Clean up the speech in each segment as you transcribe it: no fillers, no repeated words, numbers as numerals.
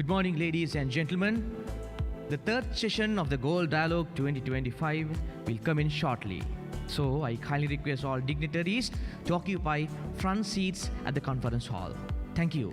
Good morning, ladies and gentlemen. The third session of the Galle Dialogue 2025 will come in shortly. So I kindly request all dignitaries to occupy front seats at the conference hall. Thank you.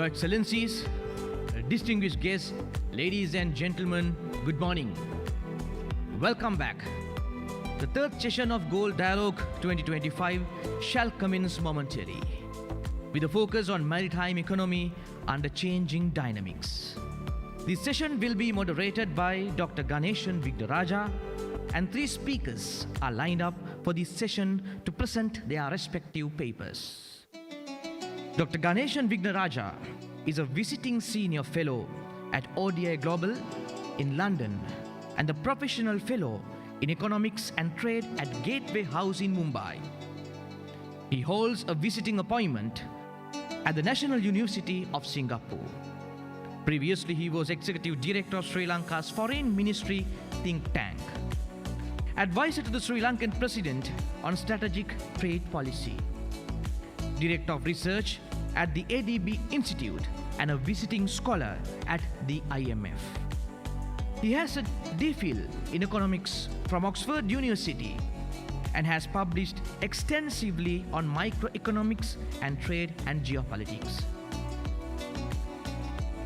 Your Excellencies, distinguished guests, ladies and gentlemen, good morning. Welcome back. The third session of Galle Dialogue 2025 shall commence momentarily, with a focus on maritime economy under changing dynamics. This session will be moderated by Dr. Ganeshan Vignaraja, and three speakers are lined up for this session to present their respective papers. Dr. Ganeshan Vignaraja is a visiting senior fellow at ODI Global in London and a professional fellow in economics and trade at Gateway House in Mumbai. He holds a visiting appointment at the National University of Singapore. Previously, he was Executive Director of Sri Lanka's Foreign Ministry think tank, advisor to the Sri Lankan President on strategic trade policy, Director of Research at the ADB Institute, and a visiting scholar at the IMF. He has a DPhil in economics from Oxford University and has published extensively on microeconomics and trade and geopolitics.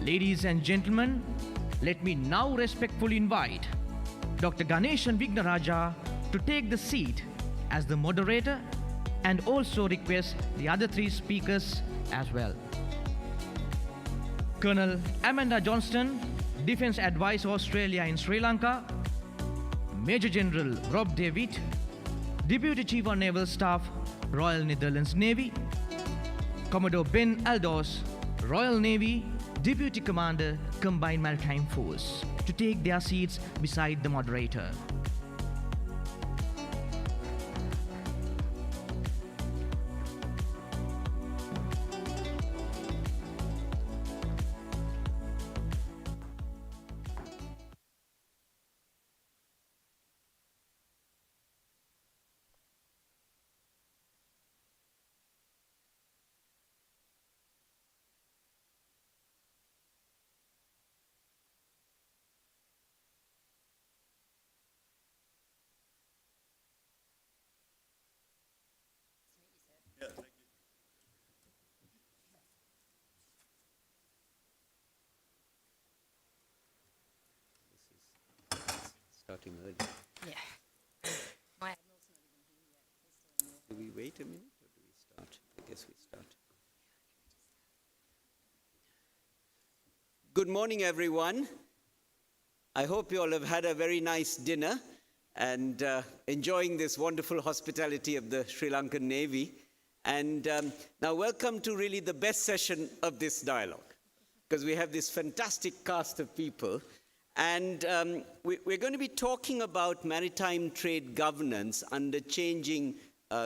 Ladies and gentlemen, let me now respectfully invite Dr. Ganeshan Vignaraja to take the seat as the moderator, and also request the other three speakers as well. Colonel Amanda Johnston, Defence Advisor Australia in Sri Lanka; Major General Rob David, Deputy Chief of Naval Staff, Royal Netherlands Navy; Commodore Ben Aldos, Royal Navy, Deputy Commander, Combined Maritime Force, to take their seats beside the moderator. starting early. Yeah. My admiral's not even here yet. Do we wait a minute or do we start? I guess we start. Good morning, everyone. I hope you all have had a very nice dinner and enjoying this wonderful hospitality of the Sri Lankan Navy. And now welcome to really the best session of this dialogue, because we have this fantastic cast of people. And we're going to be talking about maritime trade governance under changing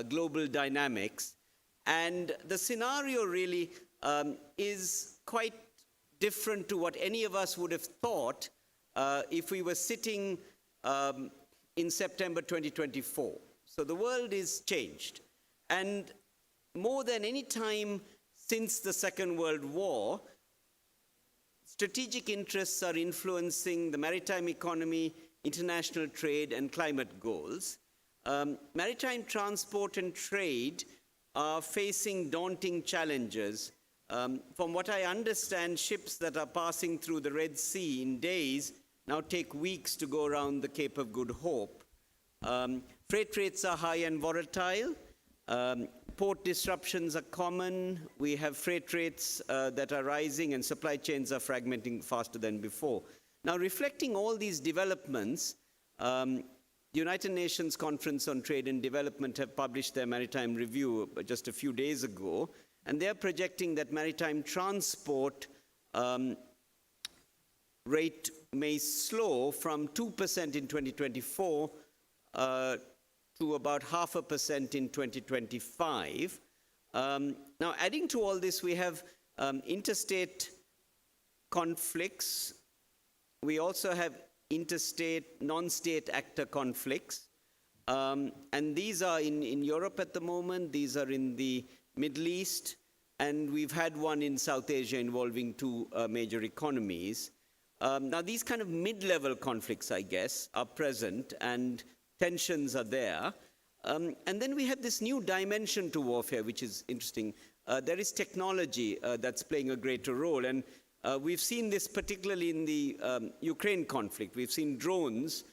global dynamics. And the scenario really is quite different to what any of us would have thought if we were sitting in September 2024. So the world is changed. And more than any time since the Second World War, strategic interests are influencing the maritime economy, international trade, and climate goals. Maritime transport and trade are facing daunting challenges. From what I understand, ships that are passing through the Red Sea in days now take weeks to go around the Cape of Good Hope. Freight rates are high and volatile. Port disruptions are common. We have freight rates that are rising, and supply chains are fragmenting faster than before. Now, reflecting all these developments, the United Nations Conference on Trade and Development have published their maritime review just a few days ago, and they're projecting that maritime transport rate may slow from 2% in 2024 to about 0.5% in 2025. Now, adding to all this, we have interstate conflicts. We also have interstate, non-state actor conflicts. And these are in Europe at the moment. These are in the Middle East. And we've had one in South Asia involving two major economies. Now, these kind of mid-level conflicts, I guess, are present, and tensions are there. And then we have this new dimension to warfare, which is interesting. There is technology that's playing a greater role. And we've seen this particularly in the Ukraine conflict. We've seen drones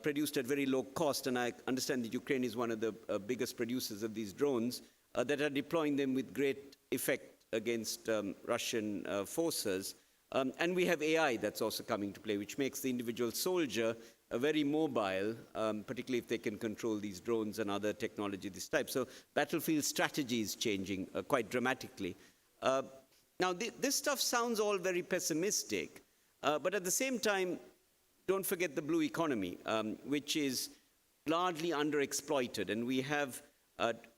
produced at very low cost. And I understand that Ukraine is one of the biggest producers of these drones that are deploying them with great effect against Russian forces. And we have AI that's also coming to play, which makes the individual soldier very mobile, particularly if they can control these drones and other technology this type. So battlefield strategy is changing quite dramatically. Now, this stuff sounds all very pessimistic, but at the same time, don't forget the blue economy, which is largely underexploited. And we have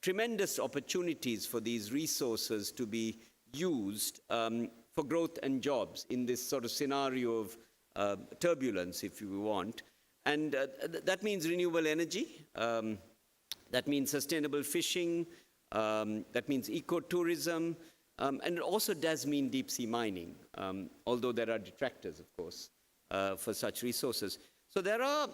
tremendous opportunities for these resources to be used for growth and jobs in this sort of scenario of turbulence, if you want. And that means renewable energy, that means sustainable fishing, that means ecotourism, and it also does mean deep-sea mining, although there are detractors, of course, for such resources. So there are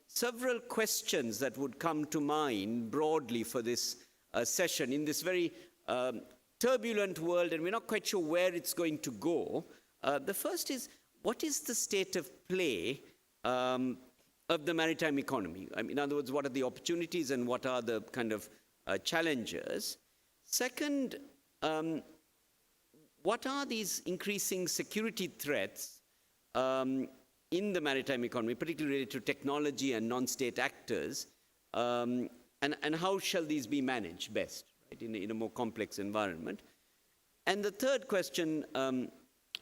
several questions that would come to mind broadly for this session in this very turbulent world, and we're not quite sure where it's going to go. The first is, what is the state of play of the maritime economy? I mean, in other words, what are the opportunities and what are the kind of challenges? Second, what are these increasing security threats in the maritime economy, particularly related to technology and non-state actors, and how shall these be managed best, right, in a more complex environment? And the third question,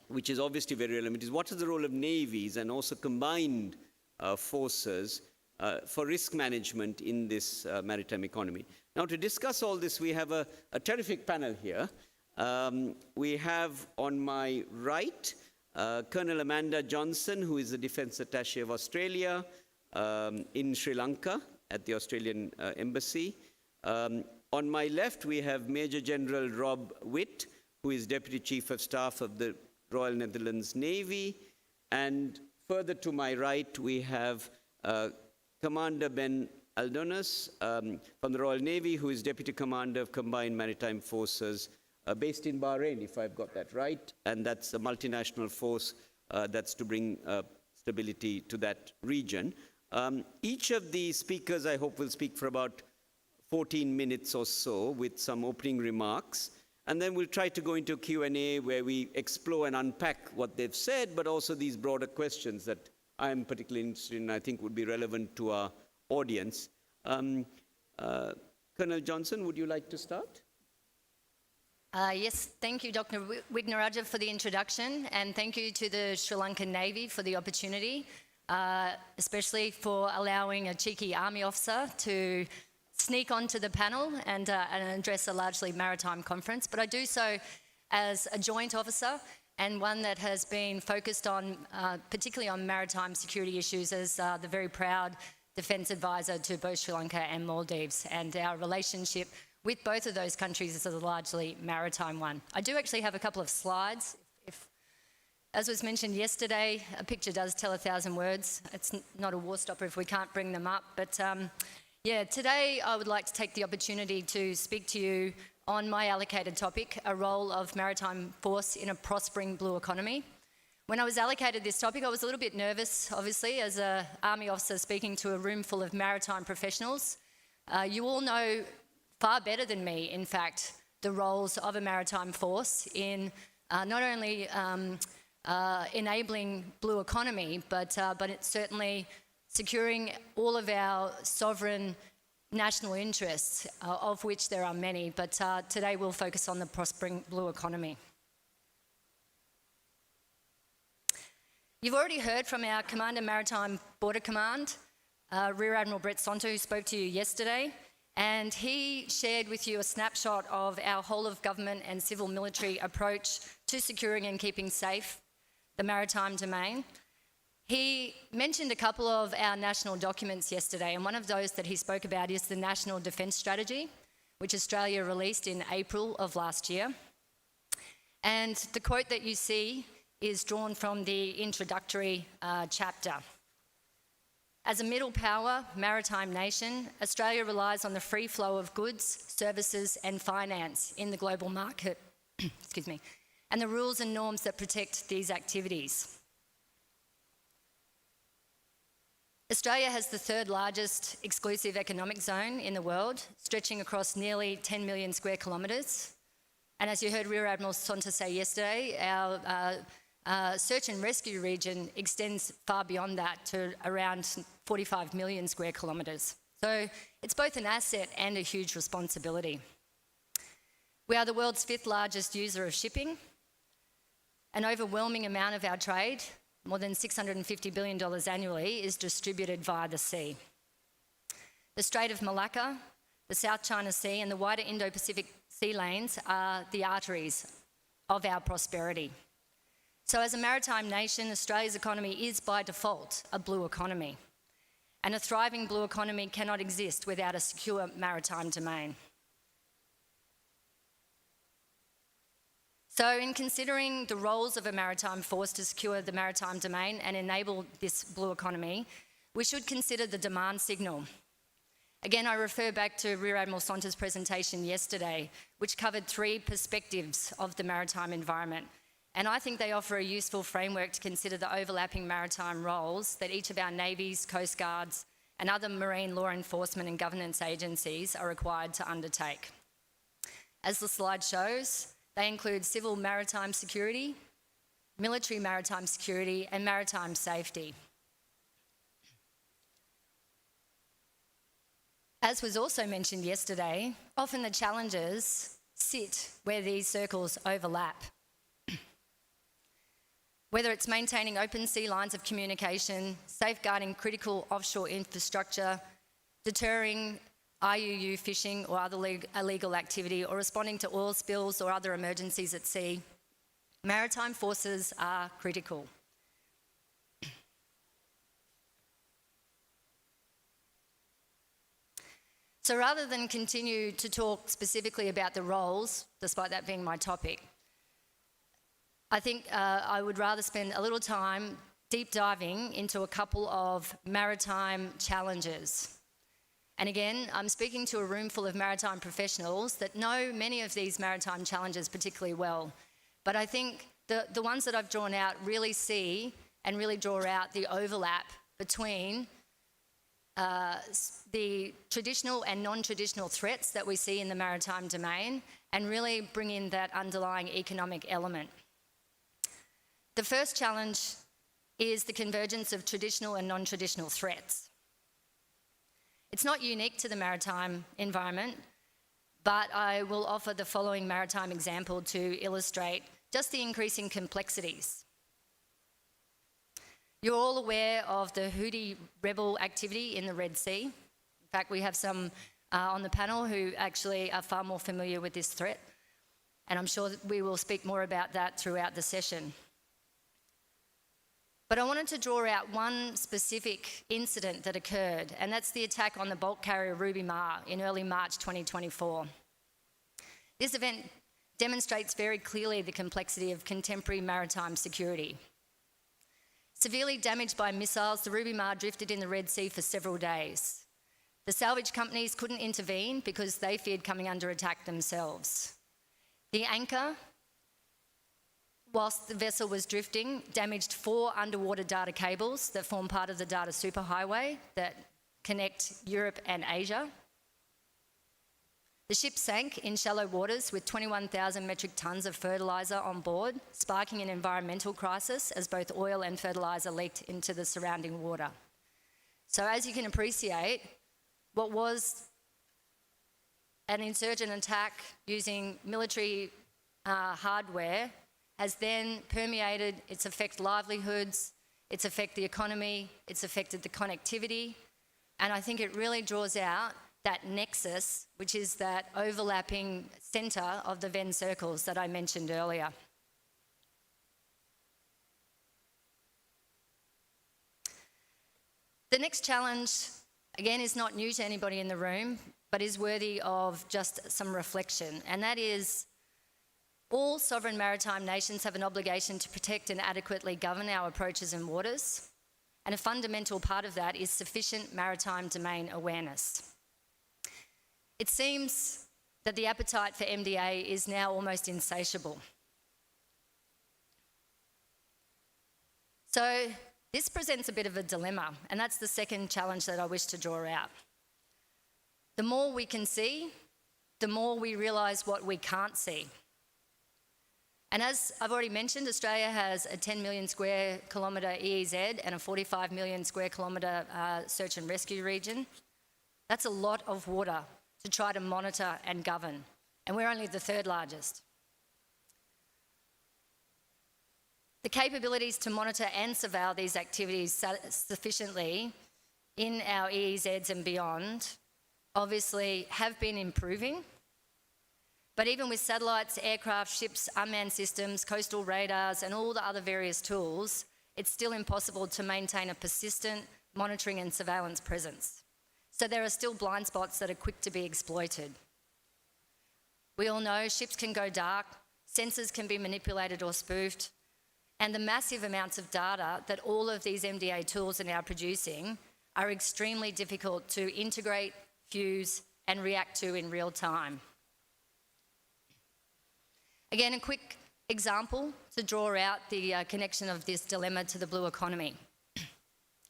which is obviously very relevant, is what is the role of navies and also combined forces for risk management in this maritime economy? Now, to discuss all this, we have a terrific panel here. We have on my right Colonel Amanda Johnson, who is the Defence Attaché of Australia in Sri Lanka at the Australian Embassy. On my left, we have Major General Rob Witt, who is Deputy Chief of Staff of the Royal Netherlands Navy. And further to my right, we have Commander Ben Aldonis from the Royal Navy, who is Deputy Commander of Combined Maritime Forces based in Bahrain, if I've got that right. And that's a multinational force that's to bring stability to that region. Each of the speakers, I hope, will speak for about 14 minutes or so with some opening remarks. And then we'll try to go into Q&A where we explore and unpack what they've said, but also these broader questions that I'm particularly interested in, I think would be relevant to our audience. Colonel Johnson, would you like to start? Yes, thank you, Dr. Wignaraja, for the introduction, and thank you to the Sri Lankan Navy for the opportunity, especially for allowing a cheeky army officer to sneak onto the panel and address a largely maritime conference. But I do so as a joint officer and one that has been focused on, particularly on maritime security issues, as the very proud defence advisor to both Sri Lanka and Maldives. And our relationship with both of those countries is a largely maritime one. I do actually have a couple of slides. As was mentioned yesterday, a picture does tell 1,000 words. It's not a war stopper if we can't bring them up. But yeah, today I would like to take the opportunity to speak to you on my allocated topic, a role of maritime force in a prospering blue economy. When I was allocated this topic, I was a little bit nervous, obviously, as an army officer speaking to a room full of maritime professionals. You all know far better than me, in fact, the roles of a maritime force in not only enabling blue economy, but it's certainly securing all of our sovereign national interests, of which there are many. But today we'll focus on the prospering blue economy. You've already heard from our Commander Maritime Border Command, Rear Admiral Brett Sonto, who spoke to you yesterday, and he shared with you a snapshot of our whole-of-government and civil-military approach to securing and keeping safe the maritime domain. He mentioned a couple of our national documents yesterday, and one of those that he spoke about is the National Defence Strategy, which Australia released in April of last year. And the quote that you see is drawn from the introductory chapter. As a middle power maritime nation, Australia relies on the free flow of goods, services and finance in the global market, excuse me, and the rules and norms that protect these activities. Australia has the third largest exclusive economic zone in the world, stretching across nearly 10 million square kilometres. And as you heard Rear Admiral Sonto say yesterday, our search and rescue region extends far beyond that to around 45 million square kilometres. So it's both an asset and a huge responsibility. We are the world's 5th largest user of shipping. An overwhelming amount of our trade, more than $650 billion annually, is distributed via the sea. The Strait of Malacca, the South China Sea and the wider Indo-Pacific sea lanes are the arteries of our prosperity. So as a maritime nation, Australia's economy is by default a blue economy. And a thriving blue economy cannot exist without a secure maritime domain. So in considering the roles of a maritime force to secure the maritime domain and enable this blue economy, we should consider the demand signal. Again, I refer back to Rear Admiral Sonto's presentation yesterday, which covered 3 perspectives of the maritime environment. And I think they offer a useful framework to consider the overlapping maritime roles that each of our navies, coast guards, and other marine law enforcement and governance agencies are required to undertake. As the slide shows, they include civil maritime security, military maritime security, and maritime safety. As was also mentioned yesterday, often the challenges sit where these circles overlap. Whether it's maintaining open sea lines of communication, safeguarding critical offshore infrastructure, deterring IUU fishing or other illegal activity, or responding to oil spills or other emergencies at sea, maritime forces are critical. So rather than continue to talk specifically about the roles, despite that being my topic, I think I would rather spend a little time deep diving into a couple of maritime challenges. And again, I'm speaking to a room full of maritime professionals that know many of these maritime challenges particularly well. But I think the ones that I've drawn out really see and really draw out the overlap between the traditional and non-traditional threats that we see in the maritime domain and really bring in that underlying economic element. The first challenge is the convergence of traditional and non-traditional threats. It's not unique to the maritime environment, but I will offer the following maritime example to illustrate just the increasing complexities. You're all aware of the Houthi rebel activity in the Red Sea. In fact, we have some on the panel who actually are far more familiar with this threat, and I'm sure that we will speak more about that throughout the session. But I wanted to draw out one specific incident that occurred, and that's the attack on the bulk carrier Ruby Mar in early March 2024. This event demonstrates very clearly the complexity of contemporary maritime security. Severely damaged by missiles, the Ruby Mar drifted in the Red Sea for several days. The salvage companies couldn't intervene because they feared coming under attack themselves. The anchor, whilst the vessel was drifting, damaged 4 underwater data cables that form part of the data superhighway that connect Europe and Asia. The ship sank in shallow waters with 21,000 metric tonnes of fertiliser on board, sparking an environmental crisis as both oil and fertiliser leaked into the surrounding water. So as you can appreciate, what was an insurgent attack using military hardware has then permeated, it's affected livelihoods, it's affected the economy, it's affected the connectivity, and I think it really draws out that nexus, which is that overlapping centre of the Venn circles that I mentioned earlier. The next challenge, again, is not new to anybody in the room, but is worthy of just some reflection, and that is all sovereign maritime nations have an obligation to protect and adequately govern our approaches and waters, and a fundamental part of that is sufficient maritime domain awareness. It seems that the appetite for MDA is now almost insatiable. So this presents a bit of a dilemma, and that's the second challenge that I wish to draw out. The more we can see, the more we realise what we can't see. And as I've already mentioned, Australia has a 10 million square kilometre EEZ and a 45 million square kilometre search and rescue region. That's a lot of water to try to monitor and govern, and we're only the third largest. The capabilities to monitor and surveil these activities sufficiently in our EEZs and beyond obviously have been improving. But even with satellites, aircraft, ships, unmanned systems, coastal radars, and all the other various tools, it's still impossible to maintain a persistent monitoring and surveillance presence. So there are still blind spots that are quick to be exploited. We all know ships can go dark, sensors can be manipulated or spoofed, and the massive amounts of data that all of these MDA tools are now producing are extremely difficult to integrate, fuse, and react to in real time. Again, a quick example to draw out the connection of this dilemma to the blue economy.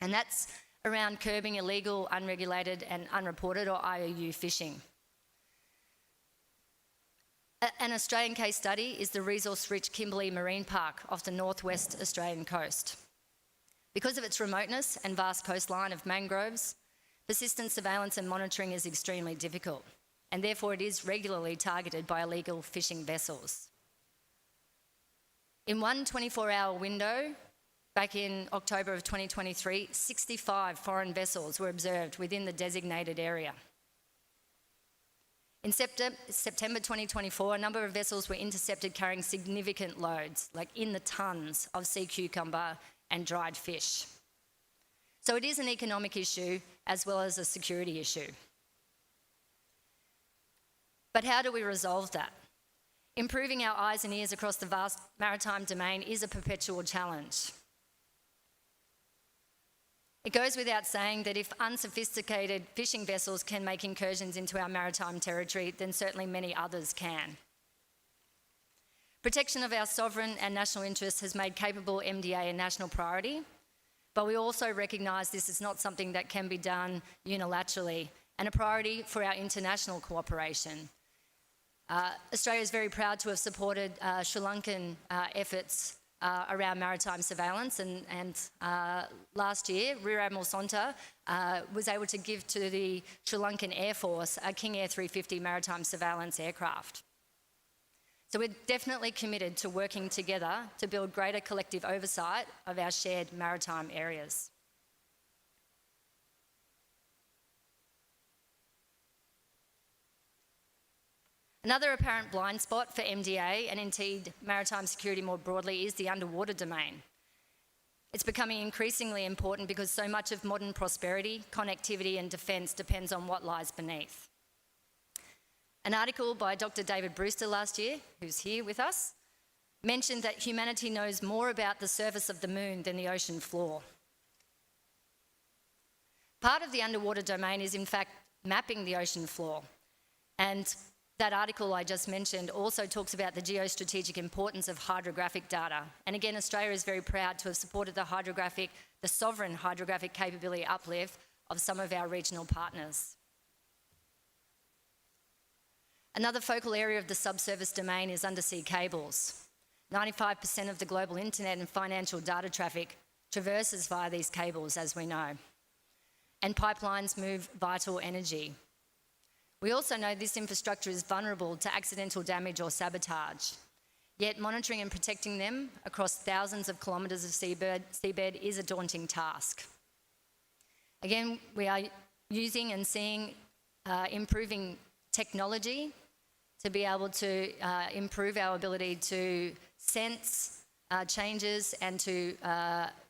And that's around curbing illegal, unregulated and unreported or IOU fishing. An Australian case study is the resource-rich Kimberley Marine Park off the northwest Australian coast. Because of its remoteness and vast coastline of mangroves, persistent surveillance and monitoring is extremely difficult, and therefore it is regularly targeted by illegal fishing vessels. In one 24-hour window, back in October of 2023, 65 foreign vessels were observed within the designated area. In September 2024, a number of vessels were intercepted carrying significant loads, like in the tonnes of sea cucumber and dried fish. So it is an economic issue as well as a security issue. But how do we resolve that? Improving our eyes and ears across the vast maritime domain is a perpetual challenge. It goes without saying that if unsophisticated fishing vessels can make incursions into our maritime territory, then certainly many others can. Protection of our sovereign and national interests has made capable MDA a national priority, But we also recognise this is not something that can be done unilaterally, and a priority for our international cooperation. Australia is very proud to have supported Sri Lankan efforts around maritime surveillance, and last year, Rear Admiral Sonta was able to give to the Sri Lankan Air Force a King Air 350 maritime surveillance aircraft. So we're definitely committed to working together to build greater collective oversight of our shared maritime areas. Another apparent blind spot for MDA, and indeed maritime security more broadly, is the underwater domain. It's becoming increasingly important because so much of modern prosperity, connectivity and defence depends on what lies beneath. An article by Dr. David Brewster last year, who's here with us, mentioned that humanity knows more about the surface of the moon than the ocean floor. Part of the underwater domain is in fact mapping the ocean floor, and that article I just mentioned also talks about the geostrategic importance of hydrographic data. And again, Australia is very proud to have supported the sovereign hydrographic capability uplift of some of our regional partners. Another focal area of the subsurface domain is undersea cables. 95% of the global internet and financial data traffic traverses via these cables, as we know. And pipelines move vital energy. We also know this infrastructure is vulnerable to accidental damage or sabotage. Yet monitoring and protecting them across thousands of kilometres of seabed is a daunting task. Again, we are using and seeing improving technology to be able to improve our ability to sense changes and to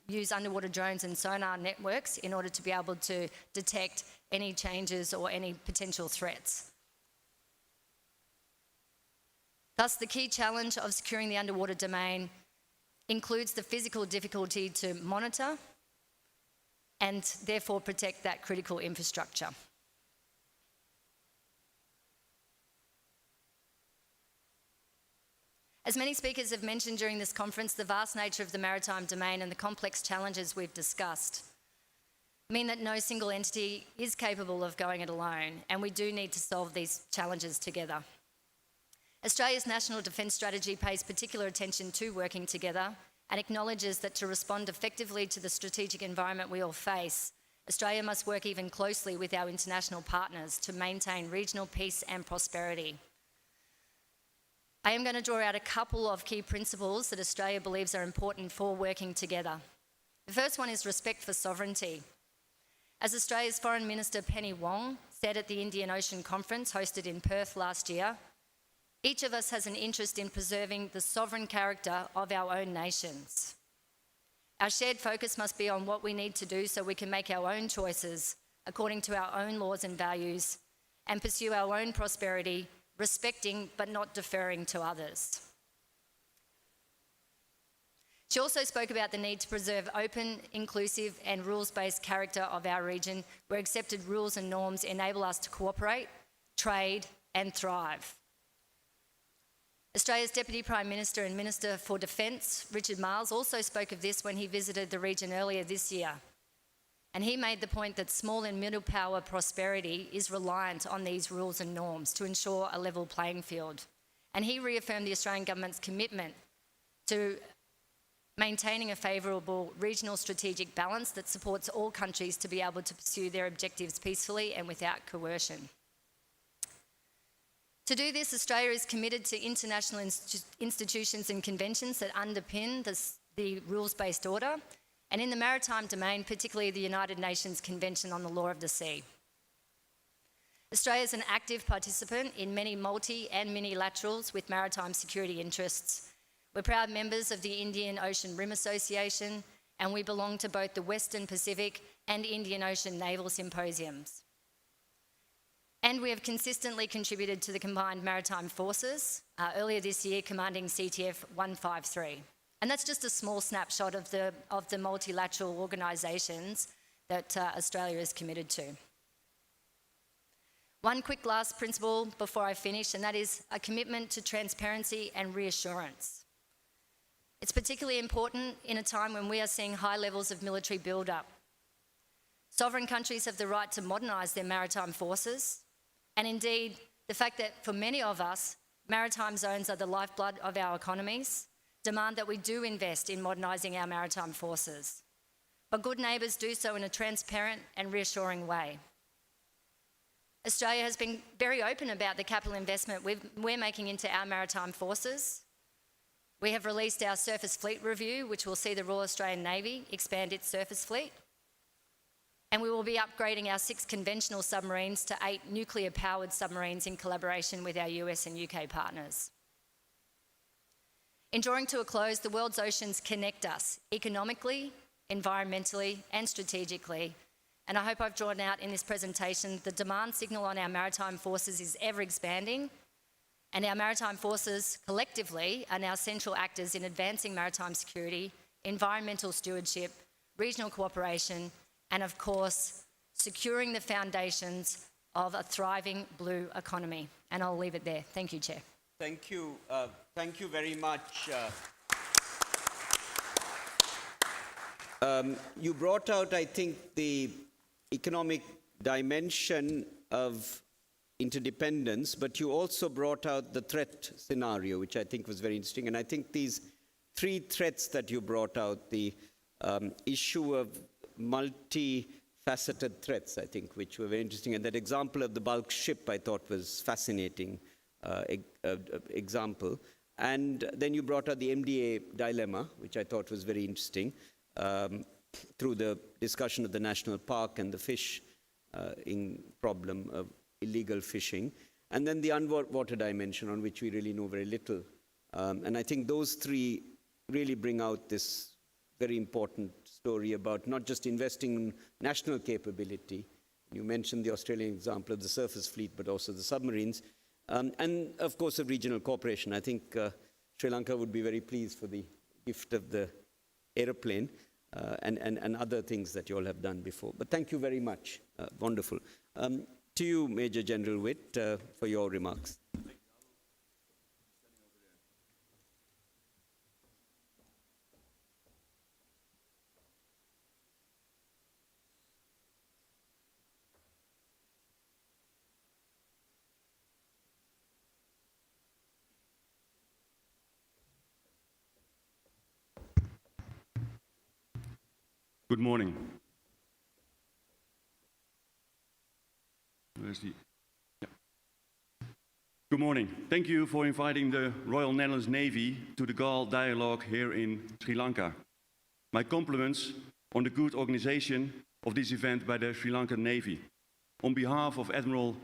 use underwater drones and sonar networks in order to be able to detect any changes or any potential threats. Thus, the key challenge of securing the underwater domain includes the physical difficulty to monitor and therefore protect that critical infrastructure. As many speakers have mentioned during this conference, the vast nature of the maritime domain and the complex challenges we've discussed mean that no single entity is capable of going it alone, and we do need to solve these challenges together. Australia's National Defence Strategy pays particular attention to working together and acknowledges that to respond effectively to the strategic environment we all face, Australia must work even closely with our international partners to maintain regional peace and prosperity. I am going to draw out a couple of key principles that Australia believes are important for working together. The first one is respect for sovereignty. As Australia's Foreign Minister Penny Wong said at the Indian Ocean Conference hosted in Perth last year, each of us has an interest in preserving the sovereign character of our own nations. Our shared focus must be on what we need to do so we can make our own choices according to our own laws and values and pursue our own prosperity, respecting but not deferring to others. She also spoke about the need to preserve open, inclusive and rules-based character of our region where accepted rules and norms enable us to cooperate, trade and thrive. Australia's Deputy Prime Minister and Minister for Defence, Richard Marles, also spoke of this when he visited the region earlier this year. And he made the point that small and middle power prosperity is reliant on these rules and norms to ensure a level playing field. And he reaffirmed the Australian government's commitment to maintaining a favourable regional strategic balance that supports all countries to be able to pursue their objectives peacefully and without coercion. To do this, Australia is committed to international institutions and conventions that underpin the rules-based order, and in the maritime domain, particularly the United Nations Convention on the Law of the Sea. Australia is an active participant in many multi- and minilaterals with maritime security interests. We're proud members of the Indian Ocean Rim Association, and we belong to both the Western Pacific and Indian Ocean Naval Symposiums. And we have consistently contributed to the Combined Maritime Forces, earlier this year commanding CTF 153. And that's just a small snapshot of the multilateral organisations that Australia is committed to. One quick last principle before I finish, and that is a commitment to transparency and reassurance. It's particularly important in a time when we are seeing high levels of military build-up. Sovereign countries have the right to modernise their maritime forces, and indeed, the fact that for many of us, maritime zones are the lifeblood of our economies demand that we do invest in modernising our maritime forces. But good neighbours do so in a transparent and reassuring way. Australia has been very open about the capital investment we're making into our maritime forces. We have released our surface fleet review, which will see the Royal Australian Navy expand its surface fleet. And we will be upgrading our 6 conventional submarines to 8 nuclear-powered submarines in collaboration with our US and UK partners. In drawing to a close, the world's oceans connect us economically, environmentally, and strategically. And I hope I've drawn out in this presentation the demand signal on our maritime forces is ever expanding, and our maritime forces collectively are now central actors in advancing maritime security, environmental stewardship, regional cooperation, and of course, securing the foundations of a thriving blue economy. And I'll leave it there. Thank you, Chair. Thank you. Thank you very much. You brought out, I think, the economic dimension of interdependence, but you also brought out the threat scenario, which I think was very interesting. And I think these 3 threats that you brought out, the issue of multi-faceted threats, I think, which were very interesting. And that example of the bulk ship, I thought, was fascinating example. And then you brought out the MDA dilemma, which I thought was very interesting, through the discussion of the national park and the fish problem of illegal fishing. And then the underwater dimension, on which we really know very little. And I think those 3 really bring out this very important story about not just investing in national capability. You mentioned the Australian example of the surface fleet, but also the submarines. And of course, of regional cooperation. I think Sri Lanka would be very pleased for the gift of the aeroplane and other things that you all have done before. But thank you very much. Wonderful. To you, Major General Witt, for your remarks. Good morning. Good morning. Thank you for inviting the Royal Netherlands Navy to the Galle Dialogue here in Sri Lanka. My compliments on the good organization of this event by the Sri Lankan Navy. On behalf of Admiral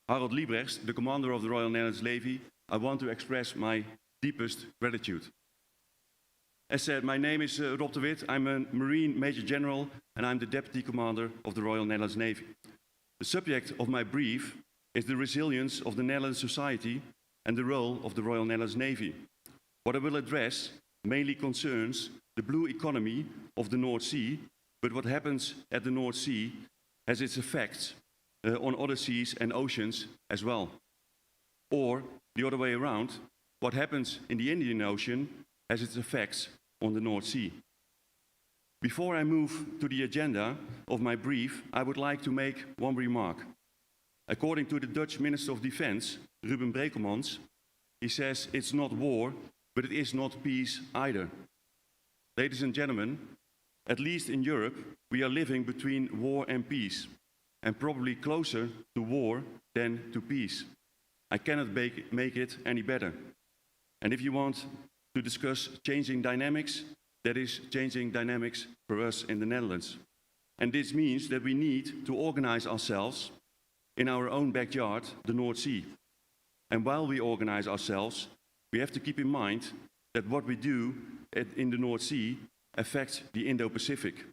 Harold Liebrechts, the commander of the Royal Netherlands Navy, I want to express my deepest gratitude. As said, my name is Rob de Wit. I'm a Marine Major General and I'm the Deputy Commander of the Royal Netherlands Navy. The subject of my brief is the resilience of the Netherlands society and the role of the Royal Netherlands Navy. What I will address mainly concerns the blue economy of the North Sea, but what happens at the North Sea has its effects on other seas and oceans as well. Or, the other way around, what happens in the Indian Ocean has its effects on the North Sea. Before I move to the agenda of my brief, I would like to make one remark. According to the Dutch Minister of Defense, Ruben Brekelmans, he says it's not war, but it is not peace either. Ladies and gentlemen, at least in Europe, we are living between war and peace, and probably closer to war than to peace. I cannot make it any better. And if you want to discuss changing dynamics, that is changing dynamics for us in the Netherlands. And this means that we need to organize ourselves in our own backyard, the North Sea. And while we organize ourselves, we have to keep in mind that what we do in the North Sea affects the Indo-Pacific.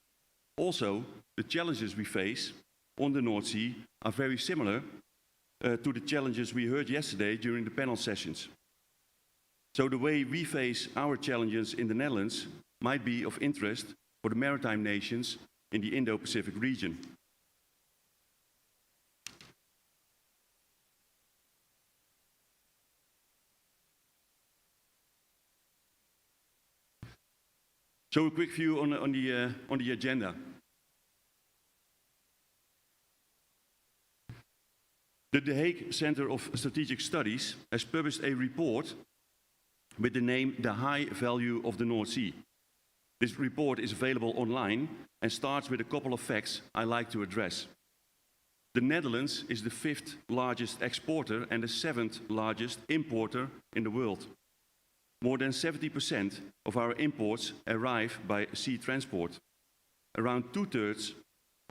Also, the challenges we face on the North Sea are very similar to the challenges we heard yesterday during the panel sessions. So the way we face our challenges in the Netherlands might be of interest for the maritime nations in the Indo-Pacific region. So a quick view on the agenda. The The Hague Center of Strategic Studies has published a report with the name The High Value of the North Sea. This report is available online and starts with a couple of facts I like to address. The Netherlands is the 5th largest exporter and the 7th largest importer in the world. More than 70% of our imports arrive by sea transport. Around 2/3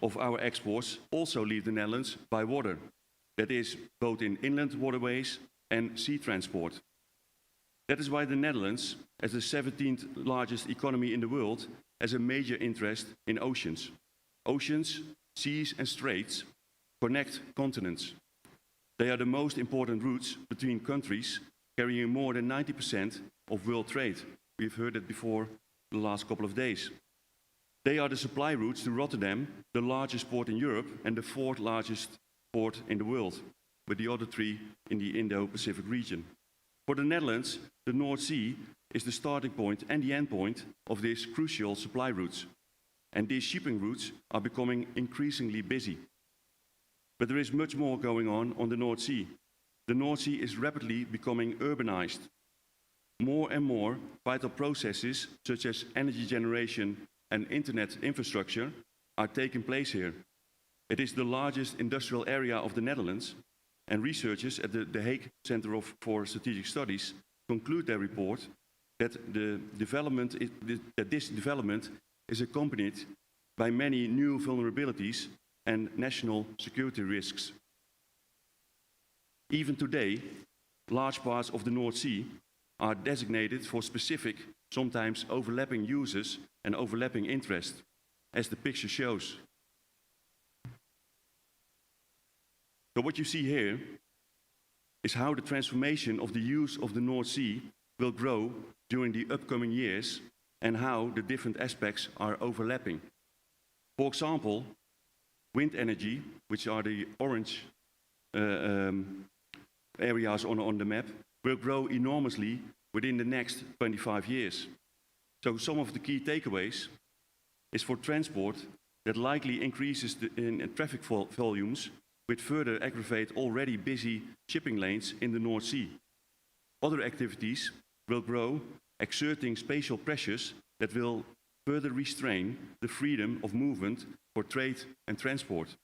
of our exports also leave the Netherlands by water. That is, both in inland waterways and sea transport. That is why the Netherlands, as the 17th largest economy in the world, has a major interest in oceans. Oceans, seas and straits connect continents. They are the most important routes between countries, carrying more than 90% of world trade. We've heard it before the last couple of days. They are the supply routes to Rotterdam, the largest port in Europe and the 4th largest port in the world, with the other 3 in the Indo-Pacific region. For the Netherlands, the North Sea is the starting point and the end point of these crucial supply routes. And these shipping routes are becoming increasingly busy. But there is much more going on the North Sea. The North Sea is rapidly becoming urbanized. More and more vital processes, such as energy generation and internet infrastructure, are taking place here. It is the largest industrial area of the Netherlands, and researchers at the Hague Center for Strategic Studies conclude their report that this development is accompanied by many new vulnerabilities and national security risks. Even today, large parts of the North Sea are designated for specific, sometimes overlapping uses and overlapping interests, as the picture shows. So what you see here is how the transformation of the use of the North Sea will grow during the upcoming years and how the different aspects are overlapping. For example, wind energy, which are the orange areas on the map, will grow enormously within the next 25 years. So some of the key takeaways is for transport that likely increases in traffic volumes, which further aggravate already busy shipping lanes in the North Sea. Other activities will grow, exerting spatial pressures that will further restrain the freedom of movement for trade and transport.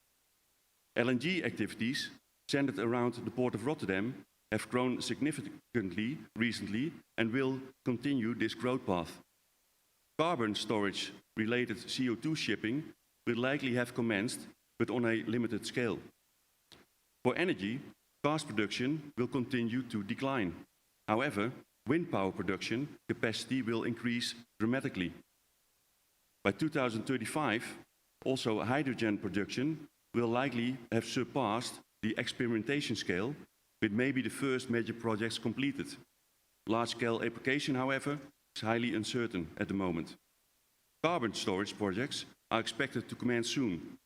LNG activities centered around the port of Rotterdam have grown significantly recently and will continue this growth path. Carbon storage related CO2 shipping will likely have commenced, but on a limited scale. For energy, gas production will continue to decline. However, wind power production capacity will increase dramatically. By 2035, also hydrogen production will likely have surpassed the experimentation scale, with maybe the first major projects completed. Large-scale application, however, is highly uncertain at the moment. Carbon storage projects are expected to commence soon.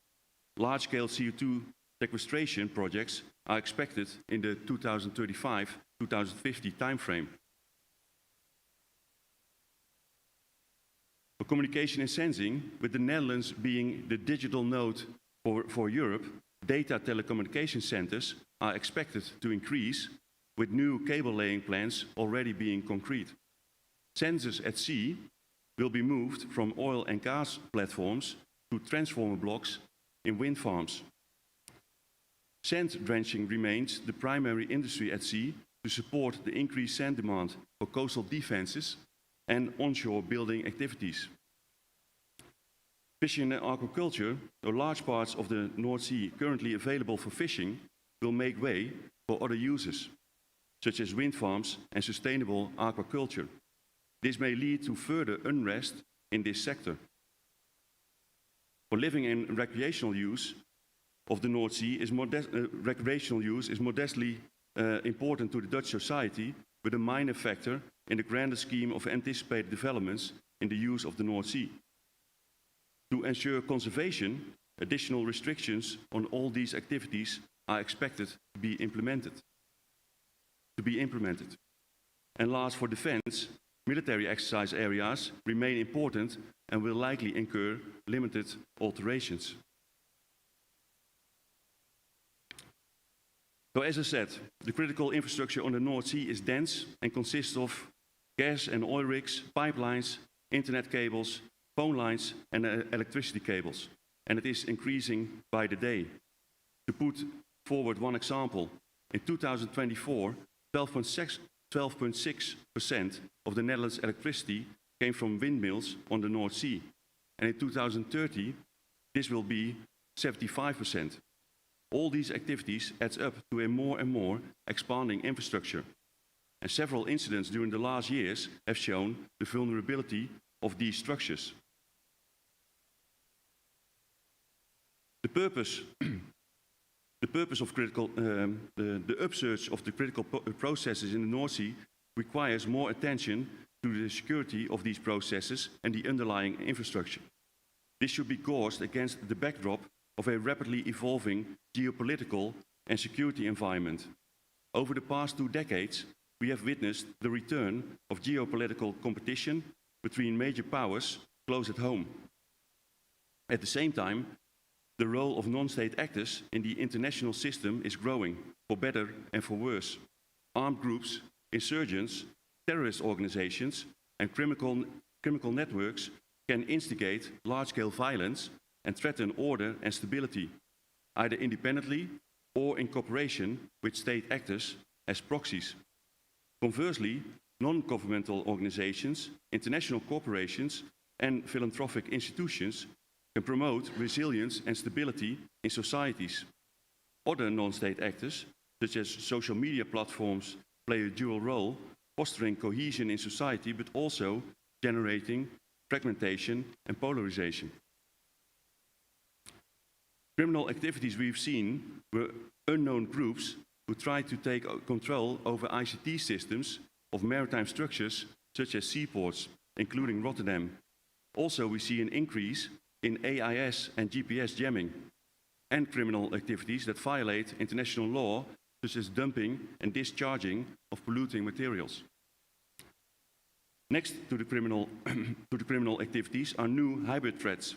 Large-scale CO2 sequestration projects are expected in the 2035-2050 timeframe. For communication and sensing, with the Netherlands being the digital node for Europe, data telecommunication centers are expected to increase, with new cable laying plans already being concrete. Sensors at sea will be moved from oil and gas platforms to transformer blocks in wind farms. Sand drenching remains the primary industry at sea to support the increased sand demand for coastal defenses and onshore building activities. Fishing and aquaculture, though large parts of the North Sea currently available for fishing, will make way for other uses, such as wind farms and sustainable aquaculture. This may lead to further unrest in this sector. For living and recreational use of the North Sea, recreational use is modestly important to the Dutch society, but a minor factor in the grander scheme of anticipated developments in the use of the North Sea. To ensure conservation, additional restrictions on all these activities are expected to be implemented. And last, for defense, military exercise areas remain important and will likely incur limited alterations. So as I said, the critical infrastructure on the North Sea is dense and consists of gas and oil rigs, pipelines, internet cables, phone lines and electricity cables. And it is increasing by the day. To put forward one example, in 2024, 12.6% of the Netherlands' electricity came from windmills on the North Sea. And in 2030, this will be 75%. All these activities adds up to a more and more expanding infrastructure. And several incidents during the last years have shown the vulnerability of these structures. The purpose of the upsurge of the critical processes in the North Sea requires more attention to the security of these processes and the underlying infrastructure. This should be caused against the backdrop of a rapidly evolving geopolitical and security environment. Over the past 2 decades, we have witnessed the return of geopolitical competition between major powers close at home. At the same time, the role of non-state actors in the international system is growing, for better and for worse. Armed groups, insurgents, terrorist organizations, and criminal networks can instigate large-scale violence and threaten order and stability, either independently or in cooperation with state actors as proxies. Conversely, non-governmental organizations, international corporations, and philanthropic institutions can promote resilience and stability in societies. Other non-state actors, such as social media platforms, play a dual role, fostering cohesion in society, but also generating fragmentation and polarization. Criminal activities we've seen were unknown groups who tried to take control over ICT systems of maritime structures such as seaports, including Rotterdam. Also, we see an increase in AIS and GPS jamming and criminal activities that violate international law, such as dumping and discharging of polluting materials. Next to the criminal activities are new hybrid threats,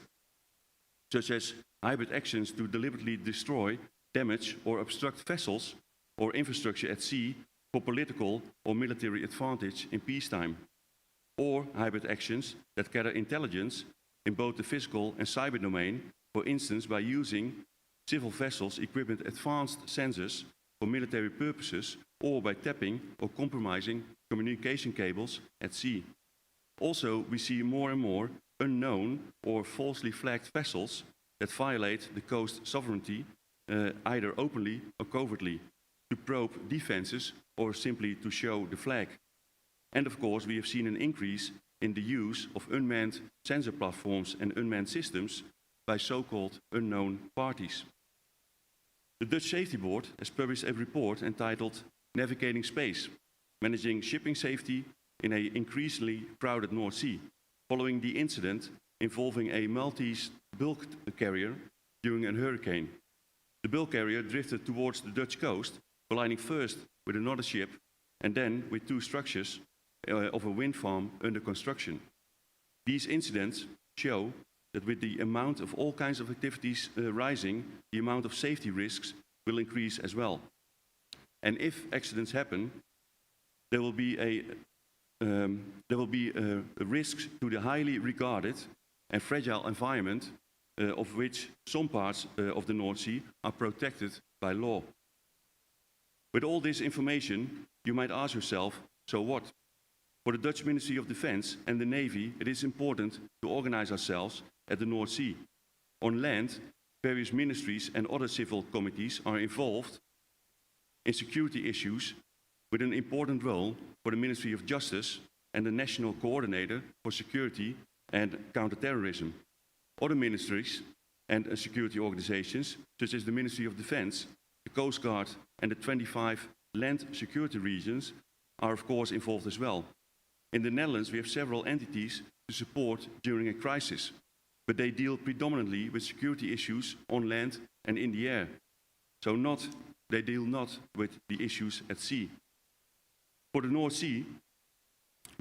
such as hybrid actions to deliberately destroy, damage, or obstruct vessels or infrastructure at sea for political or military advantage in peacetime, or hybrid actions that gather intelligence in both the physical and cyber domain, for instance by using civil vessels equipped with advanced sensors for military purposes, or by tapping or compromising communication cables at sea. Also, we see more and more unknown or falsely flagged vessels that violate the coast sovereignty, either openly or covertly, to probe defenses or simply to show the flag. And of course, we have seen an increase in the use of unmanned sensor platforms and unmanned systems by so-called unknown parties. The Dutch Safety Board has published a report entitled Navigating Space, Managing Shipping Safety in an Increasingly Crowded North Sea, following the incident involving a Maltese bulk carrier during a hurricane. The bulk carrier drifted towards the Dutch coast, colliding first with another ship and then with 2 structures of a wind farm under construction. These incidents show that with the amount of all kinds of activities rising, the amount of safety risks will increase as well. And if accidents happen, there will be risks to the highly regarded and fragile environment of which some parts of the North Sea are protected by law. With all this information, you might ask yourself, so what? For the Dutch Ministry of Defense and the Navy, it is important to organize ourselves at the North Sea. On land, various ministries and other civil committees are involved in security issues with an important role for the Ministry of Justice and the National Coordinator for Security and Counterterrorism. Other ministries and security organizations, such as the Ministry of Defense, the Coast Guard and the 25 land security regions, are of course involved as well. In the Netherlands, we have several entities to support during a crisis, but they deal predominantly with security issues on land and in the air. So they deal not with the issues at sea. For the North Sea,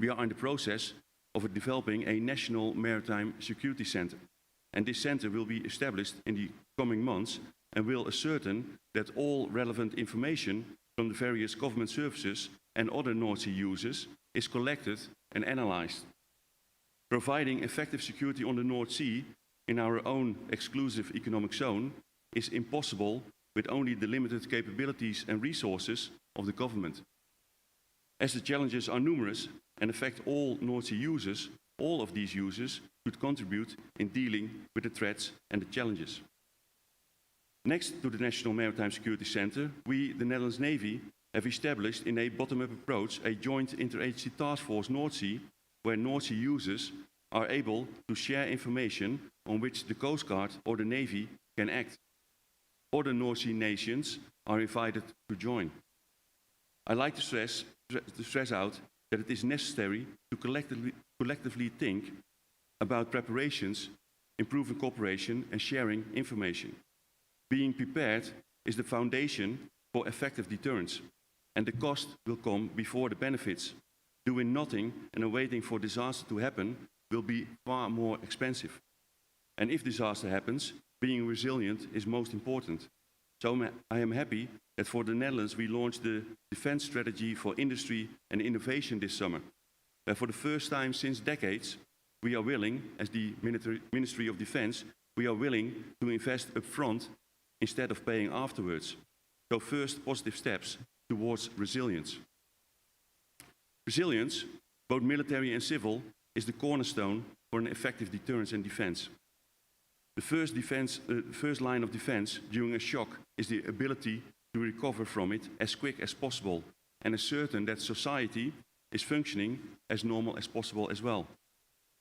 we are in the process of developing a national maritime security center. And this center will be established in the coming months and will ascertain that all relevant information from the various government services and other North Sea users is collected and analyzed. Providing effective security on the North Sea in our own exclusive economic zone is impossible with only the limited capabilities and resources of the government. As the challenges are numerous and affect all North Sea users, all of these users could contribute in dealing with the threats and the challenges. Next to the National Maritime Security Center, we, the Netherlands Navy, have established in a bottom-up approach a joint interagency task force North Sea, where North Sea users are able to share information on which the Coast Guard or the Navy can act. Other North Sea nations are invited to join. I like to stress out that it is necessary to collectively think about preparations, improving cooperation and sharing information. Being prepared is the foundation for effective deterrence, and the cost will come before the benefits. Doing nothing and awaiting for disaster to happen will be far more expensive. And if disaster happens, being resilient is most important. So I am happy that for the Netherlands we launched the Defence Strategy for Industry and Innovation this summer, where for the first time since decades we are willing, as the Ministry of Defence, we are willing to invest upfront instead of paying afterwards. So first positive steps towards resilience. Resilience, both military and civil, is the cornerstone for an effective deterrence and defence. The first line of defence during a shock is the ability to recover from it as quick as possible and ascertain that society is functioning as normal as possible as well.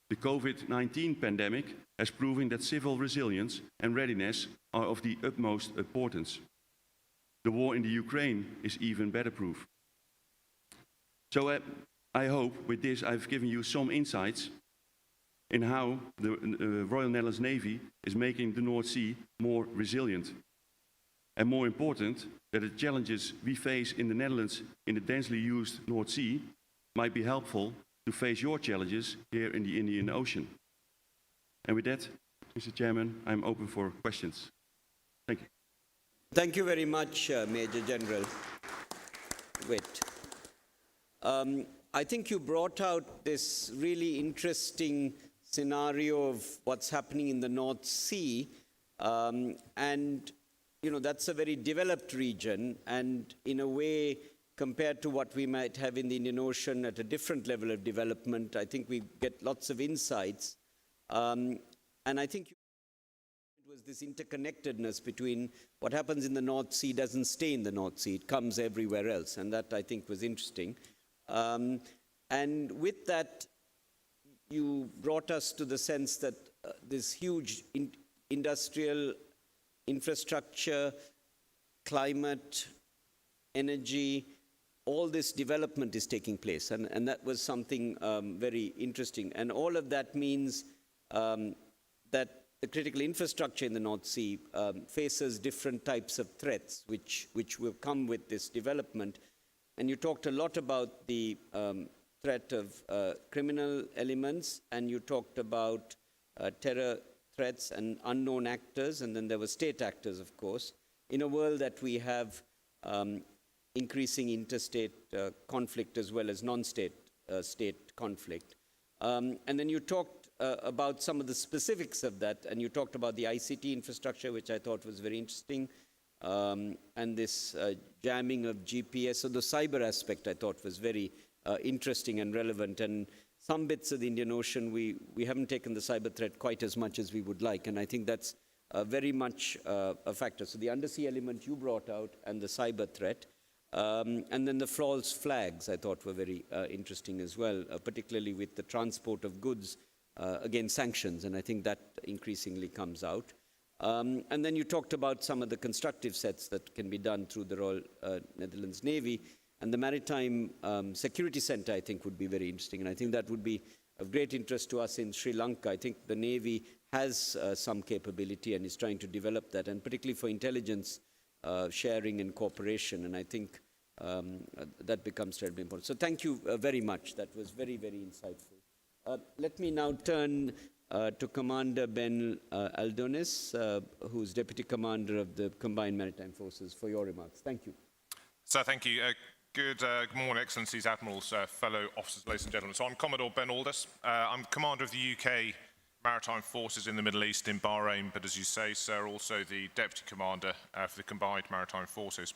The COVID-19 pandemic has proven that civil resilience and readiness are of the utmost importance. The war in the Ukraine is even better proof. So I hope with this I've given you some insights in how the Royal Netherlands Navy is making the North Sea more resilient. And more important, that the challenges we face in the Netherlands in the densely used North Sea might be helpful to face your challenges here in the Indian Ocean. And with that, Mr. Chairman, I'm open for questions. Thank you. Thank you very much, Major General Witt. I think you brought out this really interesting scenario of what's happening in the North Sea, and you know that's a very developed region, and in a way, compared to what we might have in the Indian Ocean at a different level of development, I think we get lots of insights, and I think it was this interconnectedness between what happens in the North Sea doesn't stay in the North Sea, it comes everywhere else, and that I think was interesting. And with that, you brought us to the sense that this huge industrial infrastructure, climate, energy, all this development is taking place. And that was something very interesting. And all of that means that the critical infrastructure in the North Sea faces different types of threats, which will come with this development. And you talked a lot about the threat of criminal elements, and you talked about terror threats and unknown actors, and then there were state actors, of course, in a world that we have increasing interstate conflict as well as non-state state conflict. And then you talked about some of the specifics of that, and you talked about the ICT infrastructure, which I thought was very interesting, and this jamming of GPS. So the cyber aspect I thought was very interesting and relevant, and some bits of the Indian Ocean we haven't taken the cyber threat quite as much as we would like, and I think that's very much a factor. So the undersea element you brought out and the cyber threat, and then the false flags I thought were very interesting as well, particularly with the transport of goods against sanctions, and I think that increasingly comes out. And then you talked about some of the constructive sets that can be done through the Royal Netherlands Navy, and the Maritime Security Center I think would be very interesting, and I think that would be of great interest to us in Sri Lanka. I think the Navy has some capability and is trying to develop that, and particularly for intelligence sharing and cooperation, and I think that becomes terribly important. So thank you very much. That was very, very insightful. Let me now turn to Commander Ben Aldonis, who's Deputy Commander of the Combined Maritime Forces, for your remarks. Thank you. So thank you. Good morning, Excellencies, Admirals, fellow officers, ladies and gentlemen. So I'm Commodore Ben Aldous. I'm Commander of the UK Maritime Forces in the Middle East in Bahrain, but as you say, sir, also the Deputy Commander for the Combined Maritime Forces.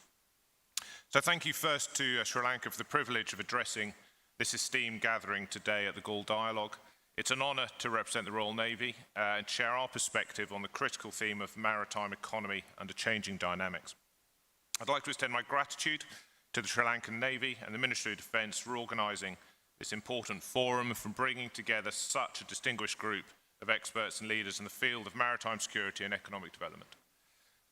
So thank you first to Sri Lanka for the privilege of addressing this esteemed gathering today at the Galle Dialogue. It's an honour to represent the Royal Navy and share our perspective on the critical theme of maritime economy under changing dynamics. I'd like to extend my gratitude to the Sri Lankan Navy and the Ministry of Defence for organising this important forum and for bringing together such a distinguished group of experts and leaders in the field of maritime security and economic development.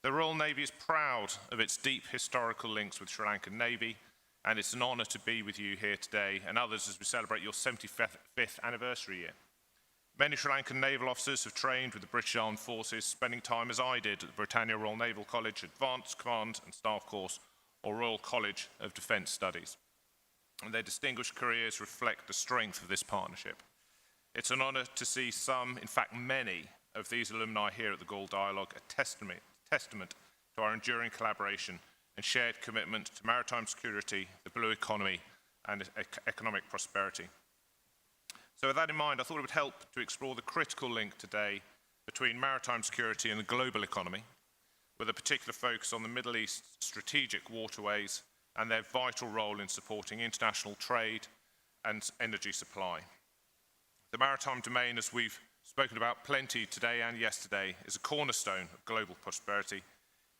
The Royal Navy is proud of its deep historical links with Sri Lankan Navy, and it's an honour to be with you here today and others as we celebrate your 75th anniversary year. Many Sri Lankan naval officers have trained with the British Armed Forces, spending time as I did at the Britannia Royal Naval College Advanced Command and Staff Course, or Royal College of Defence Studies. And their distinguished careers reflect the strength of this partnership. It's an honour to see some, in fact many, of these alumni here at the Galle Dialogue, a testament to our enduring collaboration and shared commitment to maritime security, the blue economy and economic prosperity. So with that in mind, I thought it would help to explore the critical link today between maritime security and the global economy, with a particular focus on the Middle East's strategic waterways and their vital role in supporting international trade and energy supply. The maritime domain, as we've spoken about plenty today and yesterday, is a cornerstone of global prosperity,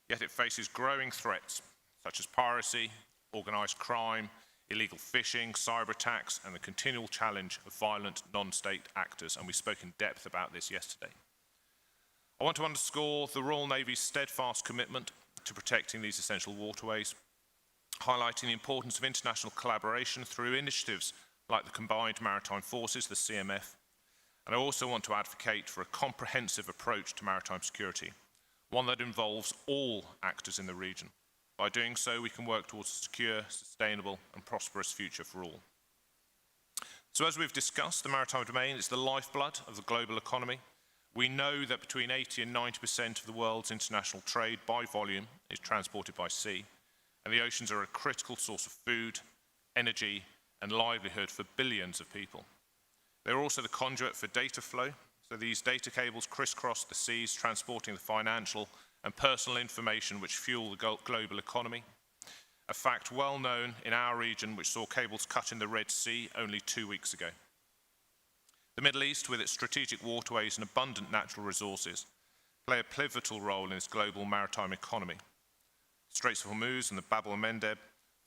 yet it faces growing threats such as piracy, organised crime, illegal fishing, cyber attacks, and the continual challenge of violent non-state actors, and we spoke in depth about this yesterday. I want to underscore the Royal Navy's steadfast commitment to protecting these essential waterways, highlighting the importance of international collaboration through initiatives like the Combined Maritime Forces, the CMF, and I also want to advocate for a comprehensive approach to maritime security, one that involves all actors in the region. By doing so, we can work towards a secure, sustainable, and prosperous future for all. So as we've discussed, the maritime domain is the lifeblood of the global economy. We know that between 80 and 90% of the world's international trade by volume is transported by sea, and the oceans are a critical source of food, energy, and livelihood for billions of people. They're also the conduit for data flow, so these data cables crisscross the seas, transporting the financial and personal information which fuel the global economy. A fact well known in our region, which saw cables cut in the Red Sea only 2 weeks ago. The Middle East, with its strategic waterways and abundant natural resources, play a pivotal role in its global maritime economy. The Straits of Hormuz and the Bab el-Mandeb,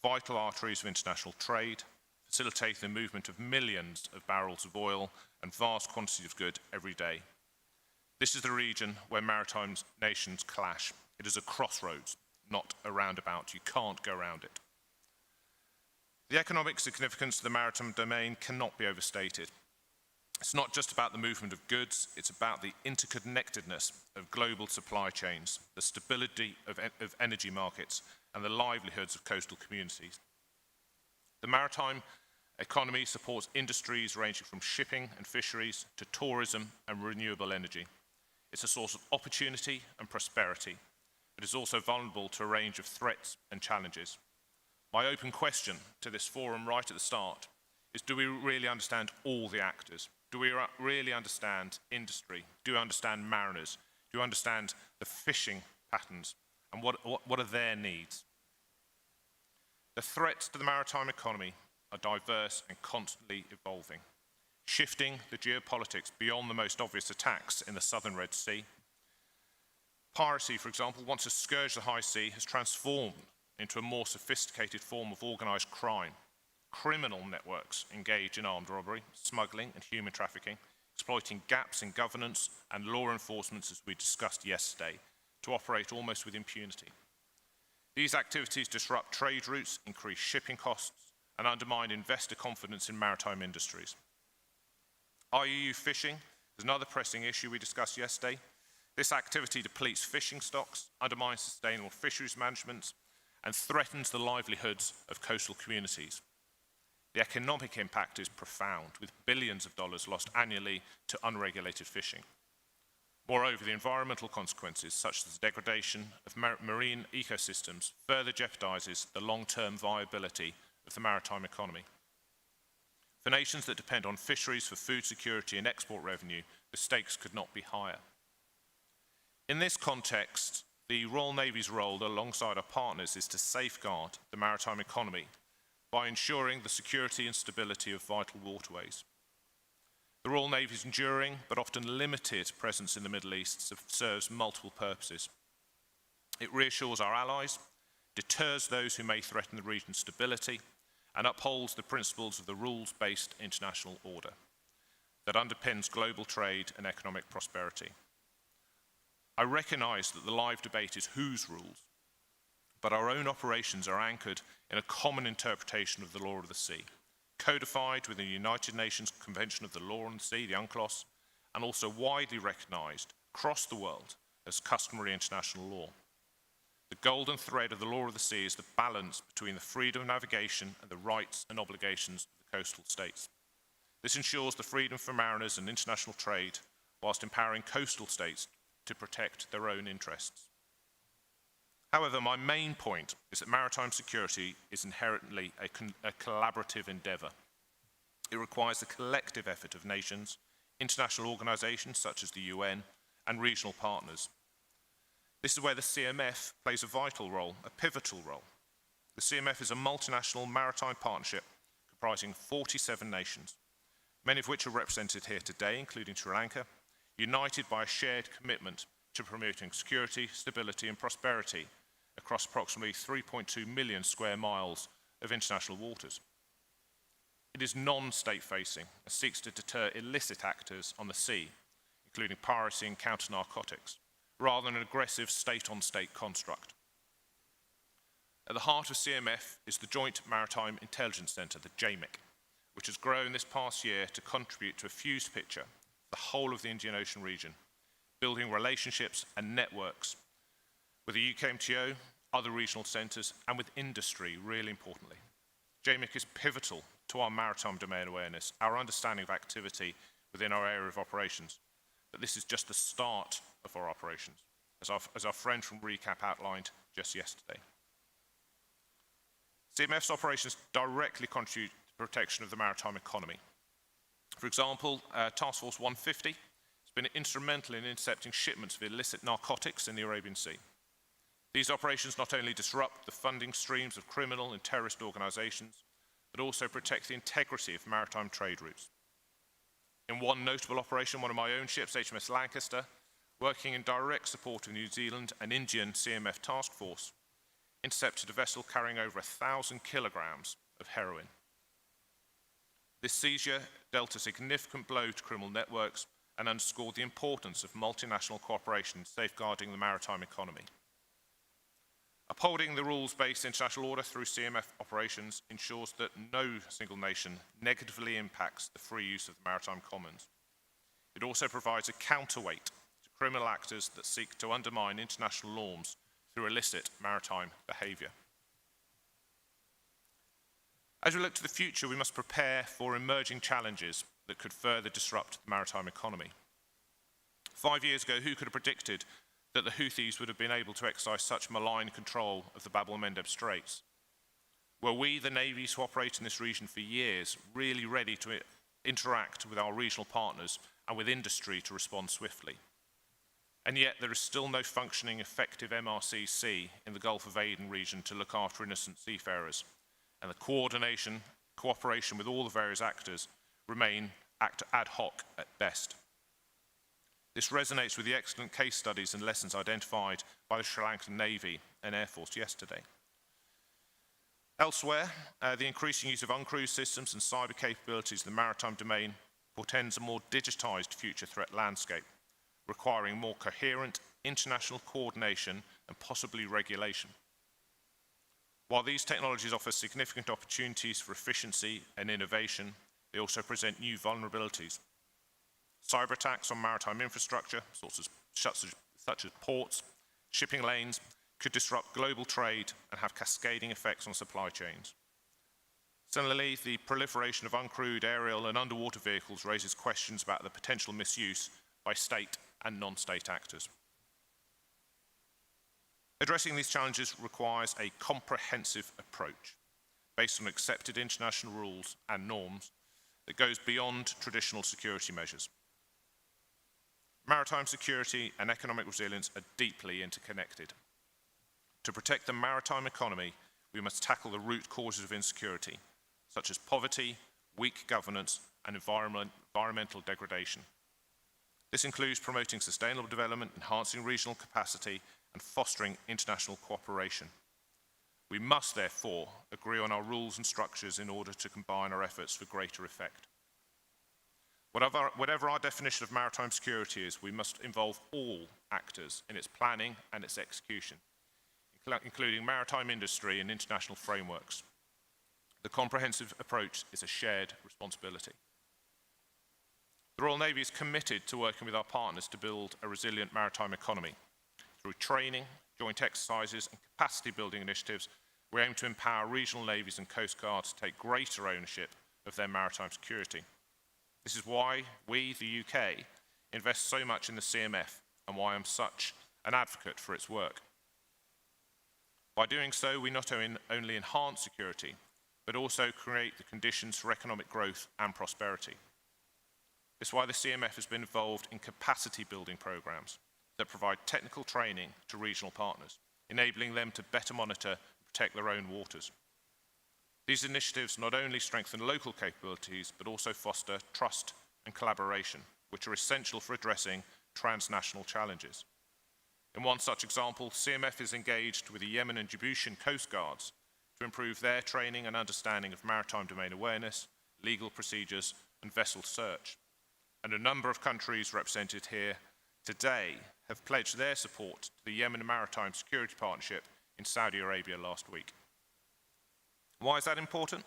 vital arteries of international trade, facilitate the movement of millions of barrels of oil and vast quantities of goods every day. This is the region where maritime nations clash. It is a crossroads, not a roundabout. You can't go around it. The economic significance of the maritime domain cannot be overstated. It's not just about the movement of goods, it's about the interconnectedness of global supply chains, the stability of energy markets, and the livelihoods of coastal communities. The maritime economy supports industries ranging from shipping and fisheries to tourism and renewable energy. It's a source of opportunity and prosperity. It is also vulnerable to a range of threats and challenges. My open question to this forum right at the start is, do we really understand all the actors? Do we really understand industry? Do we understand mariners? Do we understand the fishing patterns? And what are their needs? The threats to the maritime economy are diverse and constantly evolving, shifting the geopolitics beyond the most obvious attacks in the southern Red Sea. Piracy, for example, once a scourge of the high sea, has transformed into a more sophisticated form of organised crime. Criminal networks engage in armed robbery, smuggling and human trafficking, exploiting gaps in governance and law enforcement, as we discussed yesterday, to operate almost with impunity. These activities disrupt trade routes, increase shipping costs, and undermine investor confidence in maritime industries. IUU fishing is another pressing issue we discussed yesterday. This activity depletes fishing stocks, undermines sustainable fisheries management, and threatens the livelihoods of coastal communities. The economic impact is profound, with billions of dollars lost annually to unregulated fishing. Moreover, the environmental consequences, such as the degradation of marine ecosystems, further jeopardizes the long-term viability of the maritime economy. For nations that depend on fisheries for food security and export revenue, the stakes could not be higher. In this context, the Royal Navy's role alongside our partners is to safeguard the maritime economy by ensuring the security and stability of vital waterways. The Royal Navy's enduring but often limited presence in the Middle East serves multiple purposes. It reassures our allies, deters those who may threaten the region's stability, and upholds the principles of the rules-based international order that underpins global trade and economic prosperity. I recognise that the live debate is whose rules, but our own operations are anchored in a common interpretation of the law of the sea, codified within the United Nations Convention of the Law on the Sea, the UNCLOS, and also widely recognised across the world as customary international law. The golden thread of the law of the sea is the balance between the freedom of navigation and the rights and obligations of the coastal states. This ensures the freedom for mariners and international trade, whilst empowering coastal states to protect their own interests. However, my main point is that maritime security is inherently a collaborative endeavour. It requires the collective effort of nations, international organisations such as the UN, and regional partners. This is where the CMF plays a vital role, a pivotal role. The CMF is a multinational maritime partnership comprising 47 nations, many of which are represented here today, including Sri Lanka, united by a shared commitment to promoting security, stability and prosperity across approximately 3.2 million square miles of international waters. It is non-state facing and seeks to deter illicit actors on the sea, including piracy and counter-narcotics, rather than an aggressive state-on-state construct. At the heart of CMF is the Joint Maritime Intelligence Centre, the JMIC, which has grown this past year to contribute to a fused picture of the whole of the Indian Ocean region, building relationships and networks with the UKMTO, other regional centres, and with industry, really importantly. JMIC is pivotal to our maritime domain awareness, our understanding of activity within our area of operations. But this is just the start of our operations, as our friend from RECAP outlined just yesterday. CMF's operations directly contribute to the protection of the maritime economy. For example, Task Force 150 has been instrumental in intercepting shipments of illicit narcotics in the Arabian Sea. These operations not only disrupt the funding streams of criminal and terrorist organisations, but also protect the integrity of maritime trade routes. In one notable operation, one of my own ships, HMS Lancaster, working in direct support of New Zealand and Indian CMF task force, intercepted a vessel carrying over 1,000 kilograms of heroin. This seizure dealt a significant blow to criminal networks and underscored the importance of multinational cooperation in safeguarding the maritime economy. Upholding the rules-based international order through CMF operations ensures that no single nation negatively impacts the free use of the maritime commons. It also provides a counterweight to criminal actors that seek to undermine international norms through illicit maritime behaviour. As we look to the future, we must prepare for emerging challenges that could further disrupt the maritime economy. 5 years ago, who could have predicted that the Houthis would have been able to exercise such malign control of the Bab el-Mandeb Straits? Were we, the navies who operate in this region for years, really ready to interact with our regional partners and with industry to respond swiftly? And yet there is still no functioning, effective MRCC in the Gulf of Aden region to look after innocent seafarers, and the cooperation with all the various actors remain ad hoc at best. This resonates with the excellent case studies and lessons identified by the Sri Lankan Navy and Air Force yesterday. Elsewhere, the increasing use of uncrewed systems and cyber capabilities in the maritime domain portends a more digitised future threat landscape, requiring more coherent international coordination and possibly regulation. While these technologies offer significant opportunities for efficiency and innovation, they also present new vulnerabilities. Cyber attacks on maritime infrastructure, such as ports, shipping lanes, could disrupt global trade and have cascading effects on supply chains. Similarly, the proliferation of uncrewed aerial and underwater vehicles raises questions about the potential misuse by state and non-state actors. Addressing these challenges requires a comprehensive approach based on accepted international rules and norms that goes beyond traditional security measures. Maritime security and economic resilience are deeply interconnected. To protect the maritime economy, we must tackle the root causes of insecurity, such as poverty, weak governance, and environmental degradation. This includes promoting sustainable development, enhancing regional capacity, and fostering international cooperation. We must therefore agree on our rules and structures in order to combine our efforts for greater effect. Whatever our definition of maritime security is, we must involve all actors in its planning and its execution, including maritime industry and international frameworks. The comprehensive approach is a shared responsibility. The Royal Navy is committed to working with our partners to build a resilient maritime economy. Through training, joint exercises, and capacity building initiatives, we aim to empower regional navies and coast guards to take greater ownership of their maritime security. This is why we, the UK, invest so much in the CMF and why I'm such an advocate for its work. By doing so, we not only enhance security, but also create the conditions for economic growth and prosperity. This is why the CMF has been involved in capacity building programs that provide technical training to regional partners, enabling them to better monitor and protect their own waters. These initiatives not only strengthen local capabilities, but also foster trust and collaboration, which are essential for addressing transnational challenges. In one such example, CMF is engaged with the Yemen and Djibouti Coast Guards to improve their training and understanding of maritime domain awareness, legal procedures, and vessel search. And a number of countries represented here today have pledged their support to the Yemen Maritime Security Partnership in Saudi Arabia last week. Why is that important?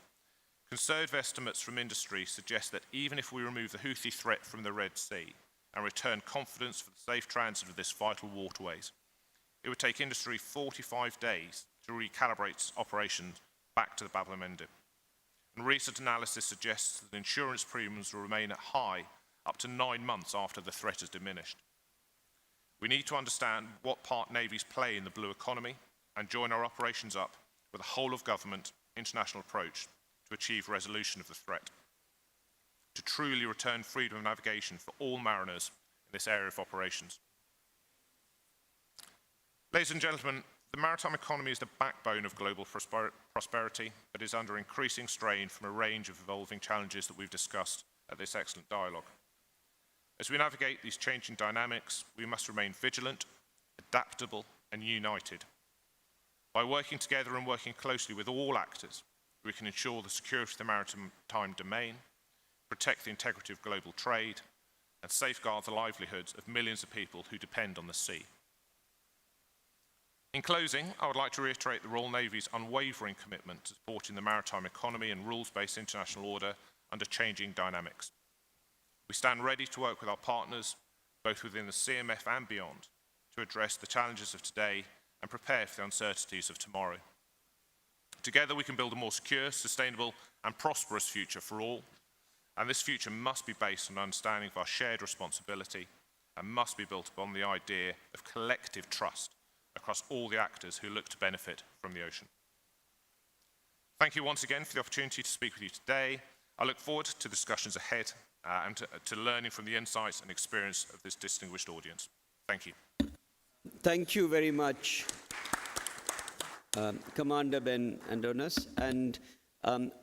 Conservative estimates from industry suggest that even if we remove the Houthi threat from the Red Sea and return confidence for the safe transit of this vital waterways, it would take industry 45 days to recalibrate its operations back to the Bab el-Mandeb. And recent analysis suggests that insurance premiums will remain at high up to 9 months after the threat has diminished. We need to understand what part navies play in the blue economy and join our operations up with a whole-of-government international approach to achieve resolution of the threat, to truly return freedom of navigation for all mariners in this area of operations. Ladies and gentlemen, the maritime economy is the backbone of global prosperity, but is under increasing strain from a range of evolving challenges that we've discussed at this excellent dialogue. As we navigate these changing dynamics, we must remain vigilant, adaptable, and united. By working together and working closely with all actors, we can ensure the security of the maritime domain, protect the integrity of global trade, and safeguard the livelihoods of millions of people who depend on the sea. In closing, I would like to reiterate the Royal Navy's unwavering commitment to supporting the maritime economy and rules-based international order under changing dynamics. We stand ready to work with our partners, both within the CMF and beyond, to address the challenges of today and prepare for the uncertainties of tomorrow. Together we can build a more secure, sustainable and prosperous future for all, and this future must be based on an understanding of our shared responsibility and must be built upon the idea of collective trust across all the actors who look to benefit from the ocean. Thank you once again for the opportunity to speak with you today. I look forward to discussions ahead and to learning from the insights and experience of this distinguished audience. Thank you. Thank you very much, Commander Ben Andonas. And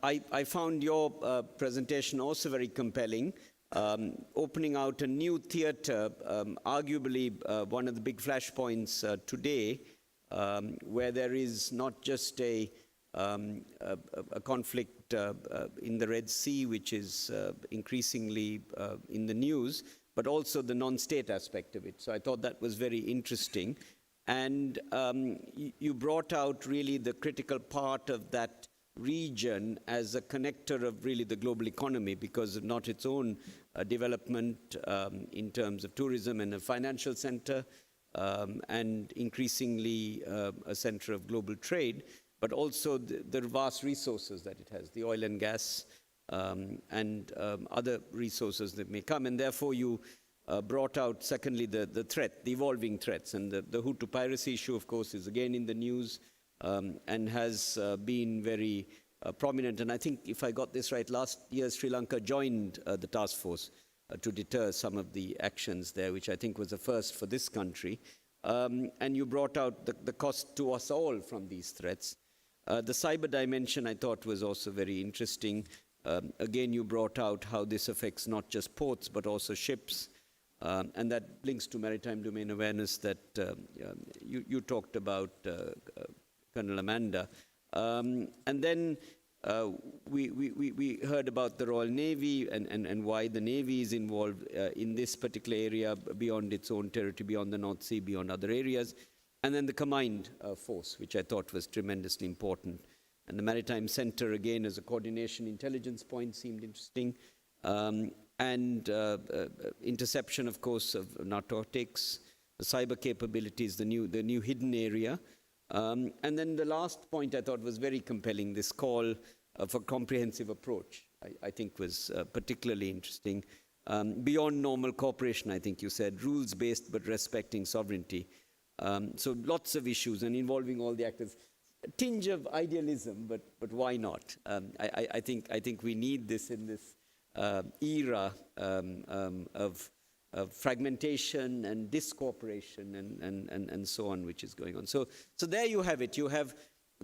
I found your presentation also very compelling, opening out a new theatre, arguably one of the big flashpoints today, where there is not just a conflict in the Red Sea, which is increasingly in the news, but also the non-state aspect of it. So I thought that was very interesting. And you brought out really the critical part of that region as a connector of really the global economy because of not its own development in terms of tourism and a financial center, and increasingly a center of global trade, but also the vast resources that it has, the oil and gas and other resources that may come. And therefore, you brought out, secondly, the threat, the evolving threats. And the Hutu piracy issue, of course, is again in the news and has been very prominent. And I think, if I got this right, last year Sri Lanka joined the task force to deter some of the actions there, which I think was a first for this country. And you brought out the cost to us all from these threats. The cyber dimension, I thought, was also very interesting. Again, you brought out how this affects not just ports, but also ships. And that links to maritime domain awareness that you talked about, Colonel Amanda. And then we heard about the Royal Navy and why the Navy is involved in this particular area beyond its own territory, beyond the North Sea, beyond other areas. And then the combined force, which I thought was tremendously important. And the Maritime Center, again, as a coordination intelligence point, seemed interesting. And interception, of course, of narcotics, the cyber capabilities, the new hidden area. And then the last point I thought was very compelling, this call for comprehensive approach, I think was particularly interesting. Beyond normal cooperation, I think you said, rules-based but respecting sovereignty. So lots of issues and involving all the actors. A tinge of idealism, but why not? I think we need this in this era of fragmentation and discooperation and so on, which is going on. So there you have it. You have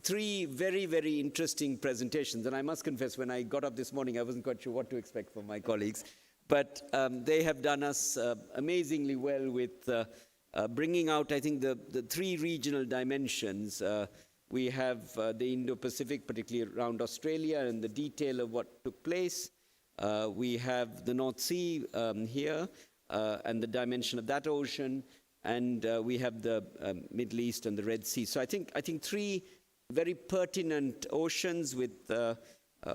three very, very interesting presentations. And I must confess, when I got up this morning, I wasn't quite sure what to expect from my colleagues. But they have done us amazingly well with bringing out, I think, the three regional dimensions. We have the Indo-Pacific, particularly around Australia, and the detail of what took place. We have the North Sea here, and the dimension of that ocean, and we have the Middle East and the Red Sea. So I think three very pertinent oceans with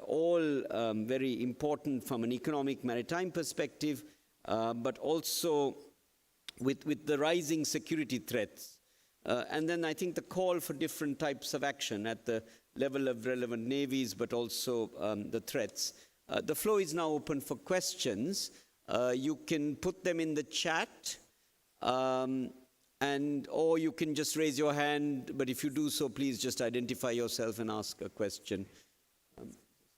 all very important from an economic maritime perspective, but also with the rising security threats. And then I think the call for different types of action at the level of relevant navies, but also the threats. The floor is now open for questions. You can put them in the chat, or you can just raise your hand. But if you do so, please just identify yourself and ask a question.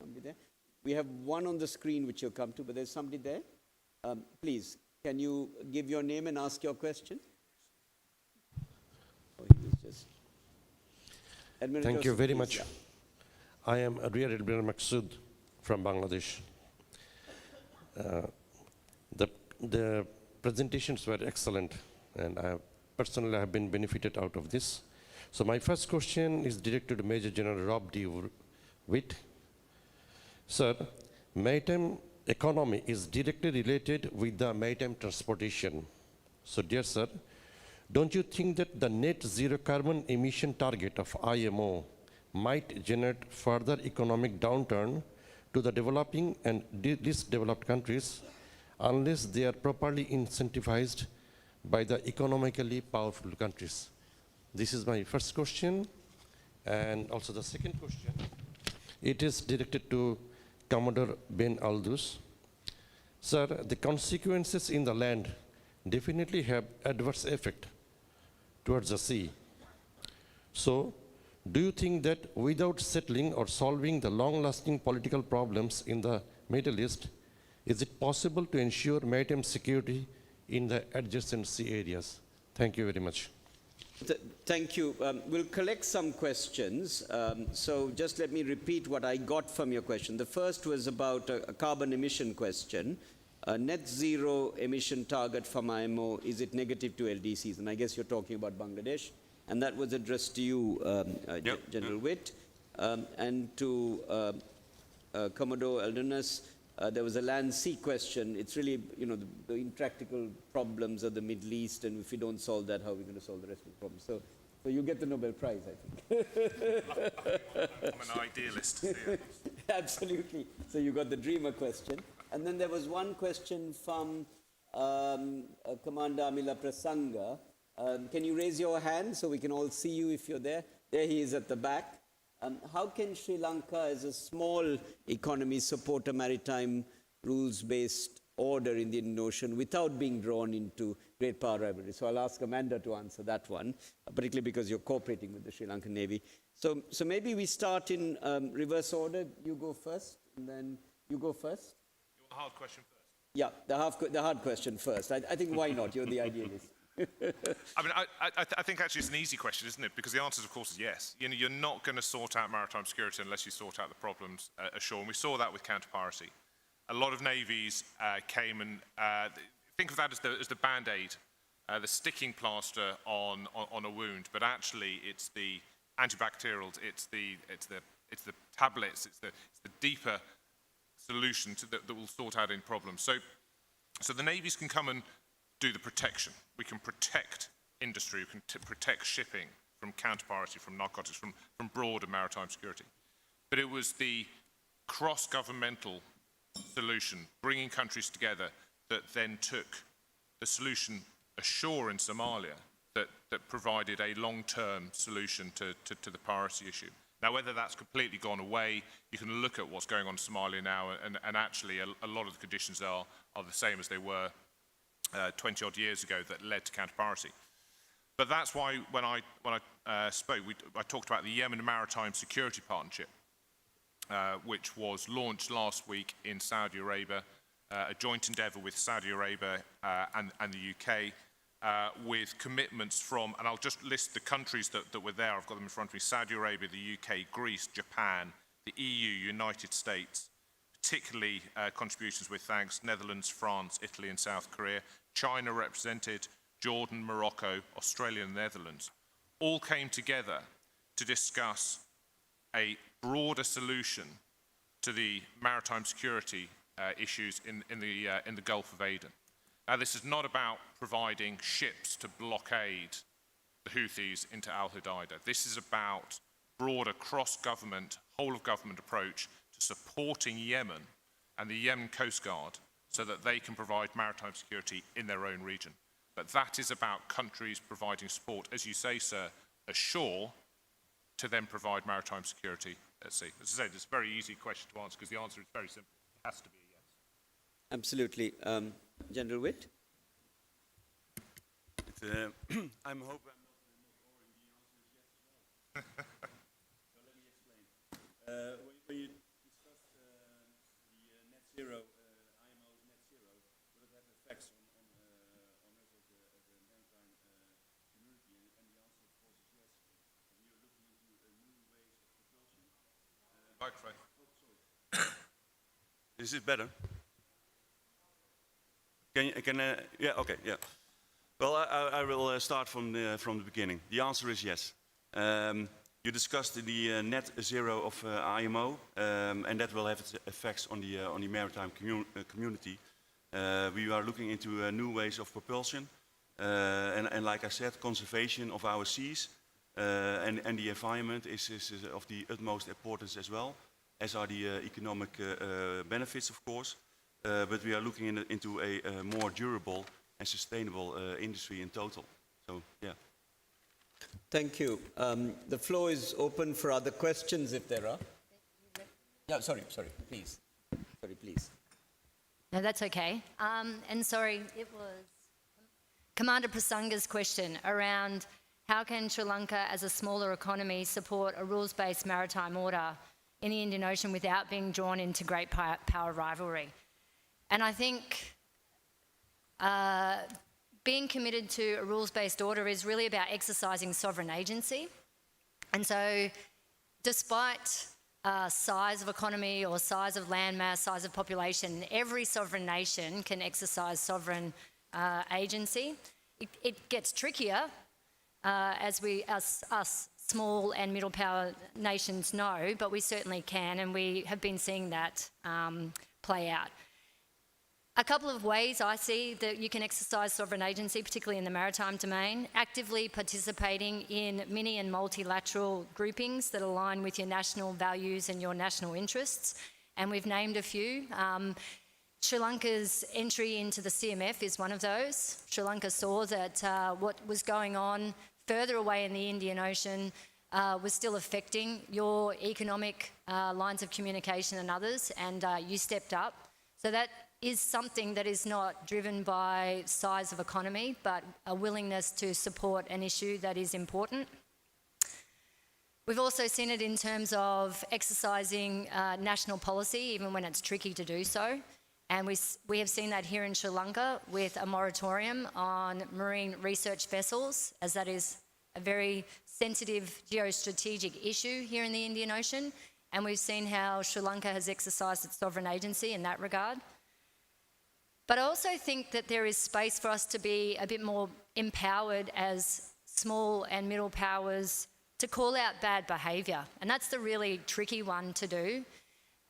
Somebody there? We have one on the screen which you'll come to, but there's somebody there. Please, can you give your name and ask your question? Thank you very much. I am Rear Admiral Maksud from Bangladesh. The presentations were excellent, and I personally have been benefited out of this. So my first question is directed to Major General Rob D. Witt. Sir, maritime economy is directly related with the maritime transportation. So dear sir, don't you think that the net zero carbon emission target of IMO might generate further economic downturn to the developing and least developed countries unless they are properly incentivized by the economically powerful countries? This is my first question. And also the second question, it is directed to Commodore Ben Aldous. Sir, the consequences in the land definitely have adverse effect towards the sea. So, do you think that without settling or solving the long-lasting political problems in the Middle East, is it possible to ensure maritime security in the adjacent sea areas? Thank you very much. Thank you. We'll collect some questions. So just let me repeat what I got from your question. The first was about a carbon emission question. A net zero emission target from IMO, is it negative to LDCs? And I guess you're talking about Bangladesh. And that was addressed to you, General Witt. And to Commodore Eldonus, there was a land-sea question. It's really, the intractable problems of the Middle East, and if we don't solve that, how are we going to solve the rest of the problems? So you get the Nobel Prize, I think. I'm an idealist. Yeah. Absolutely. So you got the dreamer question. And then there was one question from Commander Amila Prasanga Can you raise your hand so we can all see you if you're there? There he is at the back. How can Sri Lanka, as a small economy, support a maritime rules-based order in the Indian Ocean without being drawn into great power rivalry? So I'll ask Amanda to answer that one, particularly because you're cooperating with the Sri Lankan Navy. So maybe we start in reverse order. You go first, and then you go first. You want the hard question first? Yeah, the hard question first. I think why not? You're the idealist. I mean, I think actually it's an easy question, isn't it? Because the answer, of course, is yes. You know, you're not going to sort out maritime security unless you sort out the problems ashore. And we saw that with counter-piracy. A lot of navies came and think of that as the band-aid, the sticking plaster on a wound. But actually, it's the antibacterials, it's the tablets, it's the deeper solution that will sort out any problems. So the navies can come and do the protection. We can protect industry, we can protect shipping from counter-piracy, from narcotics, from broader maritime security. But it was the cross-governmental solution, bringing countries together, that then took the solution ashore in Somalia that provided a long-term solution to the piracy issue. Now, whether that's completely gone away, you can look at what's going on in Somalia now, and actually a lot of the conditions are the same as they were 20-odd years ago that led to counter-piracy. But that's why when I spoke, I talked about the Yemen Maritime Security Partnership, which was launched last week in Saudi Arabia, a joint endeavour with Saudi Arabia and the UK, with commitments from, and I'll just list the countries that were there, I've got them in front of me: Saudi Arabia, the UK, Greece, Japan, the EU, United States, particularly contributions with thanks, Netherlands, France, Italy and South Korea, China represented, Jordan, Morocco, Australia and the Netherlands, all came together to discuss a broader solution to the maritime security issues in the Gulf of Aden. Now, this is not about providing ships to blockade the Houthis into Al-Hudaida. This is about broader cross-government, whole-of-government approach to supporting Yemen and the Yemen Coast Guard so that they can provide maritime security in their own region. But that is about countries providing support, as you say, sir, ashore, to then provide maritime security at sea. As I said, it's a very easy question to answer because the answer is very simple. It has to be a yes. Absolutely. General Witt? I'm hoping I'm not boring. The answer is yes as well. So let me explain. When you discuss the net zero, IMO's net zero, will it have effects on us as a maritime community? And the answer, of course, is yes. And you're looking into new ways of propulsion. Microphone. Is it better? Yeah, okay, yeah. Well, I will start from the beginning. The answer is yes. You discussed the net zero of IMO, and that will have its effects on the maritime community. We are looking into new ways of propulsion, and like I said, conservation of our seas and the environment is of the utmost importance as well, as are the economic benefits, of course. But we are looking into a more durable and sustainable industry in total. So, yeah. Thank you. The floor is open for other questions if there are. Yeah, sorry, please. Sorry, please. No, that's okay. And sorry, it was Commander Prasanga's question around how can Sri Lanka as a smaller economy support a rules-based maritime order in the Indian Ocean without being drawn into great power rivalry. And I think being committed to a rules-based order is really about exercising sovereign agency. And so despite size of economy or size of landmass, size of population, every sovereign nation can exercise sovereign agency. It gets trickier as us small and middle power nations know, but we certainly can, and we have been seeing that play out. A couple of ways I see that you can exercise sovereign agency, particularly in the maritime domain: actively participating in mini and multilateral groupings that align with your national values and your national interests. And we've named a few. Sri Lanka's entry into the CMF is one of those. Sri Lanka saw that what was going on further away in the Indian Ocean was still affecting your economic lines of communication and others, and you stepped up. So that is something that is not driven by size of economy, but a willingness to support an issue that is important. We've also seen it in terms of exercising national policy, even when it's tricky to do so. And we have seen that here in Sri Lanka with a moratorium on marine research vessels, as that is a very sensitive geostrategic issue here in the Indian Ocean. And we've seen how Sri Lanka has exercised its sovereign agency in that regard. But I also think that there is space for us to be a bit more empowered as small and middle powers to call out bad behaviour. And that's the really tricky one to do.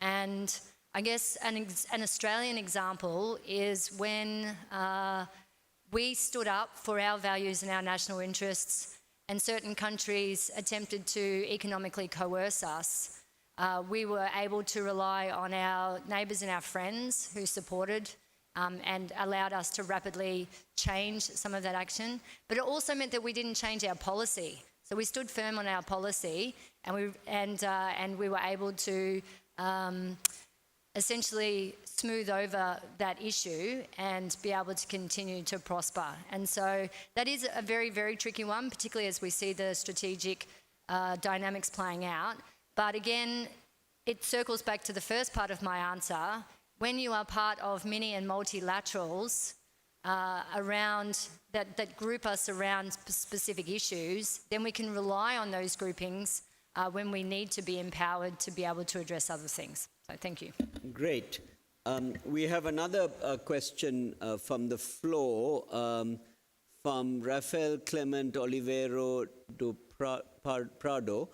And I guess an Australian example is when we stood up for our values and our national interests, and certain countries attempted to economically coerce us. We were able to rely on our neighbours and our friends who supported and allowed us to rapidly change some of that action. But it also meant that we didn't change our policy. So we stood firm on our policy, and we were able to essentially smooth over that issue and be able to continue to prosper. And so that is a very, very tricky one, particularly as we see the strategic dynamics playing out. But again, it circles back to the first part of my answer. When you are part of many and multilaterals that group us around specific issues, then we can rely on those groupings when we need to be empowered to be able to address other things. So thank you. Great. We have another question from the floor from Rafael Clement Olivero do Prado,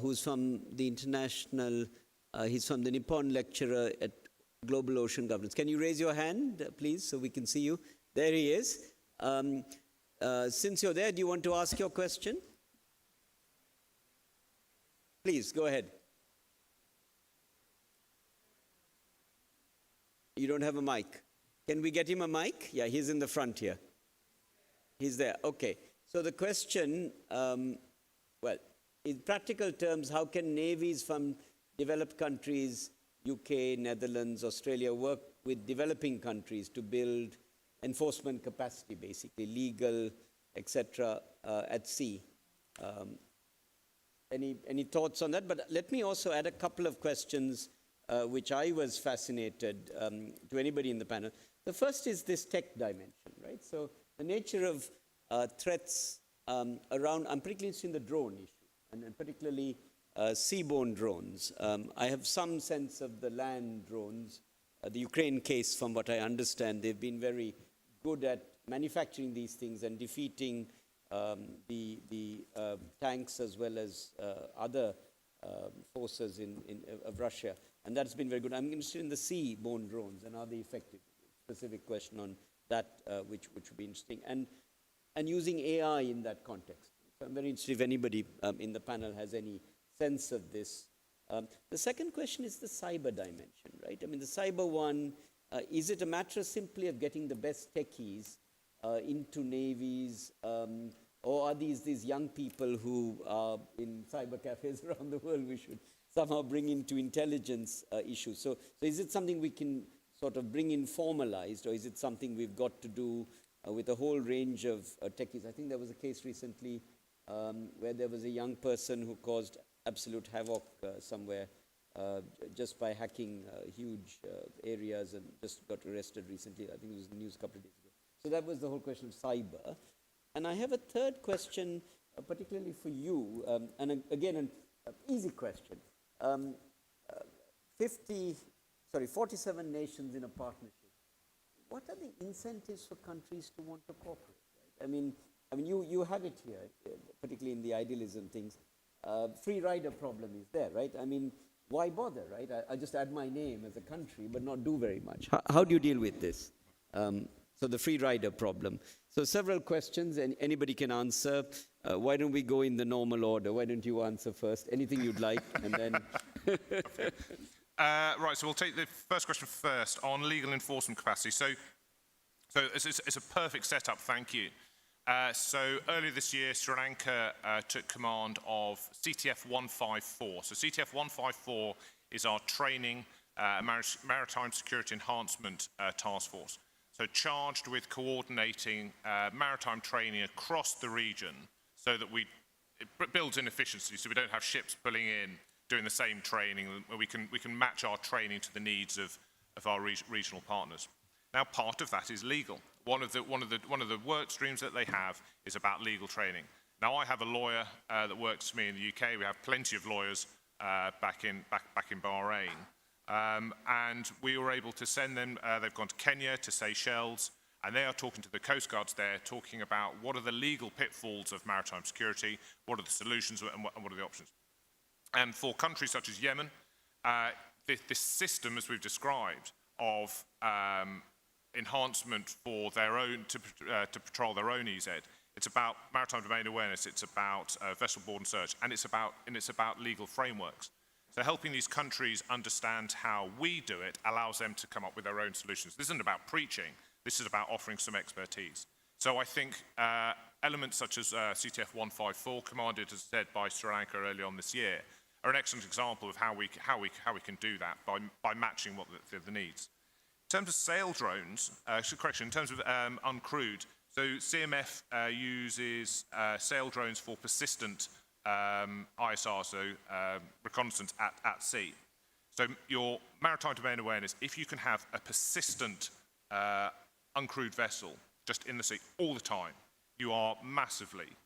who's from the international, he's from the Nippon lecturer at Global Ocean Governance. Can you raise your hand, please, so we can see you? There he is. Since you're there, do you want to ask your question? Please, go ahead. You don't have a mic. Can we get him a mic? Yeah, he's in the front here. He's there. Okay. So the question, well, in practical terms, how can navies from developed countries, UK, Netherlands, Australia, work with developing countries to build enforcement capacity, basically, legal, etc., at sea? Any thoughts on that? But let me also add a couple of questions which I was fascinated to anybody in the panel. The first is this tech dimension, right? So the nature of threats around, I'm particularly interested in the drone issue, and particularly seaborne drones. I have some sense of the land drones. The Ukraine case, from what I understand, they've been very good at manufacturing these things and defeating the tanks as well as other forces of Russia. And that's been very good. I'm interested in the seaborne drones and are they effective? Specific question on that, which would be interesting. And using AI in that context. So I'm very interested if anybody in the panel has any sense of this. The second question is the cyber dimension, right? I mean, the cyber one, is it a matter simply of getting the best techies into navies, or are these young people who are in cyber cafes around the world we should somehow bring into intelligence issues? So is it something we can sort of bring in formalized, or is it something we've got to do with a whole range of techies? I think there was a case recently where there was a young person who caused absolute havoc somewhere just by hacking huge areas and just got arrested recently. I think it was in the news a couple of days ago. So that was the whole question of cyber. And I have a third question, particularly for you, and again, an easy question. 47 nations in a partnership. What are the incentives for countries to want to cooperate? Right? I mean, you have it here, particularly in the idealism things. Free rider problem is there, right? I mean, why bother, right? I just add my name as a country, but not do very much. How do you deal with this? So the free rider problem. So several questions, and anybody can answer. Why don't we go in the normal order? Why don't you answer first? Anything you'd like, and then... Right, so we'll take the first question first on legal enforcement capacity. So it's a perfect setup, thank you. So earlier this year, Sri Lanka took command of CTF 154. So CTF 154 is our training maritime security enhancement task force. So charged with coordinating maritime training across the region so that it builds in efficiency, so we don't have ships pulling in, doing the same training, we can match our training to the needs of our regional partners. Now, part of that is legal. One of the work streams that they have is about legal training. Now, I have a lawyer that works for me in the UK. We have plenty of lawyers back in Bahrain, and we were able to send them. They've gone to Kenya, to Seychelles, and they are talking to the coast guards there, talking about what are the legal pitfalls of maritime security, what are the solutions, and what are the options. And for countries such as Yemen, this system, as we've described, of enhancement for their own, to patrol their own EZ, it's about maritime domain awareness, it's about vessel board and search, and it's about legal frameworks. So helping these countries understand how we do it allows them to come up with their own solutions. This isn't about preaching, this is about offering some expertise. So I think elements such as CTF 154, commanded, as said, by Sri Lanka early on this year, are an excellent example of how we can do that by matching what the needs. In terms of sail drones, in terms of uncrewed, so CMF uses sail drones for persistent ISR, so reconnaissance at sea. So your maritime domain awareness, if you can have a persistent uncrewed vessel just in the sea all the time, you are massively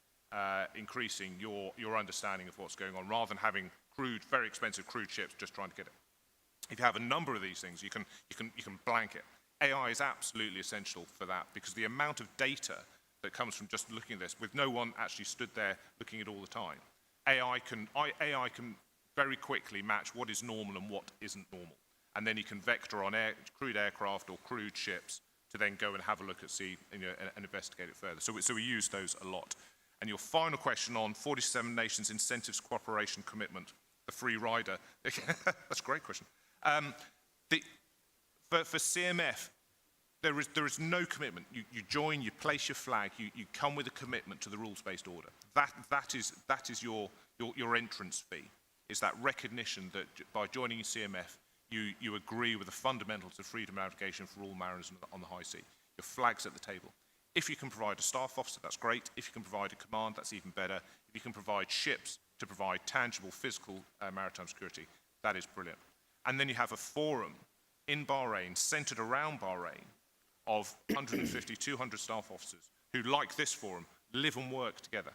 increasing your understanding of what's going on, rather than having very expensive crewed ships just trying to get it. If you have a number of these things, you can blanket. AI is absolutely essential for that, because the amount of data that comes from just looking at this, with no one actually stood there looking at it all the time, AI can very quickly match what is normal and what isn't normal. And then you can vector on crewed aircraft or crewed ships to then go and have a look at sea and investigate it further. So we use those a lot. And your final question on 47 nations incentives, cooperation, commitment, the free rider. That's a great question. For CMF, there is no commitment. You join, you place your flag, you come with a commitment to the rules-based order. That is your entrance fee, is that recognition that by joining CMF, you agree with the fundamentals of freedom of navigation for all mariners on the high sea. Your flag's at the table. If you can provide a staff officer, that's great. If you can provide a command, that's even better. If you can provide ships to provide tangible physical maritime security, that is brilliant. And then you have a forum in Bahrain, centered around Bahrain, of 150, 200 staff officers who, like this forum, live and work together.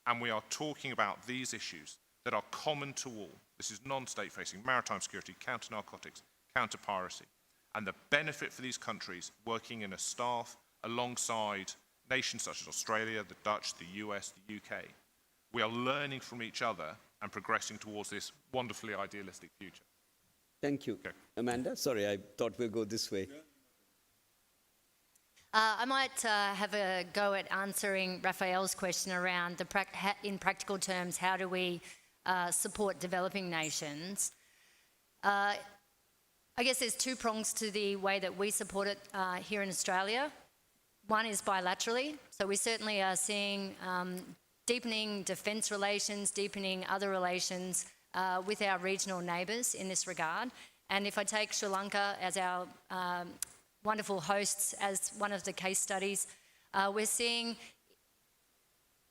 And we are talking about these issues that are common to all. This is non-state facing, maritime security, counter-narcotics, counter-piracy. And the benefit for these countries working in a staff alongside nations such as Australia, the Dutch, the US, the UK, we are learning from each other and progressing towards this wonderfully idealistic future. Thank you. Okay. Amanda, sorry, I thought we'd go this way. I might have a go at answering Raphael's question around, in practical terms, how do we support developing nations? I guess there's two prongs to the way that we support it here in Australia. One is bilaterally, so we certainly are seeing deepening defence relations, deepening other relations with our regional neighbours in this regard. And if I take Sri Lanka as our wonderful hosts as one of the case studies, we're seeing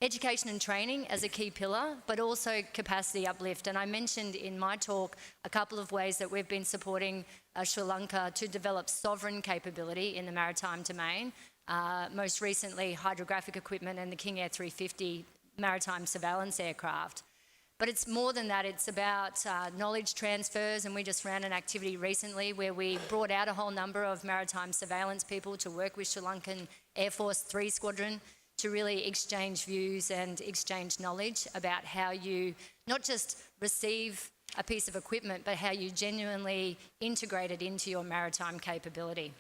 education and training as a key pillar, but also capacity uplift. And I mentioned in my talk a couple of ways that we've been supporting Sri Lanka to develop sovereign capability in the maritime domain. Most recently, hydrographic equipment and the King Air 350 maritime surveillance aircraft. But it's more than that, it's about knowledge transfers, and we just ran an activity recently where we brought out a whole number of maritime surveillance people to work with Sri Lankan Air Force 3 Squadron to really exchange views and exchange knowledge about how you not just receive a piece of equipment, but how you genuinely integrate it into your maritime capability.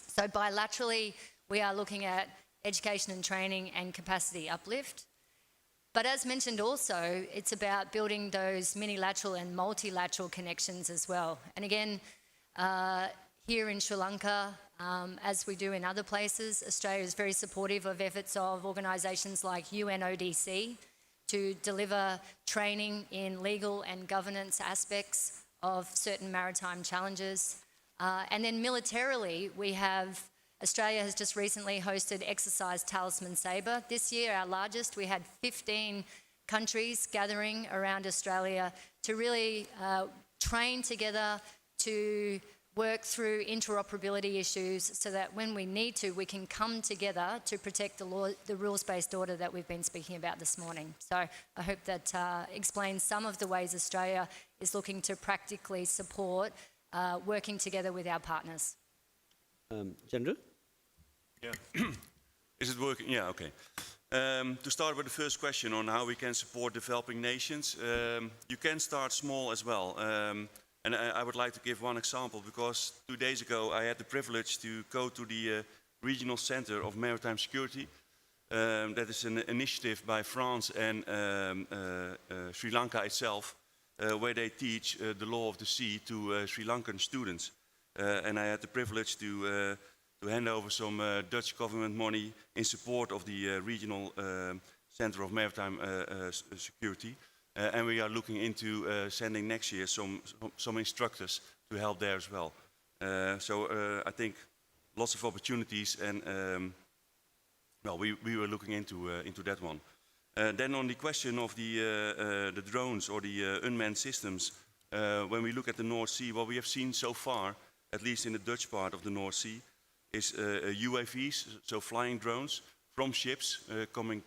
So bilaterally, we are looking at education and training and capacity uplift. But as mentioned also, it's about building those minilateral and multilateral connections as well. And again, here in Sri Lanka, as we do in other places, Australia is very supportive of efforts of organisations like UNODC to deliver training in legal and governance aspects of certain maritime challenges. And then militarily, Australia has just recently hosted Exercise Talisman Sabre. This year, our largest, we had 15 countries gathering around Australia to really train together to work through interoperability issues so that when we need to, we can come together to protect the rules-based order that we've been speaking about this morning. So I hope that explains some of the ways Australia is looking to practically support working together with our partners. General? Yeah. Is it working? Yeah, okay. To start with the first question on how we can support developing nations, you can start small as well. And I would like to give one example, because 2 days ago I had the privilege to go to the Regional Center of Maritime Security. That is an initiative by France and Sri Lanka itself, where they teach the law of the sea to Sri Lankan students. And I had the privilege to hand over some Dutch government money in support of the Regional Center of Maritime Security. And we are looking into sending next year some instructors to help there as well. So I think lots of opportunities, and well, we were looking into that one. Then on the question of the drones or the unmanned systems, when we look at the North Sea, what we have seen so far, at least in the Dutch part of the North Sea, is UAVs, so flying drones from ships coming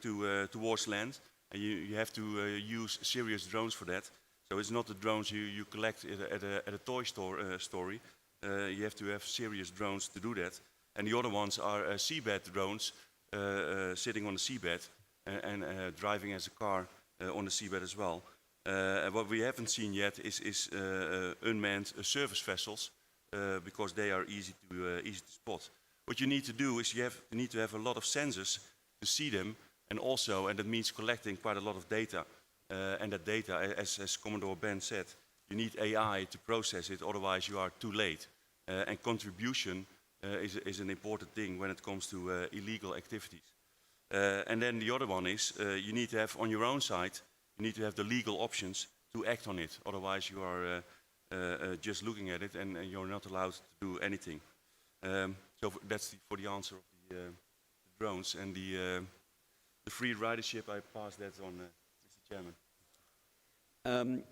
towards land. And you have to use serious drones for that. So it's not the drones you collect at a toy store. You have to have serious drones to do that. And the other ones are seabed drones sitting on the seabed and driving as a car on the seabed as well. What we haven't seen yet is unmanned surface vessels, because they are easy to spot. What you need to do is you need to have a lot of sensors to see them. And also, and that means collecting quite a lot of data. And that data, as Commodore Ben said, you need AI to process it, otherwise you are too late. And contribution is an important thing when it comes to illegal activities. And then the other one is, you need to have on your own side, you need to have the legal options to act on it. Otherwise you are just looking at it and you're not allowed to do anything. So that's for the answer of the drones. And the free ridership, I pass that on, Mr. Chairman.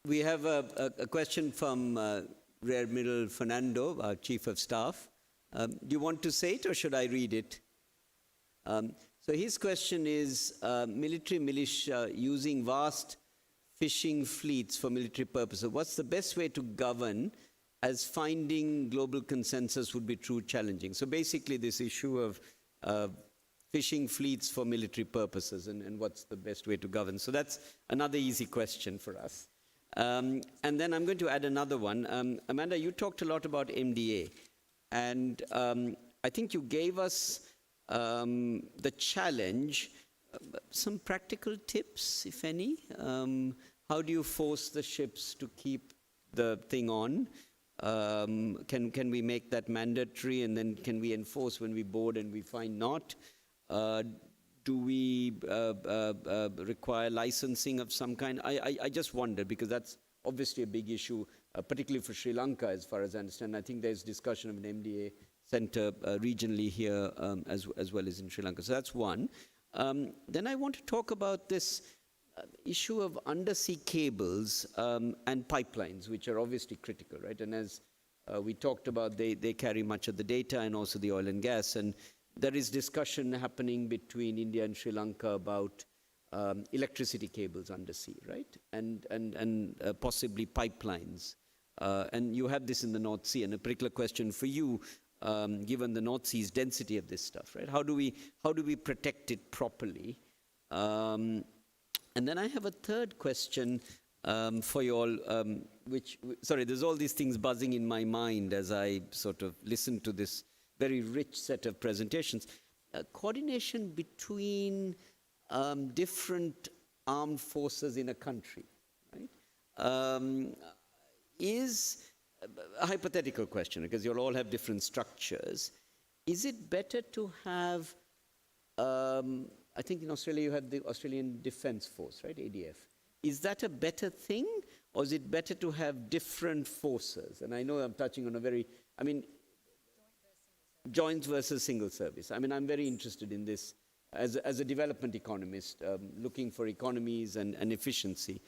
We have a question from Rear Admiral Fernando, our Chief of Staff. Do you want to say it or should I read it? So his question is, military militia using vast fishing fleets for military purposes. What's the best way to govern, as finding global consensus would be too challenging? So basically this issue of fishing fleets for military purposes and what's the best way to govern. So that's another easy question for us. And then I'm going to add another one. Amanda, you talked a lot about MDA. And I think you gave us the challenge, some practical tips, if any. How do you force the ships to keep the thing on? Can we make that mandatory, and then can we enforce when we board and we find not? Do we require licensing of some kind? I just wonder, because that's obviously a big issue, particularly for Sri Lanka, as far as I understand. I think there's discussion of an MDA center regionally here as well as in Sri Lanka. So that's one. Then I want to talk about this issue of undersea cables and pipelines, which are obviously critical, right? And as we talked about, they carry much of the data and also the oil and gas. And there is discussion happening between India and Sri Lanka about electricity cables undersea, right? And possibly pipelines. And you have this in the North Sea. And a particular question for you, given the North Sea's density of this stuff, right? How do we protect it properly? And then I have a third question for you all, sorry, there's all these things buzzing in my mind as I sort of listen to this very rich set of presentations. Coordination between different armed forces in a country, right? Is a hypothetical question, because you'll all have different structures. Is it better to have, I think in Australia you had the Australian Defence Force, right, ADF. Is that a better thing, or is it better to have different forces? And I know I'm touching on a very, I mean, joint versus single service. I mean, I'm very interested in this as a development economist, looking for economies and efficiency.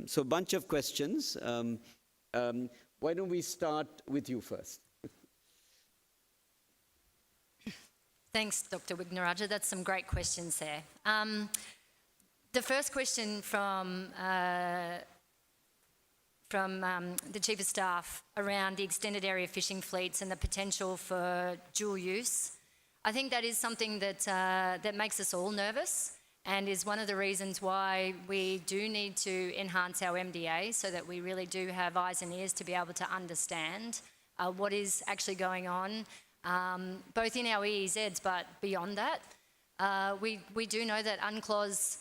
So a bunch of questions. Why don't we start with you first? Thanks, Dr. Wignaraja. That's some great questions there. The first question from the Chief of Staff around the extended area fishing fleets and the potential for dual use, I think that is something that, that makes us all nervous and is one of the reasons why we do need to enhance our MDA so that we really do have eyes and ears to be able to understand what is actually going on, both in our EEZs but beyond that. We do know that UNCLOS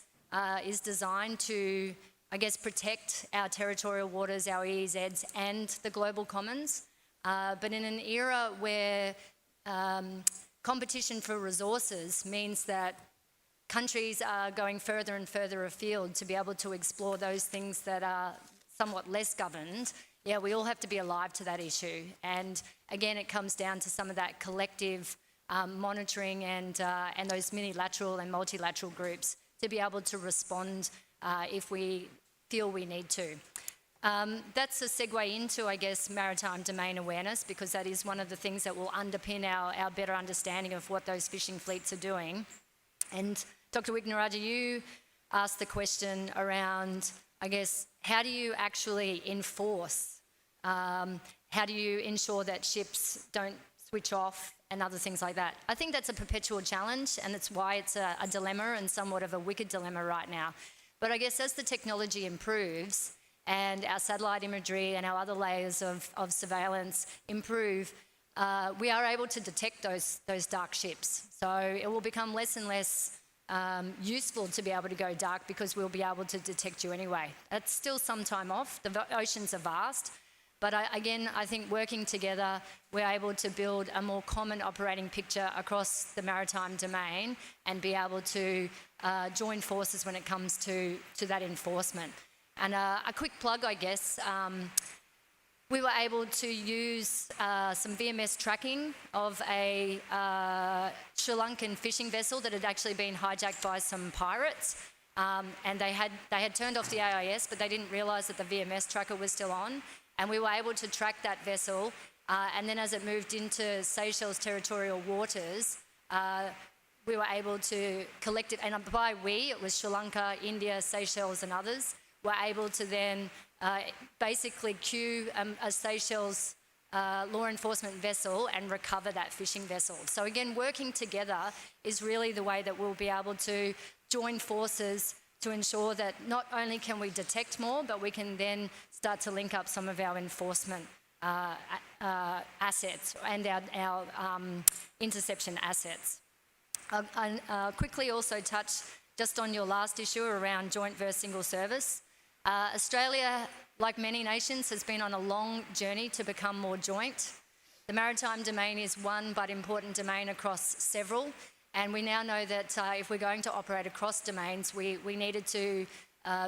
is designed to, I guess, protect our territorial waters, our EEZs and the global commons. But in an era where competition for resources means that countries are going further and further afield to be able to explore those things that are somewhat less governed, yeah, we all have to be alive to that issue. And again, it comes down to some of that collective monitoring and those minilateral and multilateral groups to be able to respond if we feel we need to. That's a segue into, I guess, maritime domain awareness, because that is one of the things that will underpin our better understanding of what those fishing fleets are doing. And Dr. Wignaraja, you asked the question around, I guess, how do you actually enforce? How do you ensure that ships don't switch off and other things like that? I think that's a perpetual challenge, and it's why it's a dilemma and somewhat of a wicked dilemma right now. But I guess as the technology improves and our satellite imagery and our other layers of surveillance improve, we are able to detect those dark ships. So it will become less and less useful to be able to go dark because we'll be able to detect you anyway. That's still some time off. The oceans are vast. But again, I think working together, we're able to build a more common operating picture across the maritime domain and be able to join forces when it comes to that enforcement. And a quick plug, I guess, we were able to use some VMS tracking of a Sri Lankan fishing vessel that had actually been hijacked by some pirates. And they had turned off the AIS, but they didn't realise that the VMS tracker was still on. And we were able to track that vessel. And then as it moved into Seychelles territorial waters, we were able to collect it. And by we, it was Sri Lanka, India, Seychelles and others, were able to then basically queue a Seychelles law enforcement vessel and recover that fishing vessel. So again, working together is really the way that we'll be able to join forces to ensure that not only can we detect more, but we can then start to link up some of our enforcement assets and our interception assets. I'll quickly also touch just on your last issue around joint versus single service. Australia, like many nations, has been on a long journey to become more joint. The maritime domain is one but important domain across several. And we now know that if we're going to operate across domains, we needed to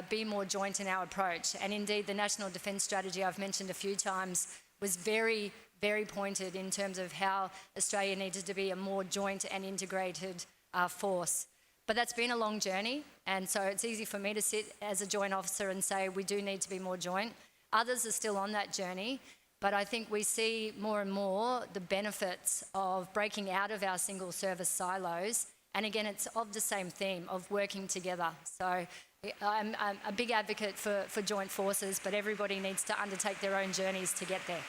be more joint in our approach. And indeed, the National Defence Strategy I've mentioned a few times was very, very pointed in terms of how Australia needed to be a more joint and integrated force. But that's been a long journey, and so it's easy for me to sit as a joint officer and say we do need to be more joint. Others are still on that journey. But I think we see more and more the benefits of breaking out of our single service silos. And again, it's of the same theme of working together. So I'm a big advocate for joint forces, but everybody needs to undertake their own journeys to get there.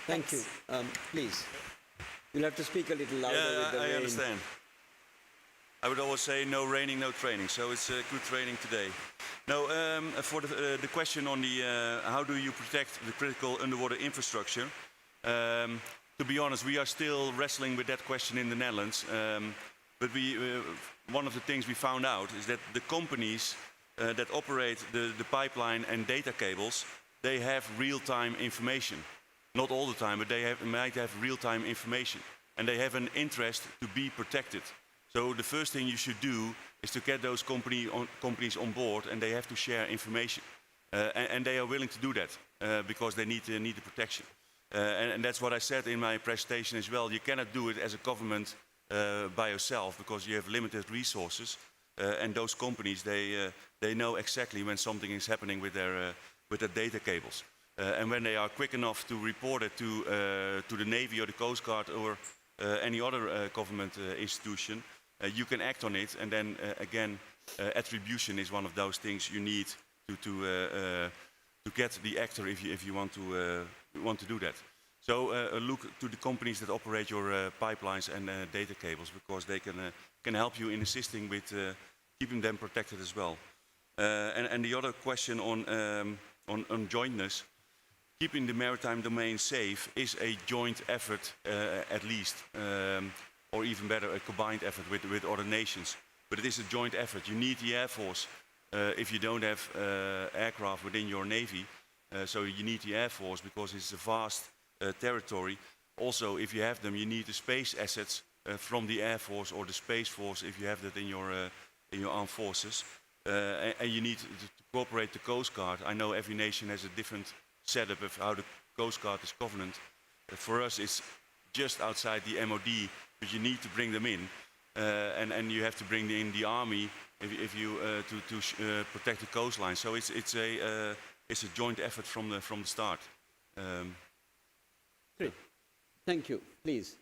Thank you. Please. You'll have to speak a little louder with the rain. I understand. I would always say no raining, no training. So it's good training today. Now, for the question on the how do you protect the critical underwater infrastructure? To be honest, we are still wrestling with that question in the Netherlands. But one of the things we found out is that the companies that operate the pipeline and data cables, they have real-time information. Not all the time, but they might have real-time information. And they have an interest to be protected. So the first thing you should do is to get those companies on board, and they have to share information. And they are willing to do that because they need the protection. And that's what I said in my presentation as well. You cannot do it as a government by yourself because you have limited resources. And those companies, they know exactly when something is happening with their data cables. And when they are quick enough to report it to the Navy or the Coast Guard or any other government institution, you can act on it. And then again, attribution is one of those things you need to get the actor if you want to do that. So look to the companies that operate your pipelines and data cables, because they can help you in assisting with keeping them protected as well. And the other question on jointness, keeping the maritime domain safe is a joint effort at least, or even better, a combined effort with other nations. But it is a joint effort. You need the Air Force if you don't have aircraft within your Navy. So you need the Air Force because it's a vast territory. Also, if you have them, you need the space assets from the Air Force or the Space Force if you have that in your armed forces. And you need to cooperate the Coast Guard. I know every nation has a different setup of how the Coast Guard is governed. For us, it's just outside the MOD, but you need to bring them in. And you have to bring in the army if you to protect the coastline. So it's a joint effort from the start. Great. Thank you. Please.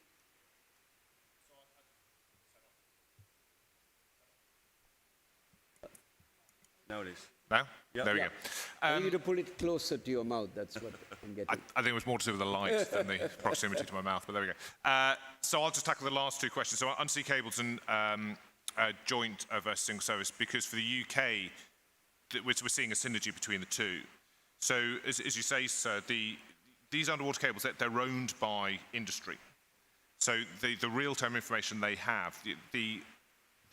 Now it is. Now? Yeah. There we go. I need you to pull it closer to your mouth. That's what I'm getting. I think it was more to do with the light than the proximity to my mouth, but there we go. So I'll just tackle the last two questions. So undersea cables and joint versus single service, because for the UK, we're seeing a synergy between the two. So as you say, sir, these underwater cables, they're owned by industry. So the real-time information they have, the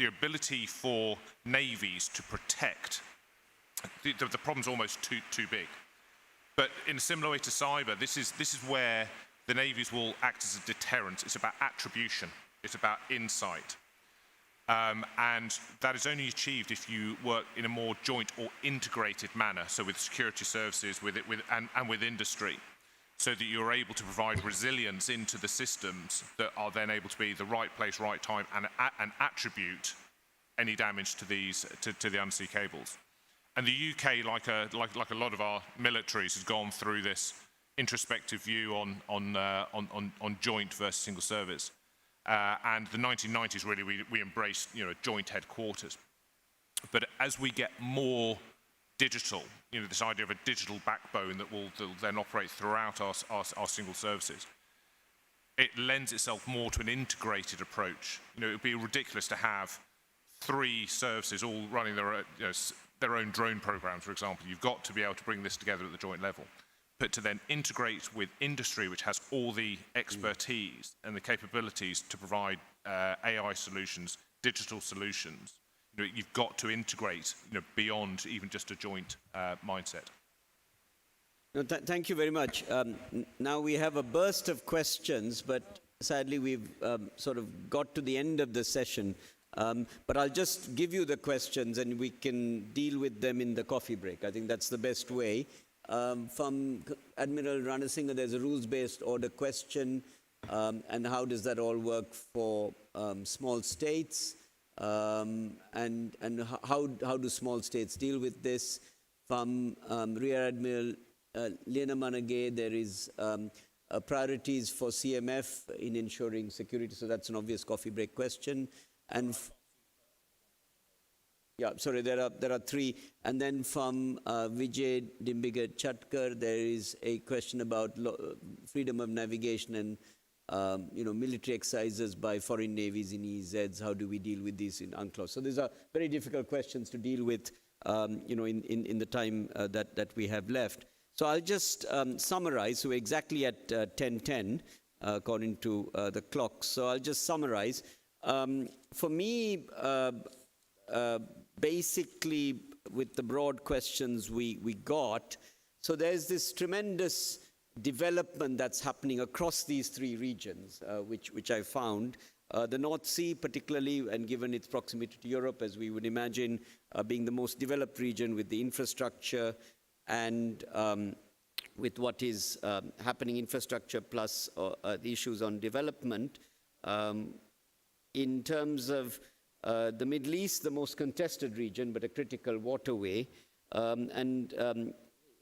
ability for navies to protect, the problem's almost too big. But in a similar way to cyber, this is where the navies will act as a deterrent. It's about attribution. It's about insight. And that is only achieved if you work in a more joint or integrated manner, so with security services and with industry, so that you're able to provide resilience into the systems that are then able to be the right place, right time, and attribute any damage to the undersea cables. And the UK, like a lot of our militaries, has gone through this introspective view on joint versus single service. And the 1990s, really, we embraced joint headquarters. But as we get more digital, this idea of a digital backbone that will then operate throughout our single services, it lends itself more to an integrated approach. It would be ridiculous to have 3 services all running their own drone programs, for example. You've got to be able to bring this together at the joint level. But to then integrate with industry, which has all the expertise and the capabilities to provide AI solutions, digital solutions, you've got to integrate beyond even just a joint mindset. No, thank you very much. Now we have a burst of questions, but sadly we've sort of got to the end of the session. But I'll just give you the questions and we can deal with them in the coffee break. I think that's the best way. From Admiral Ranasinghe, there's a rules-based order question, and how does that all work for small states, and how do small states deal with this? From Rear Admiral Lena Manage, there is priorities for CMF in ensuring security, so that's an obvious coffee break question. And yeah, sorry, there are 3. And then from Vijay Dimbiga Chatkar, there is a question about freedom of navigation and military exercises by foreign navies in EEZs. How do we deal with these in UNCLOS? So these are very difficult questions to deal with, in the time that we have left. So I'll just summarize. So we're exactly at 10:10, according to the clock. So I'll just summarize. For me, basically, with the broad questions we got, so there's this tremendous development that's happening across these three regions, which I found. The North Sea particularly, and given its proximity to Europe, as we would imagine, being the most developed region with the infrastructure and with what is happening infrastructure plus the issues on development. In terms of the Middle East, the most contested region, but a critical waterway.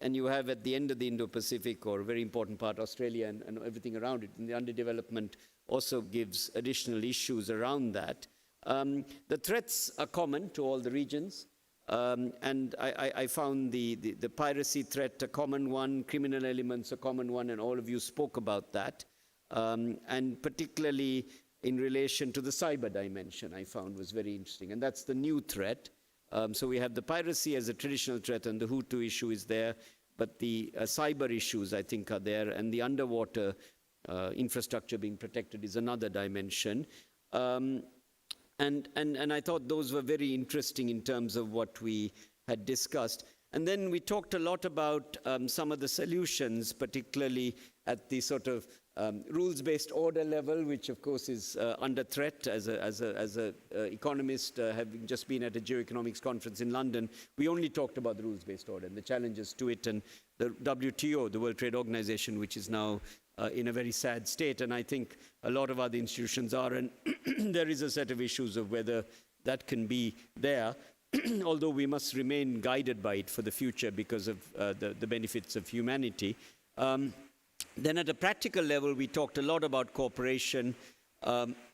And you have at the end of the Indo-Pacific, or a very important part, Australia and everything around it. And the underdevelopment also gives additional issues around that. The threats are common to all the regions. And I found the piracy threat a common one, criminal elements a common one, and all of you spoke about that. And particularly in relation to the cyber dimension, I found was very interesting. And that's the new threat. So we have the piracy as a traditional threat, and the Hutu issue is there, but the cyber issues, I think, are there, and the underwater infrastructure being protected is another dimension. And I thought those were very interesting in terms of what we had discussed. And then we talked a lot about some of the solutions, particularly at the sort of rules-based order level, which of course is under threat. As an economist, having just been at a geoeconomics conference in London, we only talked about the rules-based order and the challenges to it, and the WTO, the World Trade Organization, which is now in a very sad state, and I think a lot of other institutions are, and there is a set of issues of whether that can be there, although we must remain guided by it for the future because of the benefits of humanity. Then at a practical level, we talked a lot about cooperation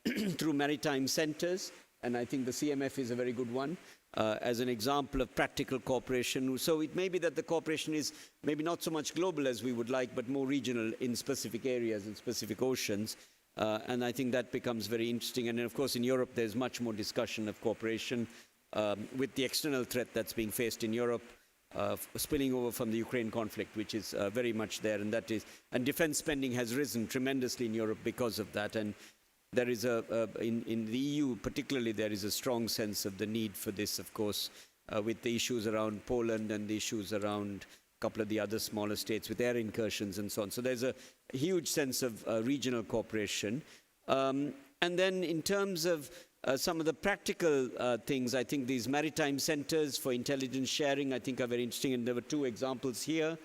through maritime centers, and I think the CMF is a very good one as an example of practical cooperation. So it may be that the cooperation is maybe not so much global as we would like, but more regional in specific areas and specific oceans. And I think that becomes very interesting. And then, of course, in Europe, there's much more discussion of cooperation with the external threat that's being faced in Europe, spilling over from the Ukraine conflict, which is very much there, and defense spending has risen tremendously in Europe because of that, and there is in the EU particularly, there is a strong sense of the need for this, of course, with the issues around Poland and the issues around a couple of the other smaller states with air incursions and so on. So there's a huge sense of regional cooperation. And then in terms of some of the practical things, I think these maritime centers for intelligence sharing, I think, are very interesting. And there were two examples here.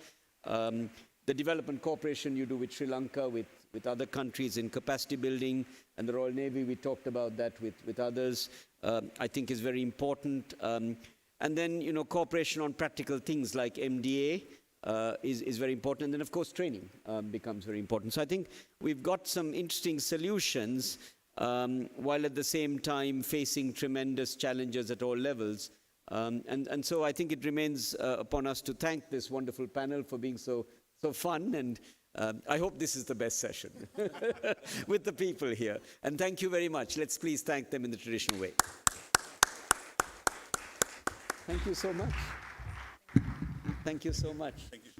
The development cooperation you do with Sri Lanka, with other countries in capacity building, and the Royal Navy, we talked about that with others, I think is very important. And then, you know, cooperation on practical things like MDA is very important. And then, of course, training becomes very important. So I think we've got some interesting solutions, while at the same time facing tremendous challenges at all levels. And so I think it remains upon us to thank this wonderful panel for being so fun, and I hope this is the best session with the people here. And thank you very much. Let's please thank them in the traditional way. Thank you so much. Thank you so much. Thank you.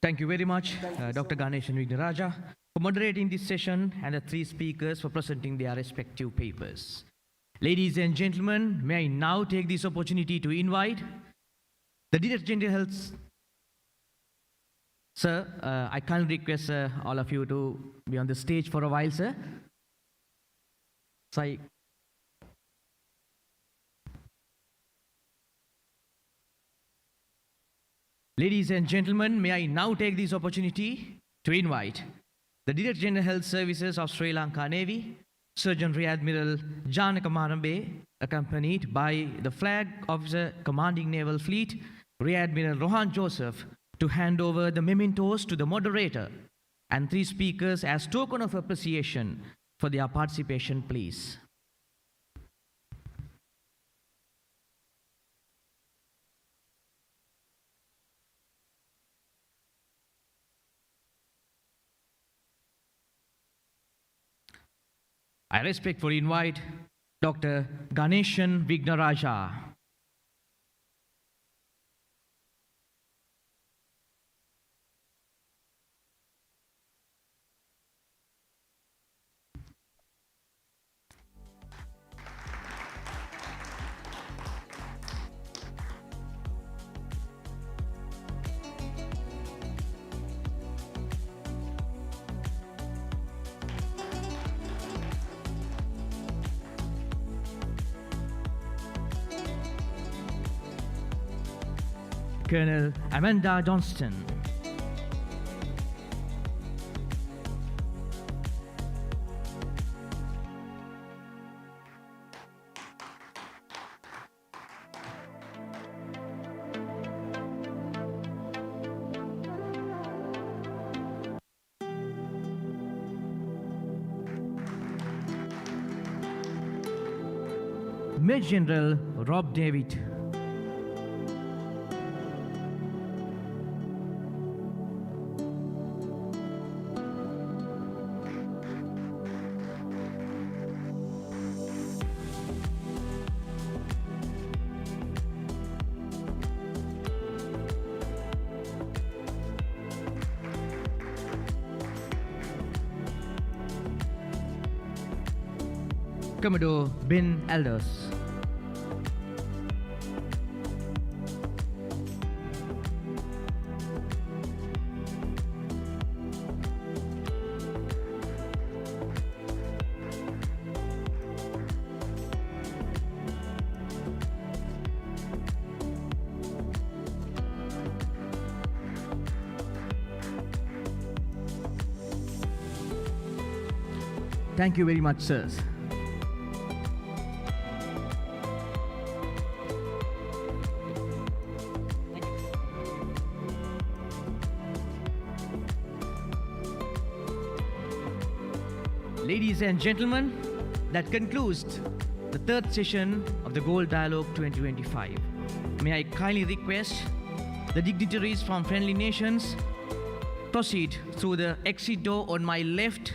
Thank you very much, Dr. Ganesh and Vignaraja, for moderating this session, and the three speakers for presenting their respective papers. Ladies and gentlemen, may I now take this opportunity to invite the Director General Health. Sir, I kindly request all of you to be on the stage for a while, sir. Ladies and gentlemen, may I now take this opportunity to invite the Director General Health Services of Sri Lanka Navy, Surgeon Rear Admiral Janaka Marambe, accompanied by the Flag Officer Commanding Naval Fleet, Rear Admiral Rohan Joseph, to hand over the mementos to the moderator and three speakers as token of appreciation for their participation, please. I respectfully invite Dr. Ganeshan Vignaraja. Colonel Amanda Johnston. Major General Rob David. Commodore Ben Elders. Thank you very much, sirs. Ladies and gentlemen, that concludes the third session of the Gold Dialogue 2025. May I kindly request the dignitaries from friendly nations proceed through the exit door on my left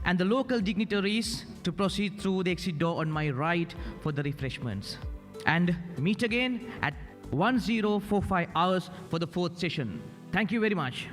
and the local dignitaries to proceed through the exit door on my right for the refreshments. And meet again at 1045 hours for the fourth session. Thank you very much.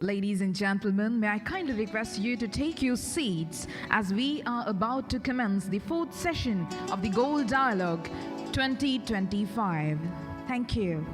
Ladies and gentlemen, may I kindly request you to take your seats as we are about to commence the fourth session of the Galle Dialogue 2025. Thank you.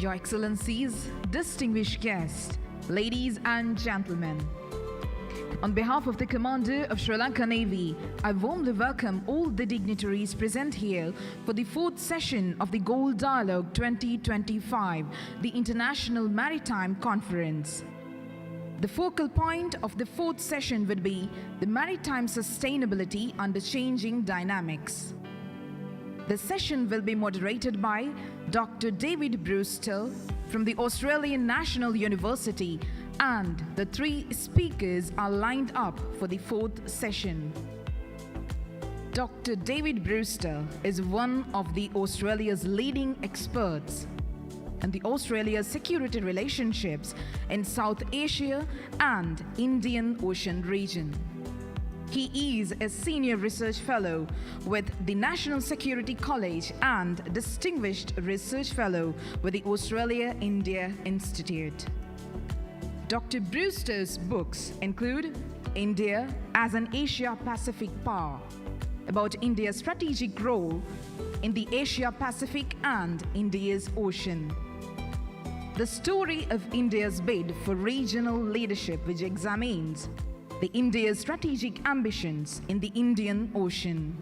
Your Excellencies, distinguished guests, ladies and gentlemen. On behalf of the Commander of Sri Lanka Navy, I warmly welcome all the dignitaries present here for the 4th session of the Galle Dialogue 2025, the International Maritime Conference. The focal point of the 4th session would be the maritime sustainability under changing dynamics. The session will be moderated by Dr. David Brewster from the Australian National University, and the 3 speakers are lined up for the 4th session. Dr. David Brewster is one of the Australia's leading experts in the Australia's security relationships in South Asia and Indian Ocean region. He is a senior research fellow with the National Security College and distinguished research fellow with the Australia-India Institute. Dr. Brewster's books include India as an Asia-Pacific Power, about India's strategic role in the Asia-Pacific and India's ocean. The story of India's bid for regional leadership, which examines the India's strategic ambitions in the Indian Ocean.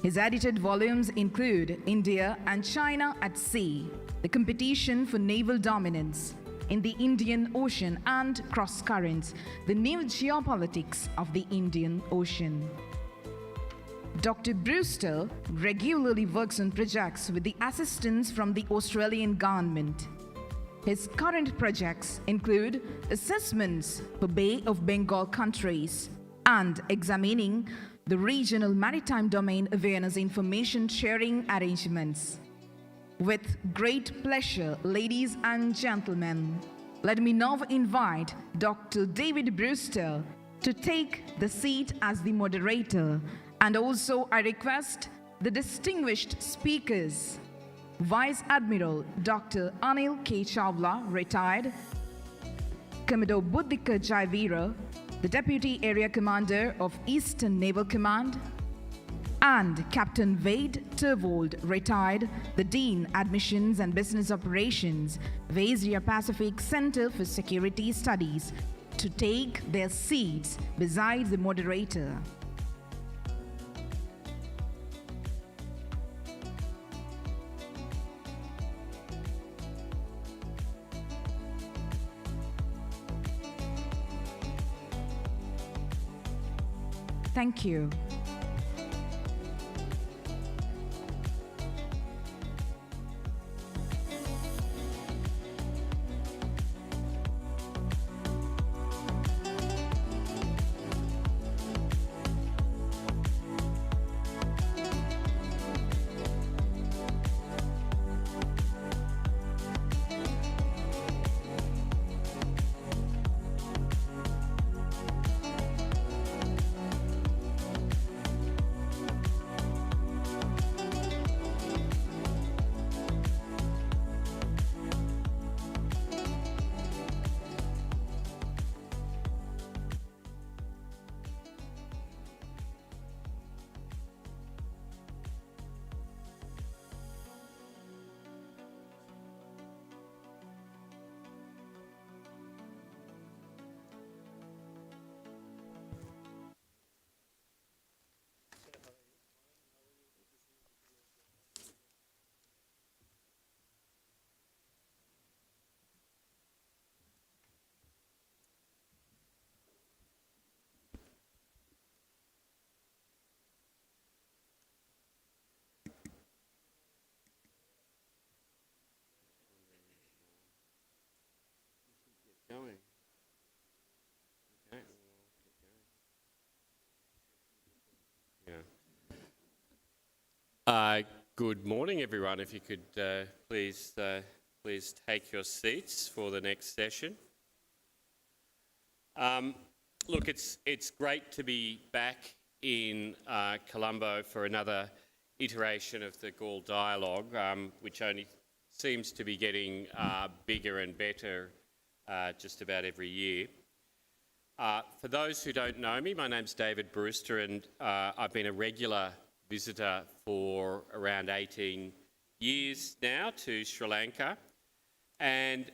His edited volumes include India and China at Sea, the competition for naval dominance in the Indian Ocean and cross currents, the new geopolitics of the Indian Ocean. Dr. Brewster regularly works on projects with the assistance from the Australian government. His current projects include assessments for Bay of Bengal countries and examining the regional maritime domain awareness information sharing arrangements. With great pleasure, ladies and gentlemen, let me now invite Dr. David Brewster to take the seat as the moderator, and also I request the distinguished speakers, Vice Admiral Dr. Anil K. Chawla, retired, Commodore Buddhika Jaivira, the Deputy Area Commander of Eastern Naval Command, and Captain Wade Terwold, retired, the Dean, Admissions and Business Operations, Asia Pacific Center for Security Studies, to take their seats beside the moderator. Thank you. Going. Okay. Yeah. Good morning, everyone. If you could please take your seats for the next session. Look, it's great to be back in Colombo for another iteration of the Galle Dialogue, which only seems to be getting bigger and better just about every year. For those who don't know me, my name's David Brewster, and I've been a regular visitor for around 18 years now to Sri Lanka. And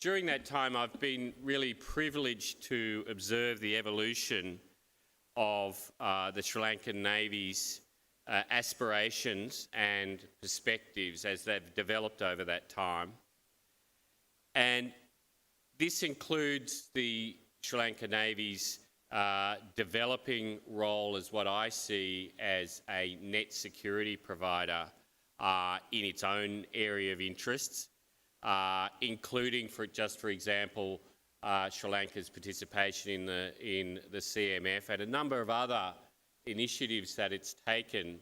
during that time, I've been really privileged to observe the evolution of the Sri Lankan Navy's aspirations and perspectives as they've developed over that time. And this includes the Sri Lankan Navy's developing role as what I see as a net security provider in its own area of interests, including, for example, Sri Lanka's participation in the CMF and a number of other initiatives that it's taken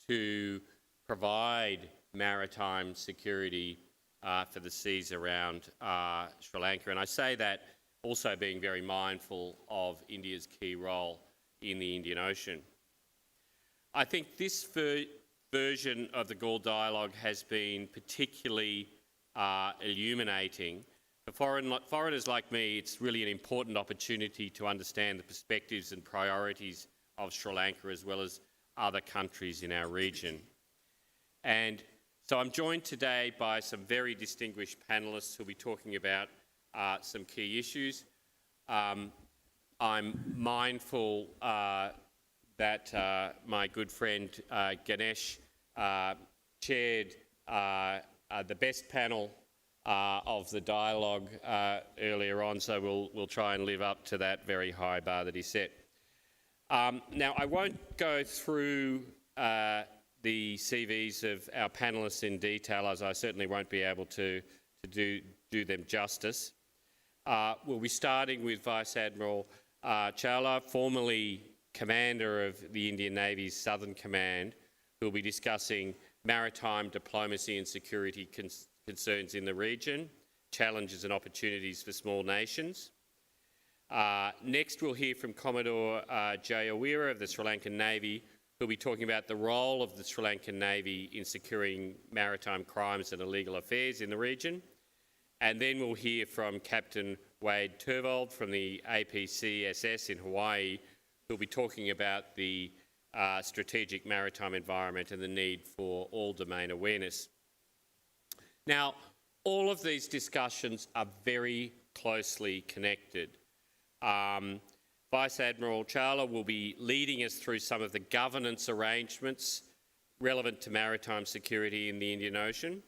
to provide maritime security for the seas around Sri Lanka. And I say that also being very mindful of India's key role in the Indian Ocean. I think this version of the Galle Dialogue has been particularly illuminating. For foreigners like me, it's really an important opportunity to understand the perspectives and priorities of Sri Lanka as well as other countries in our region. And so I'm joined today by some very distinguished panellists who'll be talking about some key issues. I'm mindful that my good friend Ganesh chaired the best panel of the dialogue earlier on, so we'll try and live up to that very high bar that he set. Now, I won't go through the CVs of our panellists in detail, as I certainly won't be able to do them justice. We'll be starting with Vice Admiral Chawla, formerly Commander of the Indian Navy's Southern Command, who will be discussing maritime diplomacy and security concerns in the region, challenges and opportunities for small nations. Next, we'll hear from Commodore Jayawira of the Sri Lankan Navy, who'll be talking about the role of the Sri Lankan Navy in securing maritime crimes and illegal affairs in the region. And then we'll hear from Captain Wade Turvold from the APCSS in Hawaii, who'll be talking about the strategic maritime environment and the need for all-domain awareness. Now, all of these discussions are very closely connected. Vice Admiral Chawla will be leading us through some of the governance arrangements relevant to maritime security in the Indian Ocean.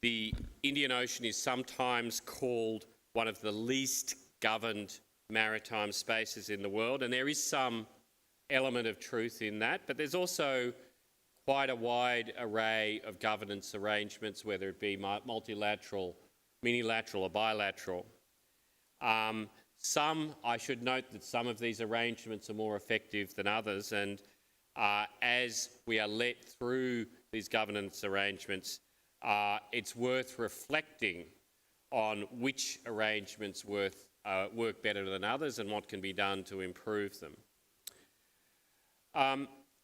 The Indian Ocean is sometimes called one of the least governed maritime spaces in the world, and there is some element of truth in that, but there's also quite a wide array of governance arrangements, whether it be multilateral, minilateral or bilateral. I should note that some of these arrangements are more effective than others, and as we are let through these governance arrangements, it's worth reflecting on which arrangements work better than others and what can be done to improve them.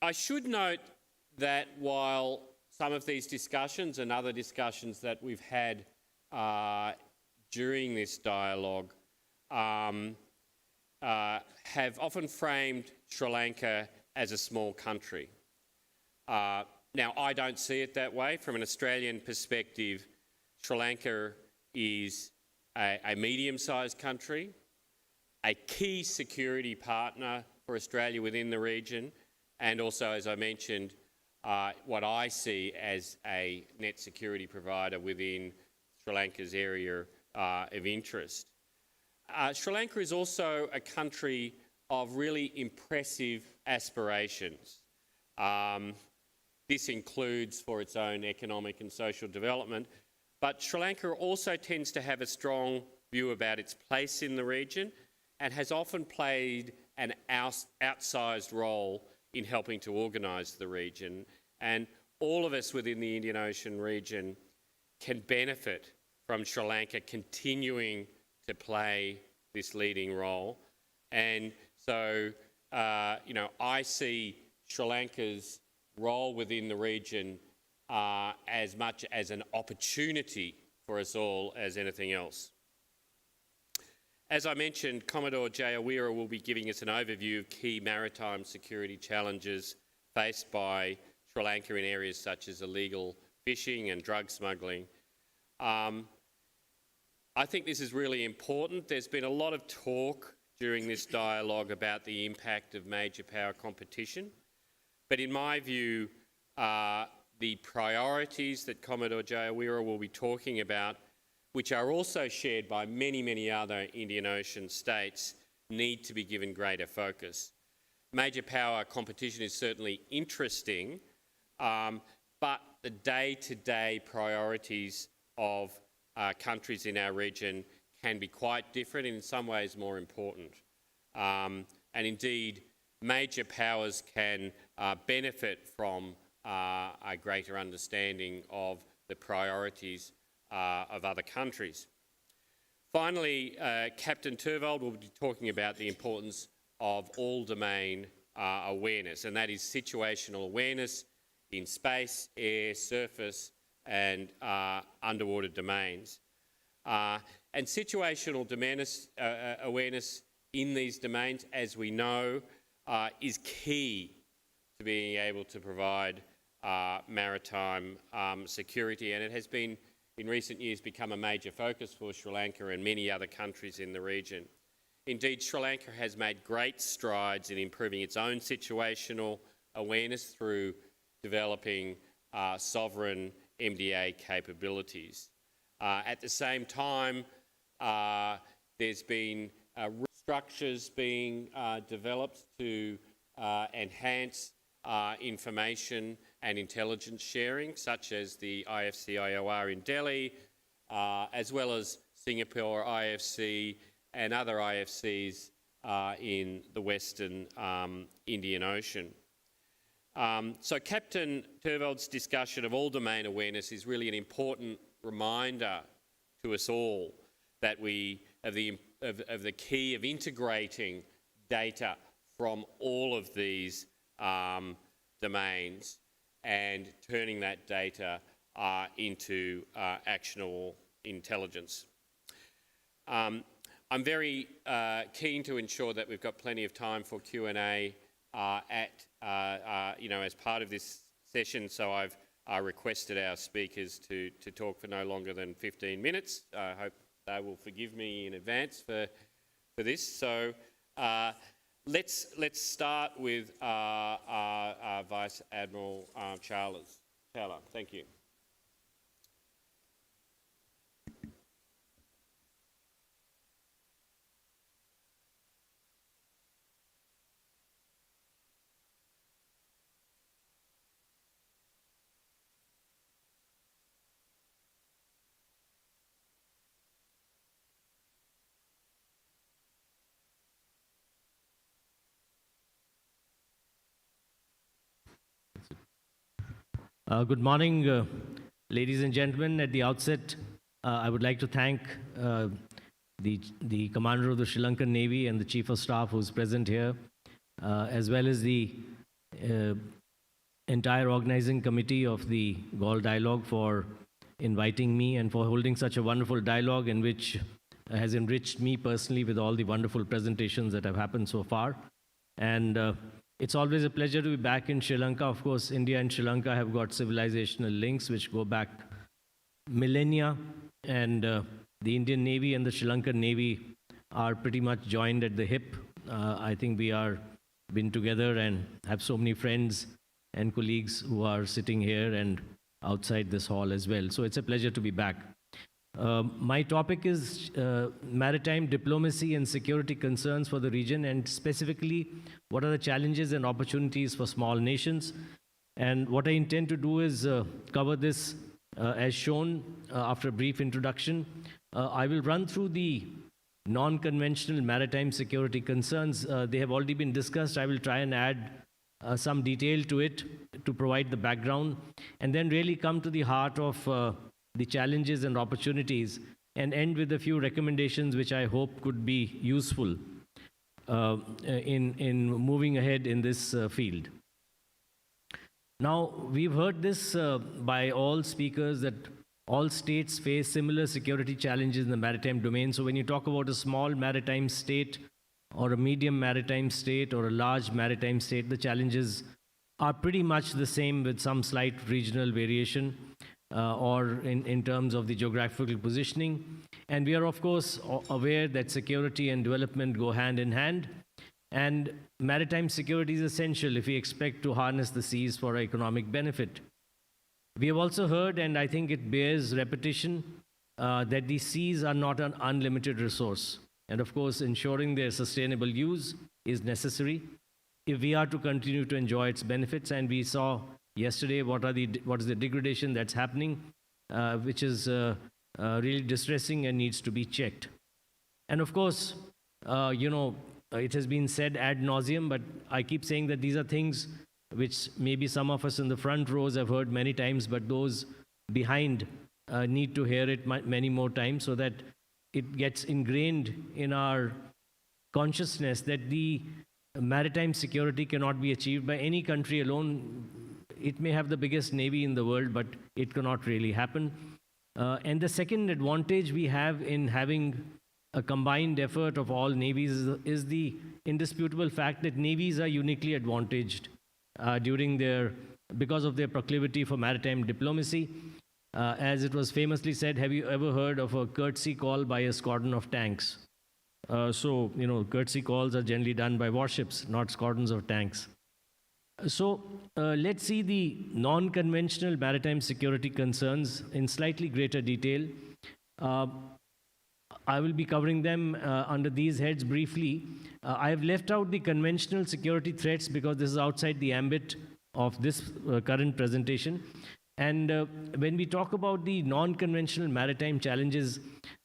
I should note that while some of these discussions and other discussions that we've had during this dialogue have often framed Sri Lanka as a small country. Now, I don't see it that way. From an Australian perspective, Sri Lanka is a medium-sized country, a key security partner for Australia within the region, and also, as I mentioned, what I see as a net security provider within Sri Lanka's area of interest. Sri Lanka is also a country of really impressive aspirations. This includes for its own economic and social development, but Sri Lanka also tends to have a strong view about its place in the region and has often played an outsized role in helping to organise the region. And all of us within the Indian Ocean region can benefit from Sri Lanka continuing to play this leading role. And so, I see Sri Lanka's role within the region as much as an opportunity for us all as anything else. As I mentioned, Commodore Jayawira will be giving us an overview of key maritime security challenges faced by Sri Lanka in areas such as illegal fishing and drug smuggling. I think this is really important. There's been a lot of talk during this dialogue about the impact of major power competition. But in my view, the priorities that Commodore Jayawira will be talking about, which are also shared by many, many other Indian Ocean states, need to be given greater focus. Major power competition is certainly interesting, but the day-to-day priorities of countries in our region can be quite different and in some ways more important. And indeed, major powers can benefit from a greater understanding of the priorities of other countries. Finally, Captain Turvold will be talking about the importance of all-domain awareness, and that is situational awareness in space, air, surface, and underwater domains. And situational awareness in these domains, as we know, is key to being able to provide maritime security, and it has been in recent years become a major focus for Sri Lanka and many other countries in the region. Indeed, Sri Lanka has made great strides in improving its own situational awareness through developing sovereign MDA capabilities. At the same time, there's been structures being developed to enhance information and intelligence sharing, such as the IFC-IOR in Delhi, as well as Singapore IFC and other IFCs in the Western Indian Ocean. So Captain Turvold's discussion of all-domain awareness is really an important reminder to us all that of the key of integrating data from all of these domains and turning that data into actionable intelligence. I'm very keen to ensure that we've got plenty of time for Q&A as part of this session, so I've requested our speakers to talk for no longer than 15 minutes. I hope they will forgive me in advance for this. So let's start with Vice Admiral Chawla. Thank you. Good morning, ladies and gentlemen. At the outset, I would like to thank the Commander of the Sri Lankan Navy and the Chief of Staff who's present here, as well as the entire organizing committee of the Galle Dialogue for inviting me and for holding such a wonderful dialogue in which has enriched me personally with all the wonderful presentations that have happened so far. And it's always a pleasure to be back in Sri Lanka. Of course, India and Sri Lanka have got civilizational links which go back millennia, and the Indian Navy and the Sri Lankan Navy are pretty much joined at the hip. I think we are been together and have so many friends and colleagues who are sitting here and outside this hall as well. So it's a pleasure to be back. My topic is maritime diplomacy and security concerns for the region, and specifically what are the challenges and opportunities for small nations. And what I intend to do is cover this as shown after a brief introduction. I will run through the non-conventional maritime security concerns. They have already been discussed. I will try and add some detail to it to provide the background, and then really come to the heart of the challenges and opportunities, and end with a few recommendations which I hope could be useful in moving ahead in this field. Now, we've heard this by all speakers that all states face similar security challenges in the maritime domain. So when you talk about a small maritime state or a medium maritime state or a large maritime state, the challenges are pretty much the same with some slight regional variation. or in terms of the geographical positioning. And we are, of course, aware that security and development go hand in hand. And maritime security is essential if we expect to harness the seas for economic benefit. We have also heard, and I think it bears repetition, that the seas are not an unlimited resource. And of course, ensuring their sustainable use is necessary if we are to continue to enjoy its benefits. And we saw yesterday what is the degradation that's happening, which is really distressing and needs to be checked. And of course, it has been said ad nauseum, but I keep saying that these are things which maybe some of us in the front rows have heard many times, but those behind need to hear it many more times so that it gets ingrained in our consciousness that the maritime security cannot be achieved by any country alone. It may have the biggest navy in the world, but it cannot really happen. And the second advantage we have in having a combined effort of all navies is the indisputable fact that navies are uniquely advantaged because of their proclivity for maritime diplomacy. As it was famously said, have you ever heard of a courtesy call by a squadron of tanks? Courtesy calls are generally done by warships, not squadrons of tanks. So let's see the non-conventional maritime security concerns in slightly greater detail. I will be covering them under these heads briefly. I have left out the conventional security threats because this is outside the ambit of this current presentation. And when we talk about the non-conventional maritime challenges,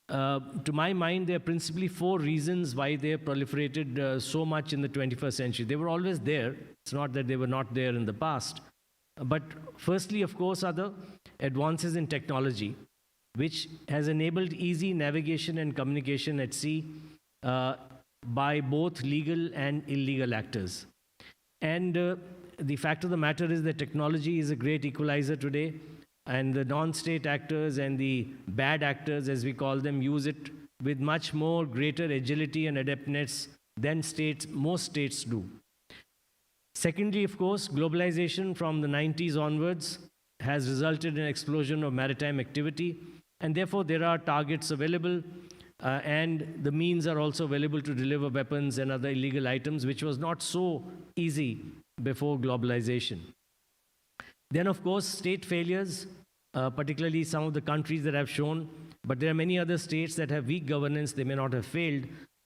to my mind, there are principally 4 reasons why they have proliferated so much in the 21st century. They were always there. It's not that they were not there in the past. But firstly, of course, are the advances in technology, which has enabled easy navigation and communication at sea by both legal and illegal actors. And the fact of the matter is that technology is a great equalizer today, and the non-state actors and the bad actors, as we call them, use it with much more greater agility and adeptness than most states do. Secondly, of course, globalization from the 90s onwards has resulted in an explosion of maritime activity, and therefore there are targets available, and the means are also available to deliver weapons and other illegal items, which was not so easy before globalization. Then, of course, state failures, particularly some of the countries that I've shown, but there are many other states that have weak governance. They may not have failed,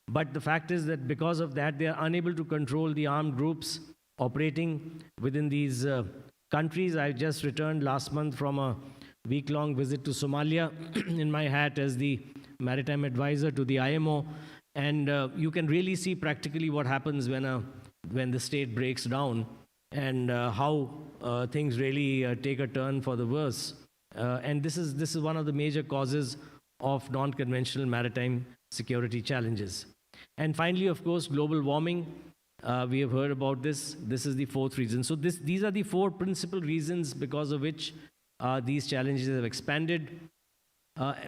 but the fact is that because of that, they are unable to control the armed groups operating within these countries. I just returned last month from a week-long visit to Somalia in my hat as the maritime advisor to the IMO, and you can really see practically what happens when the state breaks down and how things really take a turn for the worse. And this is one of the major causes of non-conventional maritime security challenges. And finally, of course, global warming. We have heard about this. This is the 4th reason. So these are the 4 principal reasons because of which these challenges have expanded.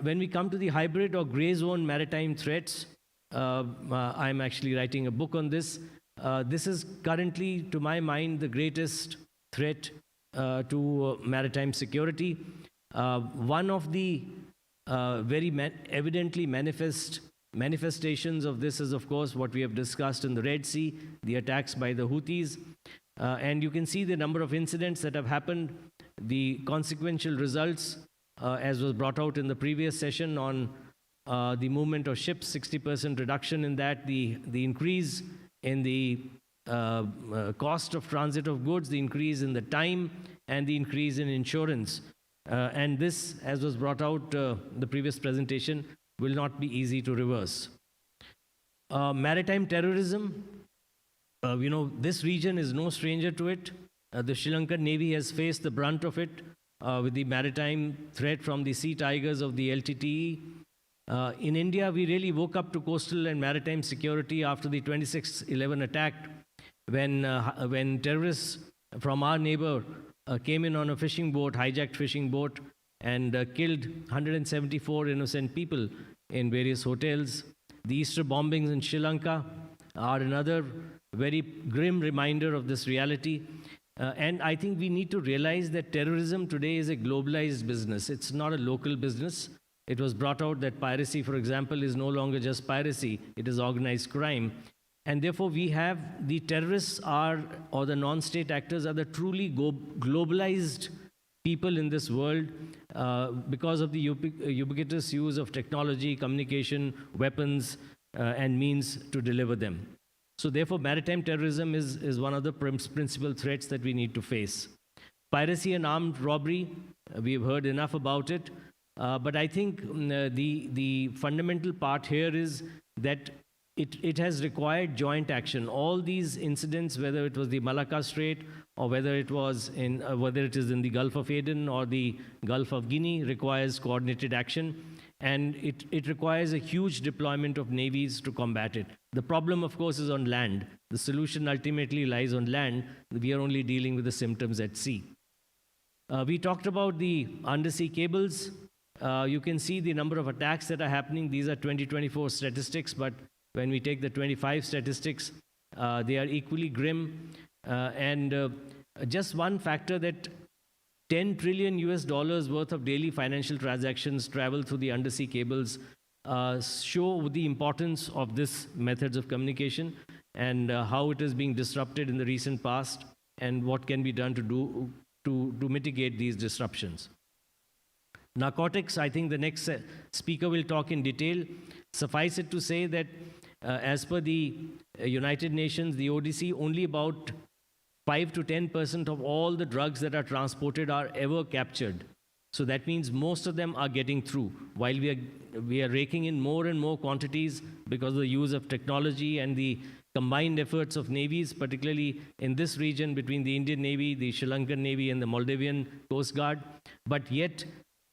When we come to the hybrid or gray zone maritime threats, I'm actually writing a book on this. This is currently, to my mind, the greatest threat to maritime security. One of the very evidently manifestations of this is, of course, what we have discussed in the Red Sea, the attacks by the Houthis. And you can see the number of incidents that have happened, the consequential results, as was brought out in the previous session on the movement of ships, 60% reduction in that, the increase in the cost of transit of goods, the increase in the time, and the increase in insurance. And this, as was brought out the previous presentation, will not be easy to reverse. Maritime terrorism, this region is no stranger to it. The Sri Lankan Navy has faced the brunt of it with the maritime threat from the sea tigers of the LTTE. In India, we really woke up to coastal and maritime security after the 26/11 attack, when terrorists from our neighbor came in on a fishing boat, hijacked fishing boat, and killed 174 innocent people in various hotels. The Easter bombings in Sri Lanka are another very grim reminder of this reality. And I think we need to realize that terrorism today is a globalized business. It's not a local business. It was brought out that piracy, for example, is no longer just piracy. It is organized crime. And therefore, we have the terrorists or the non-state actors are the truly globalized people in this world because of the ubiquitous use of technology, communication, weapons, and means to deliver them. So therefore, maritime terrorism is one of the principal threats that we need to face. Piracy and armed robbery, we've heard enough about it. But I think the fundamental part here is that it has required joint action. All these incidents, whether it was the Malacca Strait or whether it is in the Gulf of Aden or the Gulf of Guinea, requires coordinated action. And it requires a huge deployment of navies to combat it. The problem, of course, is on land. The solution ultimately lies on land. We are only dealing with the symptoms at sea. We talked about the undersea cables. You can see the number of attacks that are happening. These are 2024 statistics, but when we take the 25 statistics, they are equally grim. Just one factor that $10 trillion worth of daily financial transactions travel through the undersea cables show the importance of this methods of communication and how it is being disrupted in the recent past and what can be done to mitigate these disruptions. Narcotics, I think the next speaker will talk in detail. Suffice it to say that as per the United Nations, the ODC, only about 5 to 10% of all the drugs that are transported are ever captured. So that means most of them are getting through. While we are raking in more and more quantities because of the use of technology and the combined efforts of navies, particularly in this region between the Indian Navy, the Sri Lankan Navy, and the Maldivian Coast Guard. But yet,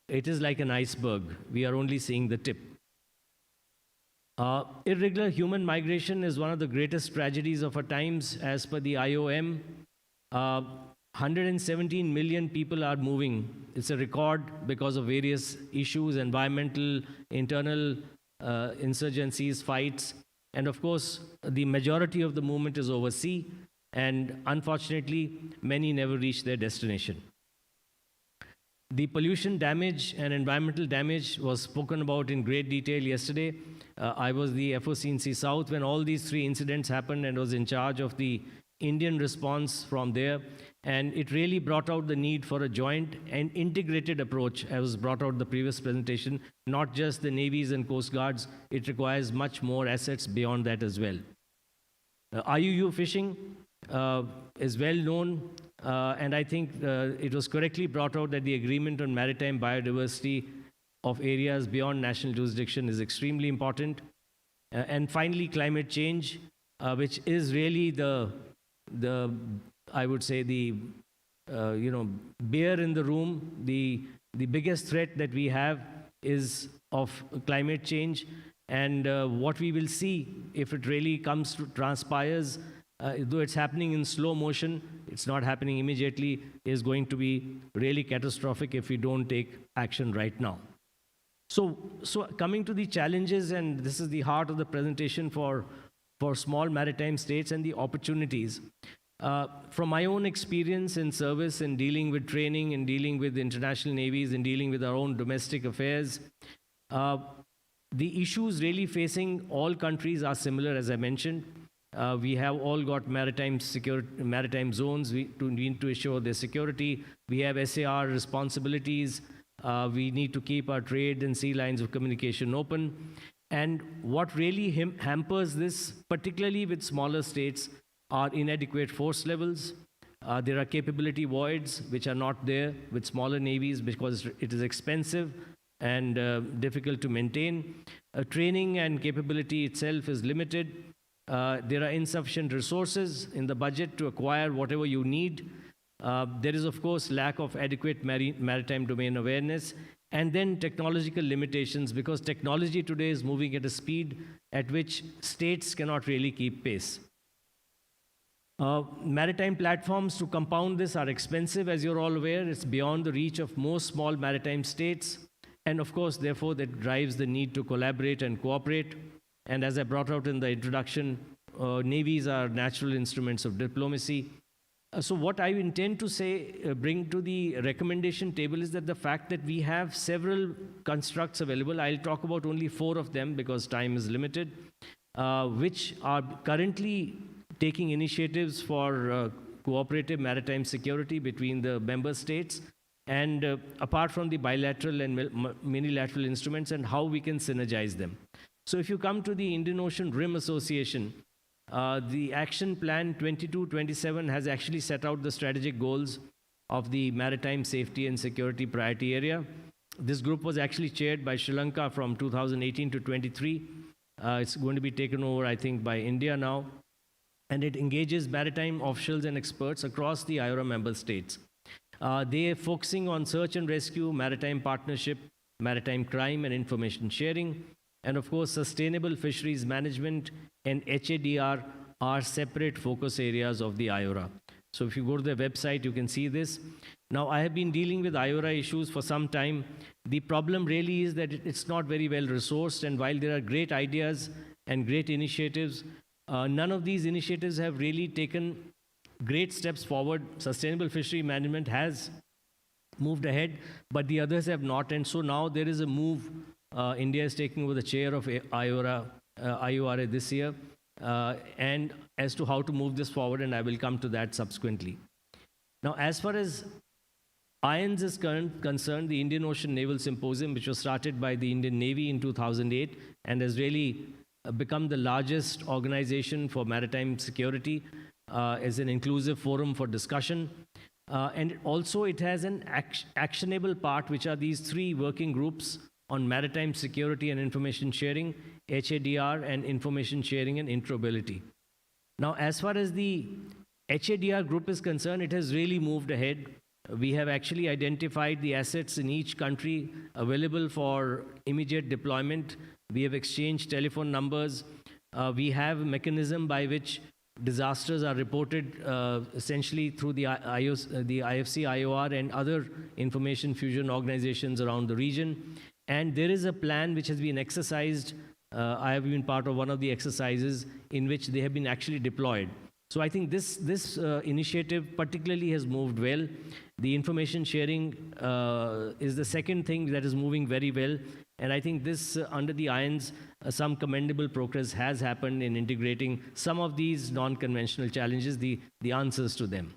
it is like an iceberg. We are only seeing the tip. Irregular human migration is one of the greatest tragedies of our times. As per the IOM, 117 million people are moving. It's a record because of various issues, environmental, internal insurgencies, fights. And of course, the majority of the movement is overseas. And unfortunately, many never reach their destination. The pollution damage and environmental damage was spoken about in great detail yesterday. I was the FOC South when all these three incidents happened and was in charge of the Indian response from there. And it really brought out the need for a joint and integrated approach, as was brought out in the previous presentation, not just the navies and coast guards. It requires much more assets beyond that as well. IUU fishing is well known. And I think it was correctly brought out that the agreement on maritime biodiversity of areas beyond national jurisdiction is extremely important. And finally, climate change, which is really I would say the bear in the room. The biggest threat that we have is of climate change. And what we will see if it really comes to transpires, though it's happening in slow motion, it's not happening immediately, is going to be really catastrophic if we don't take action right now. So coming to the challenges, and this is the heart of the presentation for small maritime states and the opportunities. From my own experience in service and dealing with training and dealing with international navies and dealing with our own domestic affairs, the issues really facing all countries are similar, as I mentioned. We have all got maritime zones. We need to ensure their security. We have SAR responsibilities. We need to keep our trade and sea lines of communication open. And what really hampers this, particularly with smaller states, are inadequate force levels. There are capability voids which are not there with smaller navies because it is expensive and difficult to maintain. Training and capability itself is limited. There are insufficient resources in the budget to acquire whatever you need. There is, of course, lack of adequate maritime domain awareness, and then technological limitations, because technology today is moving at a speed at which states cannot really keep pace. Maritime platforms to compound this are expensive, as you're all aware. It's beyond the reach of most small maritime states. And of course, therefore, that drives the need to collaborate and cooperate. And as I brought out in the introduction, navies are natural instruments of diplomacy. So what I intend to say, bring to the recommendation table is that the fact that we have several constructs available, I'll talk about only 4 of them because time is limited, which are currently taking initiatives for cooperative maritime security between the member states, and apart from the bilateral and minilateral instruments, and how we can synergize them. So if you come to the Indian Ocean Rim Association, the Action Plan 22-27 has actually set out the strategic goals of the maritime safety and security priority area. This group was actually chaired by Sri Lanka from 2018 to 23. It's going to be taken over, I think, by India now. And it engages maritime officials and experts across the IORA member states. They are focusing on search and rescue, maritime partnership, maritime crime and information sharing, and of course, sustainable fisheries management and HADR are separate focus areas of the IORA. So if you go to their website, you can see this. Now, I have been dealing with IORA issues for some time. The problem really is that it's not very well resourced, and while there are great ideas and great initiatives, none of these initiatives have really taken great steps forward. Sustainable fishery management has moved ahead, but the others have not, and so now there is a move. India is taking over the chair of IORA this year, and as to how to move this forward, and I will come to that subsequently. Now, as far as IONS is concerned, the Indian Ocean Naval Symposium, which was started by the Indian Navy in 2008 and has really become the largest organization for maritime security, is an inclusive forum for discussion. And also it has an actionable part, which are these 3 working groups on maritime security and information sharing, HADR, and information sharing and interoperability. Now, as far as the HADR group is concerned, it has really moved ahead. We have actually identified the assets in each country available for immediate deployment. We have exchanged telephone numbers. We have a mechanism by which disasters are reported essentially through the IFC, IOR, and other information fusion organizations around the region. And there is a plan which has been exercised. I have been part of one of the exercises in which they have been actually deployed. So I think this initiative particularly has moved well. The information sharing is the second thing that is moving very well. And I think this, under the IONS, some commendable progress has happened in integrating some of these non-conventional challenges, the answers to them.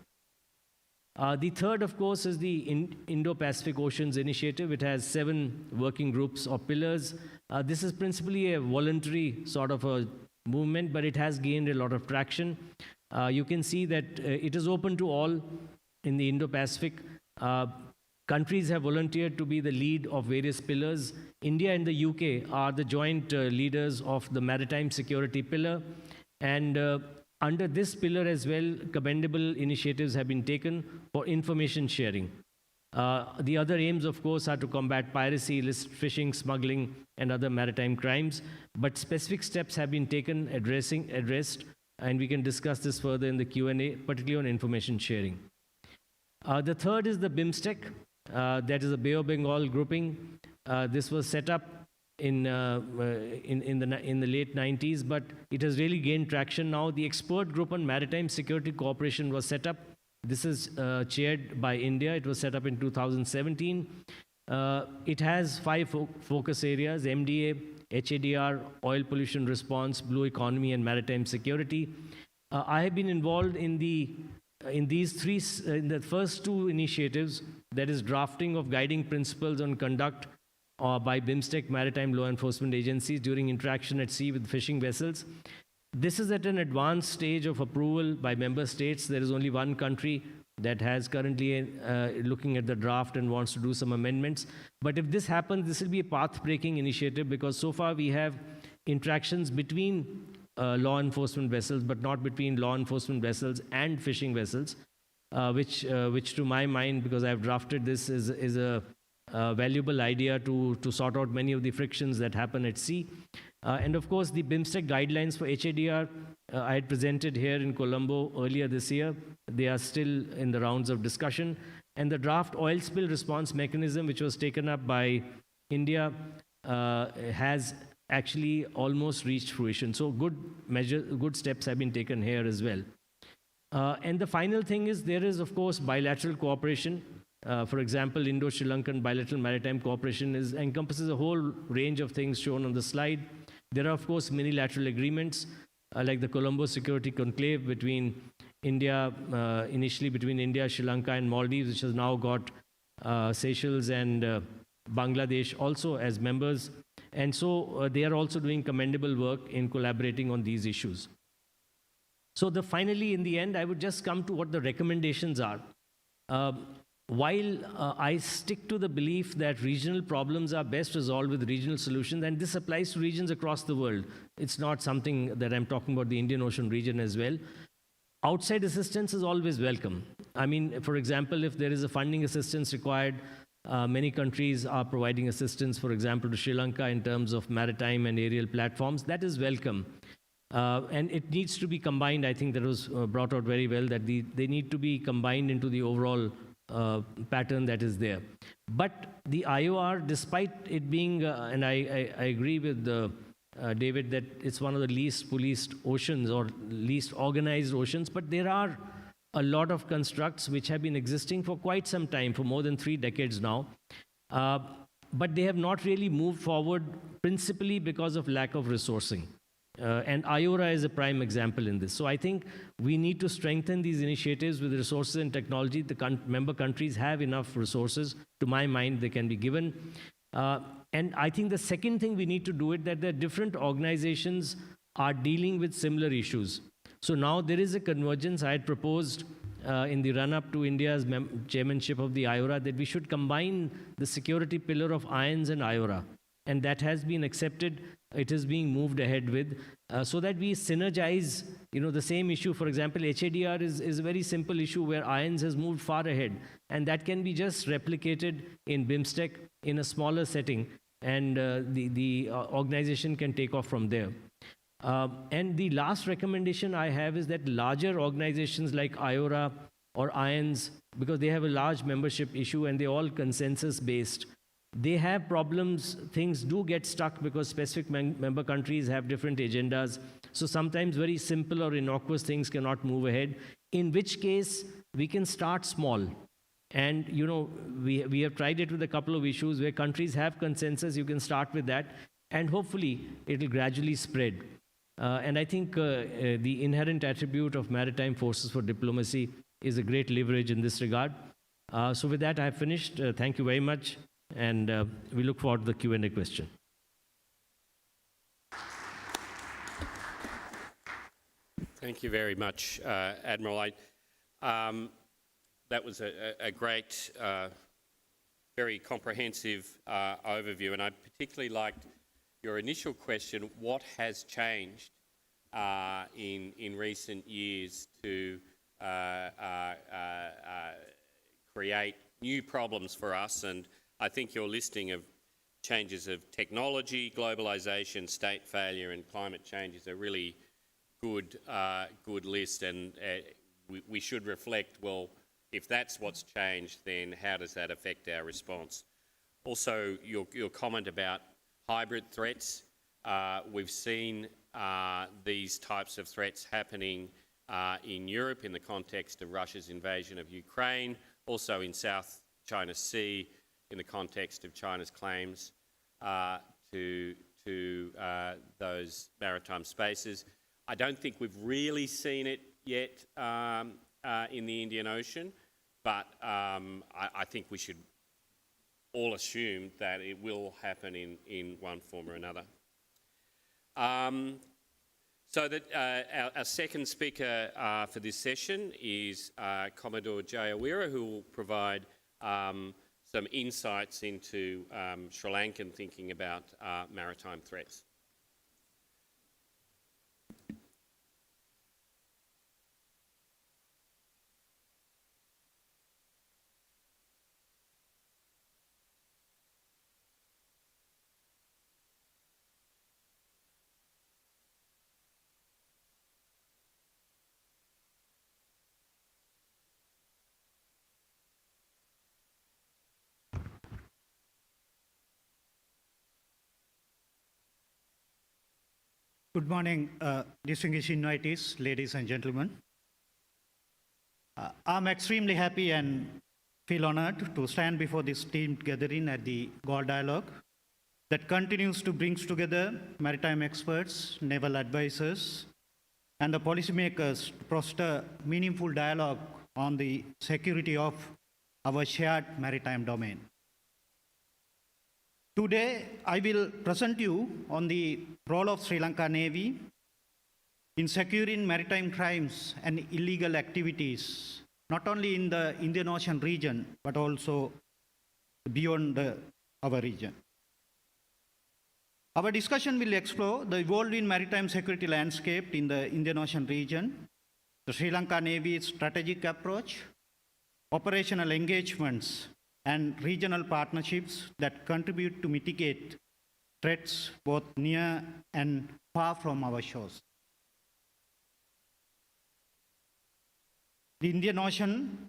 The third, of course, is the Indo-Pacific Oceans Initiative. It has 7 working groups or pillars. This is principally a voluntary sort of a movement, but it has gained a lot of traction. You can see that it is open to all in the Indo-Pacific. Countries have volunteered to be the lead of various pillars. India and the UK are the joint leaders of the maritime security pillar. And under this pillar as well, commendable initiatives have been taken for information sharing. The other aims, of course, are to combat piracy, illicit fishing, smuggling, and other maritime crimes. But specific steps have been taken addressed, and we can discuss this further in the Q&A, particularly on information sharing. The third is the BIMSTEC, that is a Bay of Bengal grouping. This was set up in the late 90s, but it has really gained traction now. The expert group on maritime security cooperation was set up. This is chaired by India. It was set up in 2017. It has 5 focus areas: MDA, HADR, oil pollution response, blue economy, and maritime security. I have been involved in the first 2 initiatives, that is drafting of guiding principles on conduct by BIMSTEC maritime law enforcement agencies during interaction at sea with fishing vessels. This is at an advanced stage of approval by member states. There is only one country that has currently looking at the draft and wants to do some amendments. But if this happens, this will be a path-breaking initiative, because so far we have interactions between law enforcement vessels, but not between law enforcement vessels and fishing vessels, which to my mind, because I've drafted this, is a valuable idea to sort out many of the frictions that happen at sea. And of course, the BIMSTEC guidelines for HADR, I had presented here in Colombo earlier this year. They are still in the rounds of discussion. And the draft oil spill response mechanism, which was taken up by India, has actually almost reached fruition. So good steps have been taken here as well. And the final thing is there is, of course, bilateral cooperation. For example, Indo-Sri Lankan bilateral maritime cooperation encompasses a whole range of things shown on the slide. There are, of course, many-lateral agreements, like the Colombo Security Conclave between India, initially between India, Sri Lanka, and Maldives, which has now got Seychelles and Bangladesh also as members. And so they are also doing commendable work in collaborating on these issues. So finally, in the end, I would just come to what the recommendations are. While I stick to the belief that regional problems are best resolved with regional solutions, and this applies to regions across the world. It's not something that I'm talking about the Indian Ocean region as well. Outside assistance is always welcome. I mean, for example, if there is a funding assistance required, many countries are providing assistance, for example, to Sri Lanka in terms of maritime and aerial platforms. That is welcome. And it needs to be combined. I think that was brought out very well, that they need to be combined into the overall pattern that is there. But the IOR, despite it being, and I agree with David, that it's one of the least policed oceans or least organized oceans, but there are a lot of constructs which have been existing for quite some time, for more than 3 decades now. But they have not really moved forward, principally because of lack of resourcing. And IORA is a prime example in this. So I think we need to strengthen these initiatives with resources and technology. The member countries have enough resources. To my mind, they can be given. And I think the second thing we need to do it, that the different organizations are dealing with similar issues. So now there is a convergence. I had proposed in the run-up to India's chairmanship of the IORA that we should combine the security pillar of IONS and IORA. And that has been accepted. It is being moved ahead with, so that we synergize, the same issue. For example, HADR is a very simple issue where IONS has moved far ahead, and that can be just replicated in BIMSTEC in a smaller setting, and the organization can take off from there. And the last recommendation I have is that larger organizations like IORA or IONS, because they have a large membership issue and they're all consensus-based, they have problems. Things do get stuck because specific member countries have different agendas. So sometimes very simple or innocuous things cannot move ahead, in which case we can start small. And, we have tried it with a couple of issues where countries have consensus. You can start with that, and hopefully it will gradually spread. And I think the inherent attribute of maritime forces for diplomacy is a great leverage in this regard. So with that, I have finished. Thank you very much. And we look forward to the Q&A question. Thank you very much, Admiral. That was a great, very comprehensive overview, and I particularly liked your initial question: what has changed in recent years to create new problems for us? And I think your listing of changes of technology, globalisation, state failure and climate change is a really good list, and we should reflect, well, if that's what's changed, then how does that affect our response? Also, your comment about hybrid threats. We've seen these types of threats happening in Europe in the context of Russia's invasion of Ukraine, also in South China Sea, in the context of China's claims to those maritime spaces. I don't think we've really seen it yet in the Indian Ocean, but I think we should all assume that it will happen in one form or another. So that our second speaker for this session is Commodore Jayawira, who will provide some insights into Sri Lankan thinking about maritime threats. Good morning, distinguished invitees, ladies and gentlemen. I'm extremely happy and feel honored to stand before this teamed gathering at the Galle Dialogue that continues to bring together maritime experts, naval advisors, and the policymakers to foster meaningful dialogue on the security of our shared maritime domain. Today, I will present you on the role of Sri Lanka Navy in securing maritime crimes and illegal activities, not only in the Indian Ocean region, but also beyond our region. Our discussion will explore the evolving maritime security landscape in the Indian Ocean region, the Sri Lanka Navy's strategic approach, operational engagements, and regional partnerships that contribute to mitigate threats both near and far from our shores. The Indian Ocean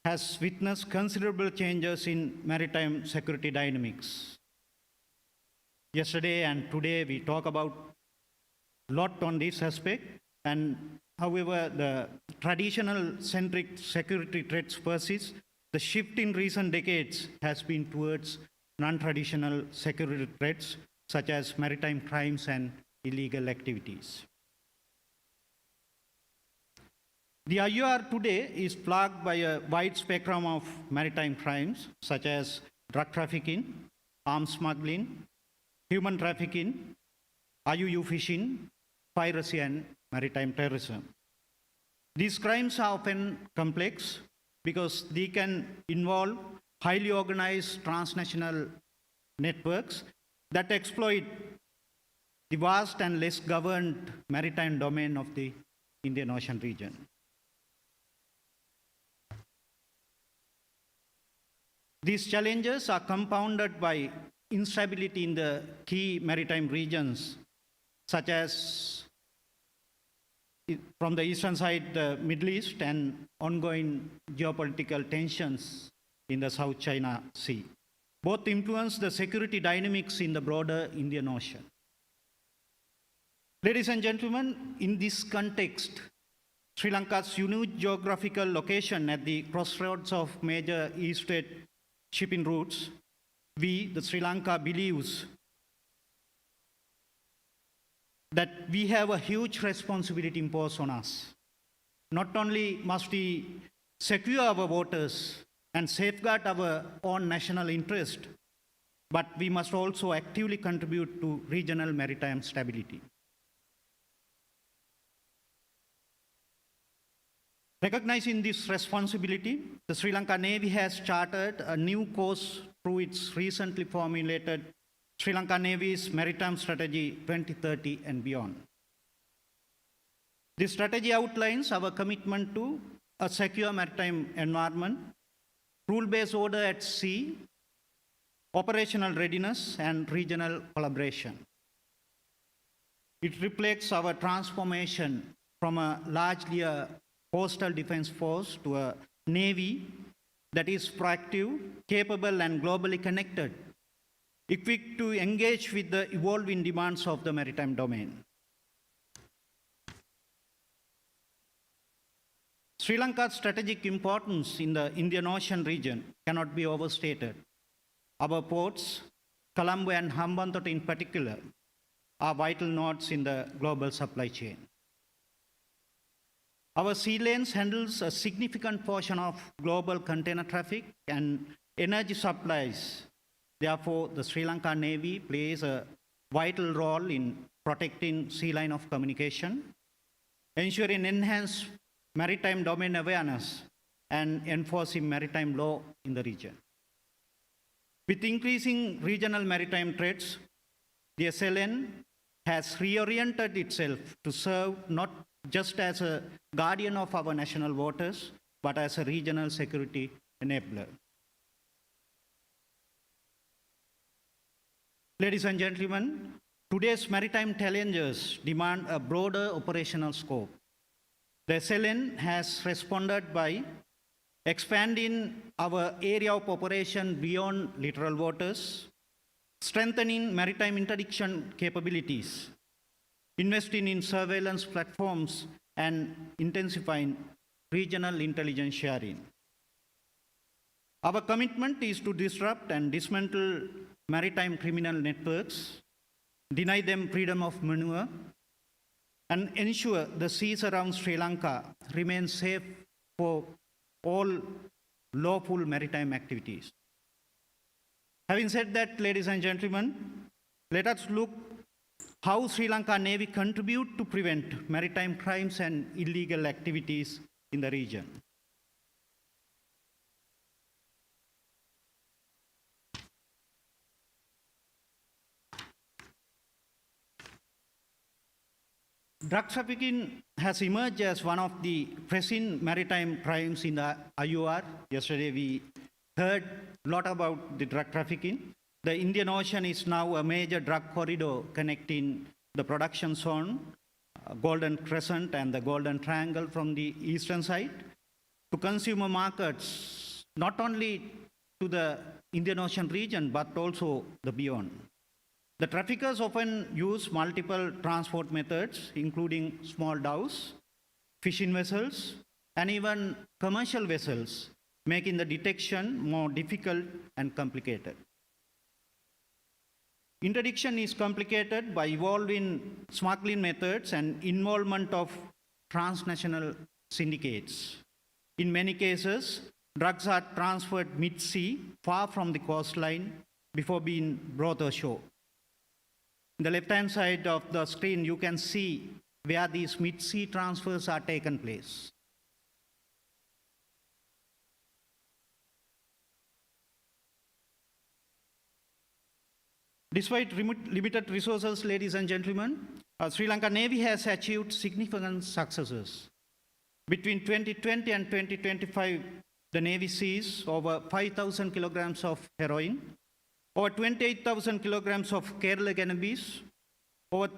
has witnessed considerable changes in maritime security dynamics. Yesterday and today we talk about a lot on this aspect, and however the traditional centric security threats persist, the shift in recent decades has been towards non-traditional security threats such as maritime crimes and illegal activities. The IUR today is plagued by a wide spectrum of maritime crimes such as drug trafficking, arms smuggling, human trafficking, IUU fishing, piracy, and maritime terrorism. These crimes are often complex because they can involve highly organized transnational networks that exploit the vast and less governed maritime domain of the Indian Ocean region. These challenges are compounded by instability in the key maritime regions, such as from the eastern side, the Middle East, and ongoing geopolitical tensions in the South China Sea. Both influence the security dynamics in the broader Indian Ocean. Ladies and gentlemen, in this context, Sri Lanka's unique geographical location at the crossroads of major east-west shipping routes, we, the Sri Lanka, believes that we have a huge responsibility imposed on us. Not only must we secure our waters and safeguard our own national interest, but we must also actively contribute to regional maritime stability. Recognizing this responsibility, the Sri Lanka Navy has chartered a new course through its recently formulated Sri Lanka Navy's Maritime Strategy 2030 and beyond. This strategy outlines our commitment to a secure maritime environment, rule-based order at sea, operational readiness, and regional collaboration. It reflects our transformation from a largely coastal defense force to a navy that is proactive, capable, and globally connected, equipped to engage with the evolving demands of the maritime domain. Sri Lanka's strategic importance in the Indian Ocean region cannot be overstated. Our ports, Colombo and Hambantota in particular, are vital nodes in the global supply chain. Our sea lanes handles a significant portion of global container traffic and energy supplies. Therefore, the Sri Lanka Navy plays a vital role in protecting sea line of communication, ensuring enhanced maritime domain awareness, and enforcing maritime law in the region. With increasing regional maritime threats, the SLN has reoriented itself to serve not just as a guardian of our national waters, but as a regional security enabler. Ladies and gentlemen, today's maritime challenges demand a broader operational scope. The SLN has responded by expanding our area of operation beyond littoral waters, strengthening maritime interdiction capabilities, investing in surveillance platforms, and intensifying regional intelligence sharing. Our commitment is to disrupt and dismantle maritime criminal networks, deny them freedom of maneuver, and ensure the seas around Sri Lanka remain safe for all lawful maritime activities. Having said that, ladies and gentlemen, let us look how Sri Lanka Navy contribute to prevent maritime crimes and illegal activities in the region. Drug trafficking has emerged as one of the pressing maritime crimes in the IOR. Yesterday we heard a lot about the drug trafficking. The Indian Ocean is now a major drug corridor connecting the production zone, Golden Crescent and the Golden Triangle from the eastern side, to consumer markets, not only to the Indian Ocean region, but also the beyond. The traffickers often use multiple transport methods, including small dhows, fishing vessels, and even commercial vessels, making the detection more difficult and complicated. Interdiction is complicated by evolving smuggling methods and involvement of transnational syndicates. In many cases, drugs are transferred mid-sea, far from the coastline, before being brought ashore. On the left-hand side of the screen, you can see where these mid-sea transfers are taken place. Despite limited resources, ladies and gentlemen, Sri Lanka Navy has achieved significant successes. Between 2020 and 2025, the Navy seized over 5,000 kilograms of heroin, over 28,000 kilograms of Kerala cannabis, over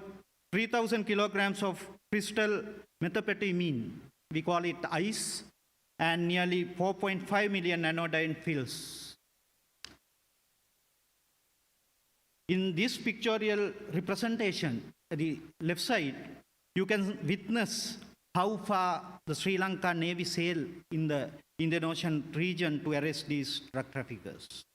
3,000 kilograms of crystal methamphetamine, we call it ICE, and nearly 4.5 million anodyne fills. In this pictorial representation, at the left side, you can witness how far the Sri Lanka Navy sailed in the Indian Ocean region to arrest these drug traffickers.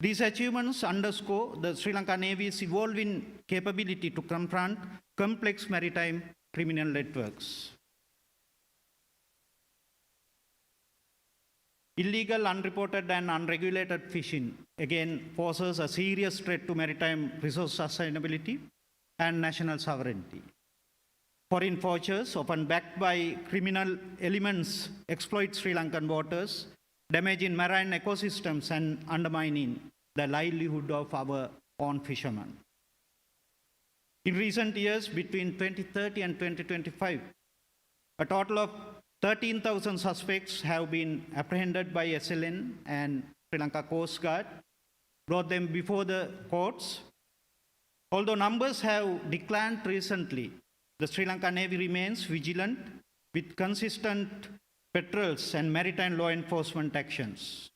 These achievements underscore the Sri Lanka Navy's evolving capability to confront complex maritime criminal networks. Illegal, unreported, and unregulated fishing again poses a serious threat to maritime resource sustainability and national sovereignty. Foreign poachers, often backed by criminal elements, exploit Sri Lankan waters, damaging marine ecosystems and undermining the livelihood of our own fishermen. In recent years, between 2030 and 2025, a total of 13,000 suspects have been apprehended by SLN and Sri Lanka Coast Guard, brought them before the courts. Although numbers have declined recently, the Sri Lanka Navy remains vigilant with consistent patrols and maritime law enforcement actions.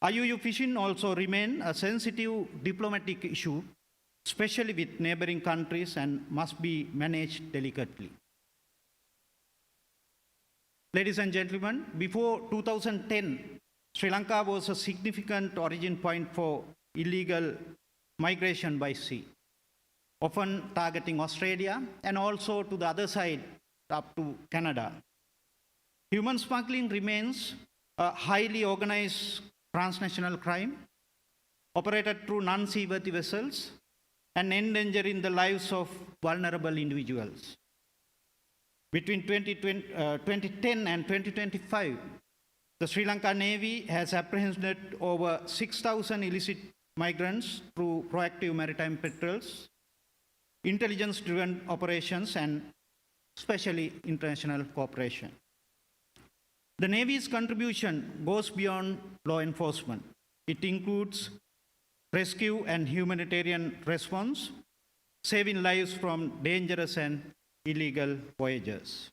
IUU fishing also remains a sensitive diplomatic issue, especially with neighboring countries, and must be managed delicately. Ladies and gentlemen, before 2010, Sri Lanka was a significant origin point for illegal migration by sea, often targeting Australia and also to the other side up to Canada. Human smuggling remains a highly organized transnational crime, operated through non-seaworthy vessels and endangering the lives of vulnerable individuals. Between 2010 and 2025, the Sri Lanka Navy has apprehended over 6,000 illicit migrants through proactive maritime patrols, intelligence-driven operations, and especially international cooperation. The Navy's contribution goes beyond law enforcement. It includes rescue and humanitarian response, saving lives from dangerous and illegal voyages.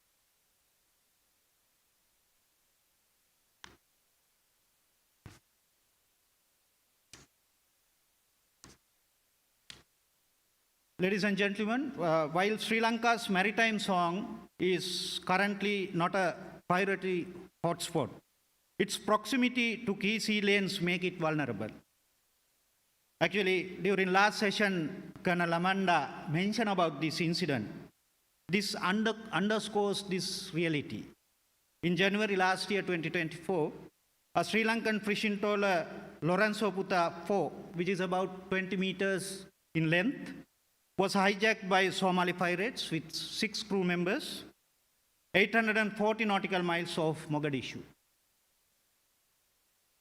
Ladies and gentlemen, while Sri Lanka's maritime song is currently not a priority hotspot. Its proximity to key sea lanes make it vulnerable. Actually, during last session, Colonel Amanda mentioned about this incident. This underscores this reality. In January last year, 2024, a Sri Lankan fishing trawler, Lorenzo Puta 4, which is about 20 meters in length, was hijacked by Somali pirates with 6 crew members, 840 nautical miles off Mogadishu.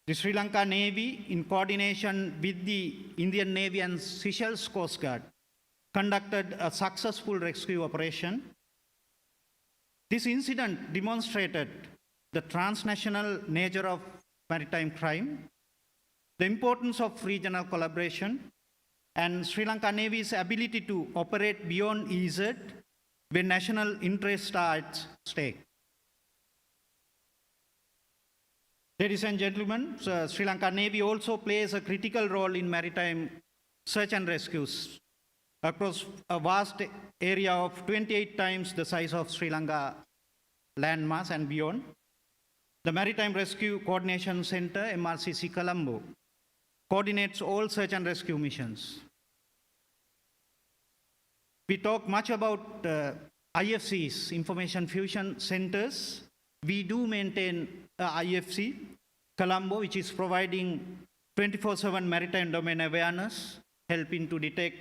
The Sri Lanka Navy, in coordination with the Indian Navy and Seychelles Coast Guard, conducted a successful rescue operation. This incident demonstrated the transnational nature of maritime crime, the importance of regional collaboration, and Sri Lanka Navy's ability to operate beyond EZ when national interests are at stake. Ladies and gentlemen, Sri Lanka Navy also plays a critical role in maritime search and rescues across a vast area of 28 times the size of Sri Lanka landmass and beyond. The Maritime Rescue Coordination Center, MRCC Colombo, coordinates all search and rescue missions. We talk much about IFCs, Information Fusion Centers. We do maintain IFC, Colombo, which is providing 24/7 maritime domain awareness, helping to detect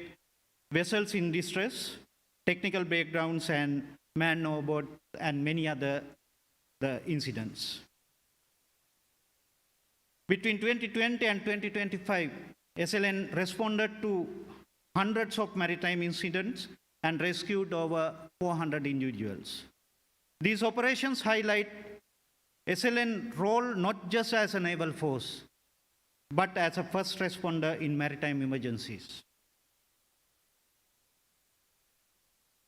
vessels in distress, technical breakdowns, and man overboard, and many other incidents. Between 2020 and 2025, SLN responded to hundreds of maritime incidents and rescued over 400 individuals. These operations highlight SLN's role not just as a naval force, but as a first responder in maritime emergencies.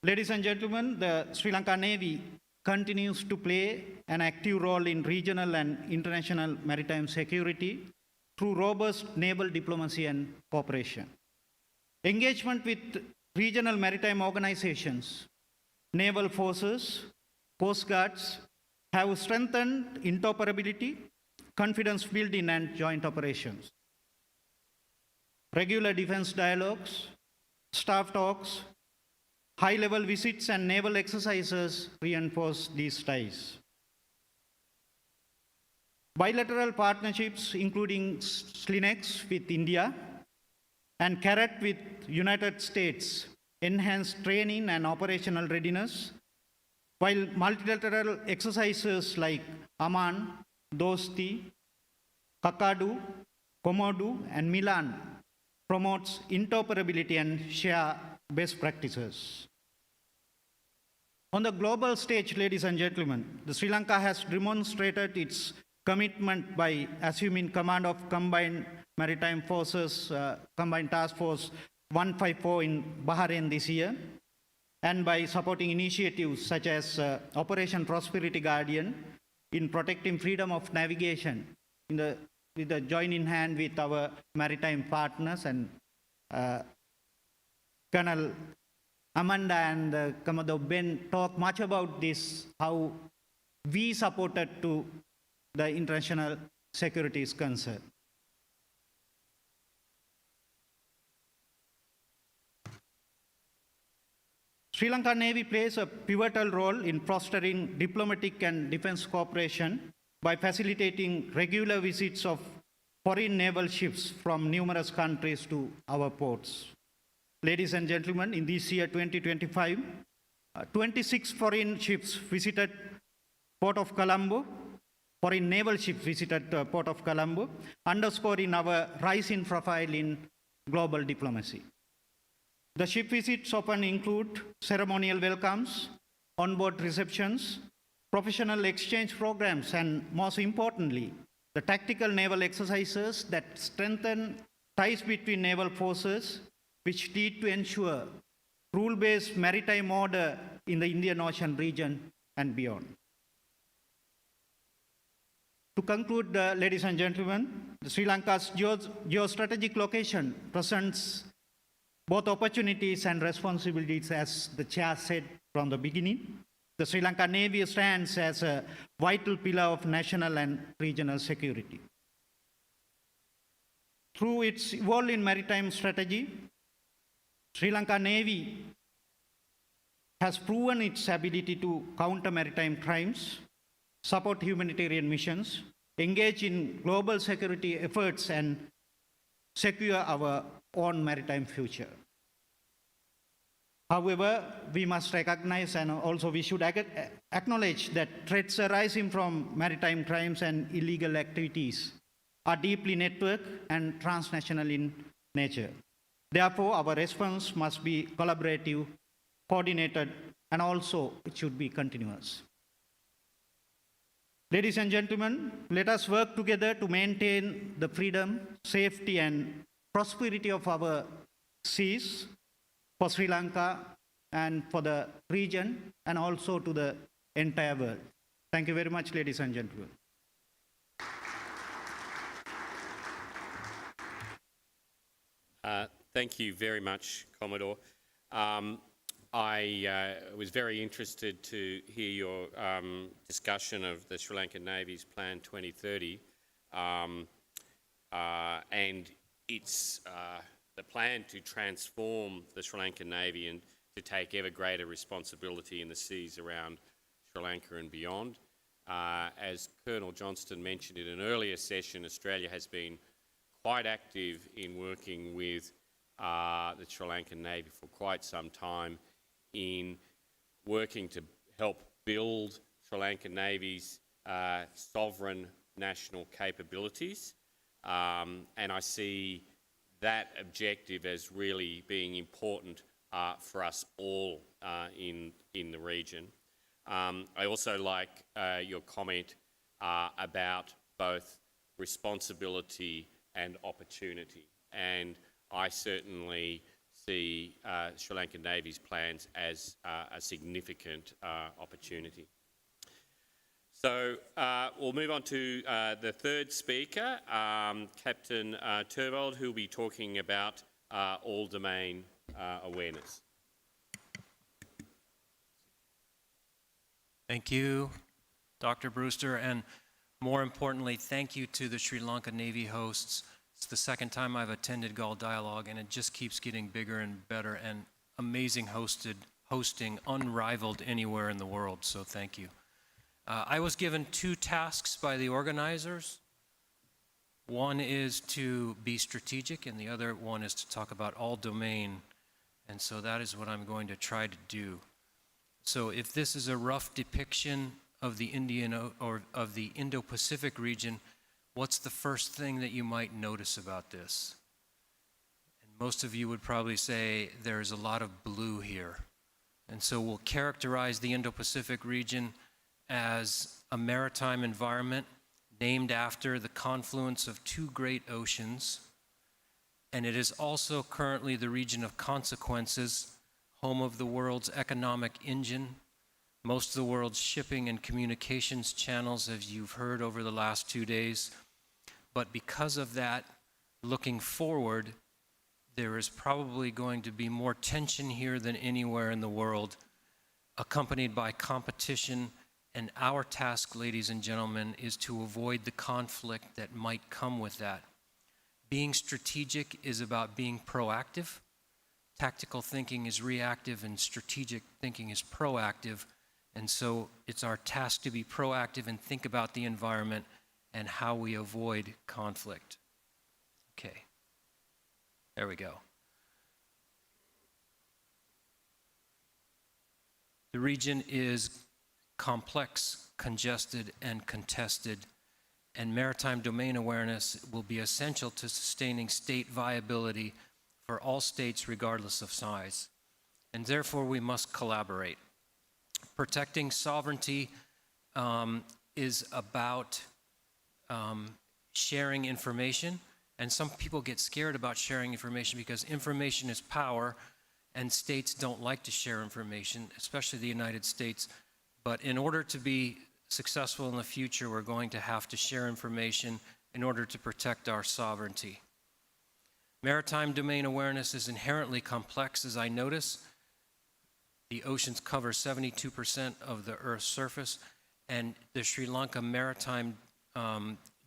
Ladies and gentlemen, the Sri Lanka Navy continues to play an active role in regional and international maritime security through robust naval diplomacy and cooperation. Engagement with regional maritime organizations, naval forces, coast guards have strengthened interoperability, confidence building, and joint operations. Regular defense dialogues, staff talks, high-level visits, and naval exercises reinforce these ties. Bilateral partnerships, including SLINEX with India and CARAT with United States, enhance training and operational readiness, while multilateral exercises like Aman, Dosti, Kakadu, Komodo, and Milan promotes interoperability and share best practices. On the global stage, ladies and gentlemen, the Sri Lanka has demonstrated its commitment by assuming command of Combined Maritime Forces, Combined Task Force 154 in Bahrain this year, and by supporting initiatives such as Operation Prosperity Guardian in protecting freedom of navigation with a joining hand with our maritime partners, and Colonel Amanda and Commodore Ben talk much about this, how we supported to the international security is concerned. Sri Lanka Navy plays a pivotal role in fostering diplomatic and defense cooperation by facilitating regular visits of foreign naval ships from numerous countries to our ports. Ladies and gentlemen, in this year 2025, 26 foreign ships visited Port of Colombo, foreign naval ships visited Port of Colombo, underscoring our rising profile in global diplomacy. The ship visits often include ceremonial welcomes, onboard receptions, professional exchange programs, and most importantly, the tactical naval exercises that strengthen ties between naval forces, which need to ensure rule-based maritime order in the Indian Ocean region and beyond. To conclude, ladies and gentlemen, Sri Lanka's geostrategic location presents both opportunities and responsibilities, as the chair said from the beginning. the Sri Lankan Navy stands as a vital pillar of national and regional security. Through its evolving maritime strategy, Sri Lankan Navy has proven its ability to counter maritime crimes, support humanitarian missions, engage in global security efforts, and secure our own maritime future. However, we must recognize and also we should acknowledge that threats arising from maritime crimes and illegal activities are deeply networked and transnational in nature. Therefore, our response must be collaborative, coordinated, and also it should be continuous. Ladies and gentlemen, let us work together to maintain the freedom, safety, and prosperity of our seas for Sri Lanka and for the region and also to the entire world. Thank you very much, ladies and gentlemen. Thank you very much, Commodore. I was very interested to hear your discussion of the Sri Lankan Navy's Plan 2030 and its the plan to transform the Sri Lankan Navy and to take ever greater responsibility in the seas around Sri Lanka and beyond. As Colonel Johnston mentioned in an earlier session, Australia has been quite active in working with the Sri Lankan Navy for quite some time in working to help build Sri Lankan Navy's sovereign national capabilities. And I see that objective as really being important for us all in the region. I also like your comment about both responsibility and opportunity. And I certainly see Sri Lankan Navy's plans as a significant opportunity. So we'll move on to the third speaker, Captain Turvold, who will be talking about all-domain awareness. Thank you, Dr. Brewster, and more importantly, thank you to the Sri Lanka Navy hosts. It's the second time I've attended Galle Dialogue, and it just keeps getting bigger and better, and amazing hosting, unrivaled anywhere in the world, so thank you. I was given two tasks by the organizers. One is to be strategic, and the other one is to talk about all domain, and so that is what I'm going to try to do. So if this is a rough depiction of the Indian or of the Indo-Pacific region, what's the first thing that you might notice about this? And most of you would probably say there's a lot of blue here. And so we'll characterize the Indo-Pacific region as a maritime environment named after the confluence of two great oceans. And it is also currently the region of consequences, home of the world's economic engine, most of the world's shipping and communications channels, as you've heard over the last 2 days. But because of that, looking forward, there is probably going to be more tension here than anywhere in the world, accompanied by competition. And our task, ladies and gentlemen, is to avoid the conflict that might come with that. Being strategic is about being proactive. Tactical thinking is reactive, and strategic thinking is proactive. And so it's our task to be proactive and think about the environment and how we avoid conflict. Okay, there we go. The region is complex, congested, and contested, and maritime domain awareness will be essential to sustaining state viability for all states regardless of size. And therefore we must collaborate. Protecting sovereignty is about sharing information, and some people get scared about sharing information because information is power, and states don't like to share information, especially the United States. But in order to be successful in the future, we're going to have to share information in order to protect our sovereignty. Maritime domain awareness is inherently complex, as I notice. The oceans cover 72% of the Earth's surface, and the Sri Lanka maritime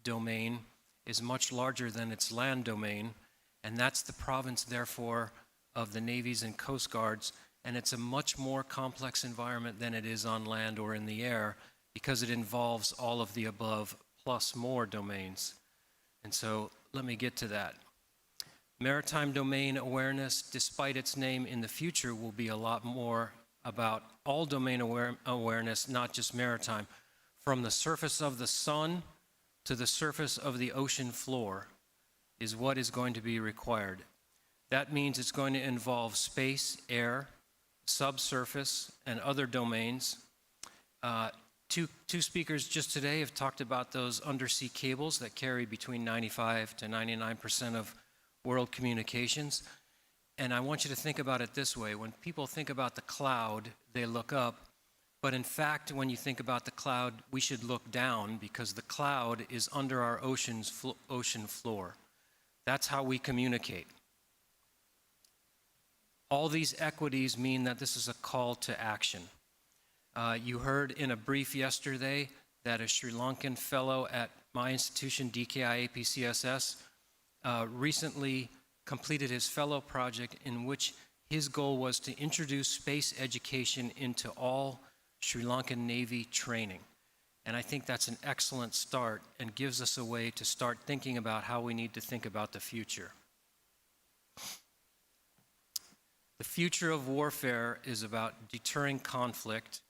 domain is much larger than its land domain, and that's the province, therefore, of the navies and coast guards, and it's a much more complex environment than it is on land or in the air because it involves all of the above plus more domains. And so let me get to that. Maritime domain awareness, despite its name in the future, will be a lot more about all domain awareness, not just maritime. From the surface of the sun to the surface of the ocean floor is what is going to be required. That means it's going to involve space, air, subsurface, and other domains. Two speakers just today have talked about those undersea cables that carry between 95 to 99% of world communications. And I want you to think about it this way. When people think about the cloud, they look up. But in fact, when you think about the cloud, we should look down because the cloud is under our ocean floor. That's how we communicate. All these equities mean that this is a call to action. You heard in a brief yesterday that a Sri Lankan fellow at my institution, DKI APCSS, recently completed his fellow project in which his goal was to introduce space education into all Sri Lankan Navy training. And I think that's an excellent start and gives us a way to start thinking about how we need to think about the future. The future of warfare is about deterring conflict,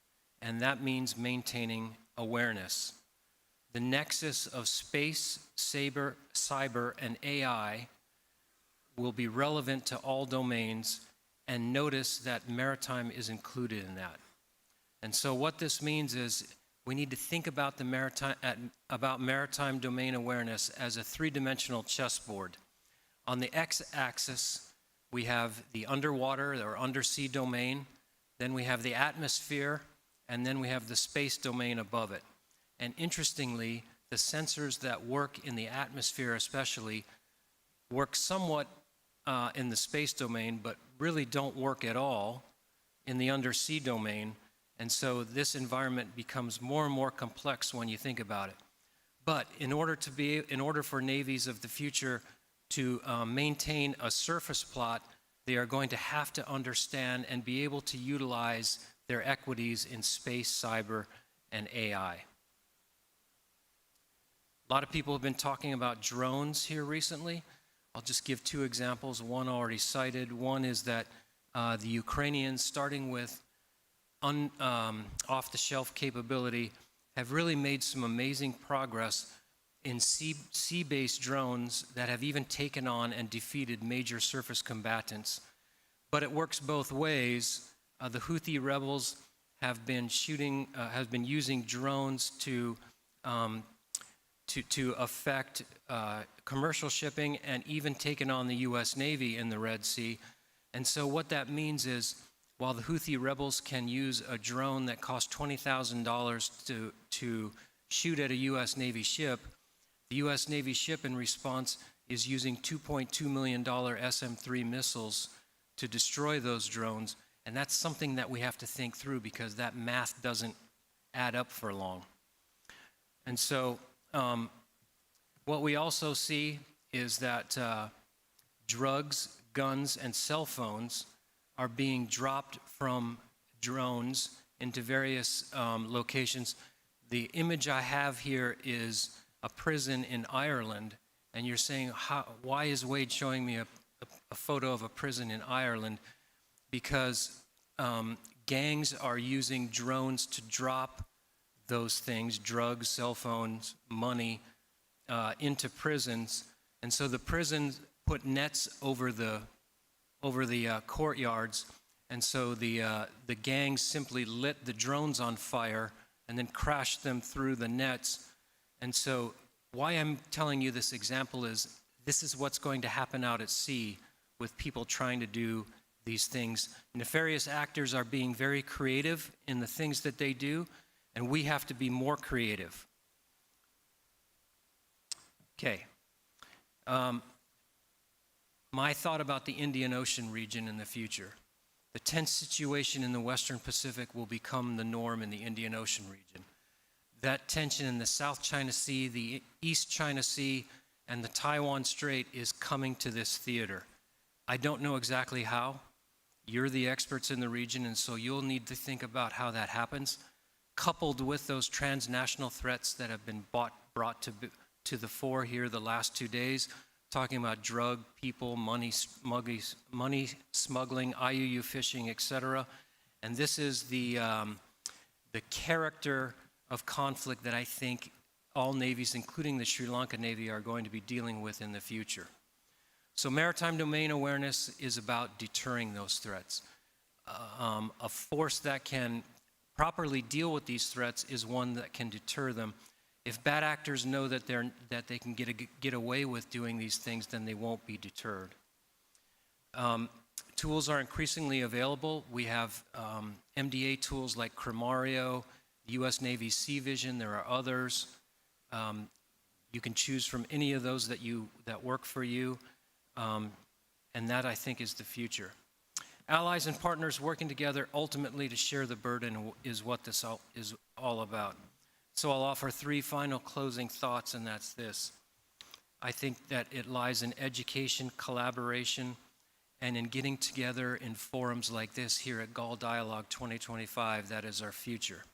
and that means maintaining awareness. The nexus of space, cyber, and AI will be relevant to all domains, and notice that maritime is included in that. And so what this means is we need to think about maritime domain awareness as a three-dimensional chessboard. On the x-axis, we have the underwater or undersea domain, then we have the atmosphere, and then we have the space domain above it. And interestingly, the sensors that work in the atmosphere especially work somewhat in the space domain, but really don't work at all in the undersea domain. And so this environment becomes more and more complex when you think about it. But in order for navies of the future to maintain a surface plot, they are going to have to understand and be able to utilize their equities in space, cyber, and AI. A lot of people have been talking about drones here recently. I'll just give two examples, one already cited. One is that the Ukrainians, starting with off-the-shelf capability, have really made some amazing progress in sea-based drones that have even taken on and defeated major surface combatants. But it works both ways. The Houthi rebels have been using drones to affect commercial shipping and even taken on the U.S. Navy in the Red Sea. And so what that means is, while the Houthi rebels can use a drone that costs $20,000 to shoot at a U.S. Navy ship, the U.S. Navy ship in response is using $2.2 million SM-3 missiles to destroy those drones. And that's something that we have to think through because that math doesn't add up for long. And so what we also see is that drugs, guns, and cell phones are being dropped from drones into various locations. The image I have here is a prison in Ireland, and you're saying, why is Wade showing me a photo of a prison in Ireland? Because gangs are using drones to drop those things, drugs, cell phones, money, into prisons. And so the prisons put nets over the courtyards, and so the gangs simply lit the drones on fire and then crashed them through the nets. And so why I'm telling you this example is this is what's going to happen out at sea with people trying to do these things. Nefarious actors are being very creative in the things that they do, and we have to be more creative. Okay. My thought about the Indian Ocean region in the future. the tense situation in the Western Pacific will become the norm in the Indian Ocean region. That tension in the South China Sea, the East China Sea, and the Taiwan Strait is coming to this theater. I don't know exactly how. You're the experts in the region, and so you'll need to think about how that happens, coupled with those transnational threats that have been brought to the fore here the last 2 days, talking about drug, people, money smuggling, IUU fishing, etc. And this is the character of conflict that I think all navies, including the Sri Lanka Navy, are going to be dealing with in the future. So maritime domain awareness is about deterring those threats. A force that can properly deal with these threats is one that can deter them. If bad actors know that they can get away with doing these things, then they won't be deterred. Tools are increasingly available. We have MDA tools like Cremario, the U.S. Navy Sea Vision. There are others. You can choose from any of those that work for you, and that, I think, is the future. Allies and partners working together ultimately to share the burden is what this is all about. So I'll offer 3 final closing thoughts, and that's this. I think that it lies in education, collaboration, and in getting together in forums like this here at Galle Dialogue 2025. That is our future.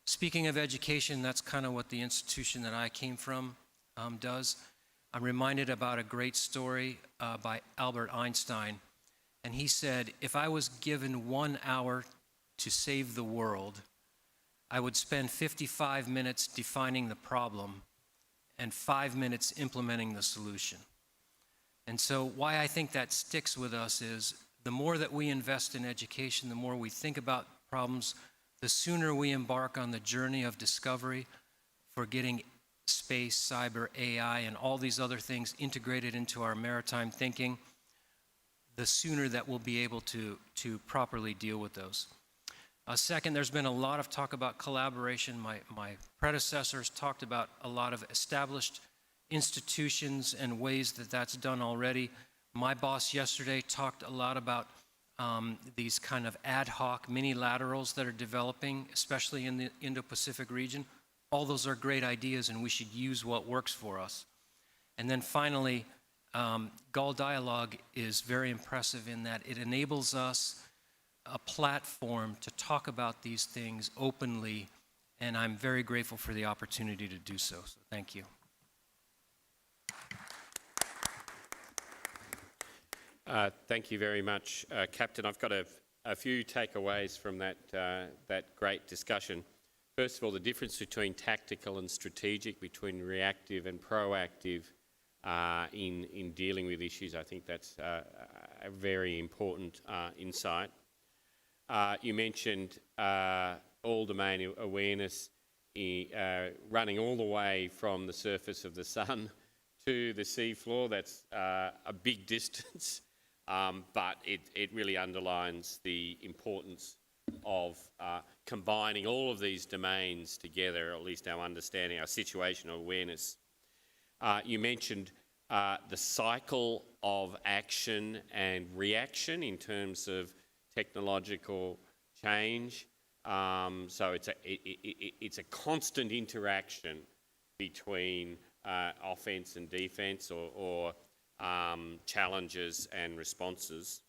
Speaking of education, that's kind of what the institution that I came from does. I'm reminded about a great story by Albert Einstein, and he said, if I was given 1 hour to save the world, I would spend 55 minutes defining the problem and 5 minutes implementing the solution. And so why I think that sticks with us is the more that we invest in education, the more we think about problems, the sooner we embark on the journey of discovery for getting space, cyber, AI, and all these other things integrated into our maritime thinking, the sooner that we'll be able to properly deal with those. Second, there's been a lot of talk about collaboration. My predecessors talked about a lot of established institutions and ways that that's done already. My boss yesterday talked a lot about these kind of ad hoc mini-laterals that are developing, especially in the Indo-Pacific region. All those are great ideas, and we should use what works for us. And then finally, Galle Dialogue is very impressive in that it enables us a platform to talk about these things openly, and I'm very grateful for the opportunity to do so. So thank you. Thank you very much, Captain. I've got a few takeaways from that great discussion. First of all, the difference between tactical and strategic, between reactive and proactive in dealing with issues. I think that's a very important insight. You mentioned all domain awareness running all the way from the surface of the sun to the seafloor. That's a big distance, but it really underlines the importance of combining all of these domains together, or at least our understanding, our situational awareness. You mentioned the cycle of action and reaction in terms of technological change. So it's a constant interaction between offence and defence, or challenges and responses.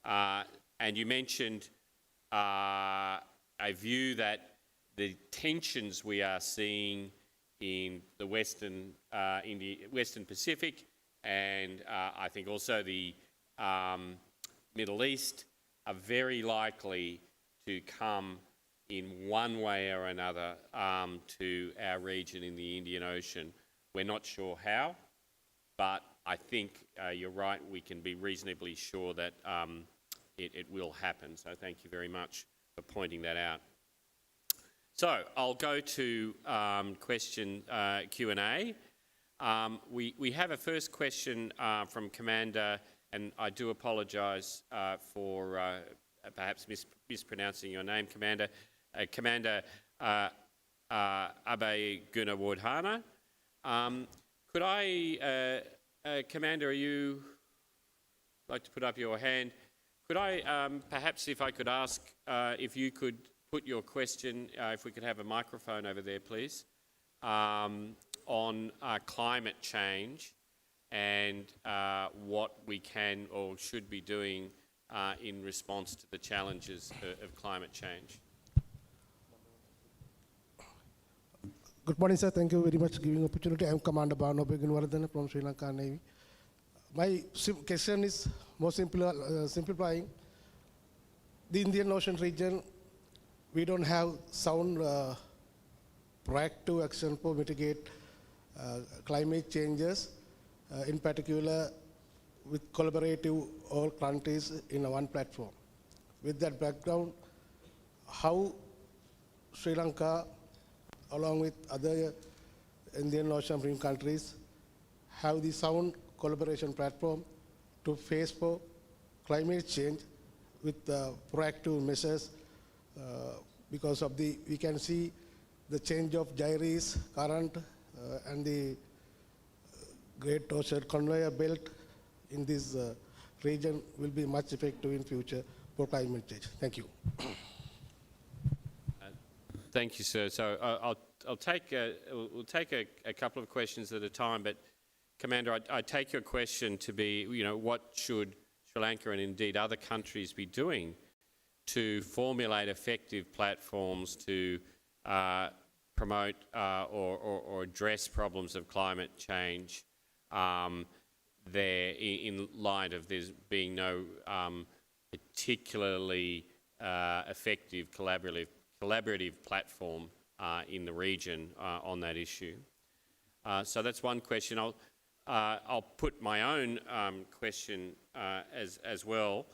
And you mentioned a view that the tensions we are seeing in the Western Pacific, and I think also the Middle East, are very likely to come in one way or another to our region in the Indian Ocean. We're not sure how, but I think you're right, we can be reasonably sure that it will happen. So thank you very much for pointing that out. So I'll go to question Q&A. We have a first question from Commander, and I do apologise for perhaps mispronouncing your name, Commander. Commander Abe Gunawardhana. Could I, Commander, you like to put up your hand? Could I, perhaps if I could ask if you could put your question, if we could have a microphone over there, please, on climate change and what we can or should be doing in response to the challenges of climate change. Good morning, sir. Thank you very much for giving opportunity. I am Commander Bano Begunwardhan from Sri Lankan Navy. My question is more simplifying. The Indian Ocean region, we don't have sound proactive action to mitigate climate changes, in particular with collaborative all countries in one platform. With that background, how Sri Lanka, along with other Indian Ocean rim countries, have the sound collaboration platform to face for climate change with proactive measures, because of we can see the change of gyres, current, and the Great Ocean Conveyor Belt in this region will be much effective in future for climate change. Thank you. Thank you, sir. So we'll take a couple of questions at a time, but Commander, I take your question to be, what should Sri Lanka and indeed other countries be doing to formulate effective platforms to promote or address problems of climate change there in light of there being no particularly effective collaborative platform in the region on that issue. So that's one question. I'll put my own question as well,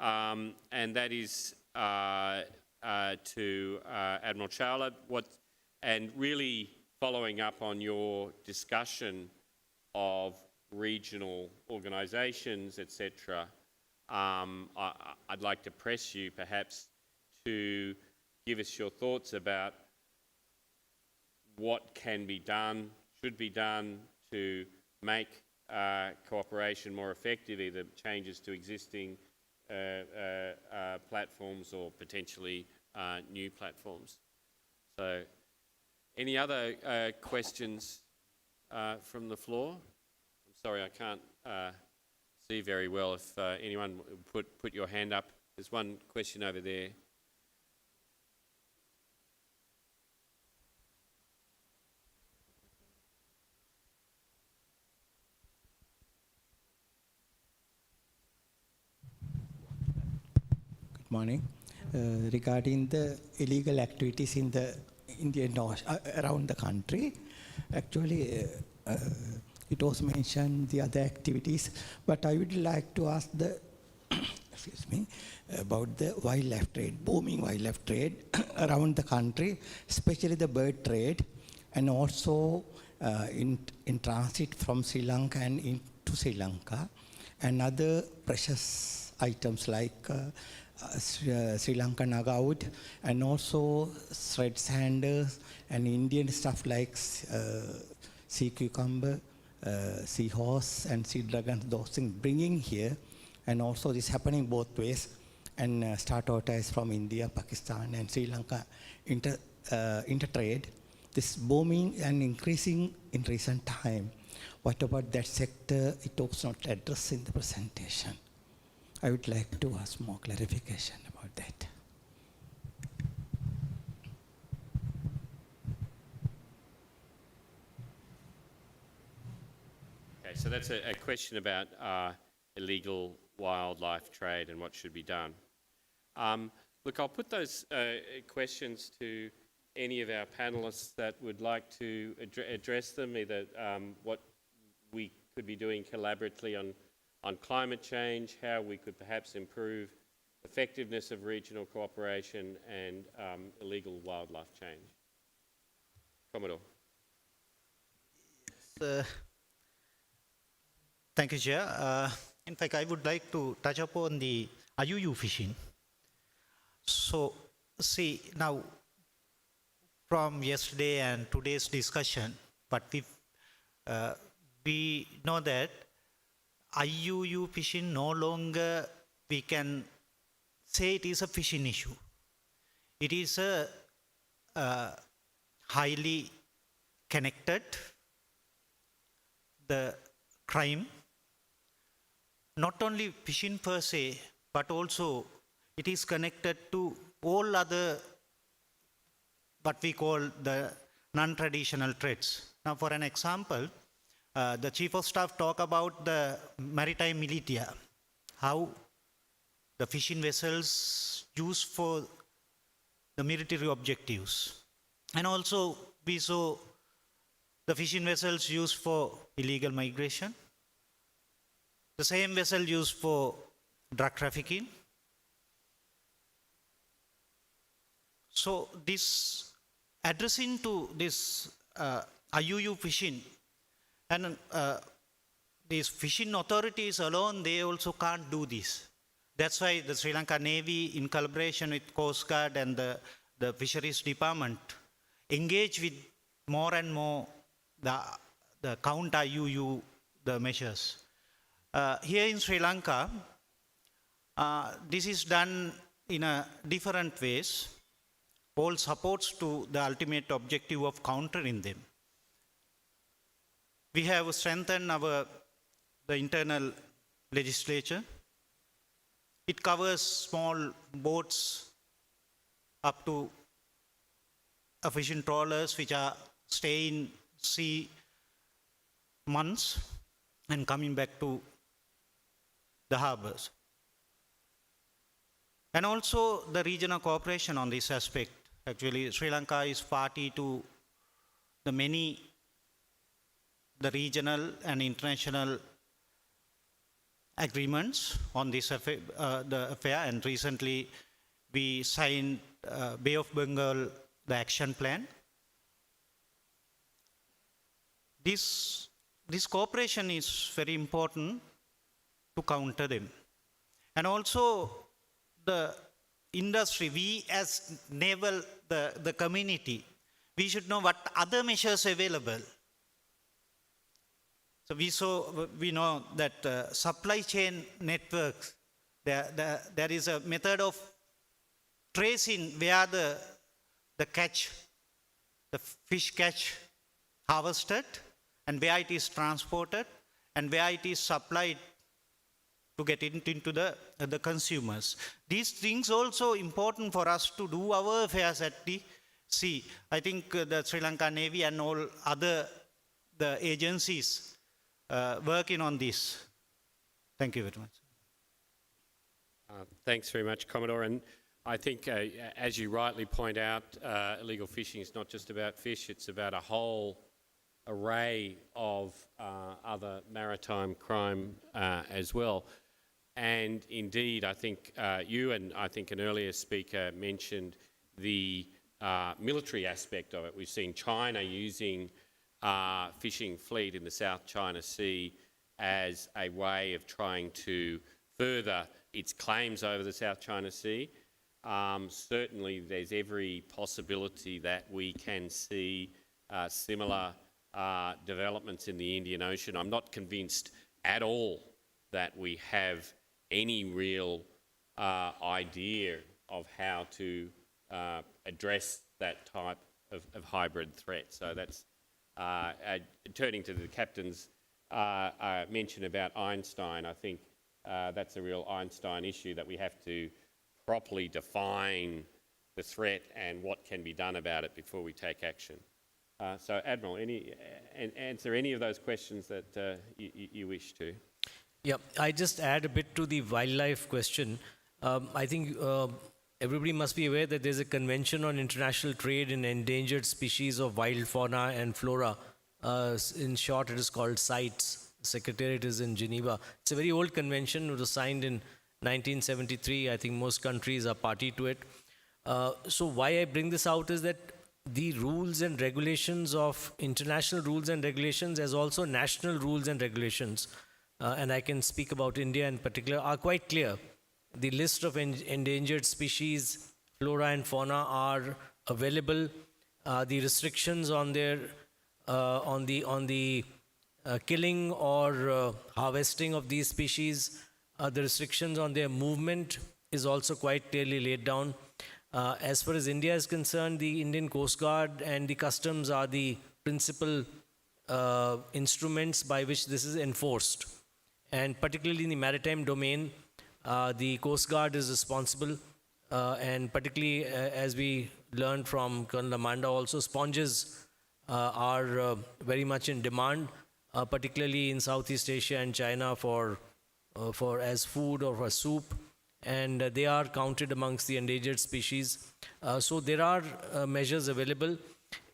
and that is to Admiral Chawla, and really following up on your discussion of regional organisations, etc. I'd like to press you perhaps to give us your thoughts about what can be done, should be done to make cooperation more effective, either changes to existing platforms or potentially new platforms. So, any other questions from the floor? I'm sorry, I can't see very well. If anyone put your hand up. There's one question over there. Morning. Regarding the illegal activities in the Indian Ocean around the country, actually it was mentioned the other activities, but I would like to ask the excuse me, about the wildlife trade, booming wildlife trade around the country, especially the bird trade, and also in transit from Sri Lanka and into Sri Lanka, and other precious items like Sri Lankan agawid, and also red sanders and Indian stuff like sea cucumber, seahorse and sea dragons, those things bringing here, and also this happening both ways, and start tortoise from India, Pakistan and Sri Lanka intertrade. This booming and increasing in recent time. What about that sector? It was not addressed in the presentation. I would like to ask more clarification about that. Okay, so that's a question about illegal wildlife trade and what should be done. Look, I'll put those questions to any of our panellists that would like to address them, either what we could be doing collaboratively on climate change, how we could perhaps improve effectiveness of regional cooperation and illegal wildlife change. Commodore. Yes, thank you, Chair. In fact, I would like to touch upon the IUU fishing. So, see, now, from yesterday and today's discussion, but we know that IUU fishing no longer we can say it is a fishing issue. It is a highly connected, the crime, not only fishing per se, but also it is connected to all other, what we call the non-traditional threats. Now, for an example, the Chief of Staff talked about the maritime militia, how the fishing vessels used for the military objectives. And also, we saw the fishing vessels used for illegal migration, the same vessel used for drug trafficking. So this addressing to this IUU fishing, and these fishing authorities alone, they also can't do this. That's why the Sri Lanka Navy, in collaboration with Coast Guard and the Fisheries Department, engage with more and more the counter IUU, the measures. Here in Sri Lanka, this is done in a different ways, all supports to the ultimate objective of countering them. We have strengthened the internal legislature. It covers small boats up to fishing trawlers which are staying sea months and coming back to the harbors. And also the regional cooperation on this aspect. Actually, Sri Lanka is party to the regional and international agreements on this affair, and recently we signed Bay of Bengal, the action plan. This cooperation is very important to counter them. And also the industry, we as naval, the community, we should know what other measures available. So we know that supply chain networks, there is a method of tracing where the fish catch harvested and where it is transported and where it is supplied to get it into the consumers. These things also important for us to do our affairs at the sea. I think the Sri Lanka Navy and all other the agencies working on this. Thank you very much. Thanks very much, Commodore. And I think, as you rightly point out, illegal fishing is not just about fish, it's about a whole array of other maritime crime as well. And indeed, I think you and I think an earlier speaker mentioned the military aspect of it. We've seen China using fishing fleet in the South China Sea as a way of trying to further its claims over the South China Sea. Certainly there's every possibility that we can see similar developments in the Indian Ocean. I'm not convinced at all that we have any real idea of how to address that type of hybrid threat. So that's turning to the captain's mention about Einstein. I think that's a real Einstein issue, that we have to properly define the threat and what can be done about it before we take action. So, Admiral, answer any of those questions that you wish to. Yeah, I just add a bit to the wildlife question. I think everybody must be aware that there's a convention on international trade in endangered species of wild fauna and flora. In short, it is called CITES. Secretariat is in Geneva. It's a very old convention. It was signed in 1973. I think most countries are party to it. So why I bring this out is that the rules and regulations of international rules and regulations, as also national rules and regulations, and I can speak about India in particular, are quite clear. The list of endangered species, flora and fauna are available. The restrictions on their on the killing or harvesting of these species The restrictions on their movement is also quite clearly laid down. As far as India is concerned, the Indian Coast Guard and the customs are the principal instruments by which this is enforced. And particularly in the maritime domain, the Coast Guard is responsible. And particularly as we learned from Colonel Amanda also, sponges are very much in demand, particularly in Southeast Asia and China for as food or for soup. And they are counted amongst the endangered species. So there are measures available.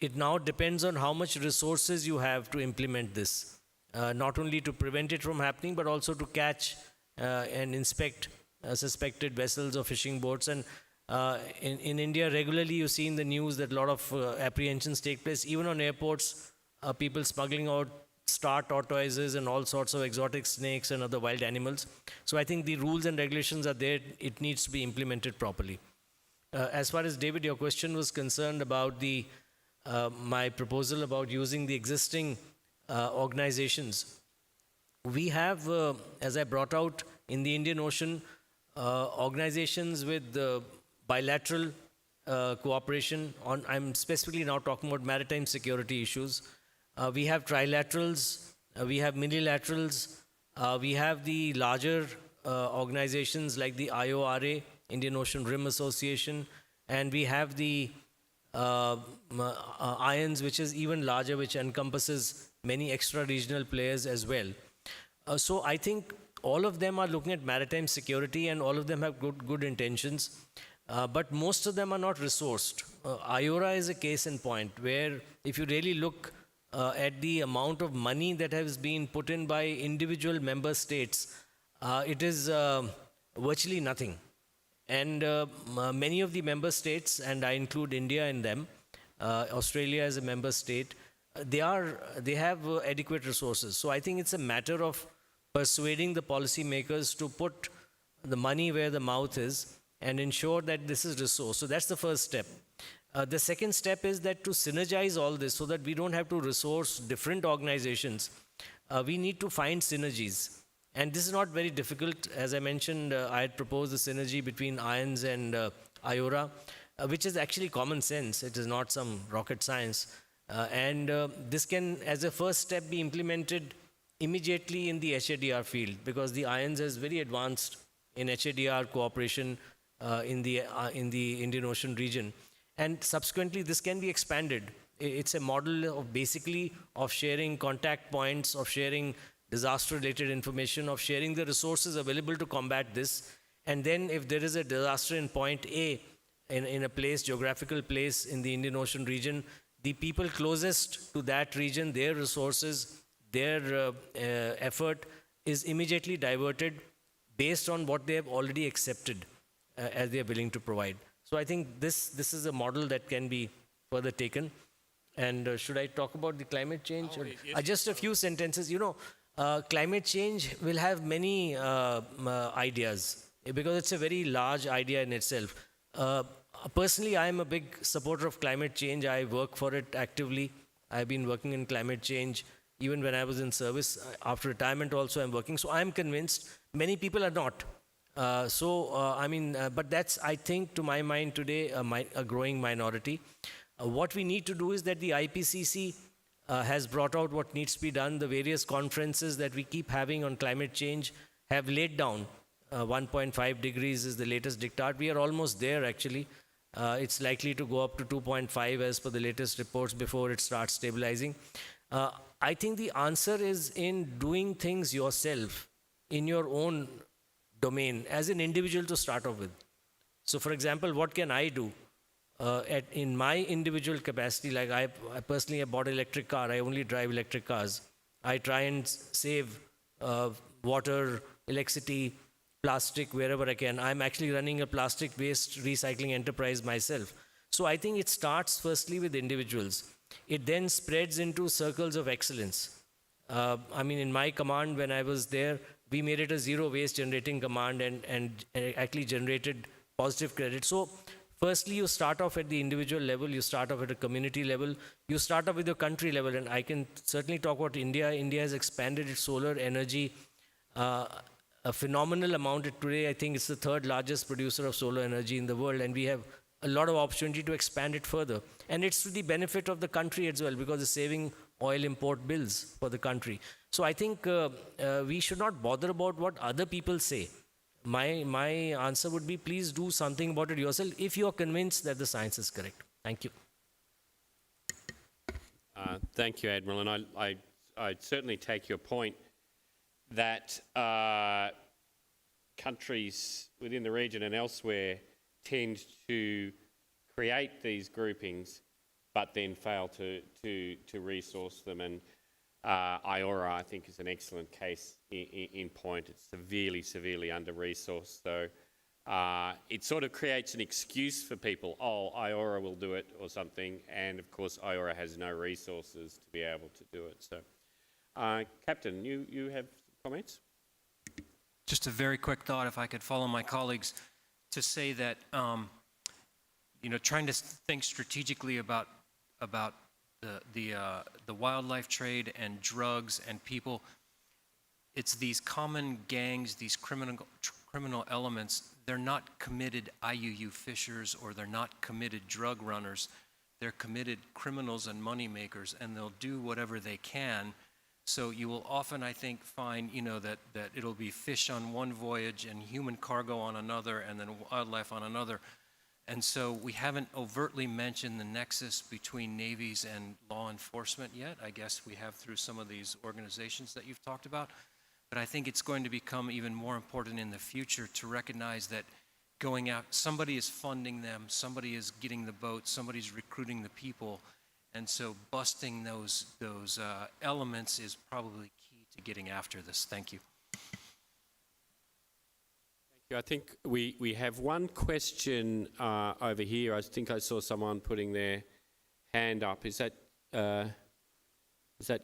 It now depends on how much resources you have to implement this, not only to prevent it from happening, but also to catch and inspect suspected vessels or fishing boats. And in India, regularly you see in the news that a lot of apprehensions take place, even on airports, people smuggling out star tortoises and all sorts of exotic snakes and other wild animals. So I think the rules and regulations are there. It needs to be implemented properly. As far as, David, your question was concerned about my proposal about using the existing organizations, we have, as I brought out in the Indian Ocean, organizations with bilateral cooperation on, I'm specifically now talking about maritime security issues. We have trilaterals, we have minilaterals, we have the larger organizations like the IORA, Indian Ocean Rim Association, and we have the IONS, which is even larger, which encompasses many extra-regional players as well. So I think all of them are looking at maritime security and all of them have good intentions, but most of them are not resourced. IORA is a case in point where if you really look at the amount of money that has been put in by individual member states, it is virtually nothing. And many of the member states, and I include India in them, Australia as a member state, they have adequate resources. So I think it's a matter of persuading the policymakers to put the money where the mouth is and ensure that this is resourced. So that's the first step. The second step is that to synergize all this so that we don't have to resource different organizations, we need to find synergies. And this is not very difficult. As I mentioned, I had proposed the synergy between IONS and IORA, which is actually common sense. It is not some rocket science. And this can, as a first step, be implemented immediately in the HADR field, because the IONS is very advanced in HADR cooperation in the Indian Ocean region. And subsequently, this can be expanded. It's a model of basically of sharing contact points, of sharing disaster-related information, of sharing the resources available to combat this. And then if there is a disaster in point A, in a place, geographical place in the Indian Ocean region, the people closest to that region, their resources, their effort is immediately diverted based on what they have already accepted as they are willing to provide. So I think this is a model that can be further taken. And should I talk about the climate change? Yes. Just a few sentences. You know, climate change will have many ideas because it's a very large idea in itself. Personally, I am a big supporter of climate change. I work for it actively. I've been working in climate change even when I was in service. After retirement also I'm working. So I'm convinced. Many people are not. But that's, I think, to my mind today, a growing minority. What we need to do is that the IPCC has brought out what needs to be done. The various conferences that we keep having on climate change have laid down 1.5 degrees is the latest diktat. We are almost there, actually. It's likely to go up to 2.5 as per the latest reports before it starts stabilizing. I think the answer is in doing things yourself in your own domain as an individual to start off with. So, for example, what can I do in my individual capacity? Like I personally have bought an electric car. I only drive electric cars. I try and save water, electricity, plastic wherever I can. I'm actually running a plastic waste recycling enterprise myself. So I think it starts firstly with individuals. It then spreads into circles of excellence. In my command, when I was there, we made it a zero waste generating command and actually generated positive credit. So firstly, you start off at the individual level, you start off at a community level, you start off with your country level. And I can certainly talk about India. India has expanded its solar energy a phenomenal amount. Today, I think it's the third largest producer of solar energy in the world, and we have a lot of opportunity to expand it further. And it's to the benefit of the country as well, because it's saving oil import bills for the country. So I think we should not bother about what other people say. My answer would be, please do something about it yourself if you are convinced that the science is correct. Thank you. Thank you, Admiral. And I certainly take your point that countries within the region and elsewhere tend to create these groupings but then fail to resource them. And IORA, I think, is an excellent case in point. It's severely under-resourced. So it sort of creates an excuse for people, oh, IORA will do it or something, and of course IORA has no resources to be able to do it. So, Captain, you have comments? Just a very quick thought, if I could follow my colleagues, to say that, trying to think strategically about the wildlife trade and drugs and people, it's these common gangs, these criminal elements. They're not committed IUU fishers, or they're not committed drug runners. They're committed criminals and money makers, and they'll do whatever they can. So you will often, I think, find, that it'll be fish on one voyage and human cargo on another, and then wildlife on another. And so we haven't overtly mentioned the nexus between navies and law enforcement yet. I guess we have through some of these organizations that you've talked about. But I think it's going to become even more important in the future to recognize that going out, somebody is funding them, somebody is getting the boat, somebody's recruiting the people. And so busting those elements is probably key to getting after this. Thank you. Thank you. I think we have one question over here. I think I saw someone putting their hand up. Is that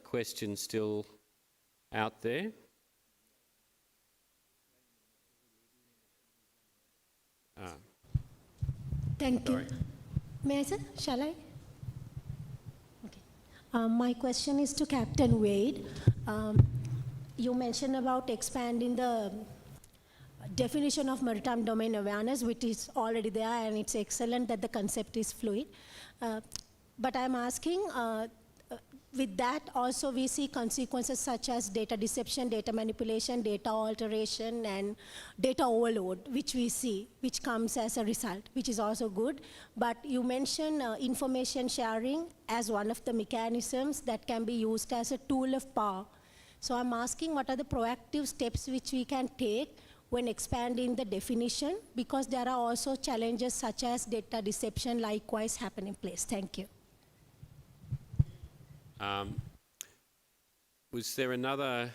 question still out there? Thank you. May I, sir? Shall I? My question is to Captain Wade. You mentioned about expanding the definition of maritime domain awareness, which is already there, and it's excellent that the concept is fluid. But I'm asking, with that also we see consequences such as data deception, data manipulation, data alteration, and data overload, which we see, which comes as a result, which is also good. But you mentioned information sharing as one of the mechanisms that can be used as a tool of power. So I'm asking, what are the proactive steps which we can take when expanding the definition? Because there are also challenges such as data deception likewise happen in place. Thank you. Was there another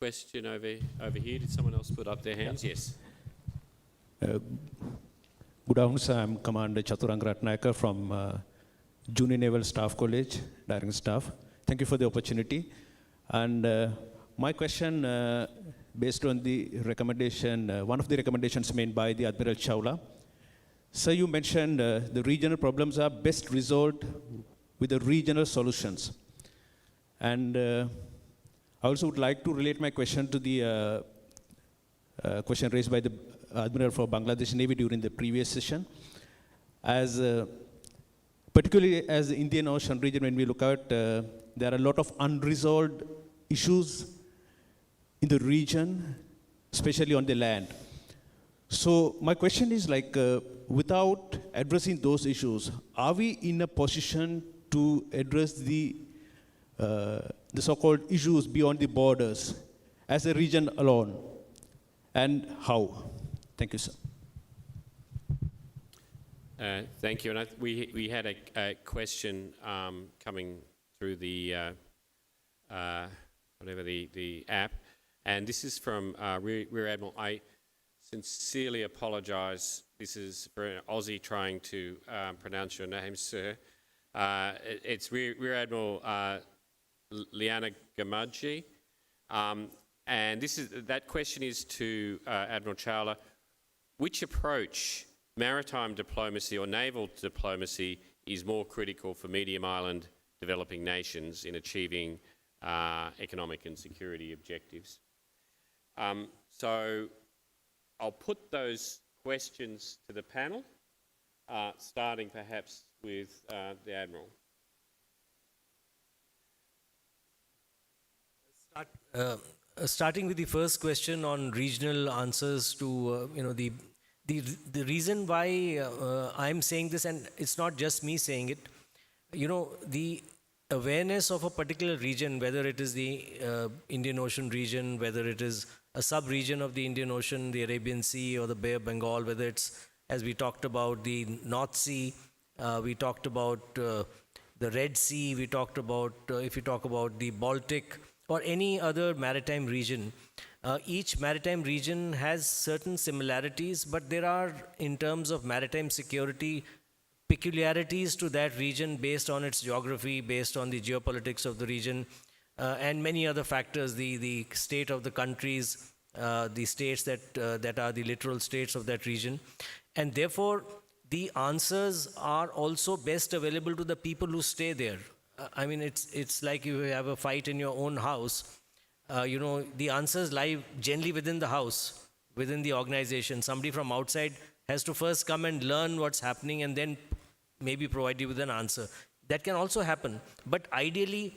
question over here? Did someone else put up their hands? Yes. Good afternoon, sir. I'm Commander Chaturang Ratnayakar from Junior Naval Staff College, Directing Staff. Thank you for the opportunity. And my question, based on the recommendation, one of the recommendations made by the Admiral Chawla. Sir, you mentioned the regional problems are best resolved with the regional solutions. And I also would like to relate my question to the question raised by the Admiral for Bangladesh Navy during the previous session. As particularly as the Indian Ocean region, when we look at, there are a lot of unresolved issues in the region, especially on the land. So my question is like, without addressing those issues, are we in a position to address the so-called issues beyond the borders as a region alone, and how? Thank you, sir. Thank you. And we had a question coming through the the app, and this is from Rear Admiral. I sincerely apologise. This is for an Aussie trying to pronounce your name, sir. It's Rear Admiral Liana Gamaji, and that question is to Admiral Chawla. Which approach, maritime diplomacy or naval diplomacy, is more critical for medium island developing nations in achieving economic and security objectives? So I'll put those questions to the panel, starting perhaps with the Admiral. Starting with the first question on regional answers to, the reason why I'm saying this, and it's not just me saying it, the awareness of a particular region, whether it is the Indian Ocean region, whether it is a sub-region of the Indian Ocean, the Arabian Sea or the Bay of Bengal, whether it's, as we talked about, the North Sea, we talked about the Red Sea, we talked about, if you talk about the Baltic or any other maritime region, each maritime region has certain similarities, but there are, in terms of maritime security, peculiarities to that region based on its geography, based on the geopolitics of the region, and many other factors, the state of the countries, the states that are the littoral states of that region. And therefore, the answers are also best available to the people who stay there. I mean, it's like you have a fight in your own house. The answers lie generally within the house, within the organization. Somebody from outside has to first come and learn what's happening and then maybe provide you with an answer. That can also happen. But ideally,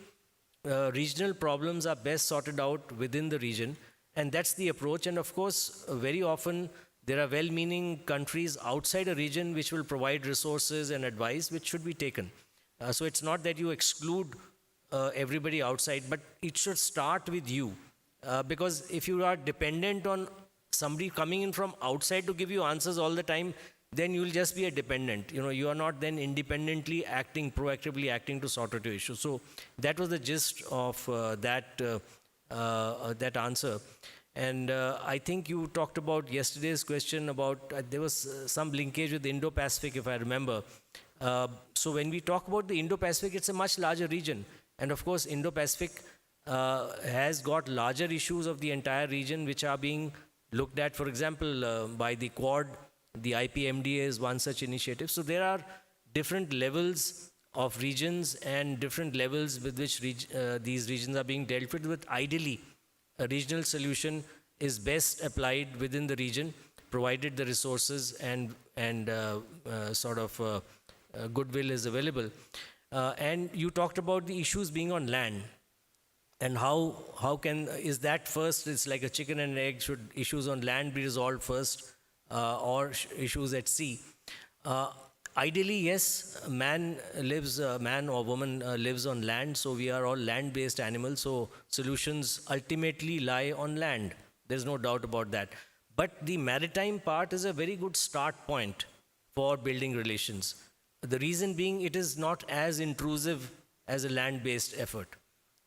regional problems are best sorted out within the region. And that's the approach. And of course, very often, there are well-meaning countries outside a region which will provide resources and advice which should be taken. So it's not that you exclude everybody outside, but it should start with you. Because if you are dependent on somebody coming in from outside to give you answers all the time, then you will just be a dependent. You are not then independently acting, proactively acting to sort out your issue. So that was the gist of that answer. And I think you talked about yesterday's question about, there was some linkage with the Indo-Pacific, if I remember. So when we talk about the Indo-Pacific, it's a much larger region. And of course, Indo-Pacific has got larger issues of the entire region which are being looked at, for example, by the Quad. The IPMDA is one such initiative. So there are different levels of regions and different levels with which these regions are being dealt with. But ideally, a regional solution is best applied within the region, provided the resources and goodwill is available. And you talked about the issues being on land. And is that first, it's like a chicken and egg, should issues on land be resolved first or issues at sea? Ideally, yes, man or woman lives on land, so we are all land-based animals, so solutions ultimately lie on land. There's no doubt about that. But the maritime part is a very good start point for building relations. The reason being, it is not as intrusive as a land-based effort.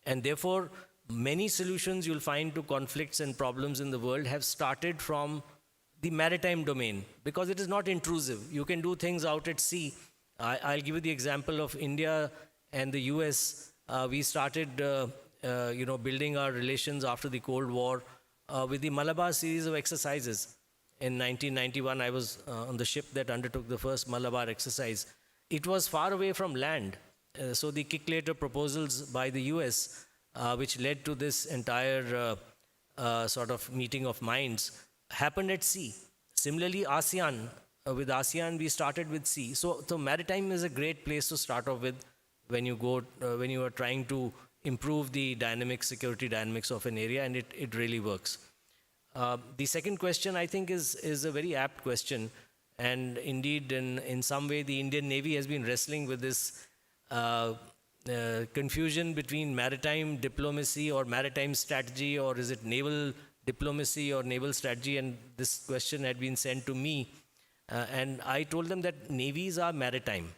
And therefore, many solutions you'll find to conflicts and problems in the world have started from the maritime domain, because it is not intrusive. You can do things out at sea. I'll give you the example of India and the US. We started building our relations after the Cold War with the Malabar series of exercises. In 1991, I was on the ship that undertook the first Malabar exercise. It was far away from land. So the Kick-Later proposals by the US, which led to this entire sort of meeting of minds, happened at sea. Similarly, ASEAN, with ASEAN we started with sea. So maritime is a great place to start off with when you are trying to improve the security dynamics of an area, and it really works. The second question, I think, is a very apt question. And indeed, in some way, the Indian Navy has been wrestling with this confusion between maritime diplomacy or maritime strategy, or is it naval diplomacy or naval strategy, and this question had been sent to me. And I told them that navies are maritime.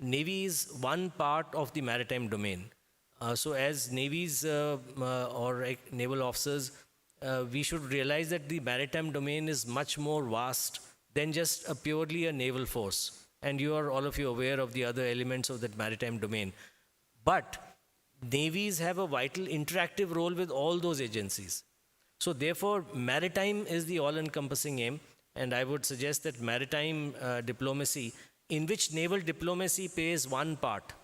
Navy is one part of the maritime domain. So as navies or naval officers, we should realize that the maritime domain is much more vast than just purely a naval force. And all of you aware of the other elements of that maritime domain. But navies have a vital interactive role with all those agencies. So therefore, maritime is the all-encompassing aim, and I would suggest that maritime diplomacy, in which naval diplomacy plays one part,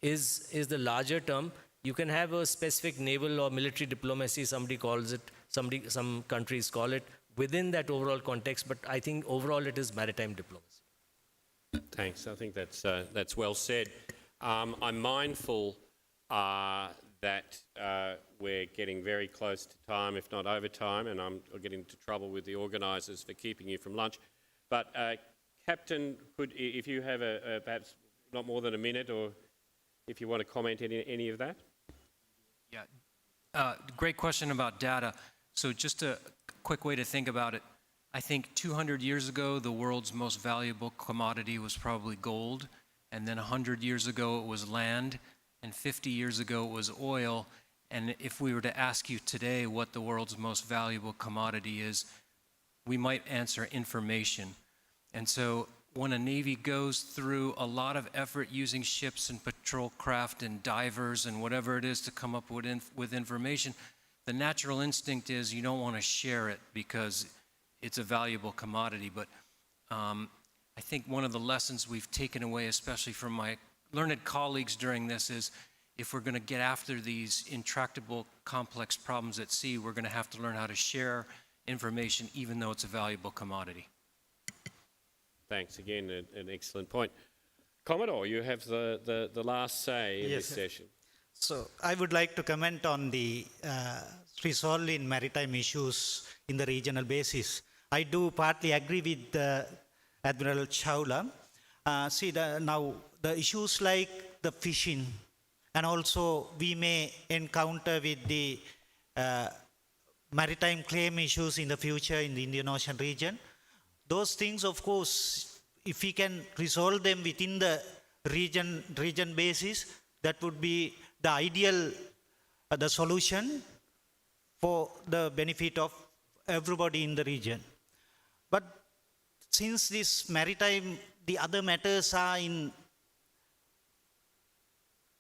is the larger term. You can have a specific naval or military diplomacy, somebody calls it some countries call it, within that overall context, but I think overall it is maritime diplomacy. Thanks. I think that's well said. I'm mindful that we're getting very close to time, if not over time, and I'm getting into trouble with the organisers for keeping you from lunch. But Captain, if you have perhaps not more than a minute, or if you want to comment any of that? Yeah, great question about data. So just a quick way to think about it. I think 200 years ago, the world's most valuable commodity was probably gold, and then 100 years ago it was land, and 50 years ago it was oil. And if we were to ask you today what the world's most valuable commodity is, we might answer information. And so when a Navy goes through a lot of effort using ships and patrol craft and divers and whatever it is to come up with information, the natural instinct is you don't want to share it because it's a valuable commodity. But I think one of the lessons we've taken away, especially from my learned colleagues during this, is if we're going to get after these intractable, complex problems at sea, we're going to have to learn how to share information even though it's a valuable commodity. Thanks. Again, an excellent point. Commodore, you have the last say in this session. So I would like to comment on the resolving maritime issues in the regional basis. I do partly agree with Admiral Chawla. Now the issues like the fishing, and also we may encounter with the maritime claim issues in the future in the Indian Ocean region. Those things, of course, if we can resolve them within the region basis, that would be the ideal the solution for the benefit of everybody in the region. But since this maritime, the other matters are in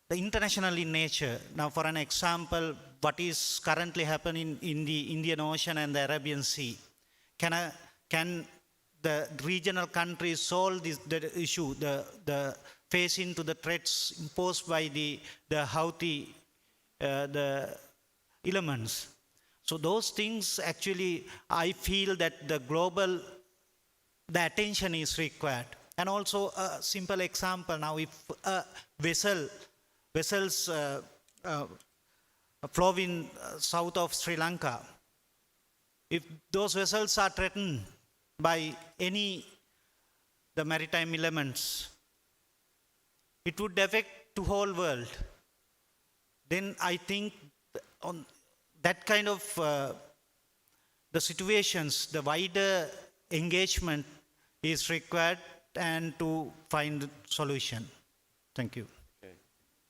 the international in nature. Now, for an example, what is currently happening in the Indian Ocean and the Arabian Sea? Can the regional countries solve the issue, the facing to the threats imposed by the Houthi, the elements? So those things actually, I feel that the attention is required. And also a simple example now, if vessels flowing south of Sri Lanka, if those vessels are threatened by the maritime elements, it would affect the whole world. Then I think on that kind of the situations, the wider engagement is required and to find a solution. Thank you. Okay.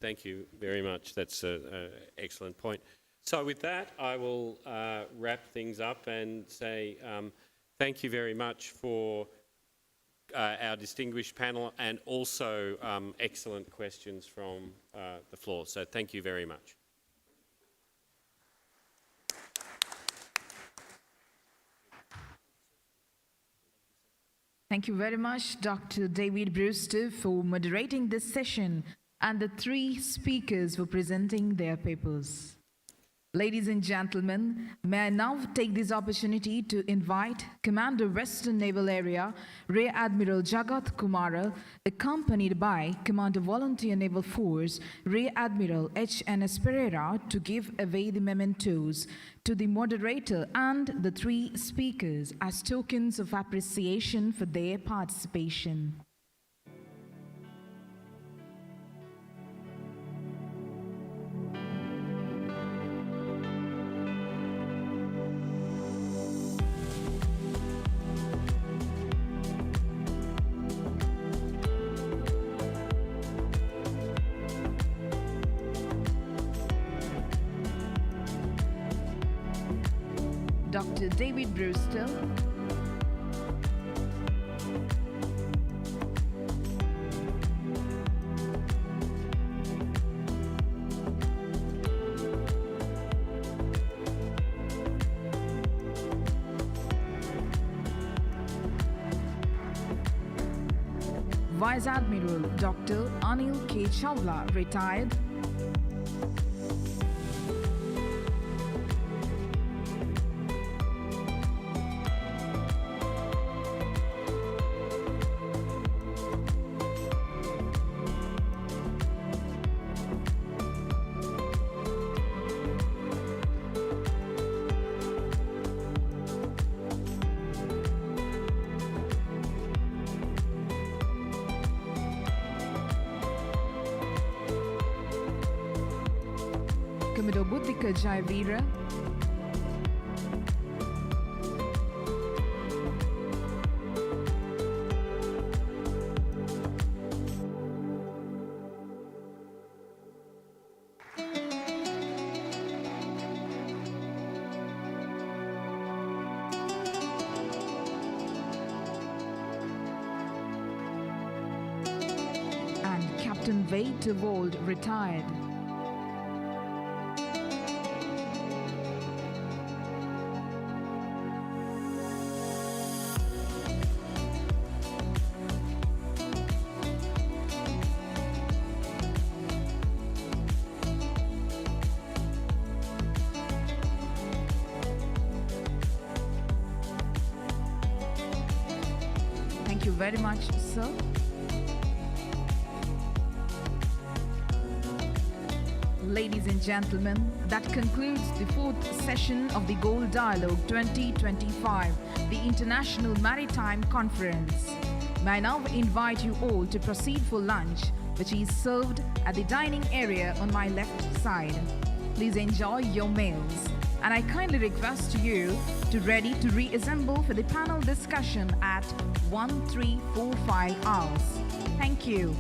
Thank you very much. That's an excellent point. So with that, I will wrap things up and say thank you very much for our distinguished panel and also excellent questions from the floor. So thank you very much. Thank you very much, Dr. David Brewster, for moderating this session and the three speakers for presenting their papers. Ladies and gentlemen, may I now take this opportunity to invite Commander Western Naval Area, Rear Admiral Jagat Kumara, accompanied by Commander Volunteer Naval Force, Rear Admiral H.N.S. Pereira, to give away the mementos to the moderator and the three speakers as tokens of appreciation for their participation. Dr. David Brewster, Vice Admiral Dr. Anil K. Chawla, retired, Commodore Buddhika Jayavira. Captain Waiterwold, retired. Thank you very much, sir. Ladies and gentlemen, that concludes the fourth session of the Gold Dialogue 2025, the International Maritime Conference. May I now invite you all to proceed for lunch, which is served at the dining area on my left side. Please enjoy your meals. And I kindly request you to ready to reassemble for the panel discussion at 1345 hours. Thank you.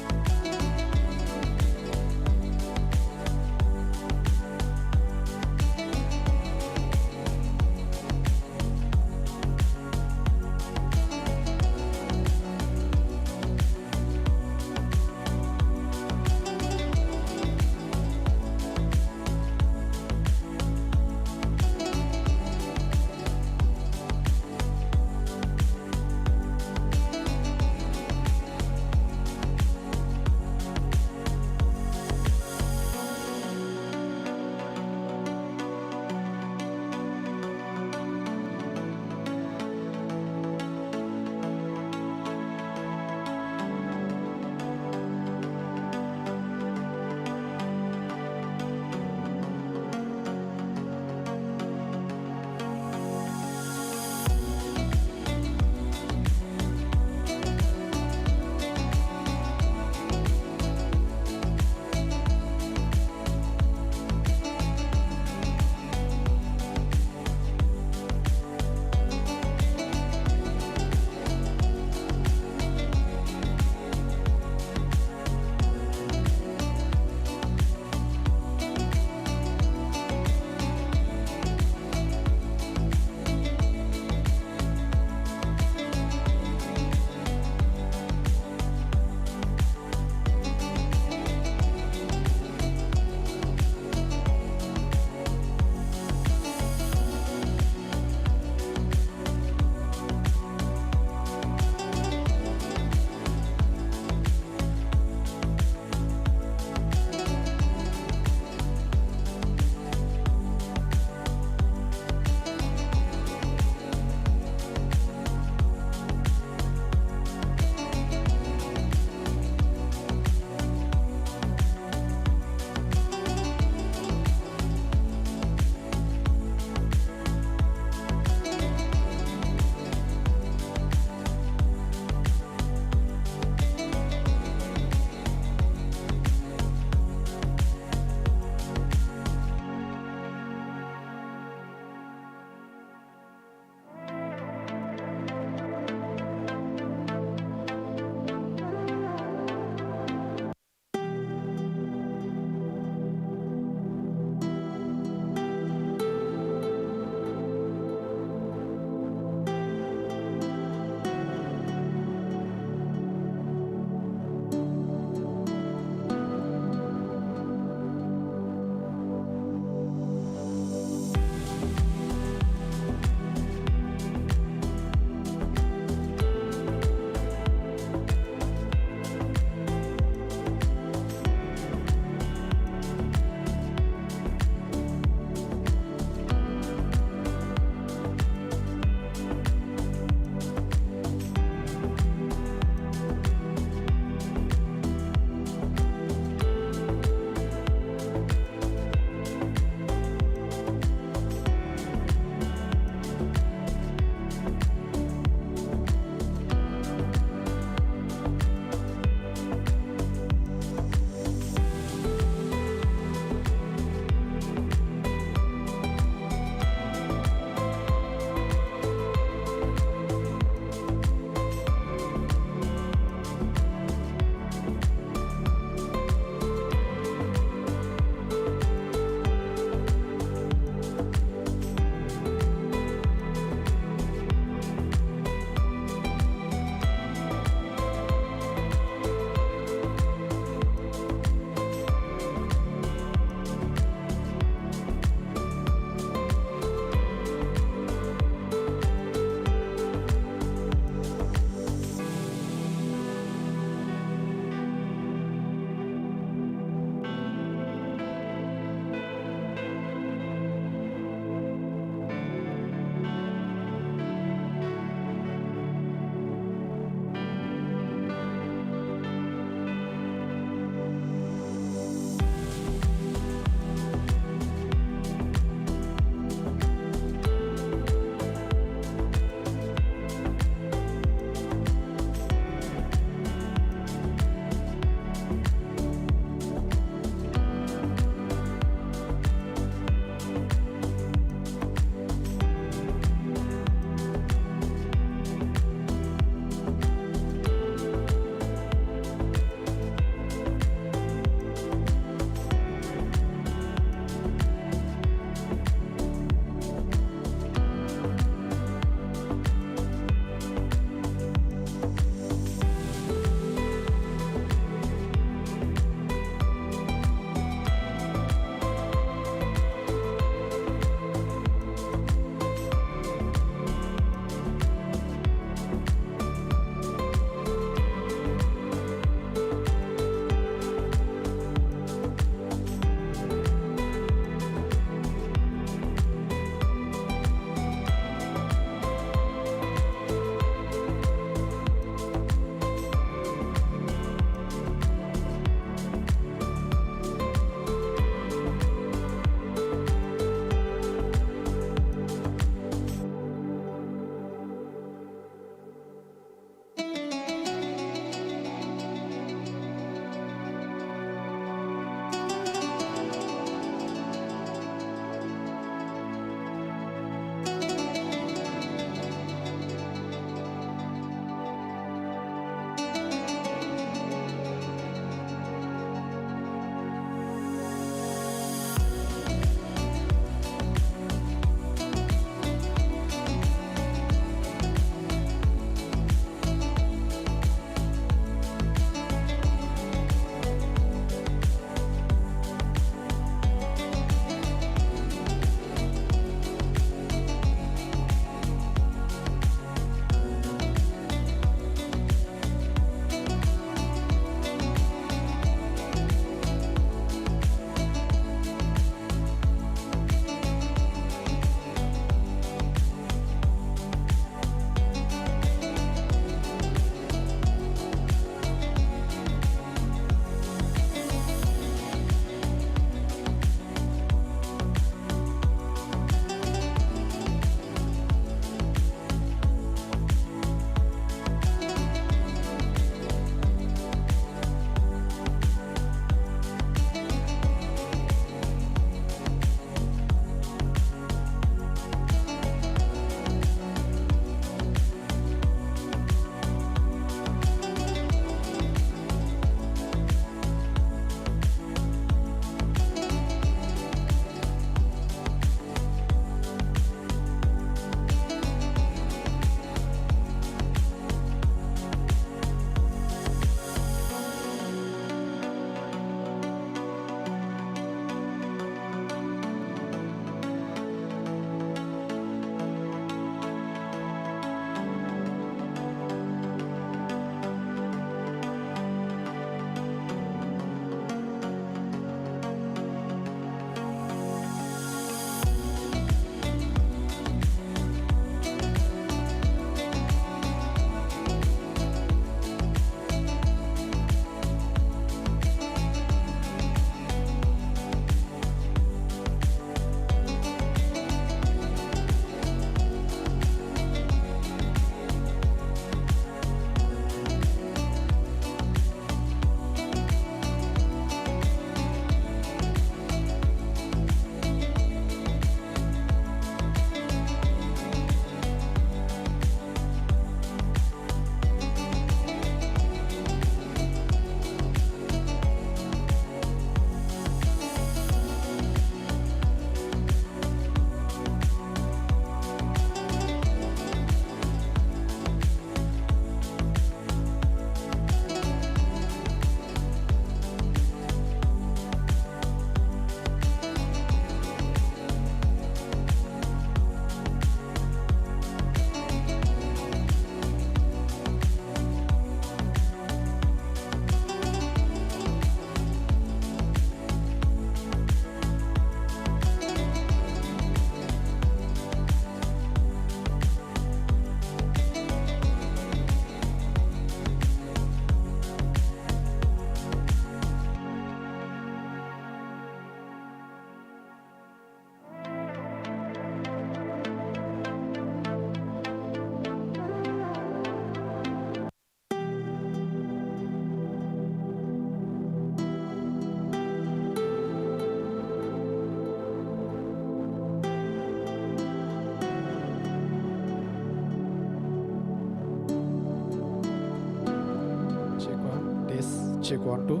Check 1, 2.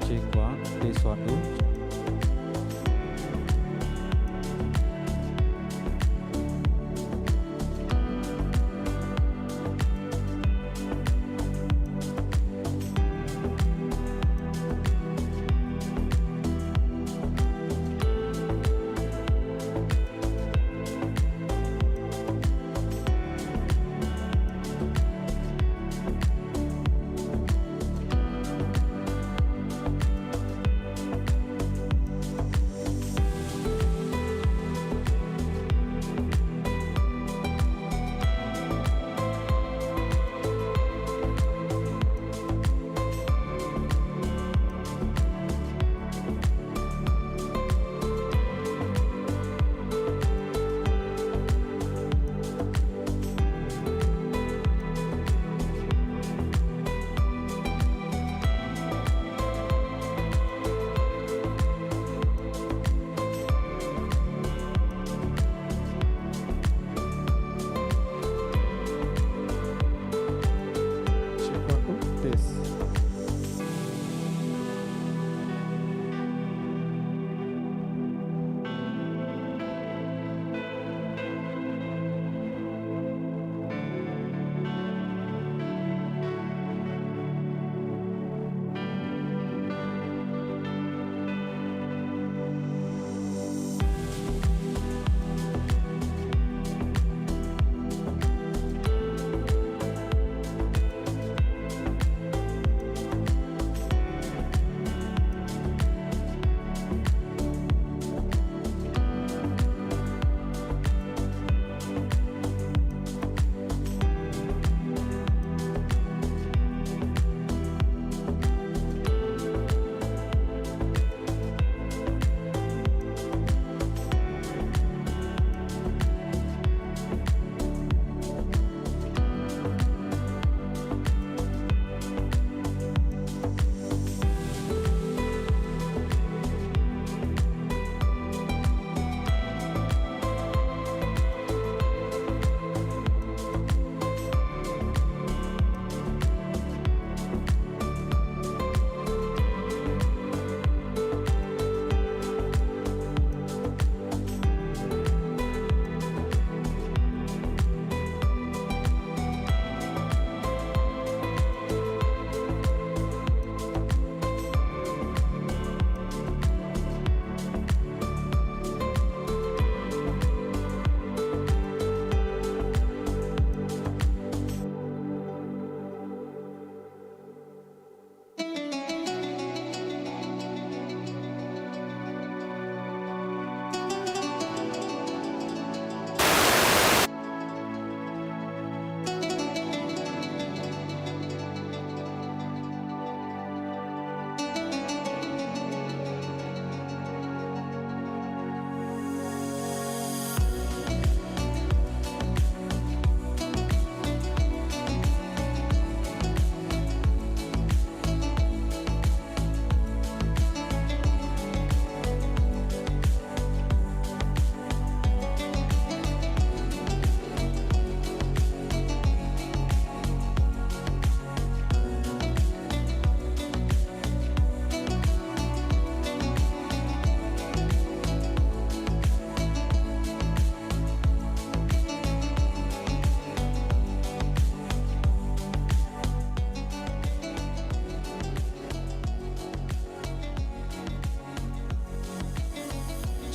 Check 1, test 1, 2.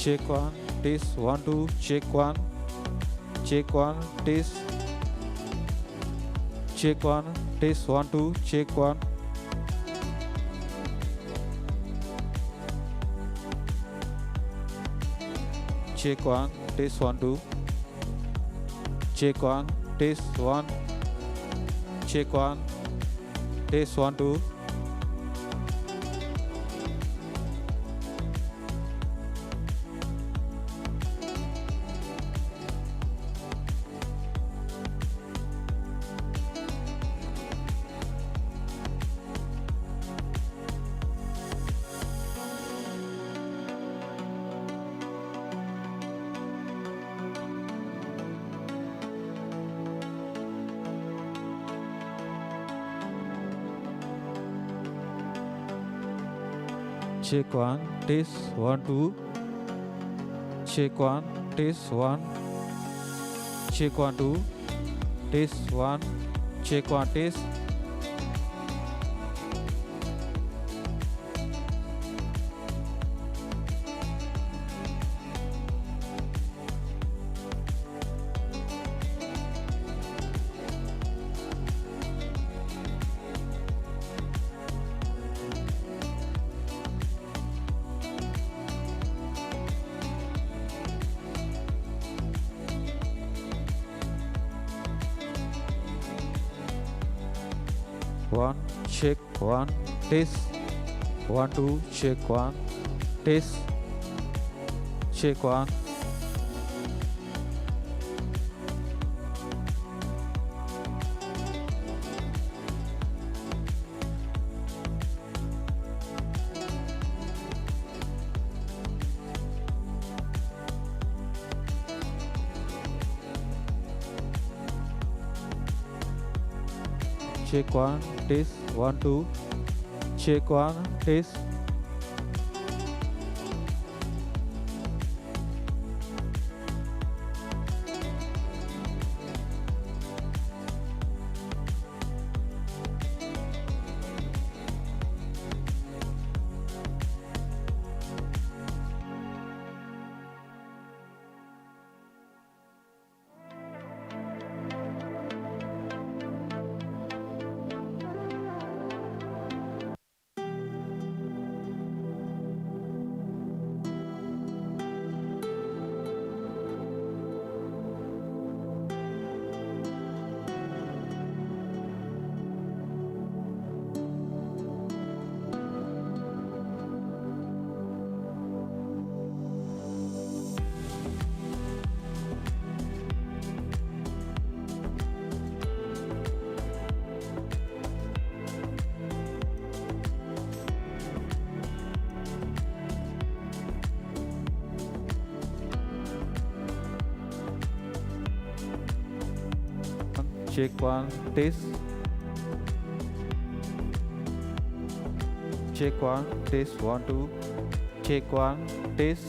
Check 1, test 1, 2, check 1, check 1, test, check 1, test 1, 2, check 1. Check 1, test 1, 2, check 1, test 1, check 1, test 1, 2. check 1, test 1, 2. Check 1, test 1. Check 1, 2. Test 1. Check 1, test. One, check 1, test 1, 2, check 1, test, check 1. Check 1, test 1, 2. Check 1, test. Check 1, test. Check 1, test 1, 2. Check 1, test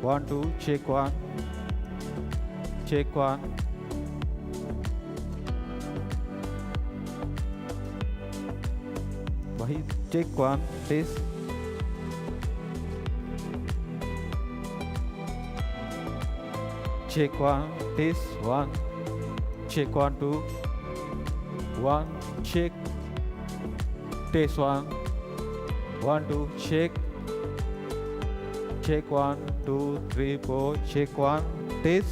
1, 2. Check 1. Check 1. Check 1, test. Check 1, test 1. Check 1, 2. 1, check. Test 1. 1, 2, check. Check 1, 2, 3, 4. Check 1. Test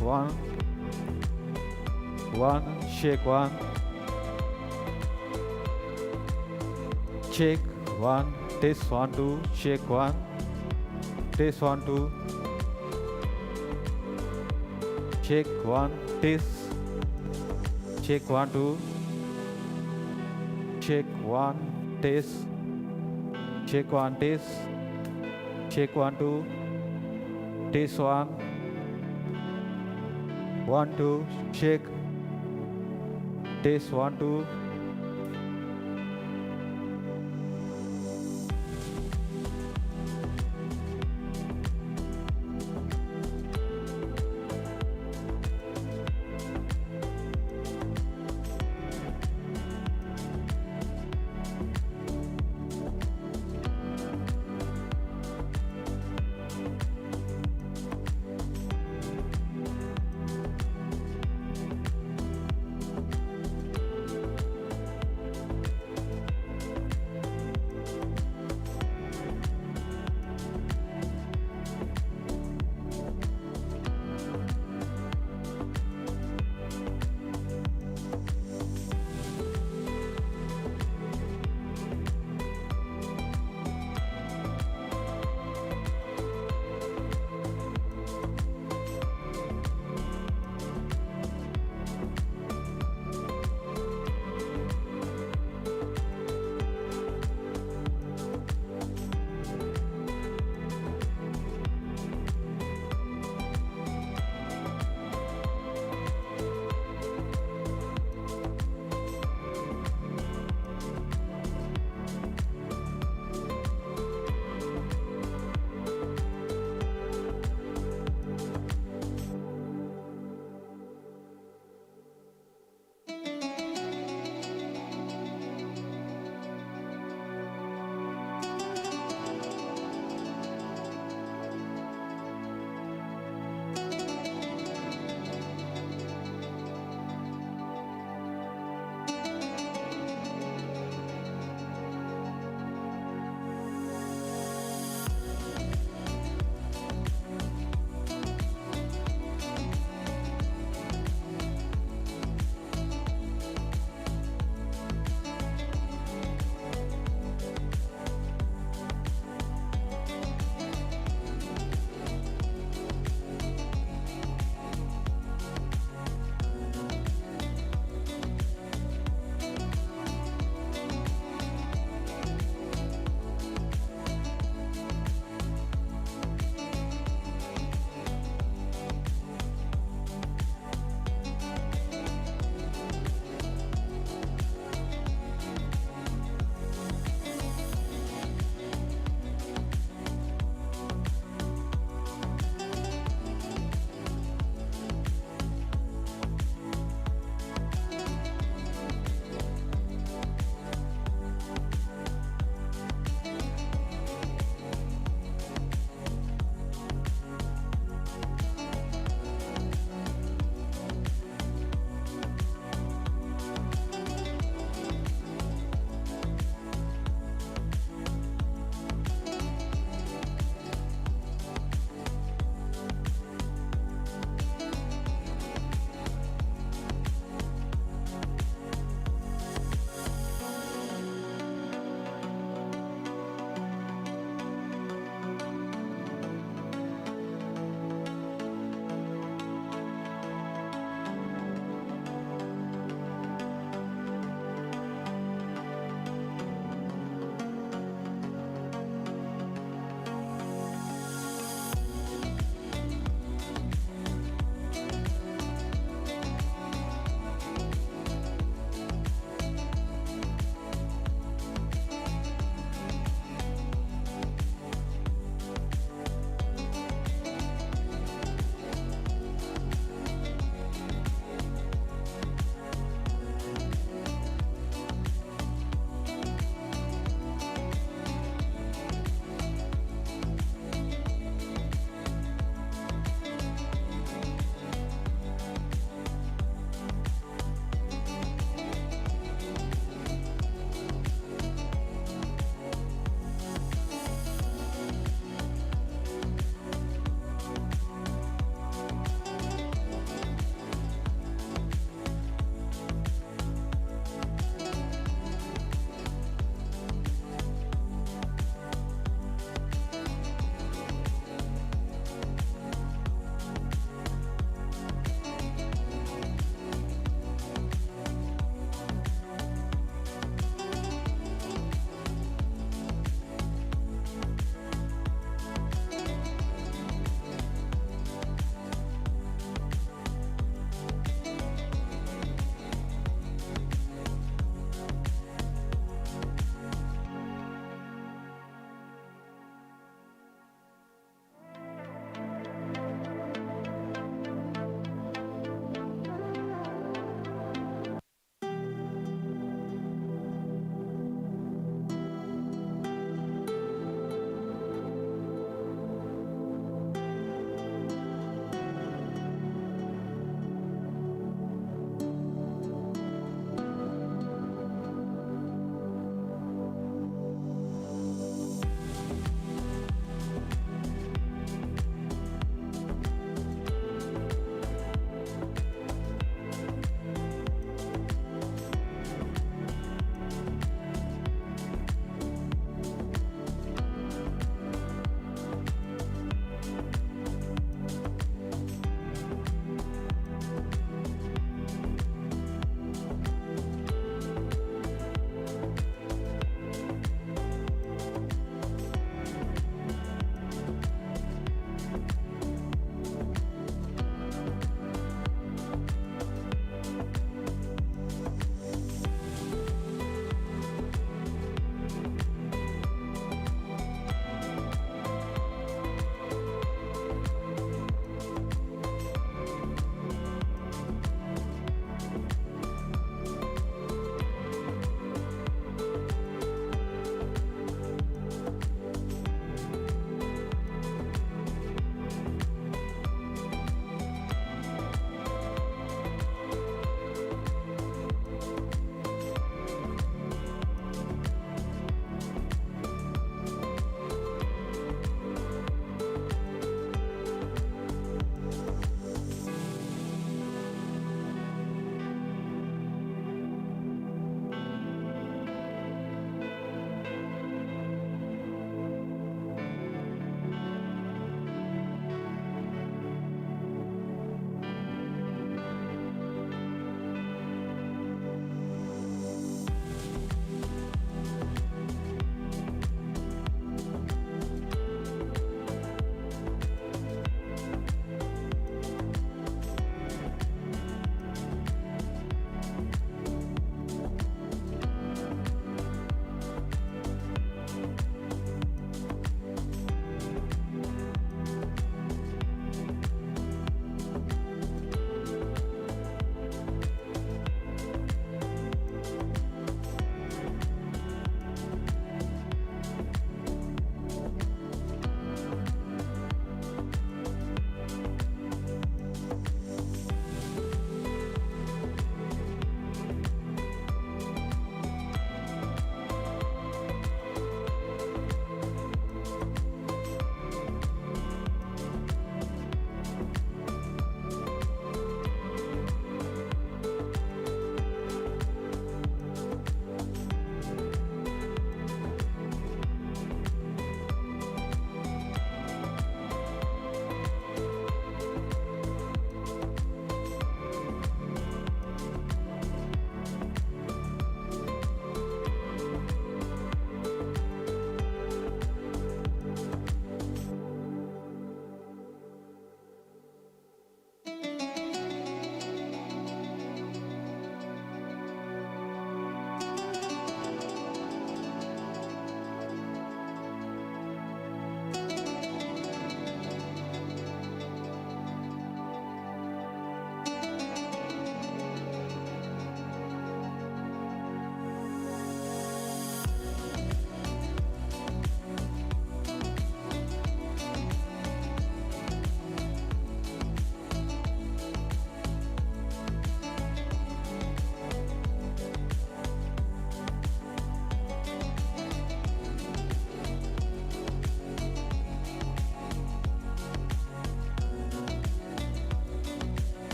1. 1, check 1. Check 1. Test 1, 2. Check 1. Test 1, 2. Check 1. Test. Check 1, 2. Check 1, test. Check 1, test. Check 1, 2. Test 1. 1, 2. Check. Test 1, 2.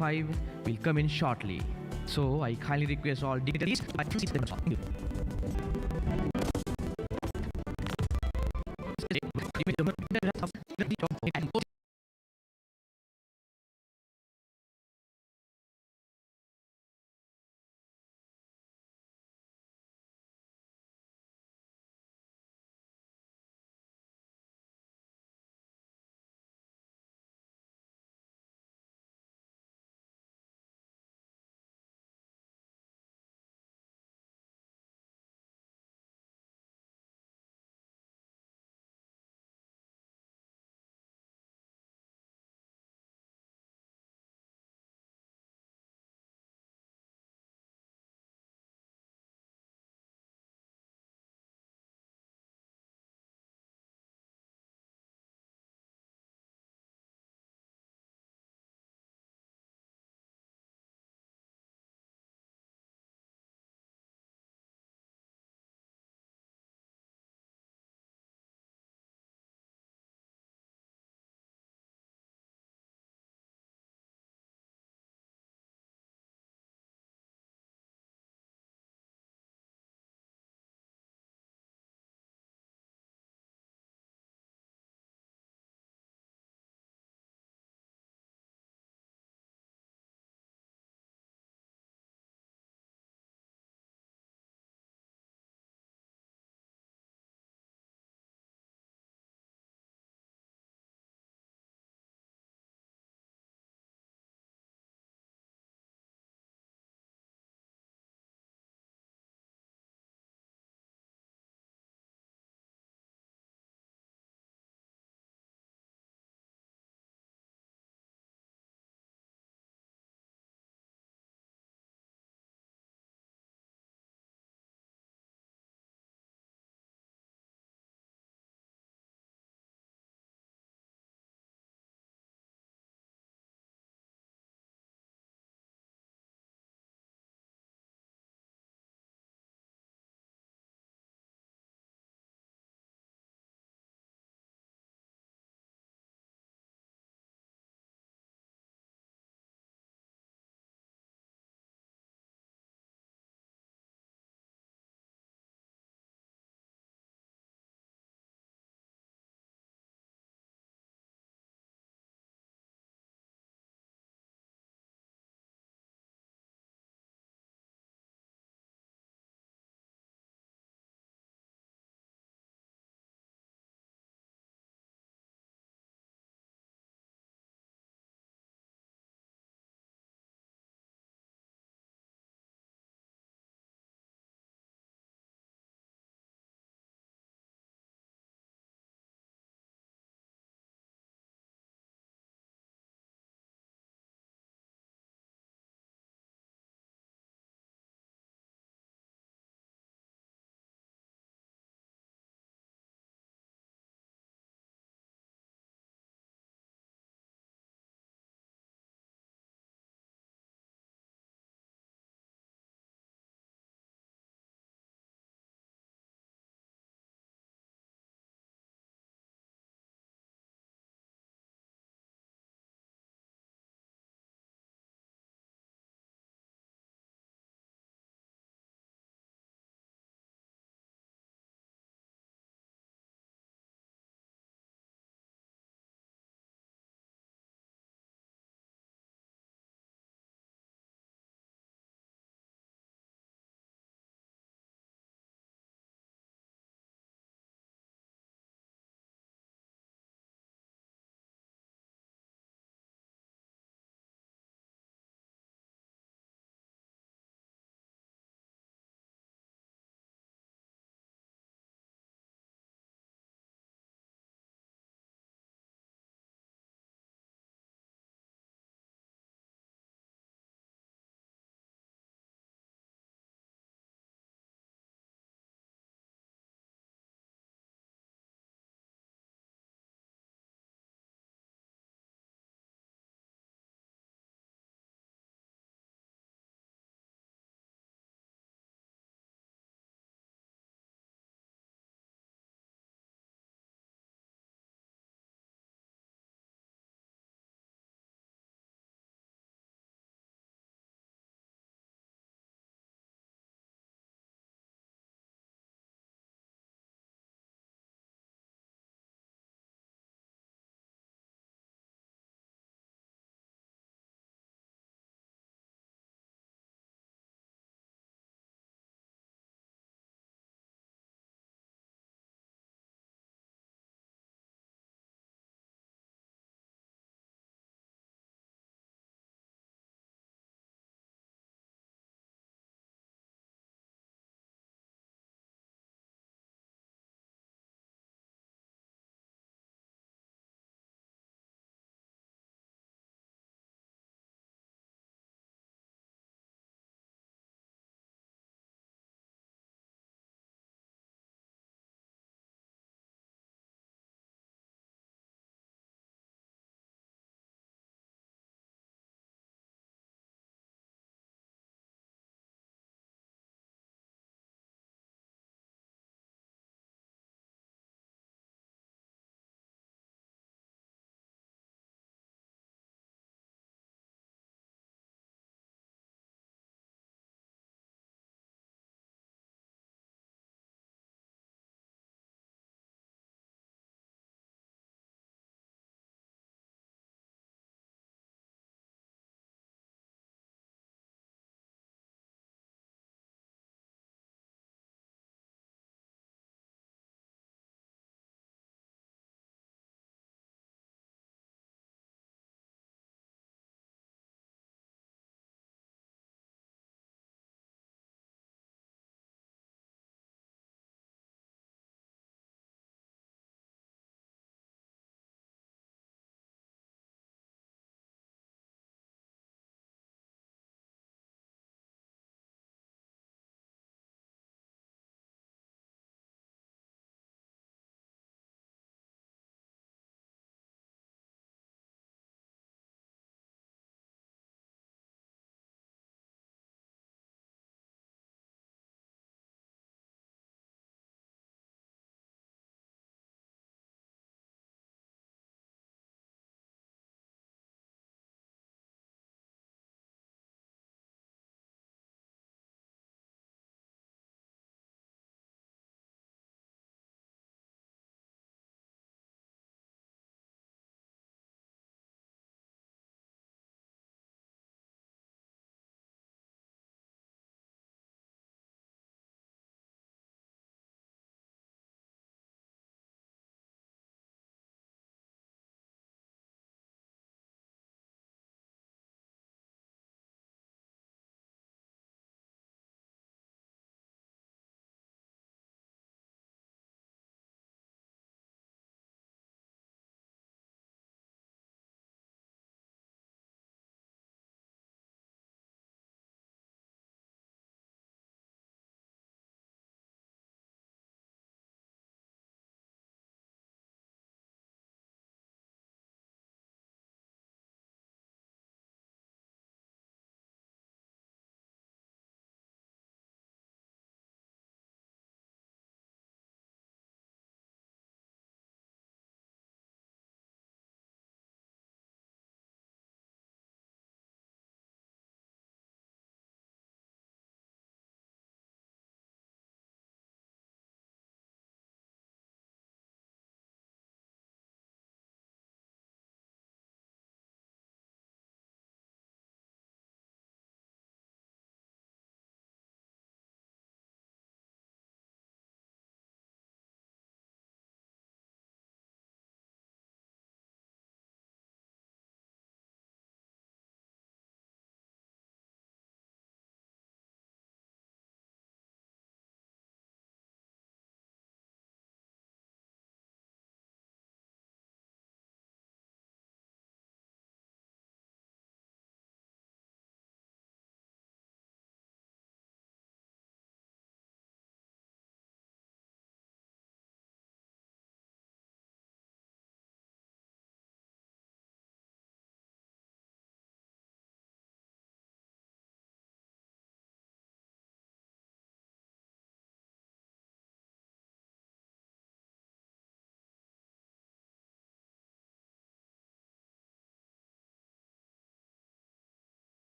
2025 will come in shortly. So I kindly request all dignitaries. Thank you.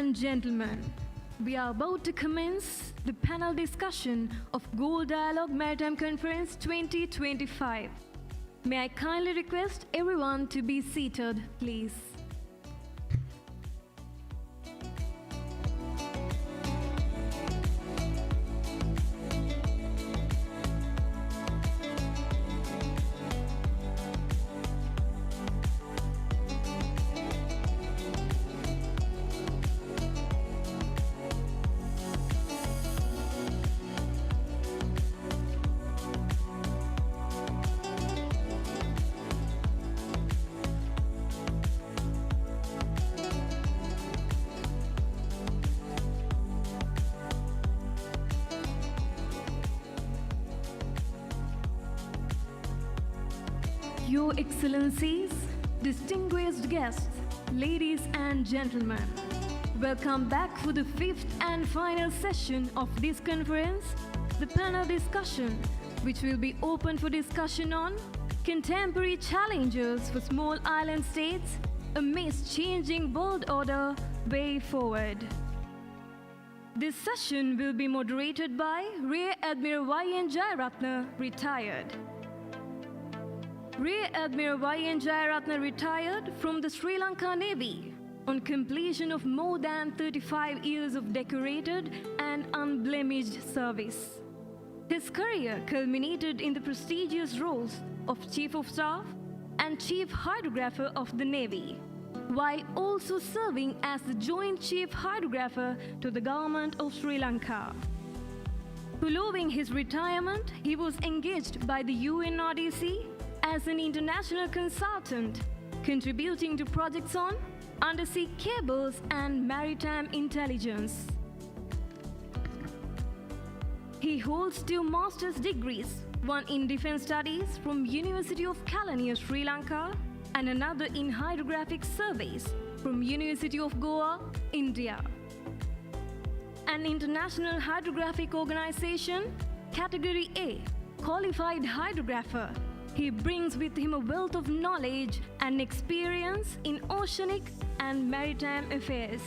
and gentlemen, we are about to commence the panel discussion of Gold Dialogue Maritime Conference 2025. May I kindly request everyone to be seated, please. Your Excellencies, distinguished guests, ladies and gentlemen, welcome back for the fifth and final session of this conference, the panel discussion, which will be open for discussion on contemporary challenges for small island states amidst changing world order way forward. This session will be moderated by Rear Admiral Y.N. Jayaratne, retired. Rear Admiral Y.N. Jayaratne retired from the Sri Lanka Navy on completion of more than 35 years of decorated and unblemished service. His career culminated in the prestigious roles of Chief of Staff and Chief Hydrographer of the Navy, while also serving as the Joint Chief Hydrographer to the Government of Sri Lanka. Following his retirement, he was engaged by the UNODC as an international consultant, contributing to projects on undersea cables and maritime intelligence. He holds 2 master's degrees, one in defense studies from University of Kelaniya, Sri Lanka, and another in hydrographic surveys from University of Goa, India. An international hydrographic organization, Category A, qualified hydrographer. He brings with him a wealth of knowledge and experience in oceanic and maritime affairs.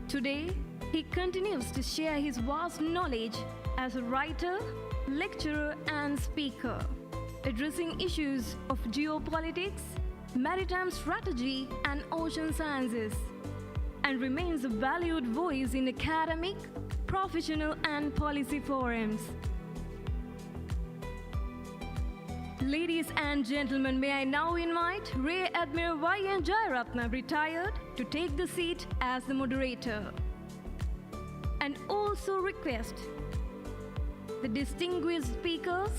Today, he continues to share his vast knowledge as a writer, lecturer, and speaker, addressing issues of geopolitics, maritime strategy, and ocean sciences, and remains a valued voice in academic, professional, and policy forums. Ladies and gentlemen, may I now invite Rear Admiral Y.N. Jayaratne, retired, to take the seat as the moderator. And also request the distinguished speakers,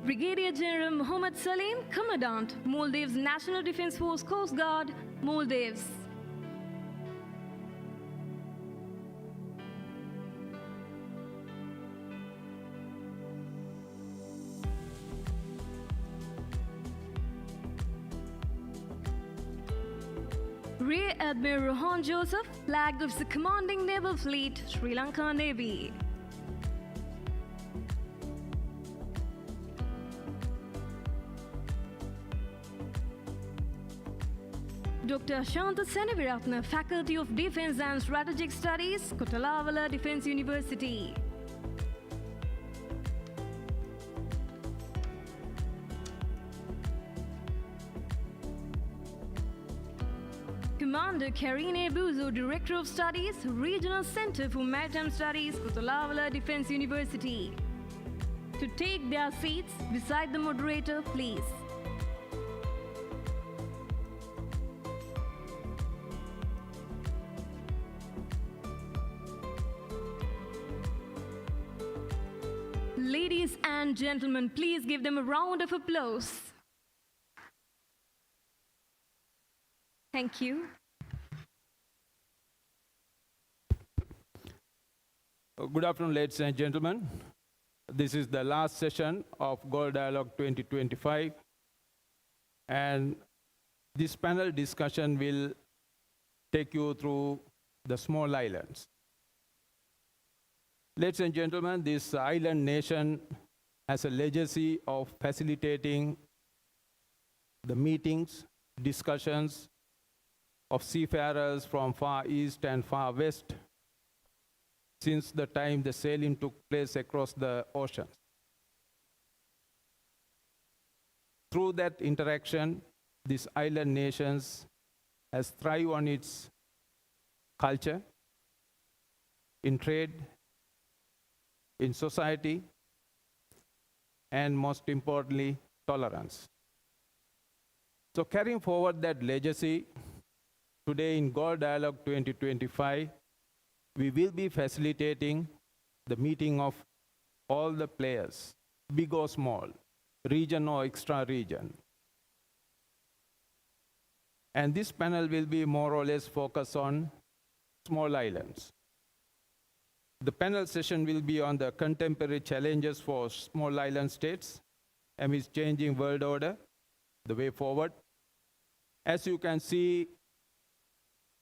Brigadier General Mohammed Salim, Commandant, Maldives National Defense Force Coast Guard, Maldives. Rear Admiral Rohan Joseph, Flag of the Commanding Naval Fleet, Sri Lanka Navy. Dr. Shanta Seneviratne, Faculty of Defense and Strategic Studies, Kotalavala Defense University. Commander Karine Buzo, Director of Studies, Regional Center for Maritime Studies, Kotalavala Defense University. To take their seats beside the moderator, please. Ladies and gentlemen, please give them a round of applause. Thank you. Good afternoon, ladies and gentlemen. This is the last session of Gold Dialogue 2025. And this panel discussion will take you through the small islands. Ladies and gentlemen, this island nation has a legacy of facilitating the meetings, discussions of seafarers from far east and far west since the time the sailing took place across the oceans. Through that interaction, these island nations has thrived on its culture, in trade, in society, and most importantly, tolerance. So carrying forward that legacy, today in Galle Dialogue 2025, we will be facilitating the meeting of all the players, big or small, region or extra-region. And this panel will be more or less focused on small islands. The panel session will be on the contemporary challenges for small island states amidst changing world order, the way forward. As you can see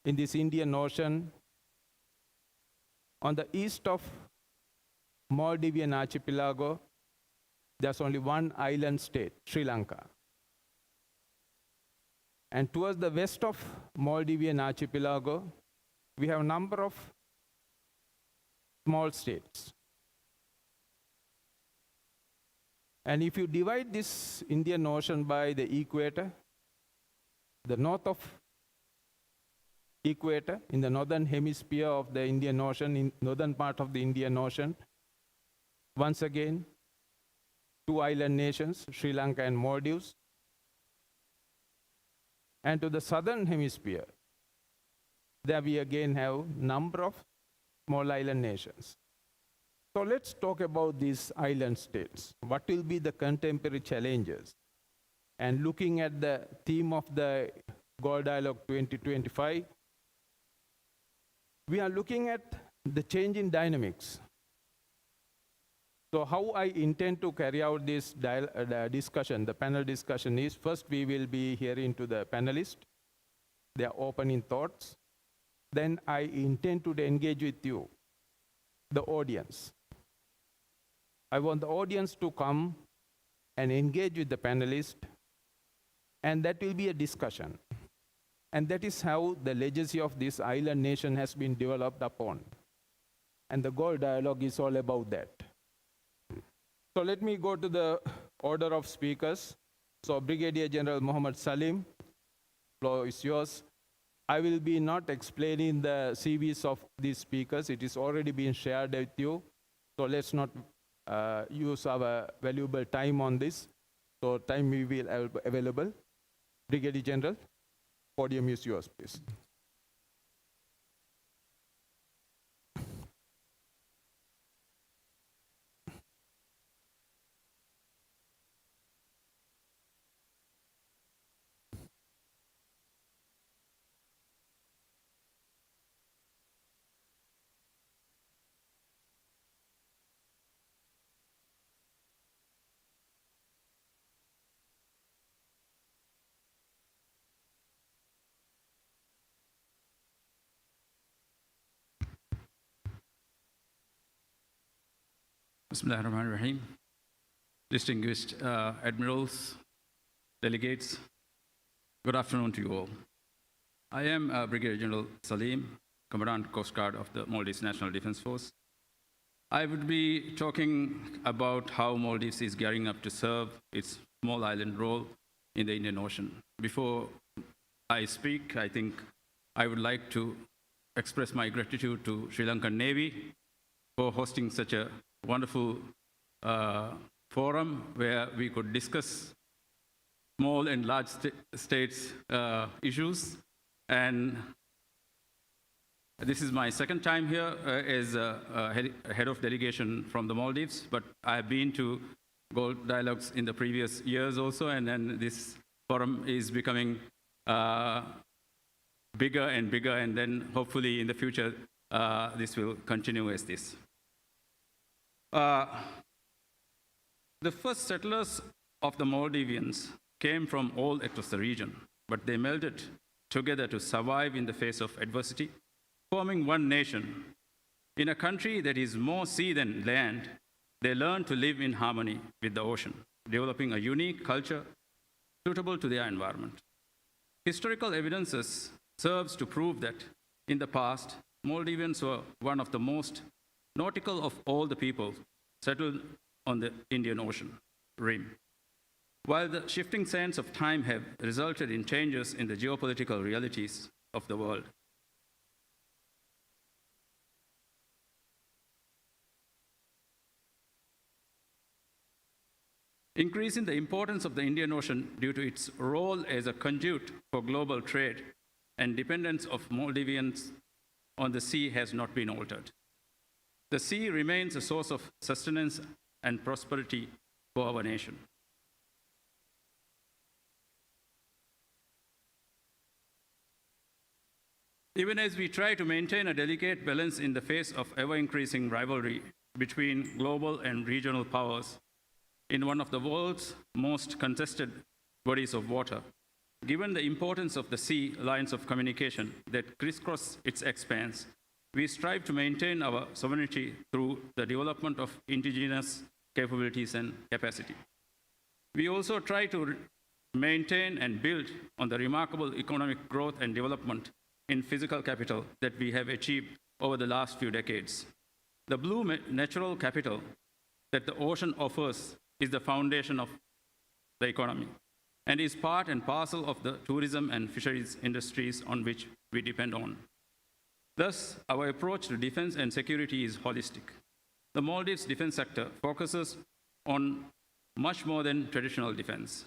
in this Indian Ocean, on the east of Maldivian archipelago, there's only one island state, Sri Lanka. And towards the west of Maldivian archipelago, we have a number of small states. And if you divide this Indian Ocean by the equator, the north of equator, in the northern hemisphere of the Indian Ocean, in northern part of the Indian Ocean, once again, two island nations, Sri Lanka and Maldives. And to the southern hemisphere, there we again have number of small island nations. So let's talk about these island states. What will be the contemporary challenges? And looking at the theme of the Galle Dialogue 2025, we are looking at the change in dynamics. So how I intend to carry out this discussion, the panel discussion is, first we will be hearing to the panelists, their opening thoughts. Then I intend to engage with you, the audience. I want the audience to come and engage with the panelists, and that will be a discussion. And that is how the legacy of this island nation has been developed upon. And the Galle Dialogue is all about that. So let me go to the order of speakers. So Brigadier General Mohammed Salim, floor is yours. I will be not explaining the CVs of these speakers. It is already been shared with you. So let's not use our valuable time on this. So time we will have available. Brigadier General, podium is yours, please. Bismillahirrahmanirrahim. Distinguished admirals, delegates, good afternoon to you all. I am Brigadier General Salim, Commandant Coast Guard of the Maldives National Defense Force. I would be talking about how Maldives is gearing up to serve its small island role in the Indian Ocean. Before I speak, I think I would like to express my gratitude to Sri Lankan Navy for hosting such a wonderful forum where we could discuss small and large states issues. And this is my second time here as head of delegation from the Maldives, but I have been to Galle Dialogues in the previous years also, and then this forum is becoming bigger and bigger, and then hopefully in the future this will continue as this. The first settlers of the Maldivians came from all across the region, but they melded together to survive in the face of adversity, forming one nation. In a country that is more sea than land, they learned to live in harmony with the ocean, developing a unique culture, suitable to their environment. Historical evidences serves to prove that in the past, Maldivians were one of the most nautical of all the people settled on the Indian Ocean rim. While the shifting sands of time have resulted in changes in the geopolitical realities of the world, increasing the importance of the Indian Ocean due to its role as a conduit for global trade and dependence of Maldivians on the sea has not been altered. The sea remains a source of sustenance and prosperity for our nation. Even as we try to maintain a delicate balance in the face of ever-increasing rivalry between global and regional powers in one of the world's most contested bodies of water, given the importance of the sea lines of communication that crisscross its expanse, we strive to maintain our sovereignty through the development of indigenous capabilities and capacity. We also try to maintain and build on the remarkable economic growth and development in physical capital that we have achieved over the last few decades. The blue natural capital that the ocean offers is the foundation of the economy and is part and parcel of the tourism and fisheries industries on which we depend on. Thus, our approach to defense and security is holistic. The Maldives defense sector focuses on much more than traditional defense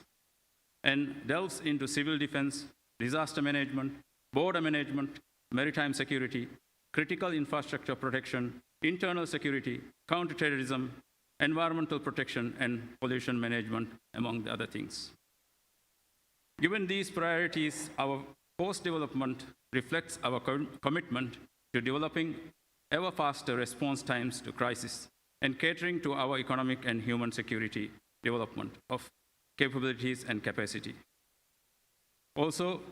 and delves into civil defense, disaster management, border management, maritime security, critical infrastructure protection, internal security, counterterrorism, environmental protection, and pollution management, among the other things. Given these priorities, our post-development reflects our commitment to developing ever faster response times to crisis and catering to our economic and human security development of capabilities and capacity. Also,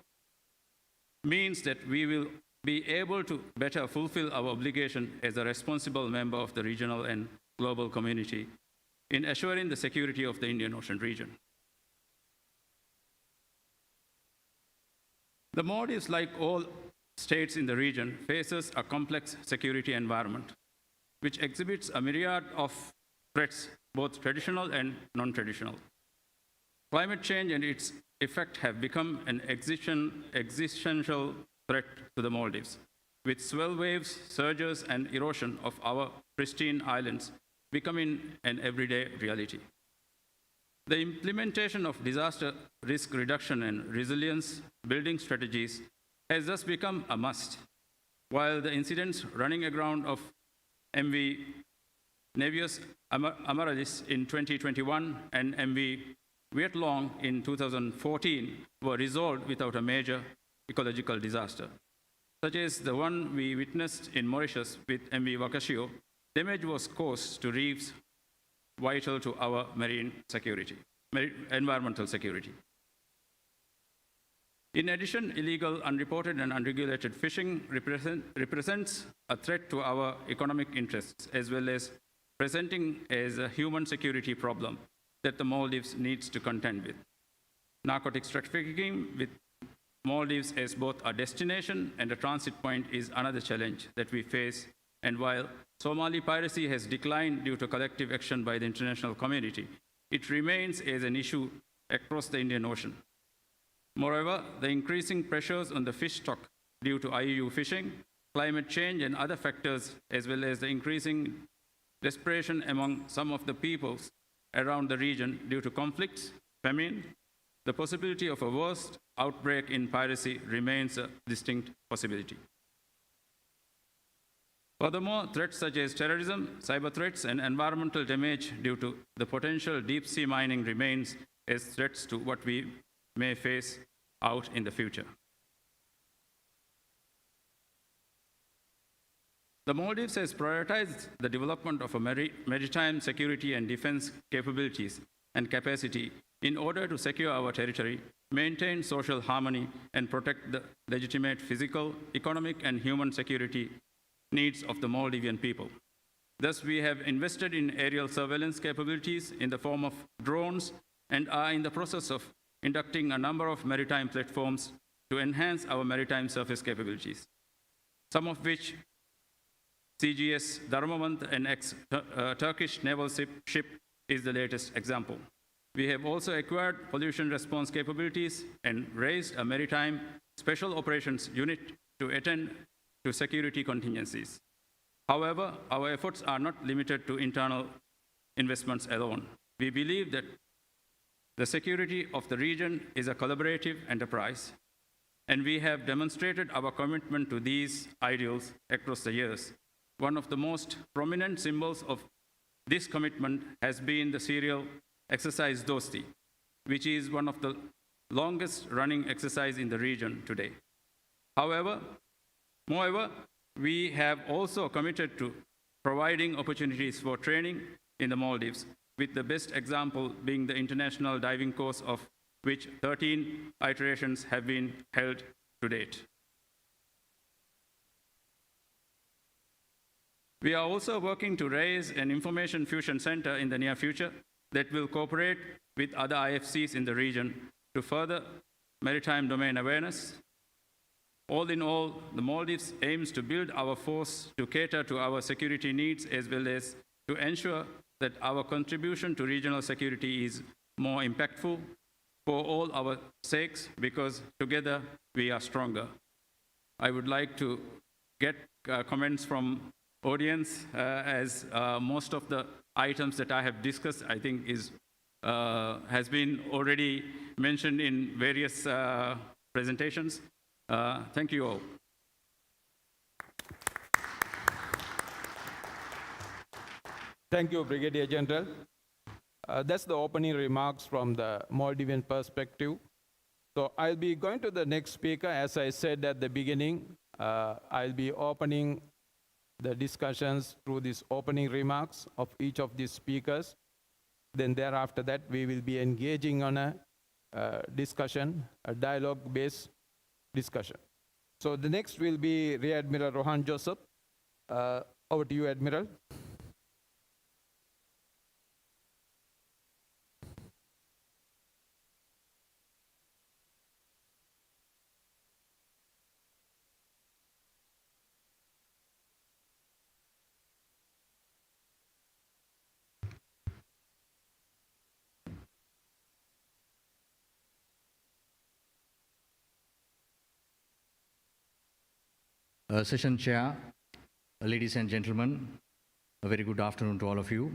means that we will be able to better fulfill our obligation as a responsible member of the regional and global community in assuring the security of the Indian Ocean region. The Maldives, like all states in the region, faces a complex security environment, which exhibits a myriad of threats, both traditional and non-traditional. Climate change and its effect have become an existential threat to the Maldives, with swell waves, surges, and erosion of our pristine islands becoming an everyday reality. The implementation of disaster risk reduction and resilience building strategies has thus become a must, while the incidents running aground of MV Navius Amaryllis in 2021 and MV Viet Long in 2014 were resolved without a major ecological disaster, such as the one we witnessed in Mauritius with MV Wakashio. Damage was caused to reefs vital to our marine security, environmental security. In addition, illegal, unreported, and unregulated fishing represents a threat to our economic interests, as well as presenting as a human security problem that the Maldives needs to contend with. Narcotics trafficking with Maldives as both a destination and a transit point is another challenge that we face, and while Somali piracy has declined due to collective action by the international community, it remains as an issue across the Indian Ocean. Moreover, the increasing pressures on the fish stock due to IUU fishing, climate change, and other factors, as well as the increasing desperation among some of the peoples around the region due to conflicts, famine, the possibility of a worst outbreak in piracy remains a distinct possibility. Furthermore, threats such as terrorism, cyber threats, and environmental damage due to the potential deep-sea mining remains as threats to what we may face out in the future. The Maldives has prioritized the development of a maritime security and defense capabilities and capacity in order to secure our territory, maintain social harmony, and protect the legitimate physical, economic, and human security needs of the Maldivian people. Thus, we have invested in aerial surveillance capabilities in the form of drones and are in the process of inducting a number of maritime platforms to enhance our maritime surface capabilities, some of which CGS Dharmavant, an ex-Turkish naval ship, is the latest example. We have also acquired pollution response capabilities and raised a maritime special operations unit to attend to security contingencies. However, our efforts are not limited to internal investments alone. We believe that the security of the region is a collaborative enterprise, and we have demonstrated our commitment to these ideals across the years. One of the most prominent symbols of this commitment has been the serial exercise Dosti, which is one of the longest running exercise in the region today. Moreover, we have also committed to providing opportunities for training in the Maldives, with the best example being the international diving course, of which 13 iterations have been held to date. We are also working to raise an information fusion center in the near future that will cooperate with other IFCs in the region to further maritime domain awareness. All in all, the Maldives aims to build our force to cater to our security needs, as well as to ensure that our contribution to regional security is more impactful for all our sakes, because together we are stronger. I would like to get comments from audience, as most of the items that I have discussed, I think, has been already mentioned in various presentations. Thank you all. Thank you, Brigadier General. That's the opening remarks from the Maldivian perspective. So I'll be going to the next speaker. As I said at the beginning, I'll be opening the discussions through these opening remarks of each of these speakers. Then thereafter that, we will be engaging on a discussion, a dialogue-based discussion. So the next will be Rear Admiral Rohan Joseph. Over to you, Admiral. Session Chair, ladies and gentlemen, a very good afternoon to all of you.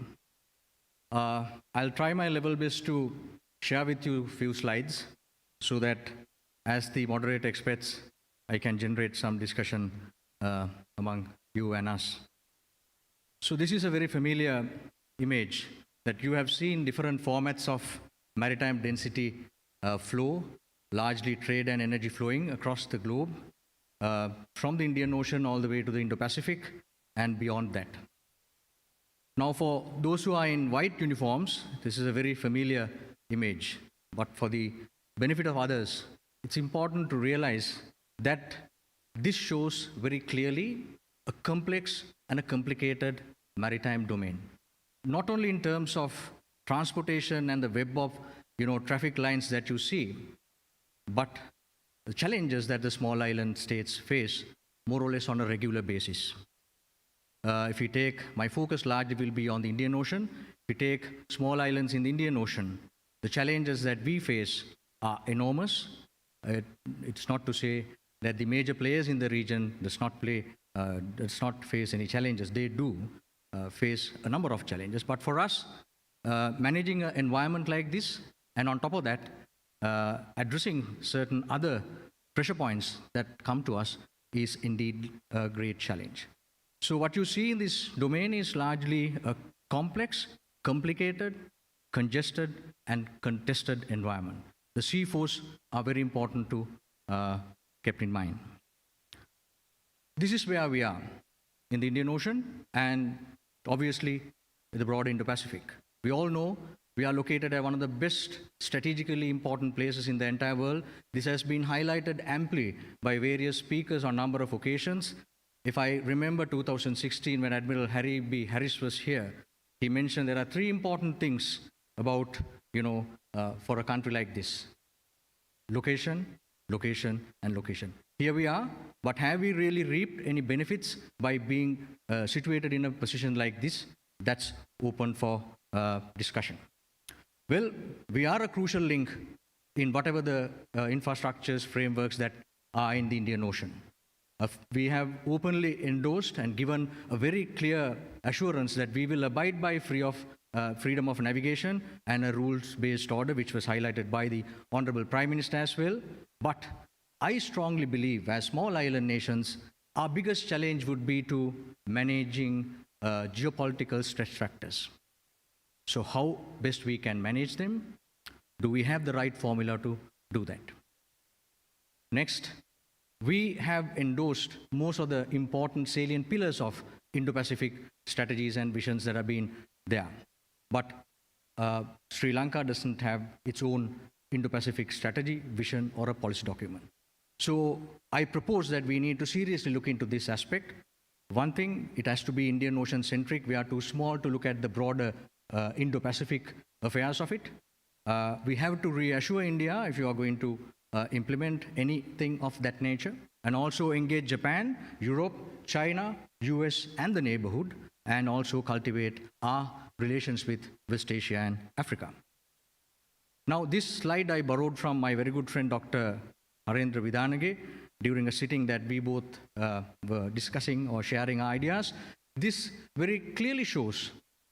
I'll try my level best to share with you a few slides so that as the moderator expects, I can generate some discussion among you and us. So this is a very familiar image that you have seen different formats of maritime density flow, largely trade and energy flowing across the globe, from the Indian Ocean all the way to the Indo-Pacific and beyond that. Now, for those who are in white uniforms, this is a very familiar image. But for the benefit of others, it's important to realize that this shows very clearly a complex and a complicated maritime domain. Not only in terms of transportation and the web of traffic lines that you see, but the challenges that the small island states face more or less on a regular basis. If you take, my focus largely will be on the Indian Ocean. If you take small islands in the Indian Ocean, the challenges that we face are enormous. It's not to say that the major players in the region does not face any challenges. They do face a number of challenges. But for us, managing an environment like this, and on top of that, addressing certain other pressure points that come to us is indeed a great challenge. So what you see in this domain is largely a complex, complicated, congested, and contested environment. The sea force are very important to keep in mind. This is where we are in the Indian Ocean and obviously the broader Indo-Pacific. We all know we are located at one of the best strategically important places in the entire world. This has been highlighted amply by various speakers on a number of occasions. If I remember 2016, when Admiral Harry B. Harris was here, he mentioned there are three important things about, for a country like this. location, location, and location. Here we are, but have we really reaped any benefits by being situated in a position like this? That's open for discussion. Well, we are a crucial link in whatever the infrastructures, frameworks that are in the Indian Ocean. We have openly endorsed and given a very clear assurance that we will abide by freedom of navigation and a rules-based order, which was highlighted by the Honorable Prime Minister as well. But I strongly believe, as small island nations, our biggest challenge would be to managing geopolitical stress factors. So how best we can manage them? Do we have the right formula to do that? Next, we have endorsed most of the important salient pillars of Indo-Pacific strategies and visions that have been there. But Sri Lanka doesn't have its own Indo-Pacific strategy, vision, or a policy document. So I propose that we need to seriously look into this aspect. One thing, it has to be Indian Ocean centric. We are too small to look at the broader Indo-Pacific affairs of it. We have to reassure India if you are going to implement anything of that nature, and also engage Japan, Europe, China, US, and the neighborhood, and also cultivate our relations with West Asia and Africa. Now, this slide I borrowed from my very good friend, Dr. Harendra Vidanage, during a sitting that we both were discussing or sharing ideas. This very clearly shows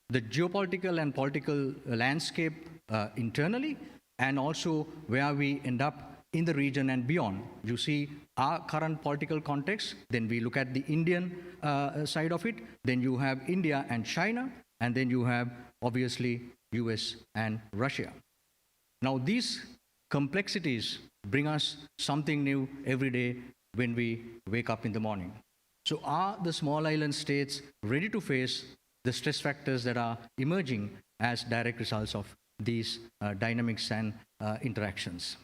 the geopolitical and political landscape internally, and also where we end up in the region and beyond. You see our current political context, then we look at the Indian side of it, then you have India and China, and then you have obviously US and Russia. Now these complexities bring us something new every day when we wake up in the morning. So are the small island states ready to face the stress factors that are emerging as direct results of these dynamics and interactions?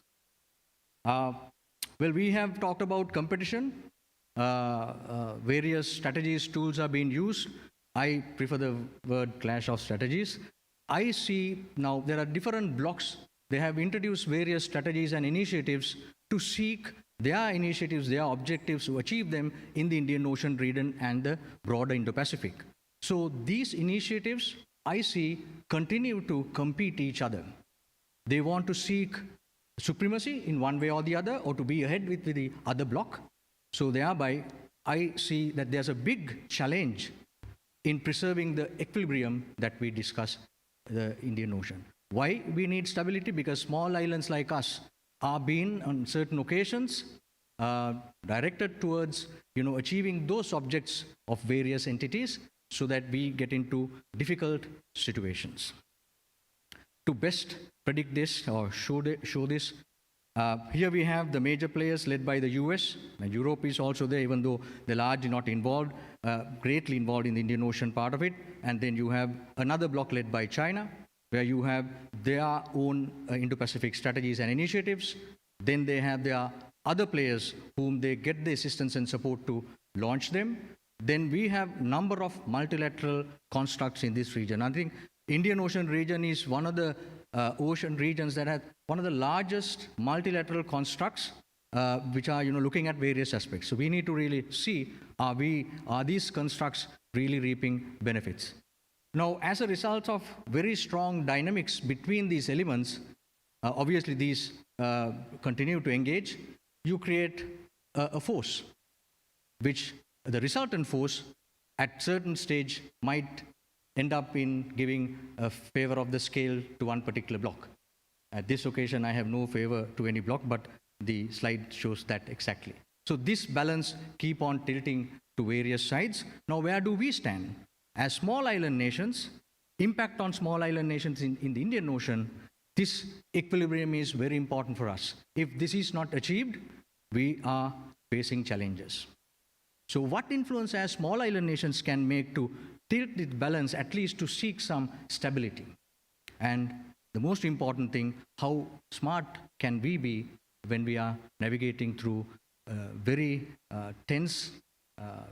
Well, we have talked about competition. Various strategies, tools are being used. I prefer the word clash of strategies. I see now there are different blocks. They have introduced various strategies and initiatives to seek their initiatives, their objectives, to achieve them in the Indian Ocean region and the broader Indo-Pacific. So these initiatives, I see, continue to compete each other. They want to seek supremacy in one way or the other, or to be ahead with the other bloc. So thereby, I see that there's a big challenge in preserving the equilibrium that we discuss the Indian Ocean. Why we need stability? Because small islands like us are being, on certain occasions, directed towards achieving those objects of various entities, so that we get into difficult situations. To best predict this or show this, here we have the major players led by the US, and Europe is also there, even though they're largely not involved, greatly involved in the Indian Ocean part of it. And then you have another bloc led by China, where you have their own Indo-Pacific strategies and initiatives. Then they have their other players whom they get the assistance and support to launch them. Then we have number of multilateral constructs in this region. I think Indian Ocean region is one of the ocean regions that have one of the largest multilateral constructs, which are looking at various aspects. So we need to really see, are these constructs really reaping benefits? Now, as a result of very strong dynamics between these elements, obviously these continue to engage. You create a force, which the resultant force at certain stage might end up in giving a favor of the scale to one particular block. At this occasion, I have no favor to any block, but the slide shows that exactly. So this balance keep on tilting to various sides. Now, where do we stand? As small island nations, impact on small island nations in the Indian Ocean, this equilibrium is very important for us. If this is not achieved, we are facing challenges. So what influence as small island nations can make to tilt this balance, at least to seek some stability? And the most important thing, how smart can we be when we are navigating through very tense,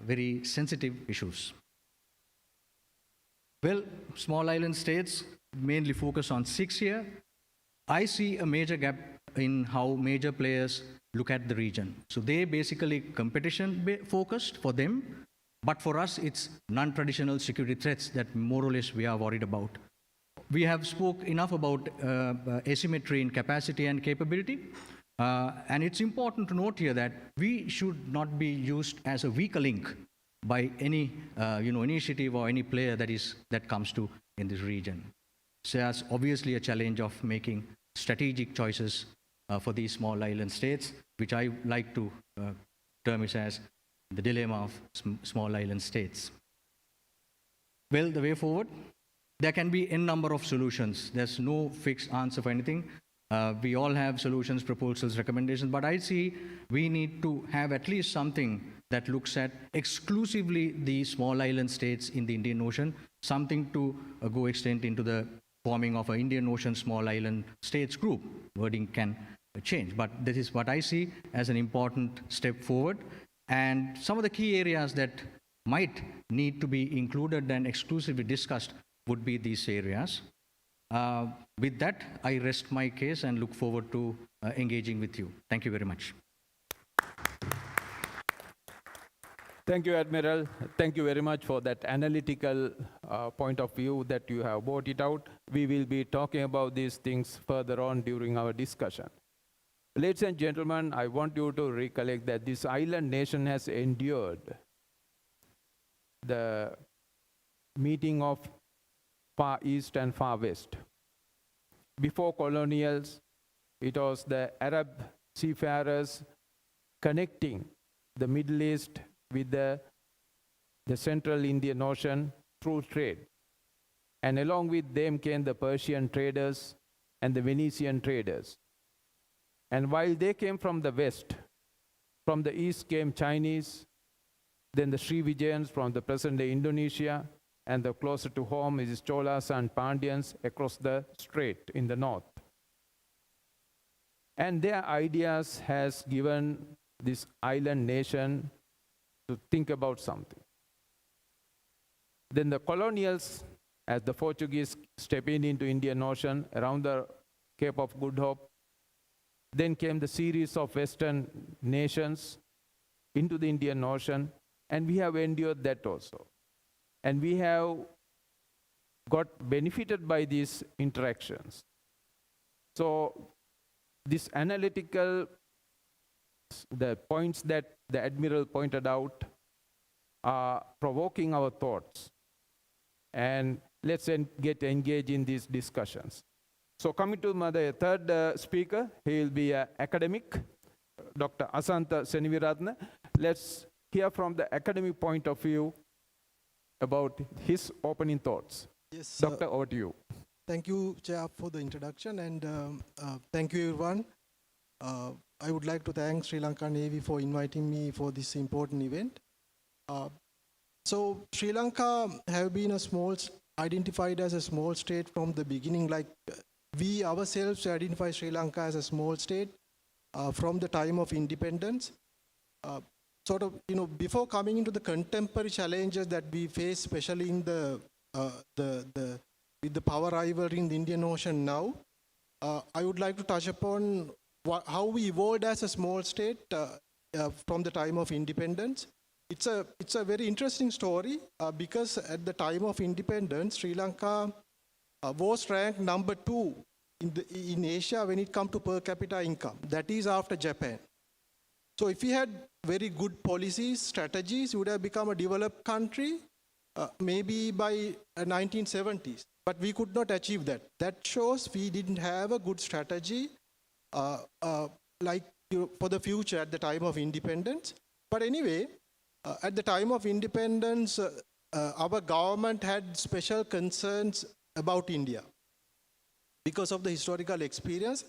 very sensitive issues? Well, small island states mainly focus on 6 here. I see a major gap in how major players look at the region. So they basically competition focused for them, but for us it's non-traditional security threats that more or less we are worried about. We have spoke enough about asymmetry in capacity and capability, and it's important to note here that we should not be used as a weaker link by any initiative or any player that comes to in this region. So there's obviously a challenge of making strategic choices for these small island states, which I like to term it as the dilemma of small island states. Well, the way forward, there can be n number of solutions. There's no fixed answer for anything. We all have solutions, proposals, recommendations, but I see we need to have at least something that looks at exclusively the small island states in the Indian Ocean, something to go extent into the forming of an Indian Ocean small island states group. Wording can change, but this is what I see as an important step forward. And some of the key areas that might need to be included and exclusively discussed would be these areas. With that, I rest my case and look forward to engaging with you. Thank you very much. Thank you, Admiral. Thank you very much for that analytical point of view that you have brought it out. We will be talking about these things further on during our discussion. Ladies and gentlemen, I want you to recollect that this island nation has endured the meeting of Far East and Far West. Before colonials, it was the Arab seafarers connecting the Middle East with the central Indian Ocean through trade. And along with them came the Persian traders and the Venetian traders. And while they came from the west, from the east came Chinese, then the Srivijayans from the present-day Indonesia, and the closer to home is Cholas and Pandyans across the strait in the north. And their ideas has given this island nation to think about something. Then the colonials, as the Portuguese step into Indian Ocean around the Cape of Good Hope, then came the series of Western nations into the Indian Ocean, and we have endured that also. And we have got benefited by these interactions. So this analytical, the points that the Admiral pointed out are provoking our thoughts. And let's get engaged in these discussions. So coming to the third speaker, he will be an academic, Dr. Asantha Seniviratne. Let's hear from the academic point of view about his opening thoughts. Yes, Doctor, over to you. Thank you, Chair, for the introduction, and thank you, everyone. I would like to thank Sri Lanka Navy for inviting me for this important event. So Sri Lanka have been identified as a small state from the beginning, like we ourselves identify Sri Lanka as a small state from the time of independence. Sort of, before coming into the contemporary challenges that we face, especially in with the power rivalry in the Indian Ocean now, I would like to touch upon how we evolved as a small state from the time of independence. It's a very interesting story because at the time of independence, Sri Lanka was ranked number 2 in Asia when it comes to per capita income. That is after Japan. So if we had very good policies, strategies, we would have become a developed country maybe by 1970s. But we could not achieve that. That shows we didn't have a good strategy for the future at the time of independence. But anyway, at the time of independence, our government had special concerns about India because of the historical experience.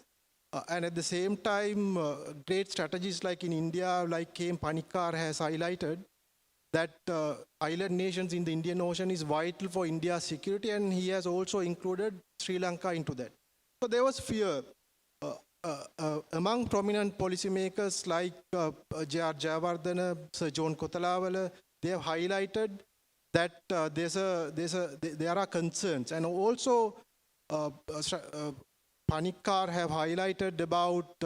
And at the same time, great strategies like in India, like K.M. Panikkar has highlighted, that island nations in the Indian Ocean is vital for India's security, and he has also included Sri Lanka into that. So there was fear among prominent policymakers like J.R. Jayawardena, Sir John Kotalawala. They have highlighted that there are concerns, and also Panikkar have highlighted about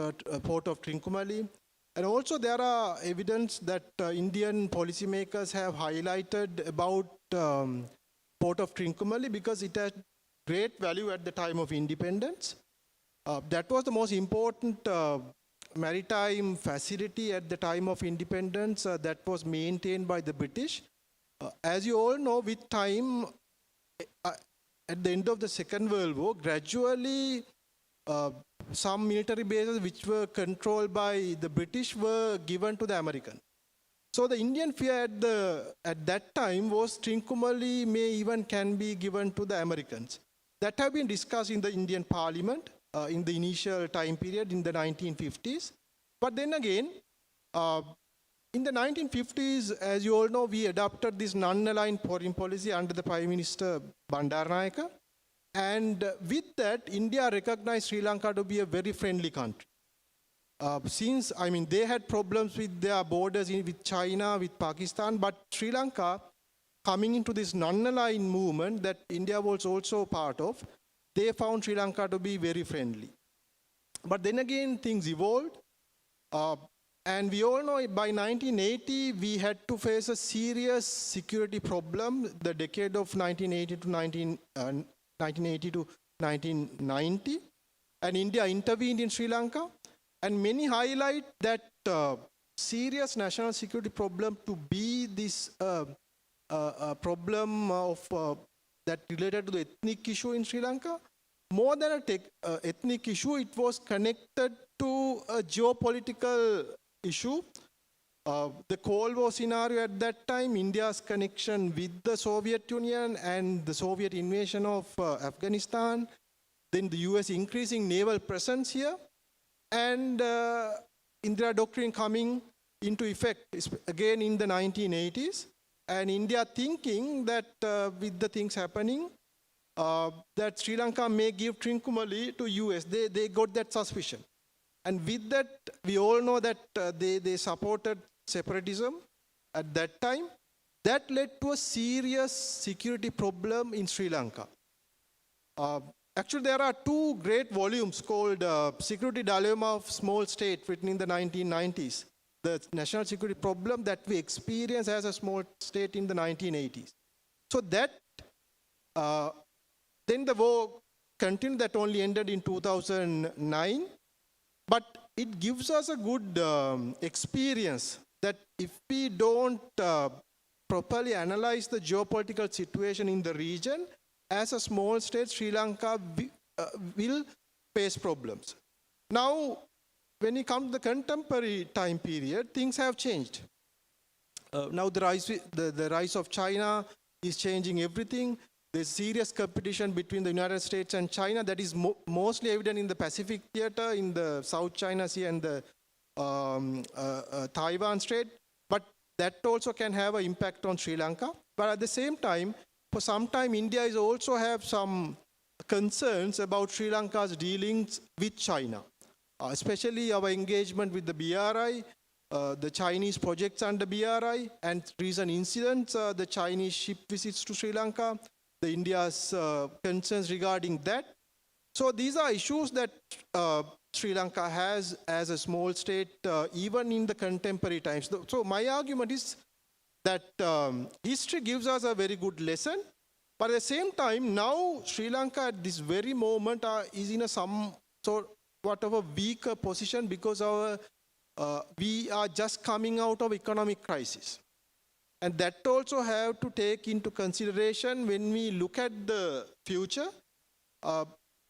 port of Trincomalee. And also there are evidence that Indian policymakers have highlighted about port of Trincomalee because it had great value at the time of independence. That was the most important maritime facility at the time of independence that was maintained by the British. As you all know, with time, at the end of the Second World War, gradually some military bases which were controlled by the British were given to the Americans. So the Indian fear at that time was Trincomalee may even can be given to the Americans. That have been discussed in the Indian Parliament in the initial time period in the 1950s. But then again, in the 1950s, as you all know, we adopted this non-aligned foreign policy under the Prime Minister Bandaranaike. And with that, India recognized Sri Lanka to be a very friendly country. Since, I mean, they had problems with their borders with China, with Pakistan, but Sri Lanka, coming into this non-aligned movement that India was also part of, they found Sri Lanka to be very friendly. But then again, things evolved. And we all know by 1980, we had to face a serious security problem, the decade of 1980 to 1990. And India intervened in Sri Lanka. And many highlight that serious national security problem to be this problem of that related to the ethnic issue in Sri Lanka. More than an ethnic issue, it was connected to a geopolitical issue. The Cold War scenario at that time, India's connection with the Soviet Union and the Soviet invasion of Afghanistan, then the US increasing naval presence here, and Indira Doctrine coming into effect again in the 1980s, and India thinking that with the things happening, that Sri Lanka may give Trincomalee to US. They got that suspicion. And with that, we all know that they supported separatism at that time. That led to a serious security problem in Sri Lanka. Actually, there are two great volumes called Security Dilemma of Small State, written in the 1990s. The national security problem that we experienced as a small state in the 1980s. So that, then the war continued, that only ended in 2009. But it gives us a good experience that if we don't properly analyze the geopolitical situation in the region, as a small state, Sri Lanka will face problems. Now, when you come to the contemporary time period, things have changed. Now the rise of China is changing everything. There's serious competition between the United States and China that is mostly evident in the Pacific theater, in the South China Sea and the Taiwan Strait. But that also can have an impact on Sri Lanka. But at the same time, for some time, India is also have some concerns about Sri Lanka's dealings with China, especially our engagement with the BRI, the Chinese projects under BRI, and recent incidents, the Chinese ship visits to Sri Lanka, the India's concerns regarding that. So these are issues that Sri Lanka has as a small state, even in the contemporary times. So my argument is that history gives us a very good lesson, but at the same time, now Sri Lanka at this very moment is in a somewhat of a weaker position because we are just coming out of economic crisis. And that also have to take into consideration when we look at the future.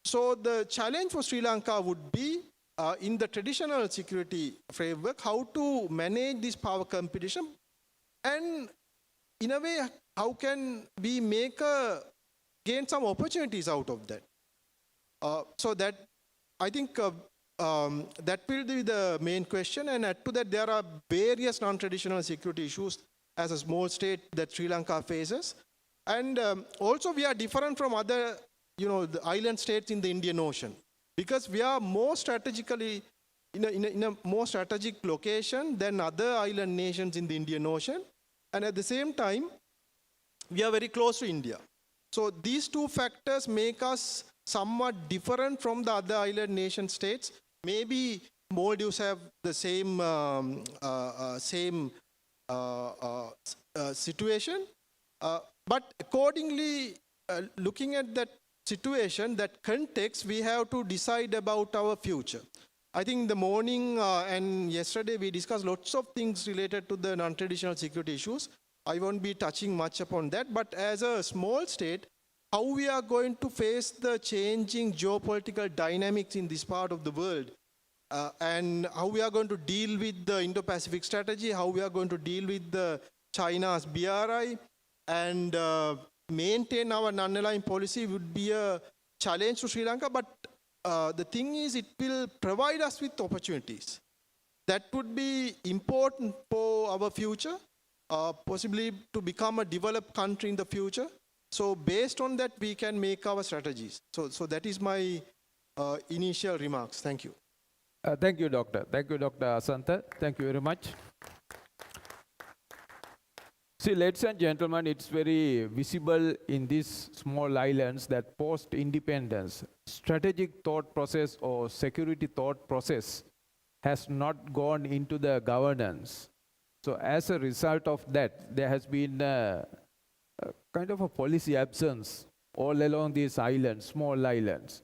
So the challenge for Sri Lanka would be in the traditional security framework, how to manage this power competition. And in a way, how can we gain some opportunities out of that? So that, I think that will be the main question. And add to that, there are various non-traditional security issues as a small state that Sri Lanka faces. And also we are different from other, the island states in the Indian Ocean, because we are more strategically, in a more strategic location than other island nations in the Indian Ocean. And at the same time, we are very close to India. So these two factors make us somewhat different from the other island nation states. Maybe Maldives have the same situation, but accordingly, looking at that situation, that context, we have to decide about our future. I think the morning and yesterday we discussed lots of things related to the non-traditional security issues. I won't be touching much upon that, but as a small state, how we are going to face the changing geopolitical dynamics in this part of the world, and how we are going to deal with the Indo-Pacific strategy, how we are going to deal with the China's BRI, and maintain our non-aligned policy would be a challenge to Sri Lanka, but the thing is, it will provide us with opportunities that would be important for our future, possibly to become a developed country in the future. So based on that, we can make our strategies. So that is my initial remarks. Thank you. Thank you, Doctor. Thank you, Dr. Asantha. Thank you very much. See, ladies and gentlemen, it's very visible in these small islands that post-independence, strategic thought process or security thought process has not gone into the governance. So as a result of that, there has been a kind of a policy absence all along these islands, small islands.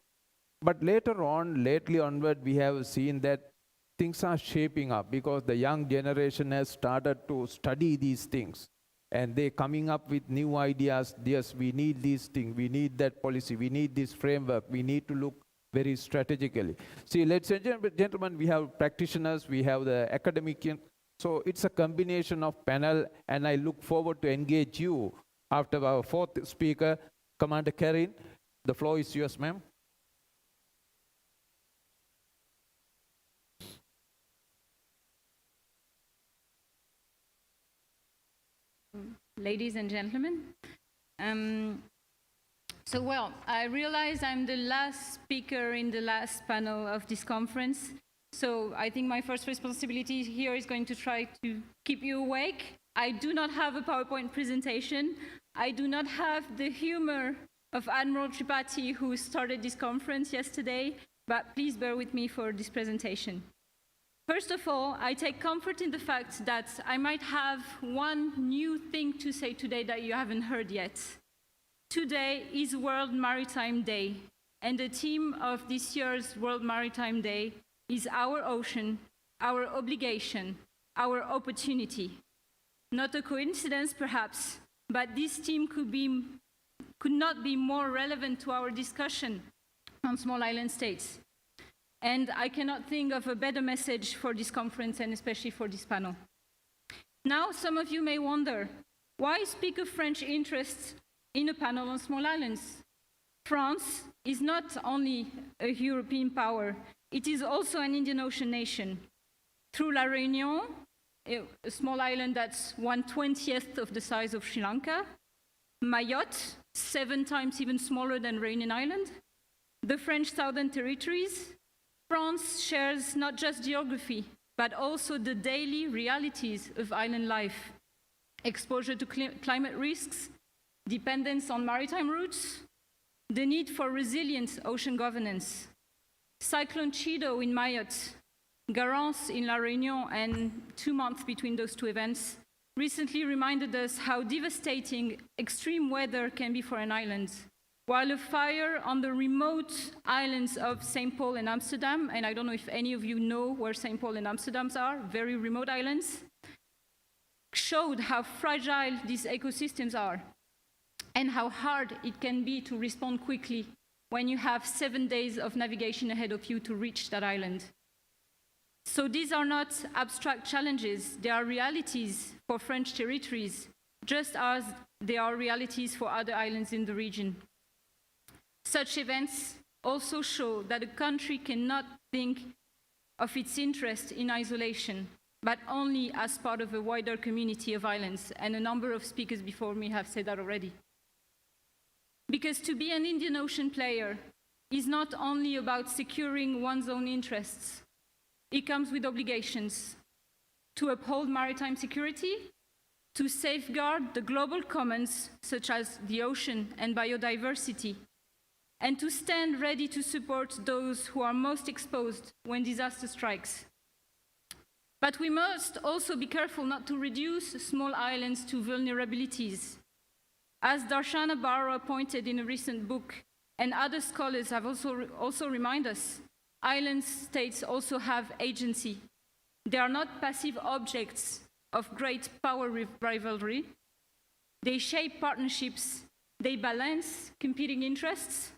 But later on, lately onward, we have seen that things are shaping up because the young generation has started to study these things. And they're coming up with new ideas. Yes, we need these things, we need that policy, we need this framework, we need to look very strategically. See, ladies and gentlemen, we have practitioners, we have the academician. So it's a combination of panel, and I look forward to engage you after our fourth speaker, Commander Karin. The floor is yours, ma'am. Ladies and gentlemen, I realize I'm the last speaker in the last panel of this conference, so I think my first responsibility here is going to try to keep you awake. I do not have a PowerPoint presentation. I do not have the humor of Admiral Tripathi, who started this conference yesterday, but please bear with me for this presentation. First of all, I take comfort in the fact that I might have one new thing to say today that you haven't heard yet. Today is World Maritime Day, and the theme of this year's World Maritime Day is our ocean, our obligation, our opportunity. Not a coincidence, perhaps, but this theme could not be more relevant to our discussion on small island states. And I cannot think of a better message for this conference and especially for this panel. Now, some of you may wonder, why speak of French interests in a panel on small islands? France is not only a European power, it is also an Indian Ocean nation. Through La Réunion, a small island that's 1/20th of the size of Sri Lanka, Mayotte, 7 times even smaller than Réunion Island, the French Southern Territories, France shares not just geography, but also the daily realities of island life. Exposure to climate risks, dependence on maritime routes, the need for resilient ocean governance. Cyclone Chido in Mayotte, Garance in La Réunion, and 2 months between those two events recently reminded us how devastating extreme weather can be for an island. While a fire on the remote islands of St. Paul and Amsterdam, and I don't know if any of you know where St. Paul and Amsterdam are, very remote islands, showed how fragile these ecosystems are and how hard it can be to respond quickly when you have 7 days of navigation ahead of you to reach that island. So these are not abstract challenges, they are realities for French territories, just as they are realities for other islands in the region. Such events also show that a country cannot think of its interest in isolation, but only as part of a wider community of islands, and a number of speakers before me have said that already. Because to be an Indian Ocean player is not only about securing one's own interests, it comes with obligations to uphold maritime security, to safeguard the global commons such as the ocean and biodiversity, and to stand ready to support those who are most exposed when disaster strikes. But we must also be careful not to reduce small islands to vulnerabilities. As Darshana Barra pointed in a recent book, and other scholars have also reminded us, island states also have agency. They are not passive objects of great power rivalry. They shape partnerships, they balance competing interests,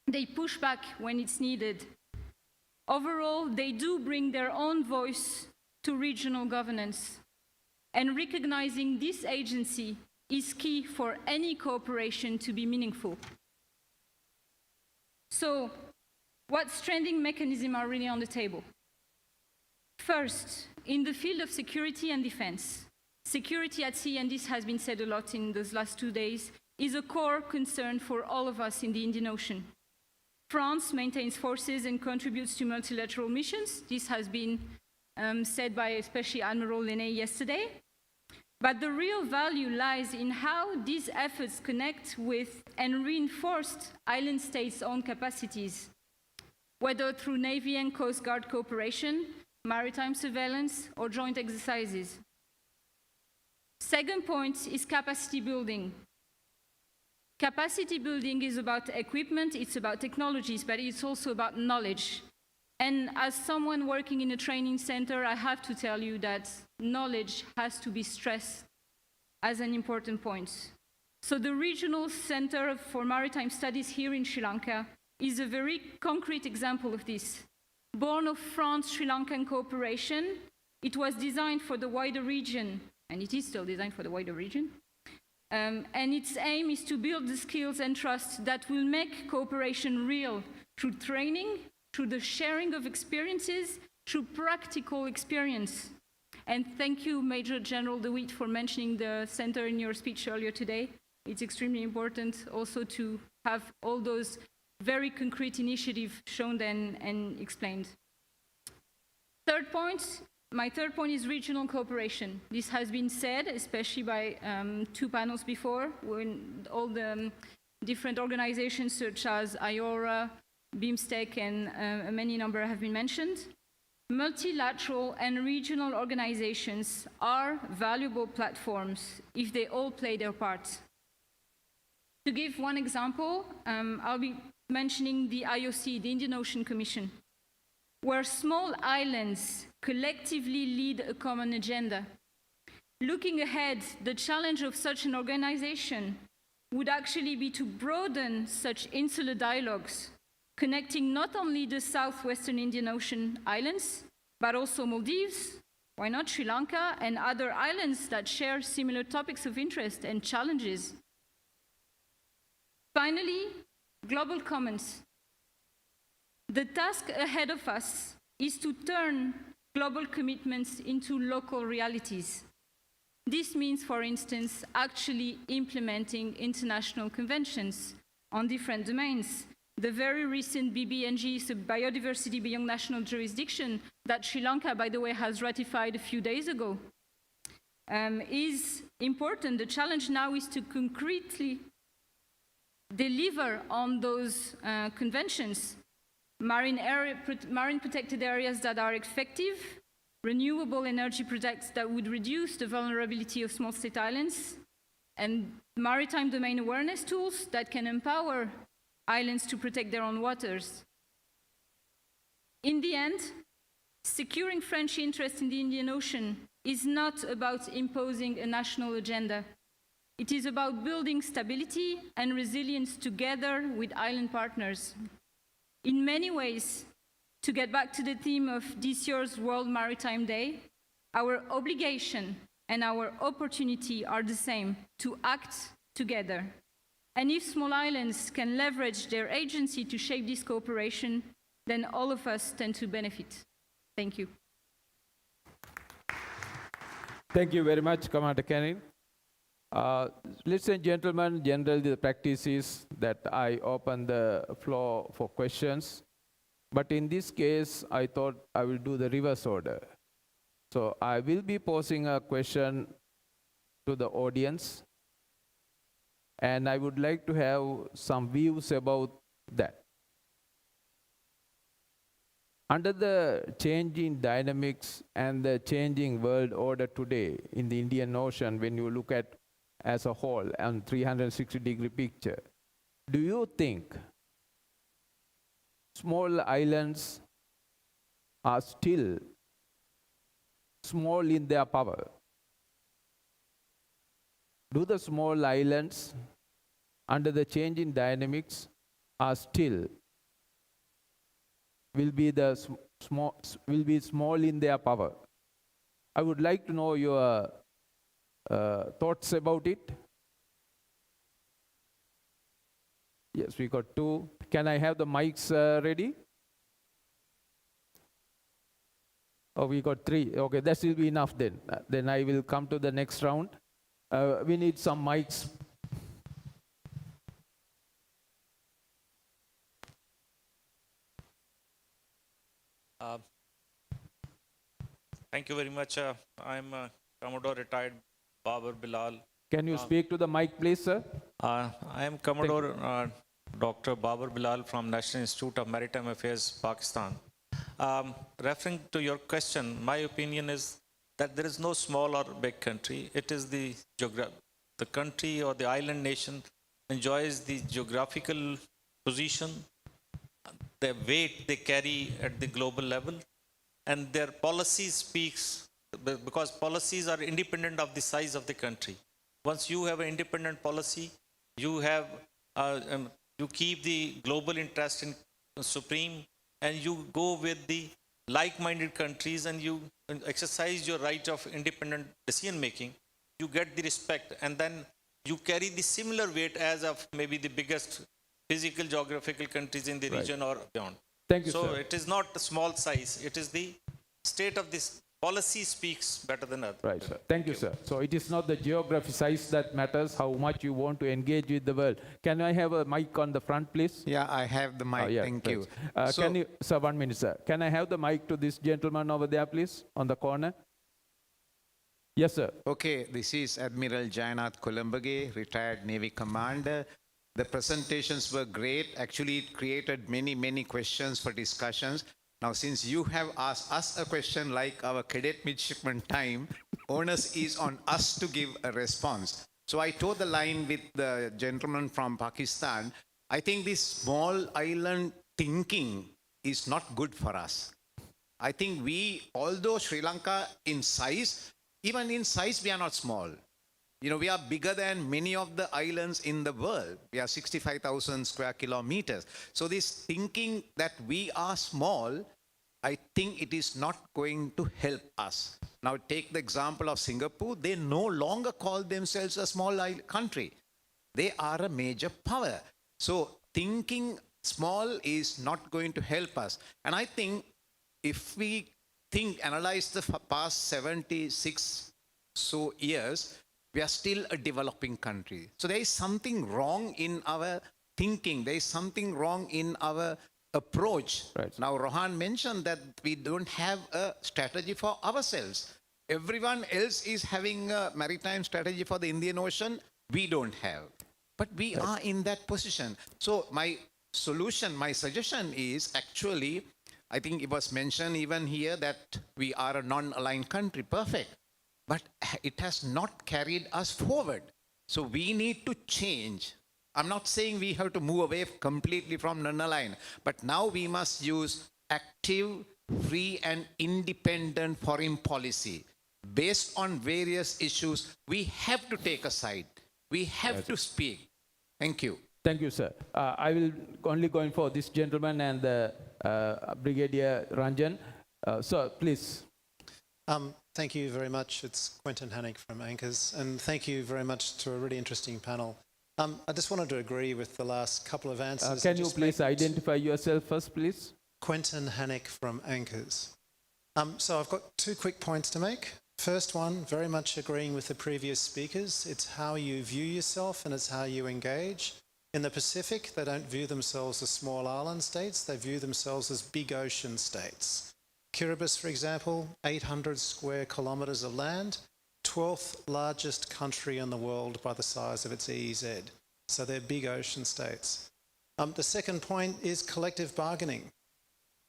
they push back when it's needed. Overall, they do bring their own voice to regional governance. And recognizing this agency is key for any cooperation to be meaningful. So, what strengthening mechanisms are really on the table? First, in the field of security and defense, security at sea, and this has been said a lot in those last 2 days, is a core concern for all of us in the Indian Ocean. France maintains forces and contributes to multilateral missions. This has been said by especially Admiral Lenné yesterday. But the real value lies in how these efforts connect with and reinforce island states' own capacities, whether through Navy and Coast Guard cooperation, maritime surveillance, or joint exercises. Second point is capacity building. Capacity building is about equipment, it's about technologies, but it's also about knowledge. And as someone working in a training center, I have to tell you that knowledge has to be stressed as an important point. So the Regional Center for Maritime Studies here in Sri Lanka is a very concrete example of this. Born of France-Sri Lankan cooperation, it was designed for the wider region, and it is still designed for the wider region. And its aim is to build the skills and trust that will make cooperation real through training, through the sharing of experiences, through practical experience. And thank you, Major General DeWitt, for mentioning the center in your speech earlier today. It's extremely important also to have all those very concrete initiatives shown and explained. My third point is regional cooperation. This has been said, especially by 2 panels before, when all the different organizations such as IORA, BIMSTEC, and many number have been mentioned. Multilateral and regional organizations are valuable platforms if they all play their part. To give one example, I'll be mentioning the IOC, the Indian Ocean Commission, where small islands collectively lead a common agenda. Looking ahead, the challenge of such an organization would actually be to broaden such insular dialogues, connecting not only the southwestern Indian Ocean islands, but also Maldives, why not Sri Lanka, and other islands that share similar topics of interest and challenges. Finally, global commons. The task ahead of us is to turn global commitments into local realities. This means, for instance, actually implementing international conventions on different domains. The very recent BBNG, so Biodiversity Beyond National Jurisdiction, that Sri Lanka, by the way, has ratified a few days ago, is important. The challenge now is to concretely deliver on those conventions. Marine protected areas that are effective, renewable energy projects that would reduce the vulnerability of small state islands, and maritime domain awareness tools that can empower islands to protect their own waters. In the end, securing French interest in the Indian Ocean is not about imposing a national agenda. It is about building stability and resilience together with island partners. In many ways, to get back to the theme of this year's World Maritime Day, our obligation and our opportunity are the same, to act together. And if small islands can leverage their agency to shape this cooperation, then all of us stand to benefit. Thank you. Thank you very much, Commander Canning. Ladies and gentlemen, generally the practice is that I open the floor for questions. But in this case, I thought I will do the reverse order. So I will be posing a question to the audience. And I would like to have some views about that. Under the changing dynamics and the changing world order today in the Indian Ocean, when you look at as a whole and 360-degree picture, do you think small islands are still small in their power? Do the small islands, under the changing dynamics, are still will be small in their power? I would like to know your thoughts about it. Yes, we got two. Can I have the mics ready? Oh, we got three. Okay, that will be enough then. Then I will come to the next round. We need some mics. Thank you very much. I'm Commodore retired Babar Bilal. Can you speak to the mic, please, sir? I am Commodore Dr. Babar Bilal from National Institute of Maritime Affairs, Pakistan. Referring to your question, my opinion is that there is no small or big country. It is the country or the island nation enjoys the geographical position, the weight they carry at the global level, and their policy speaks, because policies are independent of the size of the country. Once you have an independent policy, you have you keep the global interest in supreme, and you go with the like-minded countries, and you exercise your right of independent decision making. You get the respect, and then you carry the similar weight as of maybe the biggest physical geographical countries in the region or beyond. Thank you, so sir. it is not the small size, it is the state of this policy speaks better than others. Right, sir. Thank you, sir. So it is not the geography size that matters, how much you want to engage with the world. Can I have a mic on the front, please? Yeah, I have the mic. Thank you. Can you, sir, 1 minute, sir. Can I have the mic to this gentleman over there, please, on the corner? Yes, sir. Okay, this is Admiral Jainath Kolumbage, retired Navy commander. The presentations were great. Actually, it created many questions for discussions. Now, since you have asked us a question like our cadet midshipman time, onus is on us to give a response. So I toe the line with the gentleman from Pakistan. I think this small island thinking is not good for us. I think although Sri Lanka in size, even in size, we are not small. You know, we are bigger than many of the islands in the world. We are 65,000 square kilometers. So this thinking that we are small, I think it is not going to help us. Now take the example of Singapore. They no longer call themselves a small country. They are a major power. So thinking small is not going to help us. And I think if we analyze the past 76 so years, we are still a developing country. So there is something wrong in our thinking. There is something wrong in our approach. Right. Now, Rohan mentioned that we don't have a strategy for ourselves. Everyone else is having a maritime strategy for the Indian Ocean. We don't have. But we are in that position. So my suggestion is actually, I think it was mentioned even here that we are a non-aligned country. Perfect. But it has not carried us forward. So we need to change. I'm not saying we have to move away completely from non-aligned, but now we must use active, free and independent foreign policy. Based on various issues, we have to take a side. We have to speak. Thank you. Thank you, sir. I will only go in for this gentleman and the Brigadier Ranjan. Sir, please. Thank you very much. It's Quentin Hannick from Anchors, and thank you very much to a really interesting panel. I just wanted to agree with the last couple of answers. Can you please identify yourself first, please? Quentin Hannick from Anchors. So I've got two quick points to make. First one, very much agreeing with the previous speakers. It's how you view yourself and it's how you engage. In the Pacific, they don't view themselves as small island states. They view themselves as big ocean states. Kiribati, for example, 800 square kilometres of land, 12th largest country in the world by the size of its EEZ. So they're big ocean states. The second point is collective bargaining.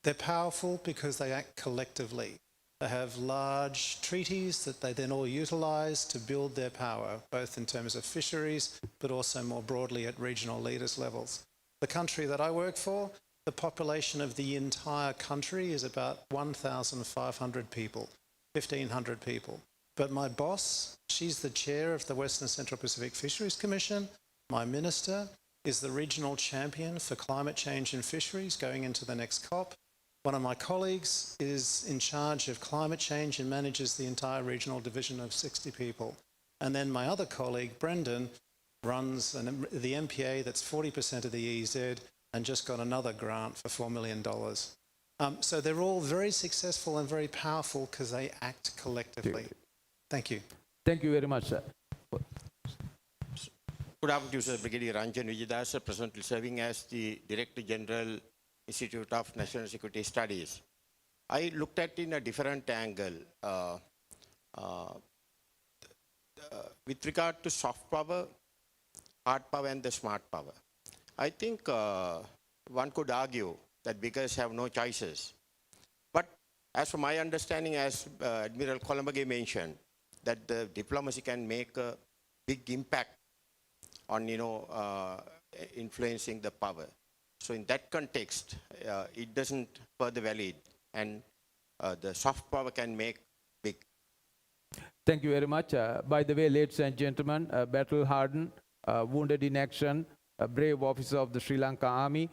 They're powerful because they act collectively. They have large treaties that they then all utilise to build their power, both in terms of fisheries, but also more broadly at regional leaders levels. The country that I work for, the population of the entire country is about 1,500 people, 1,500 people. But my boss, she's the chair of the Western Central Pacific Fisheries Commission. My minister is the regional champion for climate change in fisheries going into the next COP. One of my colleagues is in charge of climate change and manages the entire regional division of 60 people. And then my other colleague, Brendan, runs the MPA that's 40% of the EZ and just got another grant for $4 million. So they're all very successful and very powerful because they act collectively. Thank you. Thank you very much, sir. Good afternoon, sir. Brigadier Ranjan Vijaydas, presently serving as the Director General, Institute of National Security Studies. I looked at in a different angle with regard to soft power, hard power and the smart power. I think one could argue that beggars have no choices. But as for my understanding, as Admiral Columbage mentioned, that the diplomacy can make a big impact on, influencing the power. So in that context, it doesn't further valid, and the soft power can make big. Thank you very much. By the way, ladies and gentlemen, battle-hardened, wounded in action, a brave officer of the Sri Lanka Army.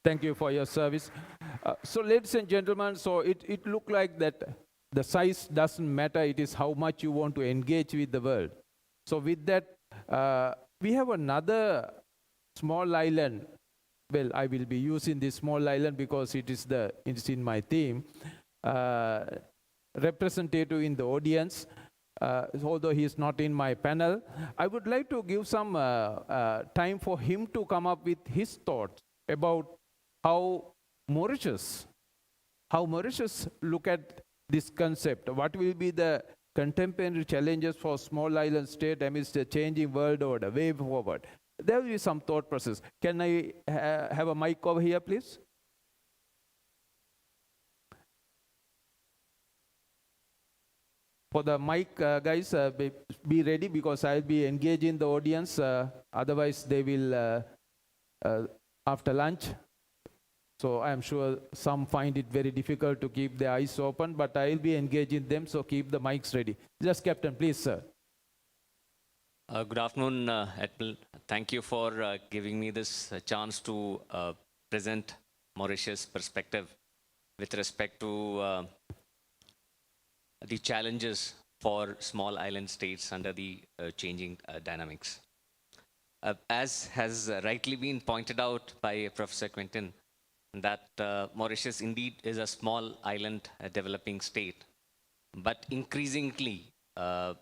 Thank you for your service. So ladies and gentlemen, so it looked like that the size doesn't matter, it is how much you want to engage with the world. So with that, we have another small island. Well, I will be using this small island because it's in my theme. Representative in the audience, although he is not in my panel. I would like to give some time for him to come up with his thoughts about how Mauritius look at this concept. What will be the contemporary challenges for small island state amidst the changing world order, way forward? There will be some thought process. Can I have a mic over here, please? For the mic, guys, be ready because I'll be engaging the audience. Otherwise, they will, after lunch. So I'm sure some find it very difficult to keep their eyes open, but I'll be engaging them, so keep the mics ready. Just Captain, please, sir. Good afternoon, Admiral. Thank you for giving me this chance to present Mauritius' perspective with respect to the challenges for small island states under the changing dynamics. As has rightly been pointed out by Professor Quintin, that Mauritius indeed is a small island developing state, but increasingly our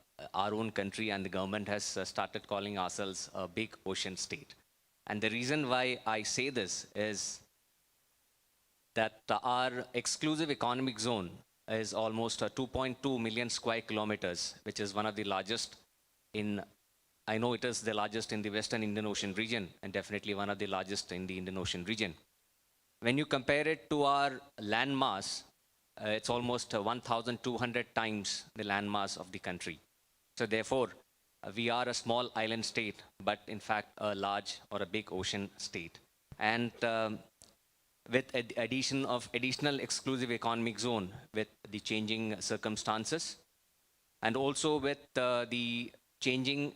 own country and the government has started calling ourselves a big ocean state. And the reason why I say this is that our exclusive economic zone is almost 2.2 million square kilometers, which is one of the largest I know it is the largest in the Western Indian Ocean region, and definitely one of the largest in the Indian Ocean region. When you compare it to our land mass, it's almost 1,200 times the land mass of the country. So therefore, we are a small island state, but in fact a large or a big ocean state. And with addition of additional exclusive economic zone with the changing circumstances, and also with the changing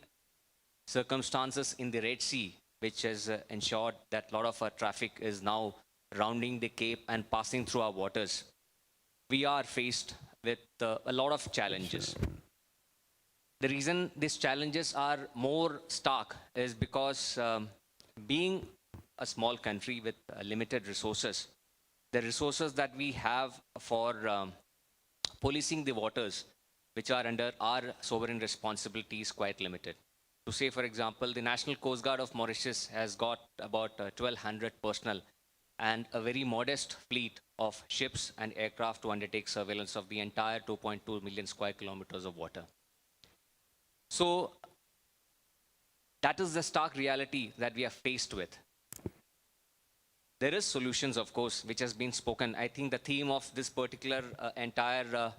circumstances in the Red Sea, which has ensured that a lot of our traffic is now rounding the Cape and passing through our waters, we are faced with a lot of challenges. The reason these challenges are more stark is because being a small country with limited resources, the resources that we have for policing the waters, which are under our sovereign responsibility, is quite limited. To say, for example, the National Coast Guard of Mauritius has got about 1,200 personnel and a very modest fleet of ships and aircraft to undertake surveillance of the entire 2.2 million square kilometers of water. So That is the stark reality that we are faced with. There is solutions, of course, which has been spoken. I think the theme of this particular entire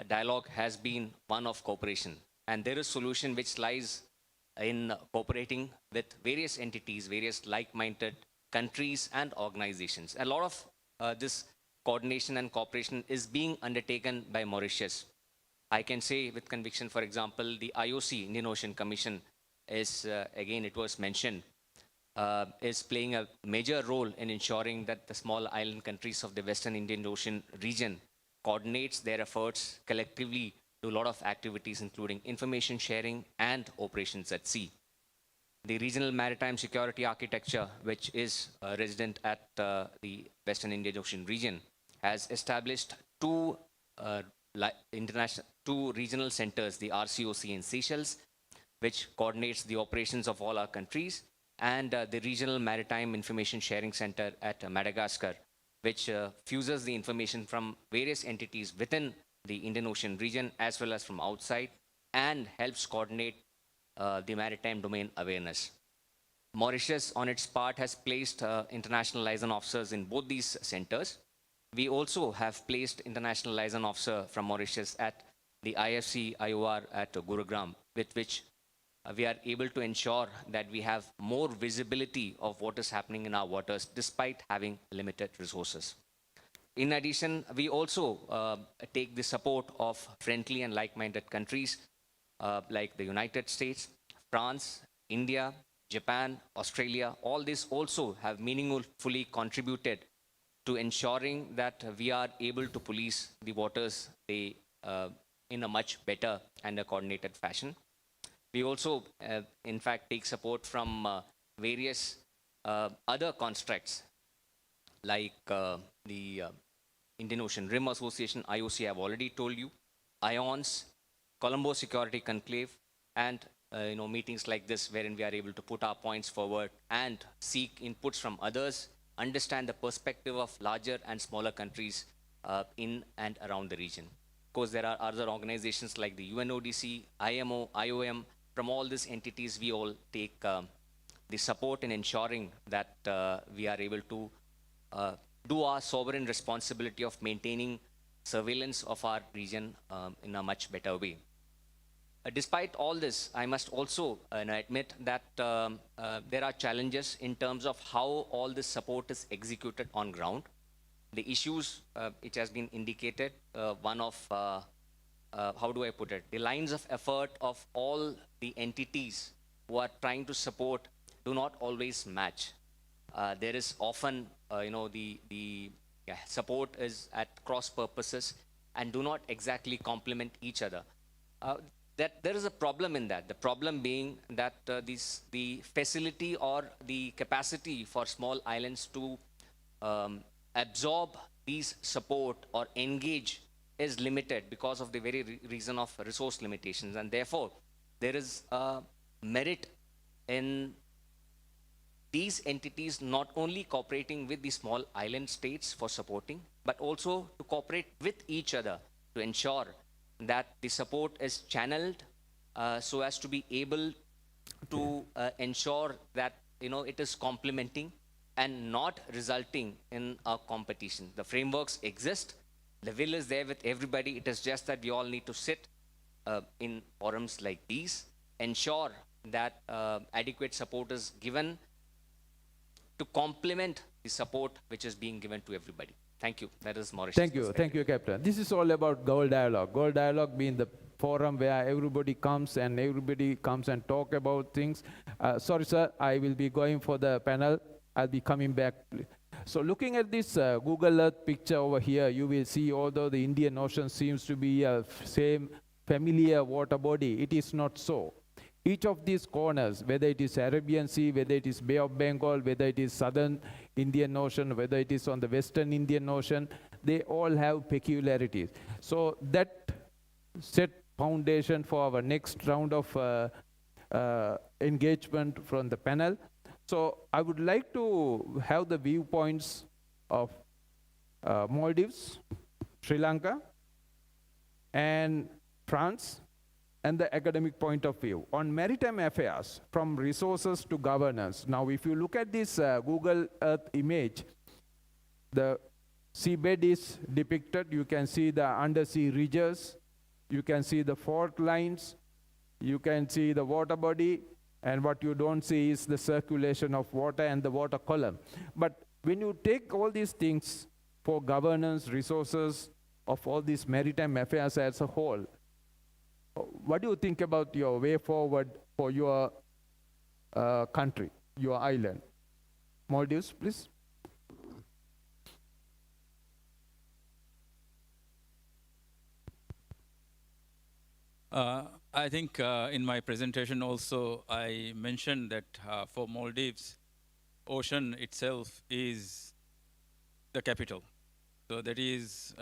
dialogue has been one of cooperation. And there is solution which lies in cooperating with various entities, various like-minded countries and organizations. A lot of this coordination and cooperation is being undertaken by Mauritius. I can say with conviction, for example, the IOC, Indian Ocean Commission, is, again, it was mentioned, is playing a major role in ensuring that the small island countries of the Western Indian Ocean region coordinates their efforts collectively, do a lot of activities, including information sharing and operations at sea. The regional maritime security architecture, which is resident at the Western Indian Ocean region, has established two regional centers, the RCOC in Seychelles, which coordinates the operations of all our countries, and the Regional Maritime Information Sharing Center at Madagascar, which fuses the information from various entities within the Indian Ocean region as well as from outside, and helps coordinate the maritime domain awareness. Mauritius, on its part, has placed international liaison officers in both these centers. We also have placed international liaison officer from Mauritius at the IFC IOR at Gurugram, with which we are able to ensure that we have more visibility of what is happening in our waters despite having limited resources. In addition, we also take the support of friendly and like-minded countries like the United States, France, India, Japan, Australia. All these also have meaningfully contributed to ensuring that we are able to police the waters in a much better and a coordinated fashion. We also, in fact, take support from various other constructs like the Indian Ocean Rim Association, IOC, I've already told you, IONS, Colombo Security Conclave, and meetings like this wherein we are able to put our points forward and seek inputs from others, understand the perspective of larger and smaller countries in and around the region. Of course, there are other organizations like the UNODC, IMO, IOM. From all these entities, we all take the support in ensuring that we are able to do our sovereign responsibility of maintaining surveillance of our region in a much better way. Despite all this, I must also admit that there are challenges in terms of how all this support is executed on ground. The issues, which has been indicated, one of, how do I put it, the lines of effort of all the entities who are trying to support do not always match. There is often, the support is at cross purposes and do not exactly complement each other. That there is a problem in that. The problem being that the facility or the capacity for small islands to absorb these support or engage is limited because of the very reason of resource limitations, and therefore there is a merit in these entities not only cooperating with the small island states for supporting, but also to cooperate with each other to ensure that the support is channeled so as to be able to ensure that it is complementing and not resulting in a competition. The frameworks exist, the will is there with everybody. It is just that we all need to sit in forums like these, ensure that adequate support is given to complement the support which is being given to everybody. Thank you. That is Mauritius. Thank you, Captain. This is all about Galle Dialogue. Galle Dialogue being the forum where everybody comes and talk about things. Sorry, sir, I will be going for the panel. I'll be coming back. So looking at this Google Earth picture over here, you will see although the Indian Ocean seems to be a same familiar water body, it is not so. Each of these corners, whether it is Arabian Sea, whether it is Bay of Bengal, whether it is Southern Indian Ocean, whether it is on the Western Indian Ocean, they all have peculiarities. So that set foundation for our next round of engagement from the panel. So I would like to have the viewpoints of Maldives, Sri Lanka, and France, and the academic point of view. On maritime affairs, from resources to governance. Now, if you look at this Google Earth image, the seabed is depicted. You can see the undersea ridges. You can see the fault lines. You can see the water body. And what you don't see is the circulation of water and the water column. But when you take all these things for governance, resources of all these maritime affairs as a whole, what do you think about your way forward for your country, your island? Maldives, please. I think in my presentation also I mentioned that for Maldives, ocean itself is the capital. So that is,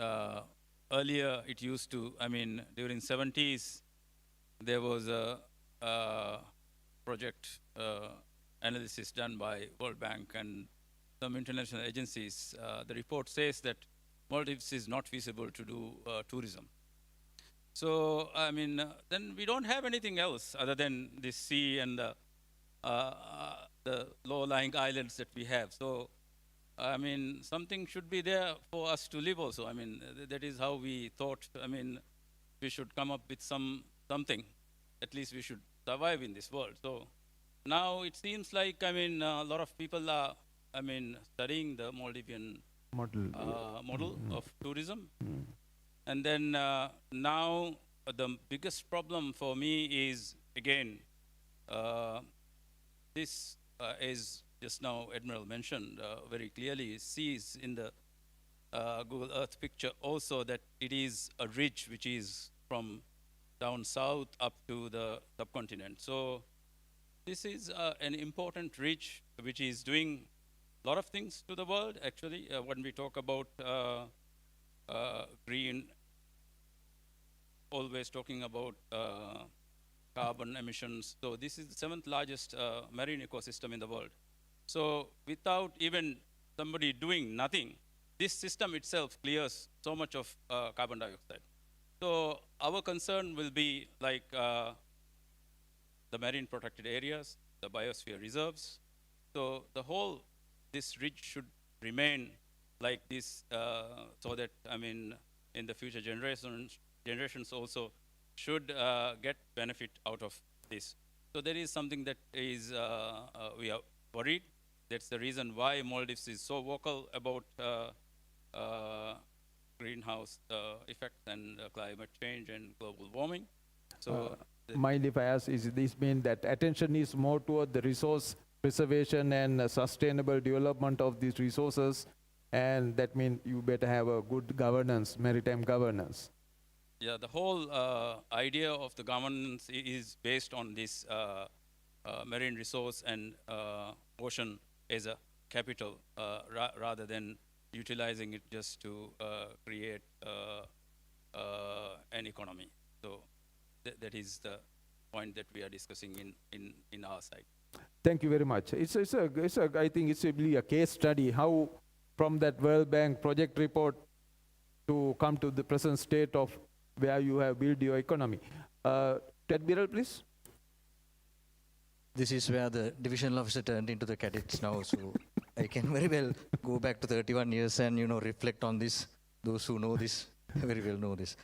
earlier it used to, I mean, during 70s, there was a project analysis done by World Bank and some international agencies. The report says that Maldives is not feasible to do tourism. So, I mean, then we don't have anything else other than this sea and the low-lying islands that we have. So, I mean, something should be there for us to live also. I mean, that is how we thought. I mean, we should come up with something. At least we should survive in this world. So now it seems like, I mean, a lot of people are, I mean, studying the Maldivian model of tourism. And then now the biggest problem for me is, again, this is just now Admiral mentioned very clearly, sees in the Google Earth picture also that it is a ridge which is from down south up to the subcontinent. So this is an important ridge which is doing a lot of things to the world, actually. When we talk about green, always talking about carbon emissions. So this is the 7th largest marine ecosystem in the world. So without even somebody doing nothing, this system itself clears so much of carbon dioxide. So our concern will be like the marine protected areas, the biosphere reserves. So the whole, this ridge should remain like this so that, I mean, in the future generations also should get benefit out of this. So there is something that is, we are worried. That's the reason why Maldives is so vocal about greenhouse effects and climate change and global warming. So mind if I ask, is this mean that attention is more toward the resource preservation and sustainable development of these resources, and that means you better have a good governance, maritime governance? Yeah, the whole idea of the governance is based on this marine resource and ocean as a capital rather than utilizing it just to create an economy. So that is the point that we are discussing in our side. Thank you very much. I think it's really a case study how from that World Bank project report to come to the present state of where you have built your economy. Admiral, please. This is where the divisional officer turned into the cadets now, so I can very well go back to 31 years and, you know, reflect on this. Those who know this very well know this.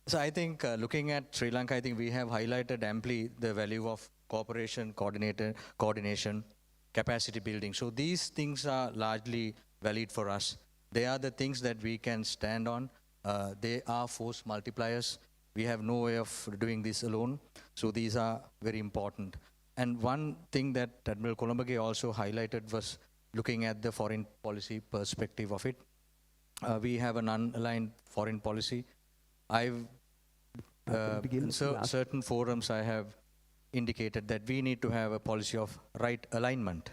So I think looking at Sri Lanka, I think we have highlighted amply the value of cooperation, coordination, capacity building. So these things are largely valid for us. They are the things that we can stand on. They are force multipliers. We have no way of doing this alone. So these are very important. And one thing that Admiral Columbage also highlighted was looking at the foreign policy perspective of it. We have an unaligned foreign policy. In certain forums I have indicated that we need to have a policy of right alignment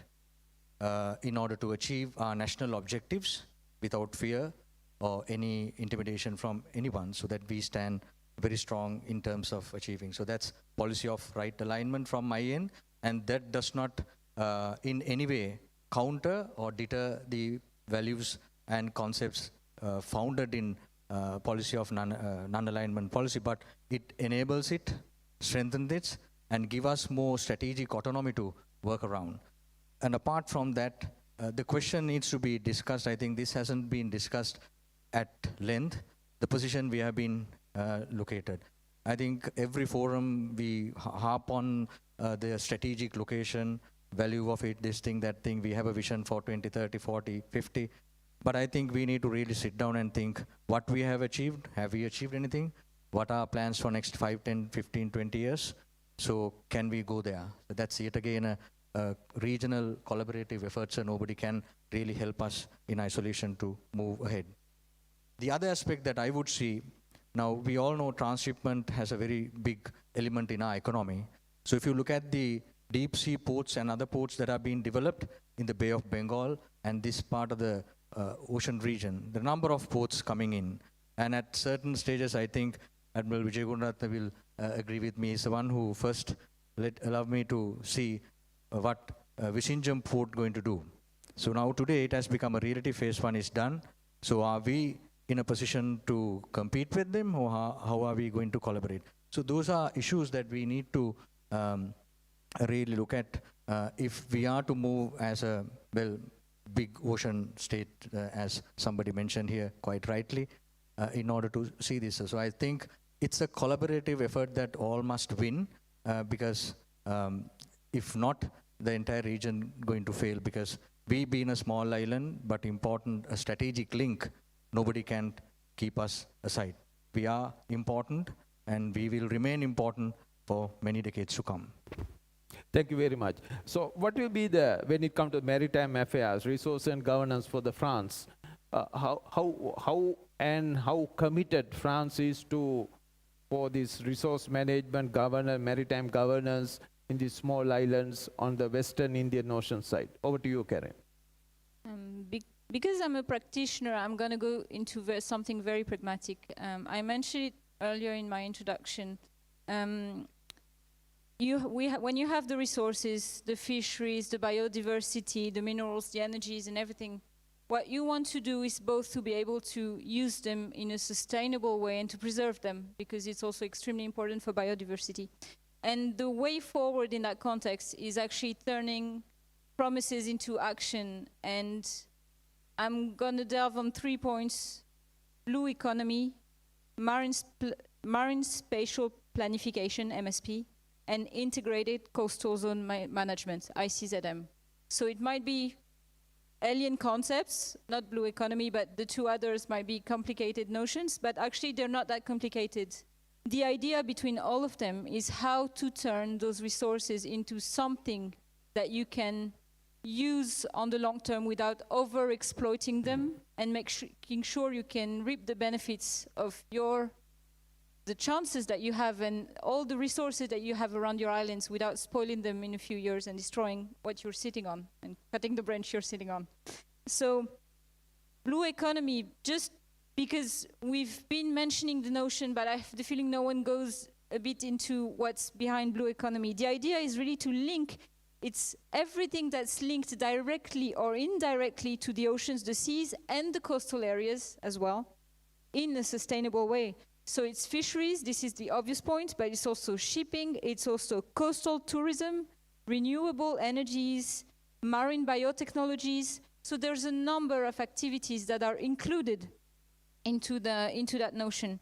in order to achieve our national objectives without fear or any intimidation from anyone, so that we stand very strong in terms of achieving. So that's policy of right alignment from my end, and that does not in any way counter or deter the values and concepts founded in policy of non-alignment policy, but it enables it, strengthen this and give us more strategic autonomy to work around. And apart from that, the question needs to be discussed. I think this hasn't been discussed at length, the position we have been located. I think every forum we harp on the strategic location, value of it, this thing, that thing. We have a vision for 20, 30, 40, 50. But I think we need to really sit down and think what we have achieved. Have we achieved anything? What are our plans for next 5, 10, 15, 20 years? So can we go there? So that's yet again a regional collaborative effort, so nobody can really help us in isolation to move ahead. The other aspect that I would see, now we all know transshipment has a very big element in our economy. So if you look at the deep sea ports and other ports that are being developed in the Bay of Bengal and this part of the ocean region, the number of ports coming in. And at certain stages, I think Admiral Vijay Gunratna will agree with me. He's the one who first allowed me to see what Visinjam port going to do. So now today it has become a reality. Phase 1 is done. So are we in a position to compete with them, or how are we going to collaborate? So those are issues that we need to really look at if we are to move as a, well, big ocean state, as somebody mentioned here quite rightly, in order to see this. So I think it's a collaborative effort that all must win, because if not, the entire region going to fail, because we being a small island, but important, a strategic link, nobody can keep us aside. We are important, and we will remain important for many decades to come. Thank you very much. So what will be the, when it comes to maritime affairs, resource and governance for the France, how committed France is for this resource management, maritime governance in these small islands on the Western Indian Ocean side? Over to you, Karen. Because I'm a practitioner, I'm going to go into something very pragmatic. I mentioned it earlier in my introduction. When you have the resources, the fisheries, the biodiversity, the minerals, the energies and everything, what you want to do is both to be able to use them in a sustainable way and to preserve them, because it's also extremely important for biodiversity. And the way forward in that context is actually turning promises into action. And I'm going to delve on 3 points: blue economy, marine spatial planification, MSP, and integrated coastal zone management, ICZM. So it might be alien concepts, not blue economy, but the two others might be complicated notions, but actually they're not that complicated. The idea between all of them is how to turn those resources into something that you can use on the long term without over-exploiting them, and making sure you can reap the benefits of the chances that you have and all the resources that you have around your islands without spoiling them in a few years and destroying what you're sitting on and cutting the branch you're sitting on. So blue economy, just because we've been mentioning the notion, but I have the feeling no one goes a bit into what's behind blue economy. The idea is really to link, it's everything that's linked directly or indirectly to the oceans, the seas, and the coastal areas as well, in a sustainable way. So it's fisheries, this is the obvious point, but it's also shipping, it's also coastal tourism, renewable energies, marine biotechnologies. So there's a number of activities that are included into that notion.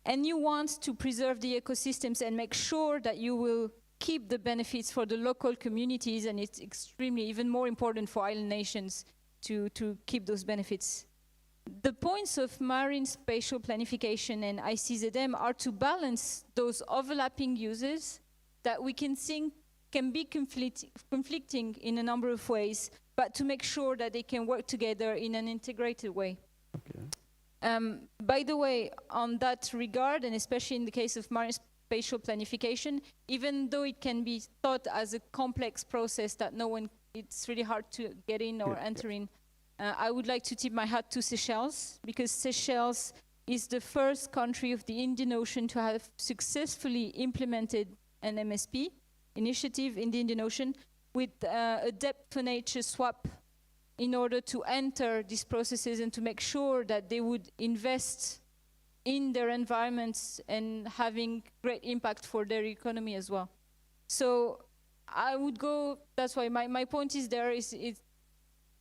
And you want to preserve the ecosystems and make sure that you will keep the benefits for the local communities, and it's extremely even more important for island nations to keep those benefits. The points of marine spatial planification and ICZM are to balance those overlapping uses that we can think can be conflicting in a number of ways, but to make sure that they can work together in an integrated way. Okay. By the way, on that regard, and especially in the case of marine spatial planification, even though it can be thought as a complex process that it's really hard to get in or enter in, I would like to tip my hat to Seychelles, because Seychelles is the first country of the Indian Ocean to have successfully implemented an MSP initiative in the Indian Ocean with a depth for nature swap in order to enter these processes and to make sure that they would invest in their environments and having great impact for their economy as well. So I would go, that's why my point is there is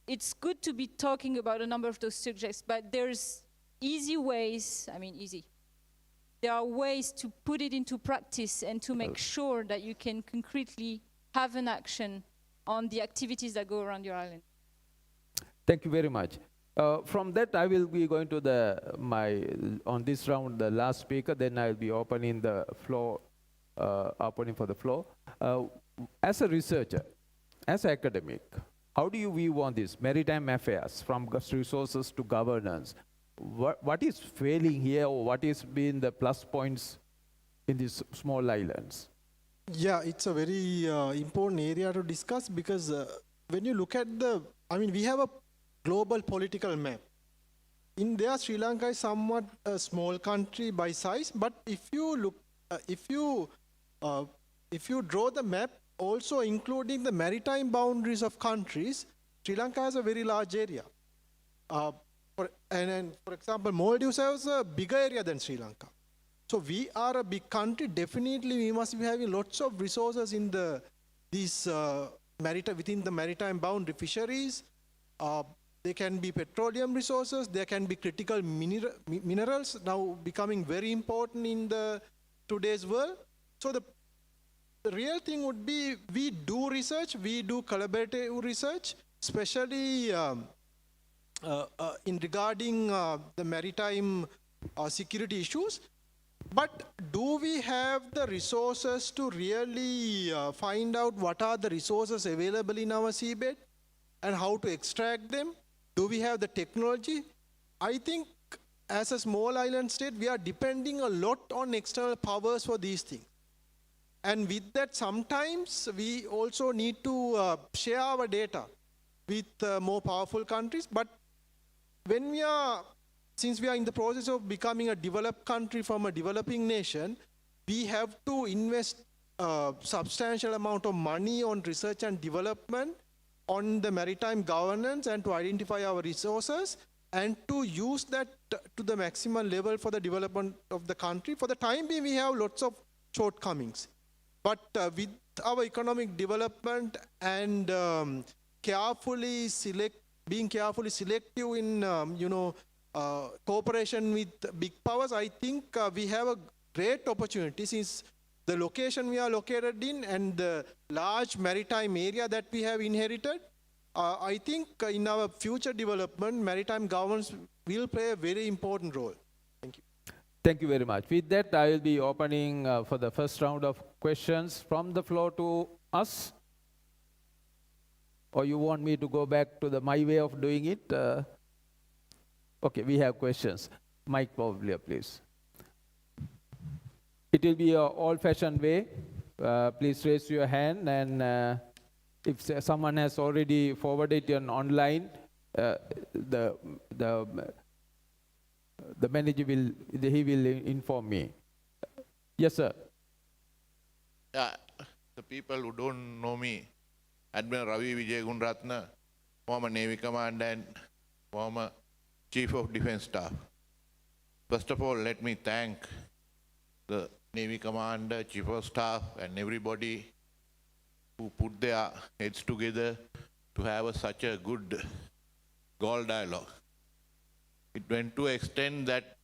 it's good to be talking about a number of those subjects, but there's easy ways, there are ways to put it into practice and to make sure that you can concretely have an action on the activities that go around your island. Thank you very much. From that, I will be going to on this round, the last speaker, then I'll be opening the floor, opening for the floor. As a researcher, as an academic, how do you view on this maritime affairs from resources to governance? What is failing here, or what has been the plus points in these small islands? Yeah, it's a very important area to discuss because when you look at we have a global political map. In there, Sri Lanka is somewhat a small country by size, but if you look, if you draw the map, also including the maritime boundaries of countries, Sri Lanka has a very large area. For example, Maldives has a bigger area than Sri Lanka. So we are a big country. Definitely, we must be having lots of resources in within the maritime boundary fisheries. There can be petroleum resources. There can be critical minerals now becoming very important in today's world. So the real thing would be we do research, we do collaborative research, especially in regarding the maritime security issues. But do we have the resources to really find out what are the resources available in our seabed and how to extract them? Do we have the technology? I think as a small island state, we are depending a lot on external powers for these things. And with that, sometimes we also need to share our data with more powerful countries. But since we are in the process of becoming a developed country from a developing nation, we have to invest a substantial amount of money on research and development, on the maritime governance, and to identify our resources and to use that to the maximum level for the development of the country. For the time being, we have lots of shortcomings. But with our economic development and being carefully selective in cooperation with big powers, I think we have a great opportunity, since the location we are located in and the large maritime area that we have inherited. I think in our future development, maritime governance will play a very important role. Thank you. Thank you very much. With that, I will be opening for the first round of questions from the floor to us. Or you want me to go back to my way of doing it? Okay, we have questions. Mike Pavlia, please. It will be an old-fashioned way. Please raise your hand, and if someone has already forwarded it online, the manager will inform me. Yes, sir. Yeah, the people who don't know me, Admiral Ravi Wijegunratna, former Navy Commander and former Chief of Defence Staff. First of all, let me thank the Navy Commander, Chief of Staff, and everybody who put their heads together to have such a good Galle Dialogue. It went to extent that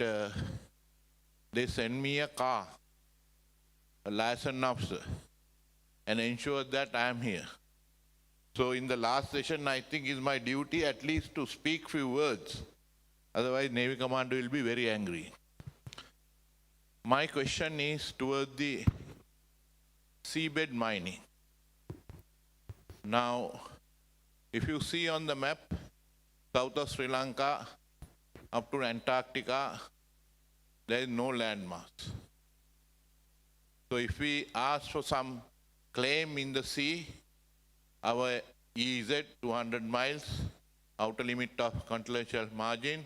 they sent me a car, a liaison officer, and ensured that I am here. So in the last session, I think it's my duty at least to speak few words. Otherwise, Navy Commander will be very angry. My question is toward the seabed mining. Now, if you see on the map, south of Sri Lanka up to Antarctica, there is no landmass. So if we ask for some claim in the sea, our EEZ 200 miles, outer limit of continental margin,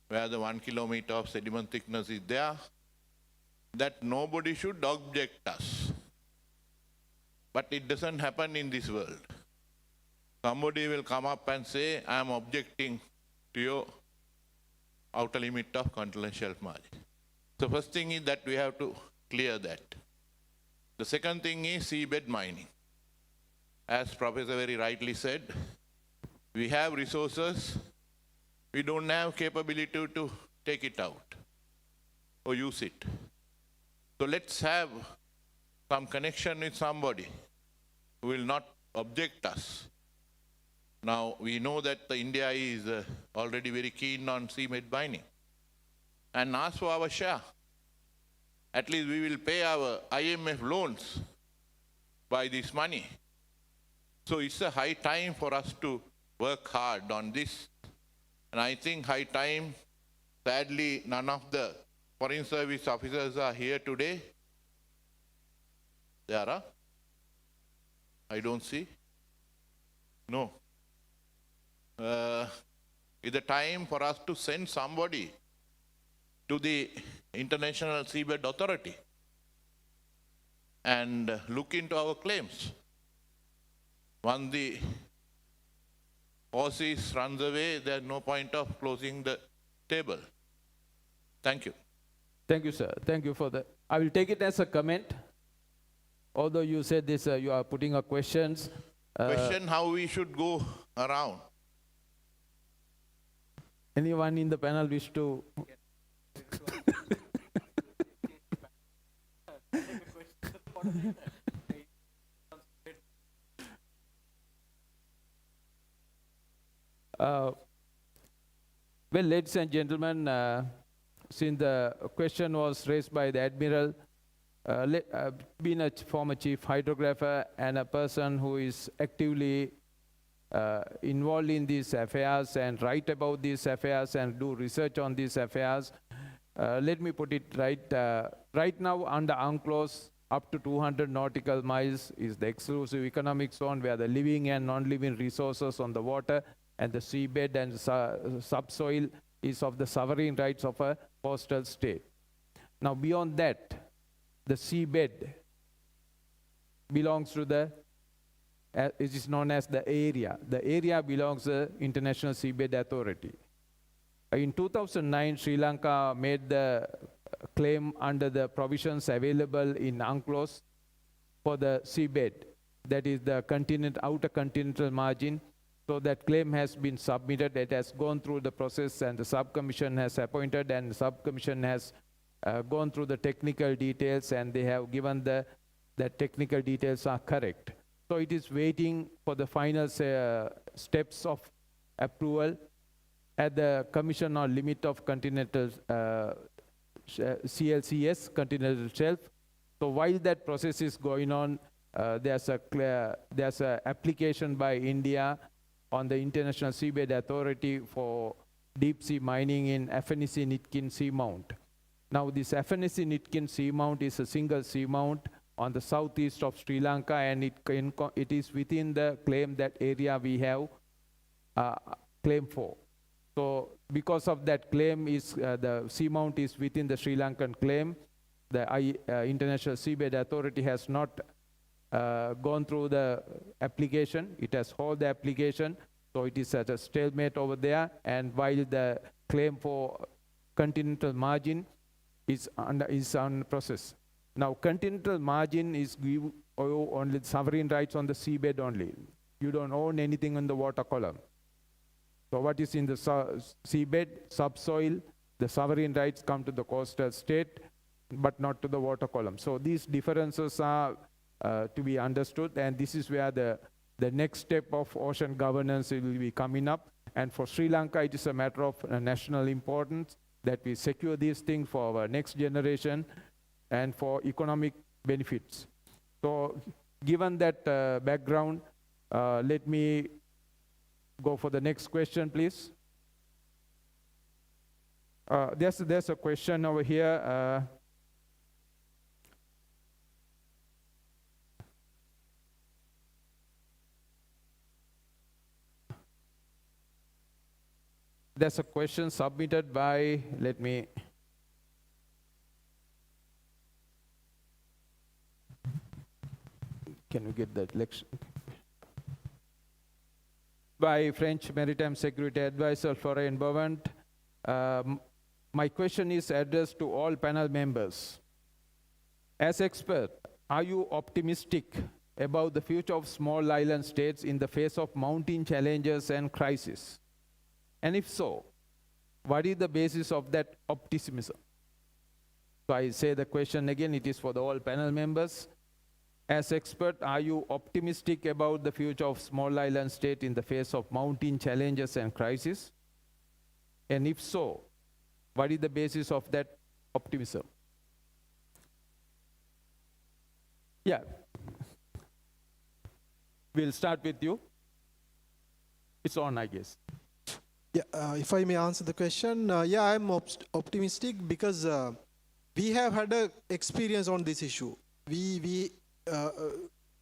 where the 1 kilometer of sediment thickness is there, that nobody should object us. But it doesn't happen in this world. Somebody will come up and say, I am objecting to your outer limit of continental shelf margin. So first thing is that we have to clear that. The second thing is seabed mining. As Professor very rightly said, we have resources, we don't have capability to take it out or use it. So let's have some connection with somebody who will not object us. Now, we know that India is already very keen on seabed mining and ask for our share. At least we will pay our IMF loans by this money. So it's a high time for us to work hard on this. And I think high time, sadly, none of the foreign service officers are here today. There are? I don't see. No. It's a time for us to send somebody to the International Seabed Authority and look into our claims. Once the horses runs away, there's no point of closing the table. Thank you. Thank you, sir. Thank you for that. I will take it as a comment. Although you said this, you are putting up questions. Question how we should go around. Anyone in the panel wish to? Well, ladies and gentlemen, since the question was raised by the Admiral, being a former chief hydrographer and a person who is actively involved in these affairs and write about these affairs and do research on these affairs, let me put it right. Right now, under UNCLOS, up to 200 nautical miles is the exclusive economic zone where the living and non-living resources on the water and the seabed and subsoil is of the sovereign rights of a coastal state. Now, beyond that, the seabed belongs to the, it is known as the area. The area belongs to the International Seabed Authority. In 2009, Sri Lanka made the claim under the provisions available in UNCLOS for the seabed, that is the outer continental margin. So that claim has been submitted. It has gone through the process and the subcommission has appointed, and the subcommission has gone through the technical details, and they have given the technical details are correct. So it is waiting for the final steps of approval at the Commission on Limit of Continental CLCS, Continental Shelf. So while that process is going on, there's a application by India on the International Seabed Authority for deep sea mining in Affinity-Nitkin Seamount. Now this Affinity-Nitkin Seamount is a single seamount on the southeast of Sri Lanka, and it is within the claim that area we have claim for. So because of that claim, the seamount is within the Sri Lankan claim. The International Seabed Authority has not gone through the application. It has held the application, so it is at a stalemate over there. And while the claim for continental margin is on process. Now, continental margin is only sovereign rights on the seabed only. You don't own anything in the water column. So what is in the seabed, subsoil, the sovereign rights come to the coastal state, but not to the water column. So these differences are to be understood, and this is where the next step of ocean governance will be coming up. And for Sri Lanka, it is a matter of national importance that we secure these things for our next generation and for economic benefits. So given that background, let me go for the next question, please. There's a question over here. There's a question submitted by, can we get that lecture? By French Maritime Security Advisor Florent Bovant. My question is addressed to all panel members. As expert, are you optimistic about the future of small island states in the face of mounting challenges and crises? And if so, what is the basis of that optimism? So I say the question again, it is for the all panel members. As expert, are you optimistic about the future of small island state in the face of mounting challenges and crises? And if so, what is the basis of that optimism? Yeah. We'll start with you. It's on, I guess. Yeah, if I may answer the question, yeah, I'm optimistic because we have had an experience on this issue.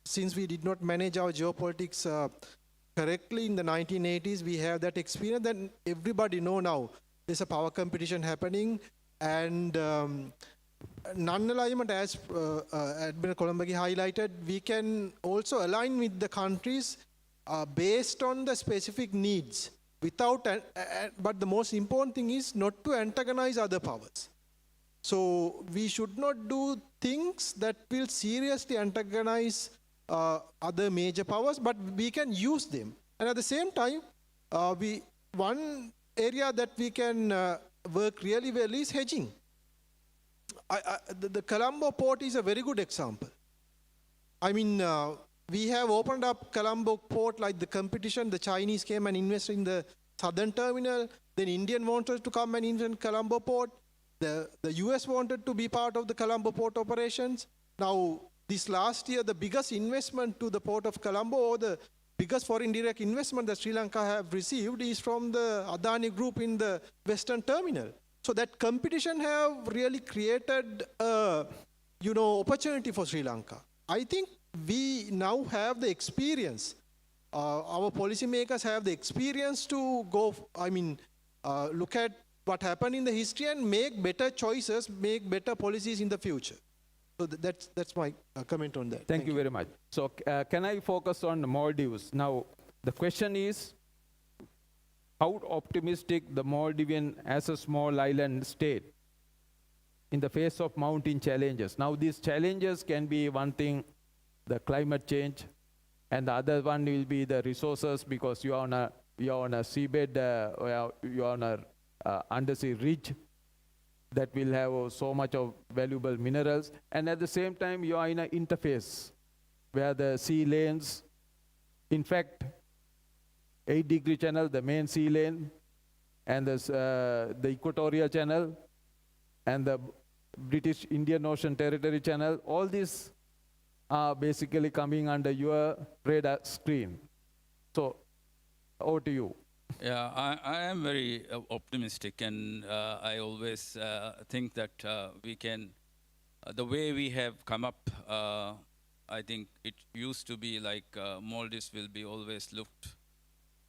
Since we did not manage our geopolitics correctly in the 1980s, we have that experience. Then everybody know now there's a power competition happening, and non-alignment, as Admiral Columbagi highlighted, we can also align with the countries based on the specific needs. But the most important thing is not to antagonize other powers. So we should not do things that will seriously antagonize other major powers, but we can use them. And at the same time, one area that we can work really well is hedging. The Colombo port is a very good example. I mean, we have opened up Colombo port like the competition. The Chinese came and invested in the southern terminal. Then Indian wanted to come and invest in Colombo port. The US wanted to be part of the Colombo port operations. Now, this last year, the biggest investment to the port of Colombo, or the biggest foreign direct investment that Sri Lanka have received, is from the Adani group in the western terminal. So that competition have really created opportunity for Sri Lanka. I think we now have the experience. Our policymakers have the experience to go, look at what happened in the history and make better choices, make better policies in the future. So that's my comment on that. Thank you very much. So can I focus on the Maldives? Now, the question is, how optimistic the Maldivian as a small island state in the face of mounting challenges? Now, these challenges can be one thing, the climate change, and the other one will be the resources, because you are on a seabed, you are on a undersea ridge that will have so much of valuable minerals, and at the same time you are in an interface where the sea lanes, in fact, 8-degree channel, the main sea lane, and the equatorial channel, and the British Indian Ocean Territory channel, all these are basically coming under your radar screen. So, over to you. Yeah, I am very optimistic, and I always think that we can, the way we have come up, I think it used to be like Maldives will be always looked,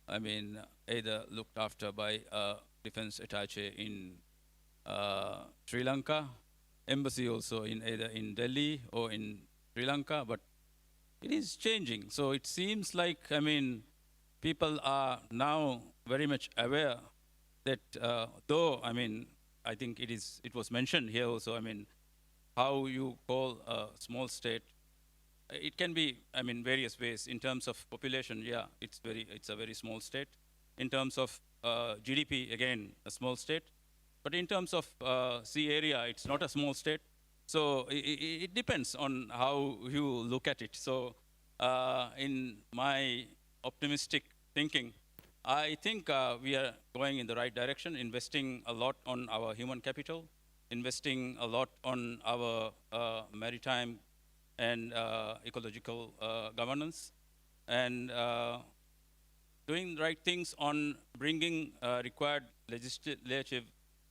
either looked after by a defense attaché in Sri Lanka, embassy also either in Delhi or in Sri Lanka, but it is changing. So it seems like, people are now very much aware that though, I think it was mentioned here also, how you call a small state, it can be, various ways. In terms of population, yeah, it's a very small state. In terms of GDP, again, a small state. But in terms of sea area, it's not a small state. So it depends on how you look at it. So in my optimistic thinking, I think we are going in the right direction, investing a lot on our human capital, investing a lot on our maritime and ecological governance, and doing the right things on bringing required legislative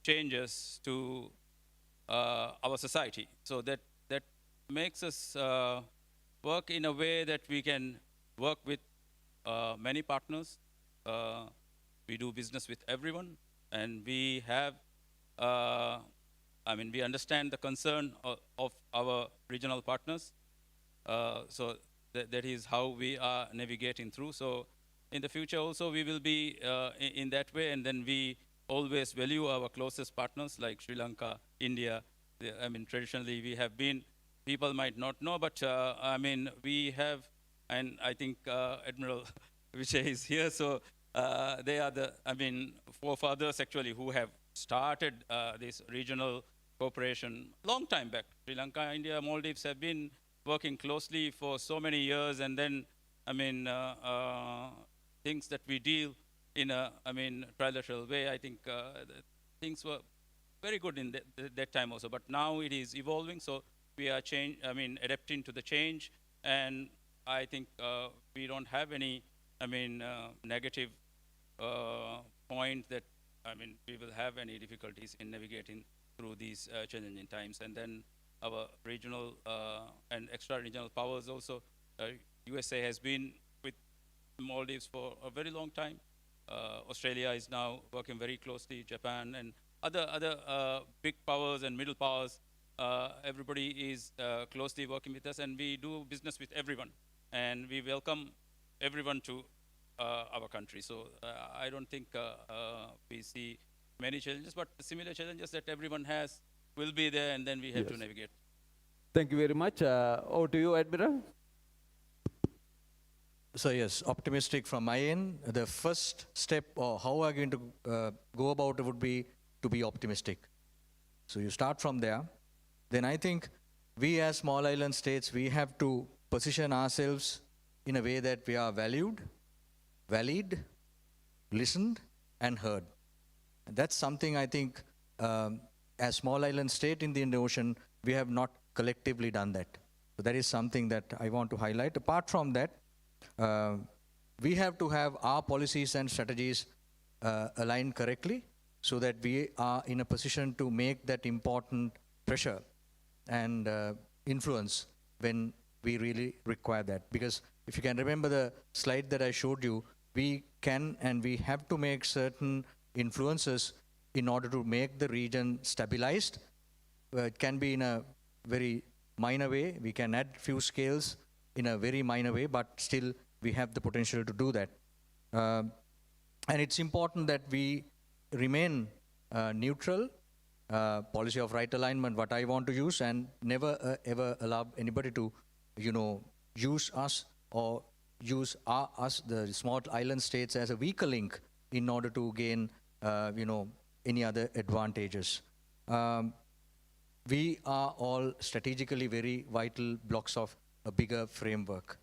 changes to our society. So that makes us work in a way that we can work with many partners. We do business with everyone, and we have, we understand the concern of our regional partners. So that is how we are navigating through. So in the future also we will be in that way, and then we always value our closest partners like Sri Lanka, India. I mean, traditionally we have been, people might not know, but I mean, we have, and I think Admiral Vijay is here, so they are the, I mean, forefathers actually who have started this regional cooperation long time back. Sri Lanka, India, Maldives have been working closely for so many years, and then, I mean, things that we deal in a, I mean, trilateral way. I think things were very good in that time also, but now it is evolving, so we are adapting to the change, and I think we don't have any, I mean, negative point that, I mean, we will have any difficulties in navigating through these challenging times. And then our regional and extra-regional powers also, USA has been with Maldives for a very long time. Australia is now working very closely, Japan and other big powers and middle powers. Everybody is closely working with us, and we do business with everyone. And we welcome everyone to our country. So I don't think we see many challenges, but the similar challenges that everyone has will be there, and then we have to navigate. Thank you very much. Over to you, Admiral. So yes, optimistic from my end. The first step, or how we are going to go about it, would be to be optimistic. So you start from there. Then I think we as small island states, we have to position ourselves in a way that we are valued, valid, listened, and heard. And that's something I think as small island state in the Indian Ocean, we have not collectively done that. So that is something that I want to highlight. Apart from that, we have to have our policies and strategies aligned correctly so that we are in a position to make that important pressure and influence when we really require that. Because if you can remember the slide that I showed you, we can and we have to make certain influences in order to make the region stabilized. It can be in a very minor way. We can add few scales in a very minor way, but still we have the potential to do that. And it's important that we remain neutral, policy of right alignment, what I want to use, and never ever allow anybody to, use us or use us, the small island states, as a weaker link in order to gain, any other advantages. We are all strategically very vital blocks of a bigger framework.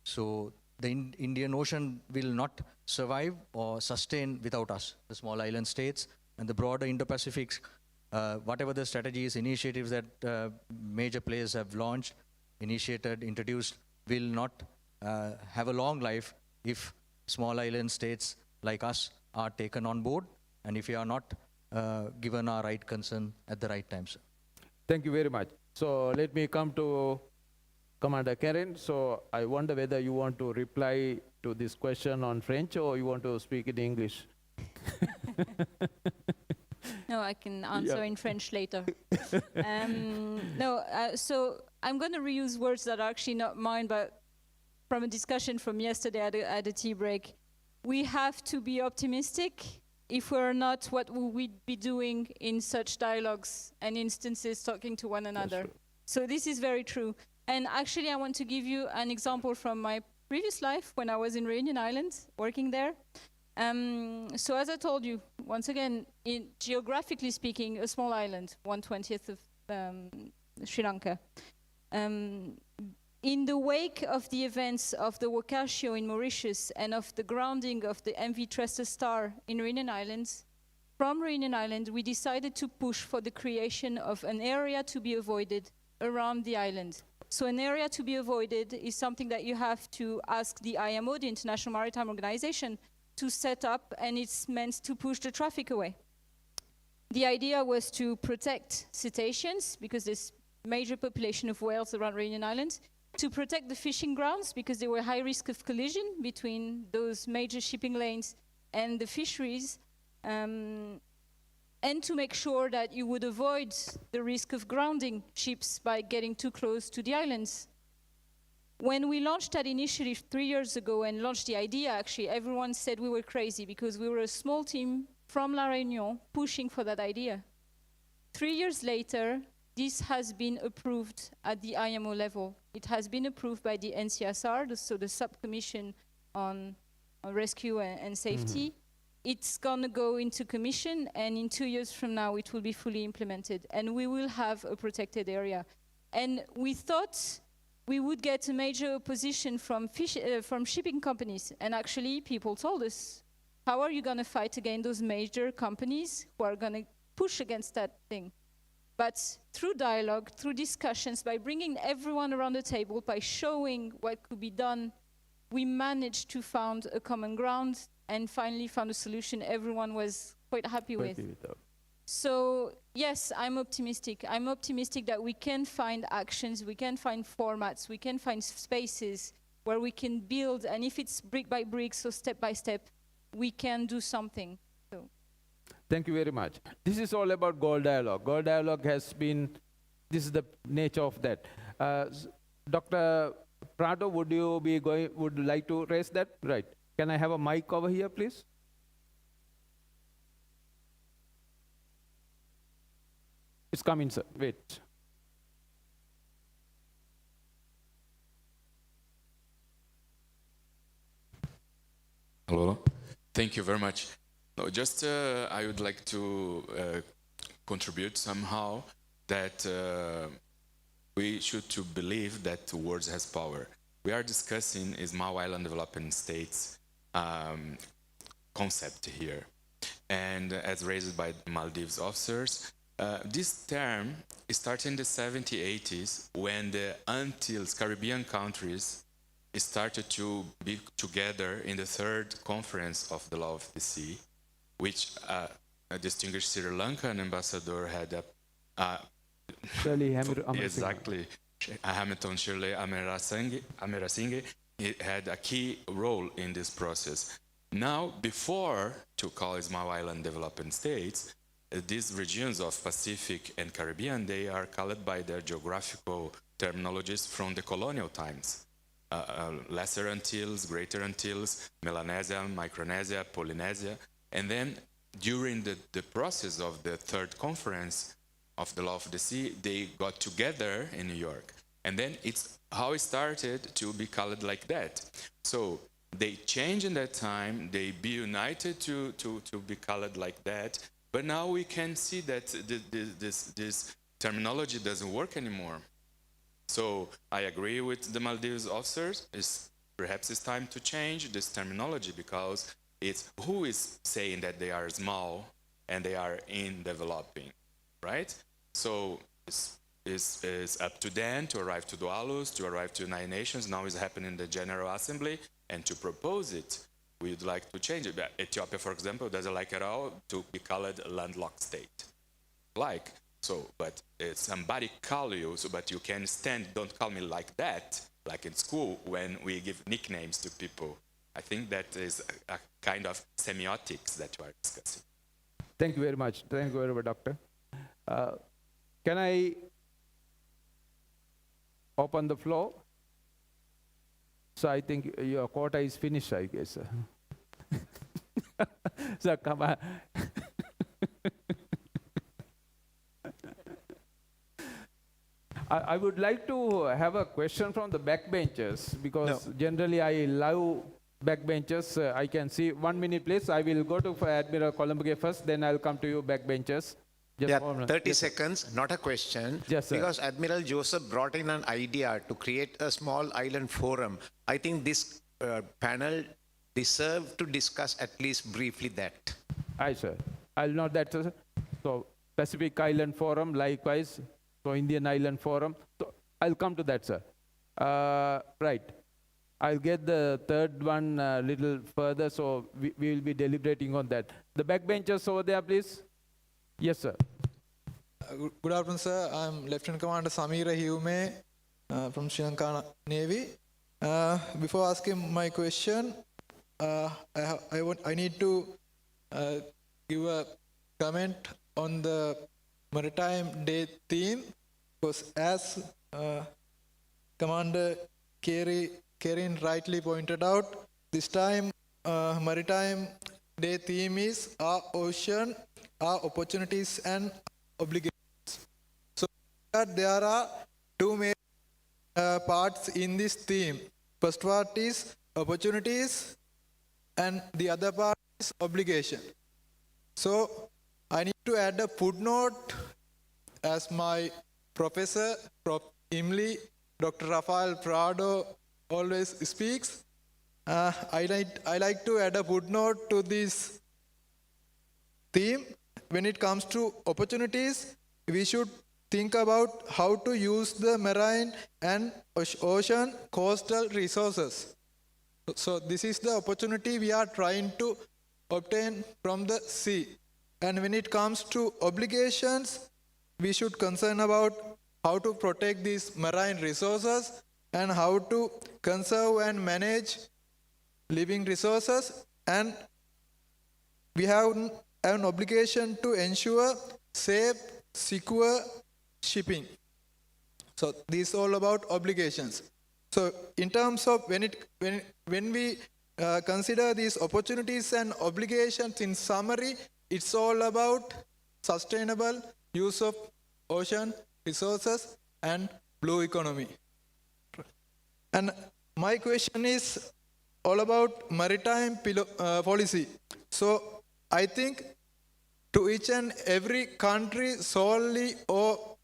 So the Indian Ocean will not survive or sustain without us, the small island states, and the broader Indo-Pacific, whatever the strategies, initiatives that major players have launched, initiated, introduced, will not have a long life if small island states like us are taken on board, and if we are not given our right concern at the right times. Thank you very much. So let me come to Commander Karen. So I wonder whether you want to reply to this question on French or you want to speak in English. No, I can answer in French later. So I'm going to reuse words that are actually not mine, but from a discussion from yesterday at a tea break. We have to be optimistic. If we're not, what will we be doing in such dialogues and instances, talking to one another? So this is very true. And actually, I want to give you an example from my previous life when I was in Reunion Island, working there. So as I told you, once again, geographically speaking, a small island, 1/20th of Sri Lanka. In the wake of the events of the Wakashio in Mauritius and of the grounding of the MV Tresta Star in Reunion Islands, from Reunion Island, we decided to push for the creation of an area to be avoided around the island. So an area to be avoided is something that you have to ask the IMO, the International Maritime Organization, to set up, and it's meant to push the traffic away. The idea was to protect cetaceans, because there's major population of whales around Reunion Island, to protect the fishing grounds, because there were high risk of collision between those major shipping lanes and the fisheries, and to make sure that you would avoid the risk of grounding ships by getting too close to the islands. When we launched that initiative 3 years ago and launched the idea, actually, everyone said we were crazy because we were a small team from La Réunion pushing for that idea. 3 years later, this has been approved at the IMO level. It has been approved by the NCSR, so the subcommission on rescue and safety. It's gonna go into commission, and in 2 years from now, it will be fully implemented, and we will have a protected area. And we thought we would get a major opposition from shipping companies, and actually people told us, how are you gonna fight against those major companies who are gonna push against that thing? But through dialogue, through discussions, by bringing everyone around the table, by showing what could be done, we managed to find a common ground and finally found a solution everyone was quite happy with. So yes, I'm optimistic. I'm optimistic that we can find actions, we can find formats, we can find spaces where we can build, and if it's brick by brick, so step by step, we can do something. So. Thank you very much. This is all about Gold Dialogue. Gold Dialogue has been, this is the nature of that. Dr. Prado, would like to raise that? Right. Can I have a mic over here, please? It's coming, sir. Wait. Hello. Thank you very much. No, just I would like to contribute somehow that we should to believe that words has power. We are discussing small island developing states concept here, and as raised by Maldives officers, this term started in the 70s, 80s when the Antilles, Caribbean countries started to be together in the third conference of the law of the sea, which a distinguished Sri Lankan ambassador had exactly, Hamilton Shirley Amerasinghe, he had a key role in this process. Now, before to call small island developing states, these regions of Pacific and Caribbean, they are called by their geographical terminologies from the colonial times. Lesser Antilles, Greater Antilles, Melanesia, Micronesia, Polynesia. And then during the process of the third conference of the law of the sea, they got together in New York. And then it's how it started to be called like that. So they changed in that time, they be united to be called like that. But now we can see that this terminology doesn't work anymore. So I agree with the Maldives officers. Perhaps it's time to change this terminology, because it's who is saying that they are small and they are in developing, right? So it's up to them to arrive to Doualus, to arrive to United Nations. Now it's happening in the General Assembly, and to propose it. We'd like to change it. Ethiopia, for example, doesn't like at all to be called a landlocked state. So, but somebody call you, but you can stand, don't call me like that, like in school when we give nicknames to people. I think that is a kind of semiotics that you are discussing. Thank you very much. Thank you very much, Doctor. Can I open the floor? So I think your quota is finished, I guess. So come on. I would like to have a question from the backbenchers, because generally I love backbenchers. I can see 1 minute, please. I will go to Admiral Columbia first, then I'll come to you, backbenchers. Yeah, 30 seconds, not a question. Yes, sir. Because Admiral Joseph brought in an idea to create a small island forum. I think this panel deserves to discuss at least briefly that. Aye, sir. I'll note that, sir. So, Pacific Island Forum, likewise. So, Indian Island Forum. So, I'll come to that, sir. Right. I'll get the third one a little further, so we will be deliberating on that. The backbenchers over there, please. Yes, sir. Good afternoon, sir. I'm Lieutenant Commander Samira Hume from Sri Lanka Navy. Before asking my question, I need to give a comment on the Maritime Day theme, because as Commander Kerin rightly pointed out, this time Maritime their theme is our ocean, our opportunities and obligations. So there are two main parts in this theme. First part is opportunities and the other part is obligation. So I need to add a footnote as my professor, Prof. Imli, Dr. Rafael Prado always speaks. I like to add a footnote to this theme. When it comes to opportunities, we should think about how to use the marine and ocean coastal resources. So this is the opportunity we are trying to obtain from the sea. And when it comes to obligations, we should concern about how to protect these marine resources and how to conserve and manage living resources. And we have an obligation to ensure safe, secure shipping. So this is all about obligations. So in terms of when we consider these opportunities and obligations, in summary, it's all about sustainable use of ocean resources and blue economy. And my question is all about maritime policy. So I think to each and every country solely or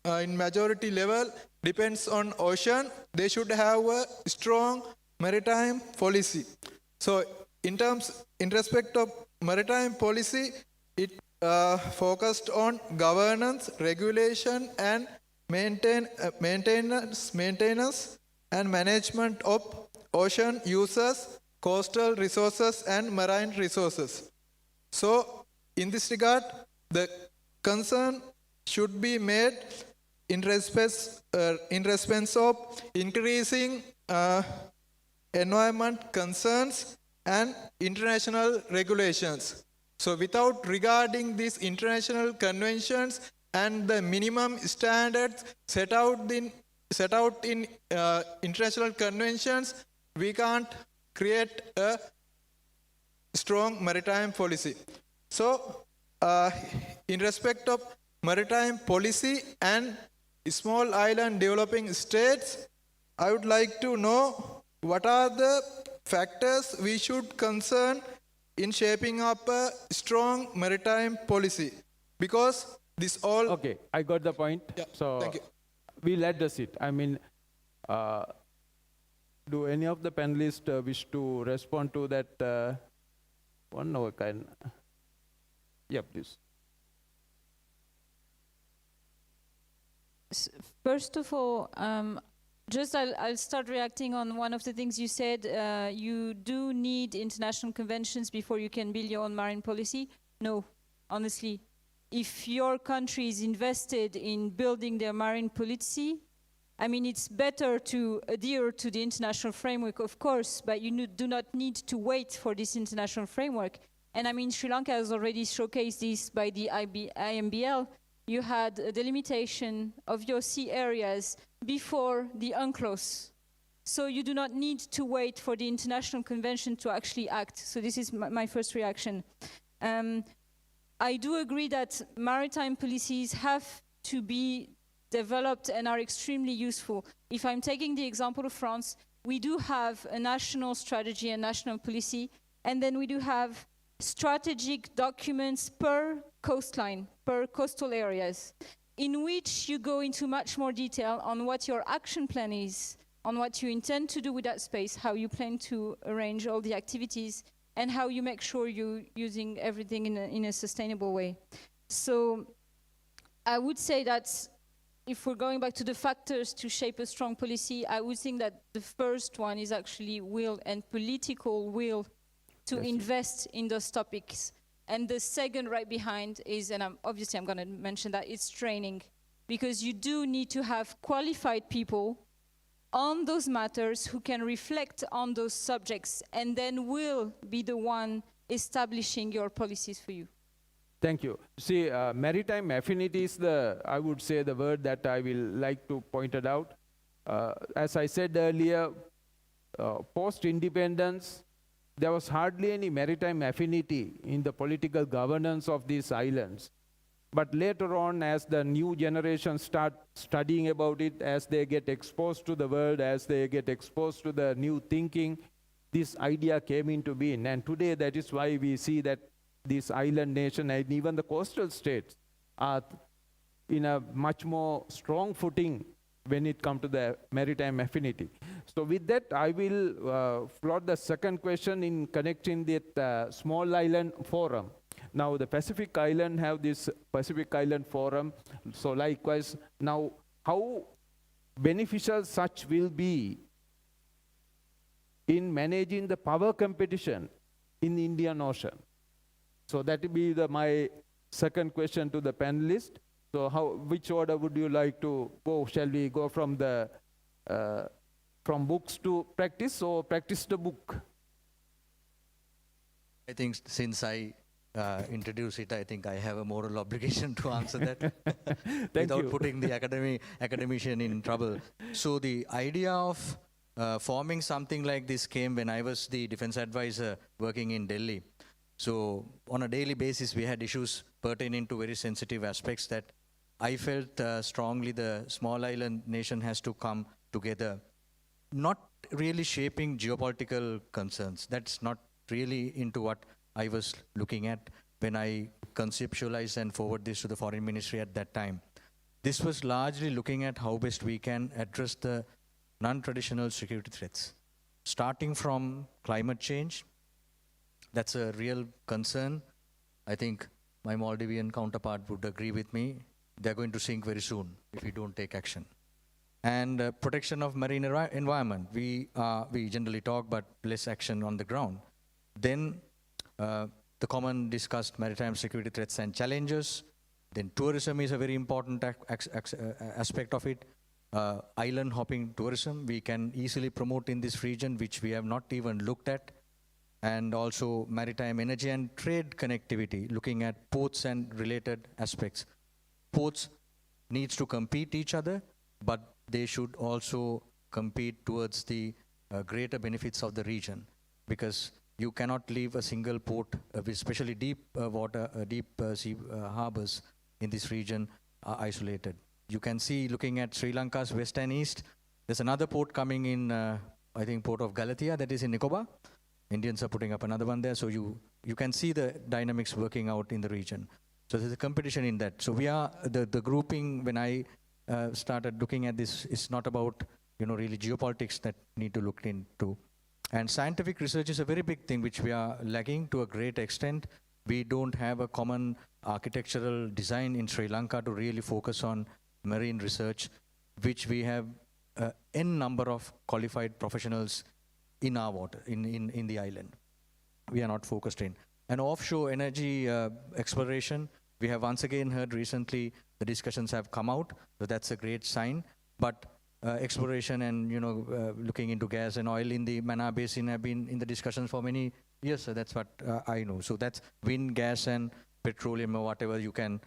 in majority level depends on ocean, they should have a strong maritime policy. So in respect of maritime policy, it focused on governance, regulation and maintenance and management of ocean uses, coastal resources and marine resources. So in this regard, the concern should be made in response of increasing environment concerns and international regulations. So without regarding these international conventions and the minimum standards set out in international conventions, we can't create a strong maritime policy. So in respect of maritime policy and small island developing states, I would like to know what are the factors we should concern in shaping up a strong maritime policy. Because this all... Okay, I got the point. Yeah, so thank you. We'll address it. I mean, do any of the panelists wish to respond to that one? No, can. Yeah, please. First of all, I'll start reacting on one of the things you said. You do need international conventions before you can build your own marine policy. No, honestly. If your country is invested in building their marine policy, I mean, it's better to adhere to the international framework, of course, but you do not need to wait for this international framework. And I mean, Sri Lanka has already showcased this by the IMBL. You had a delimitation of your sea areas before the UNCLOS. So you do not need to wait for the international convention to actually act. So this is my first reaction. I do agree that maritime policies have to be developed and are extremely useful. If I'm taking the example of France, we do have a national strategy and national policy, and then we do have strategic documents per coastline, per coastal areas, in which you go into much more detail on what your action plan is, on what you intend to do with that space, how you plan to arrange all the activities, and how you make sure you're using everything in a sustainable way. So I would say that if we're going back to the factors to shape a strong policy, I would think that the first one is actually will and political will to invest in those topics. And the second right behind is, and obviously I'm going to mention that, it's training. Because you do need to have qualified people on those matters who can reflect on those subjects and then will be the one establishing your policies for you. Thank you. See, maritime affinity is I would say, the word that I will like to point it out. As I said earlier, post-independence, there was hardly any maritime affinity in the political governance of these islands. But later on, as the new generation start studying about it, as they get exposed to the world, as they get exposed to the new thinking, this idea came into being. And today, that is why we see that this island nation and even the coastal states are in a much more strong footing when it comes to the maritime affinity. So with that, I will float the second question in connecting that small island forum. Now the Pacific Island have this Pacific Island Forum. So likewise, now how beneficial such will be in managing the power competition in the Indian Ocean? So that will be my second question to the panelists. So which order would you like to go? Shall we go from the from books to practice, or practice the book? I think since I introduce it, I think I have a moral obligation to answer that without putting the academician in trouble. So the idea of forming something like this came when I was the defense advisor working in Delhi. So on a daily basis, we had issues pertaining to very sensitive aspects that I felt strongly the small island nation has to come together, not really shaping geopolitical concerns. That's not really into what I was looking at when I conceptualized and forward this to the foreign ministry at that time. This was largely looking at how best we can address the non-traditional security threats, starting from climate change. That's a real concern. I think my Maldivian counterpart would agree with me. They're going to sink very soon if we don't take action. And protection of marine environment. We generally talk, but less action on the ground. Then the common discussed maritime security threats and challenges. Then tourism is a very important aspect of it. Island hopping tourism, we can easily promote in this region, which we have not even looked at. And also maritime energy and trade connectivity, looking at ports and related aspects. Ports needs to compete each other, but they should also compete towards the greater benefits of the region, because you cannot leave a single port, especially deep sea harbors in this region, isolated. You can see, looking at Sri Lanka's west and east, there's another port coming in, I think, port of Galle Dialogue, that is in Nicobar. Indians are putting up another one there, so you can see the dynamics working out in the region. So there's a competition in that. So we are, the grouping, when I started looking at this, it's not about, really geopolitics that need to look into. And scientific research is a very big thing, which we are lagging to a great extent. We don't have a common architectural design in Sri Lanka to really focus on marine research, which we have n number of qualified professionals in our water, in the island. We are not focused in. And offshore energy exploration, we have once again heard recently the discussions have come out, so that's a great sign. But exploration and looking into gas and oil in the Mana Basin have been in the discussions for many years, so that's what I know. So that's wind, gas and petroleum or whatever, you can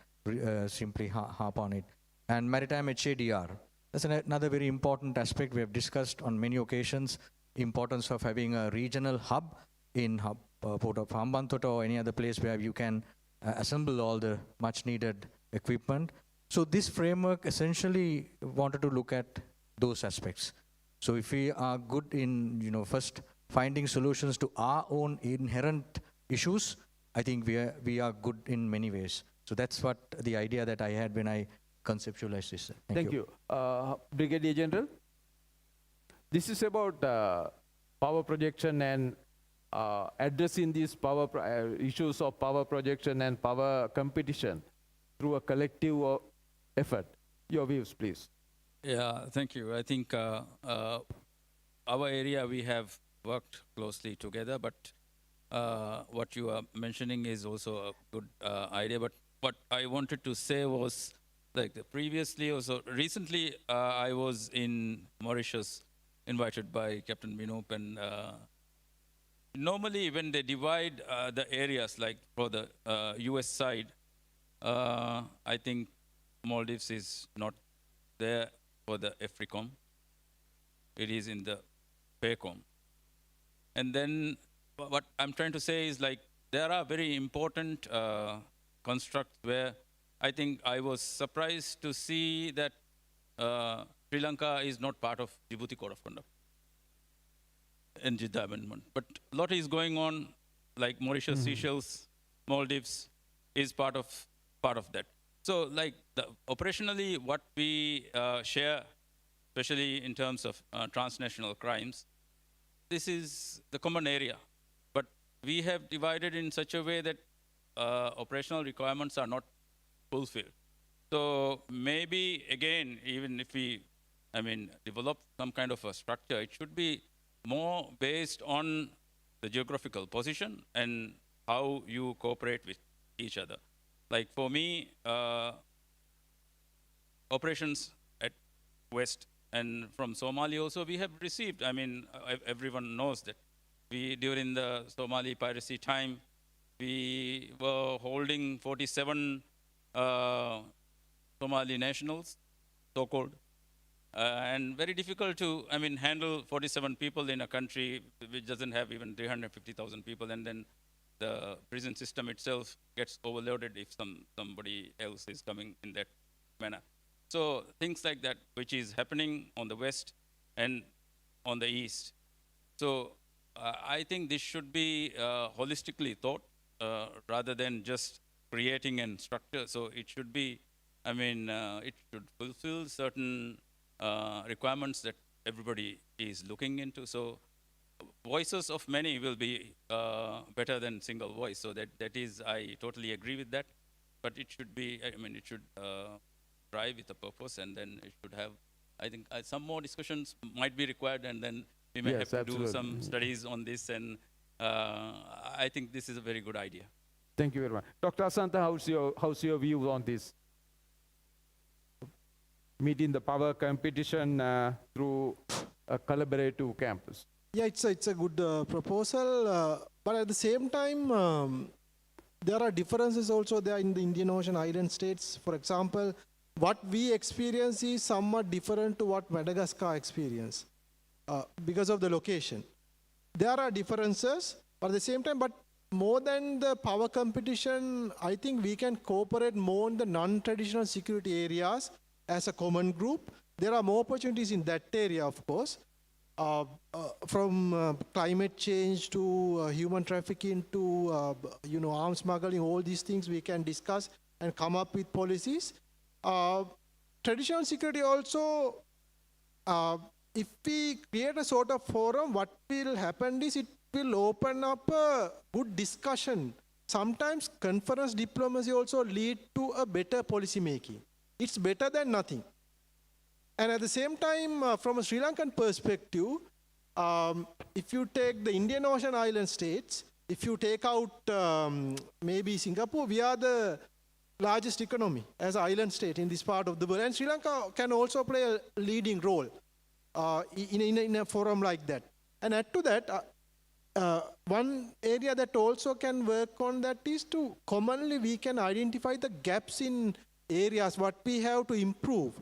simply harp on it. And maritime HADR, that's another very important aspect. We have discussed on many occasions importance of having a regional hub in Port of Hambantota or any other place where you can assemble all the much needed equipment. So this framework essentially wanted to look at those aspects. So if we are good in, first finding solutions to our own inherent issues, I think we are good in many ways. So that's what the idea that I had when I conceptualized this. Thank you. Brigadier General, this is about power projection and addressing these issues of power projection and power competition through a collective effort. Your views, please. Yeah, thank you. I think our area, we have worked closely together, but what you are mentioning is also a good idea. But what I wanted to say was, previously, also recently, I was in Mauritius, invited by Captain Minop, and normally when they divide the areas, like for the US side, I think Maldives is not there for the AFRICOM. It is in the PACOM. And then what I'm trying to say is like there are very important constructs where I think I was surprised to see that Sri Lanka is not part of Djibouti Code of Conduct and Jeddah Amendment. But a lot is going on, like Mauritius, Seychelles, Maldives is part of that. So like operationally what we share, especially in terms of transnational crimes, this is the common area. But we have divided in such a way that operational requirements are not fulfilled. So maybe again, even if we, develop some kind of a structure, it should be more based on the geographical position and how you cooperate with each other. Like for me, operations at West and from Somalia also we have received, everyone knows that during the Somali piracy time, we were holding 47 Somali nationals, so-called, and very difficult to, handle 47 people in a country which doesn't have even 350,000 people, and then the prison system itself gets overloaded if somebody else is coming in that manner. So things like that, which is happening on the West and on the East. So I think this should be holistically thought rather than just creating a structure. So it should be, it should fulfill certain requirements that everybody is looking into. So voices of many will be better than single voice. So that is, I totally agree with that. But it should be, it should drive with a purpose, and then it should have, I think, some more discussions might be required, and then we may have to do some studies on this, and I think this is a very good idea. Thank you very much. Dr. Asantha, how's your view on this? Meeting the power competition through a collaborative campus. Yeah, it's a good proposal, but at the same time, there are differences also there in the Indian Ocean island states. For example, what we experience is somewhat different to what Madagascar experience because of the location. There are differences, but at the same time, but more than the power competition, I think we can cooperate more in the non-traditional security areas as a common group. There are more opportunities in that area, of course, from climate change to human trafficking to arms smuggling. All these things we can discuss and come up with policies. Traditional security also, if we create a sort of forum, what will happen is it will open up a good discussion. Sometimes conference diplomacy also lead to a better policy making. It's better than nothing. And at the same time, from a Sri Lankan perspective, if you take the Indian Ocean island states, if you take out maybe Singapore, we are the largest economy as an island state in this part of the world. And Sri Lanka can also play a leading role in a forum like that. And add to that, one area that also can work on that is to commonly we can identify the gaps in areas, what we have to improve.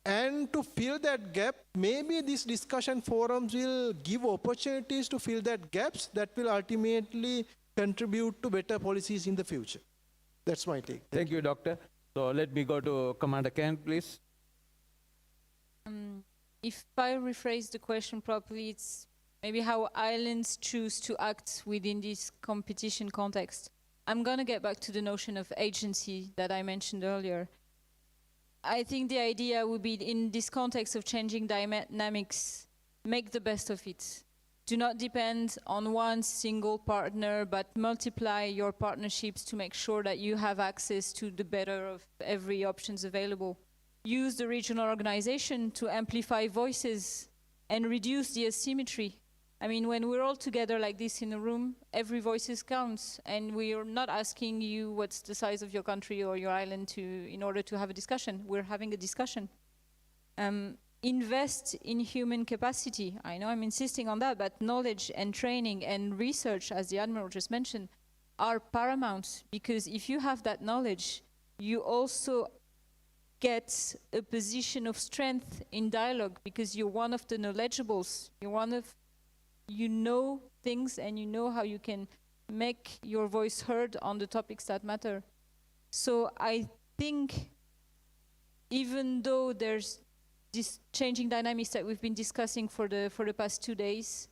And to fill that gap, maybe these discussion forums will give opportunities to fill that gaps that will ultimately contribute to better policies in the future. That's my take. Thank you, Doctor. So let me go to Commander Ken, please. If I rephrase the question properly, it's maybe how islands choose to act within this competition context. I'm going to get back to the notion of agency that I mentioned earlier. I think the idea would be, in this context of changing dynamics, make the best of it. Do not depend on one single partner, but multiply your partnerships to make sure that you have access to the better of every options available. Use the regional organization to amplify voices and reduce the asymmetry. I mean, when we're all together like this in a room, every voice counts, and we're not asking you what's the size of your country or your island in order to have a discussion. We're having a discussion. Invest in human capacity. I know I'm insisting on that, but knowledge and training and research, as the Admiral just mentioned, are paramount, because if you have that knowledge, you also get a position of strength in dialogue, because you're one of the knowledgeables. You're one of you know things and you know how you can make your voice heard on the topics that matter. So I think even though there's this changing dynamics that we've been discussing for the past 2 days,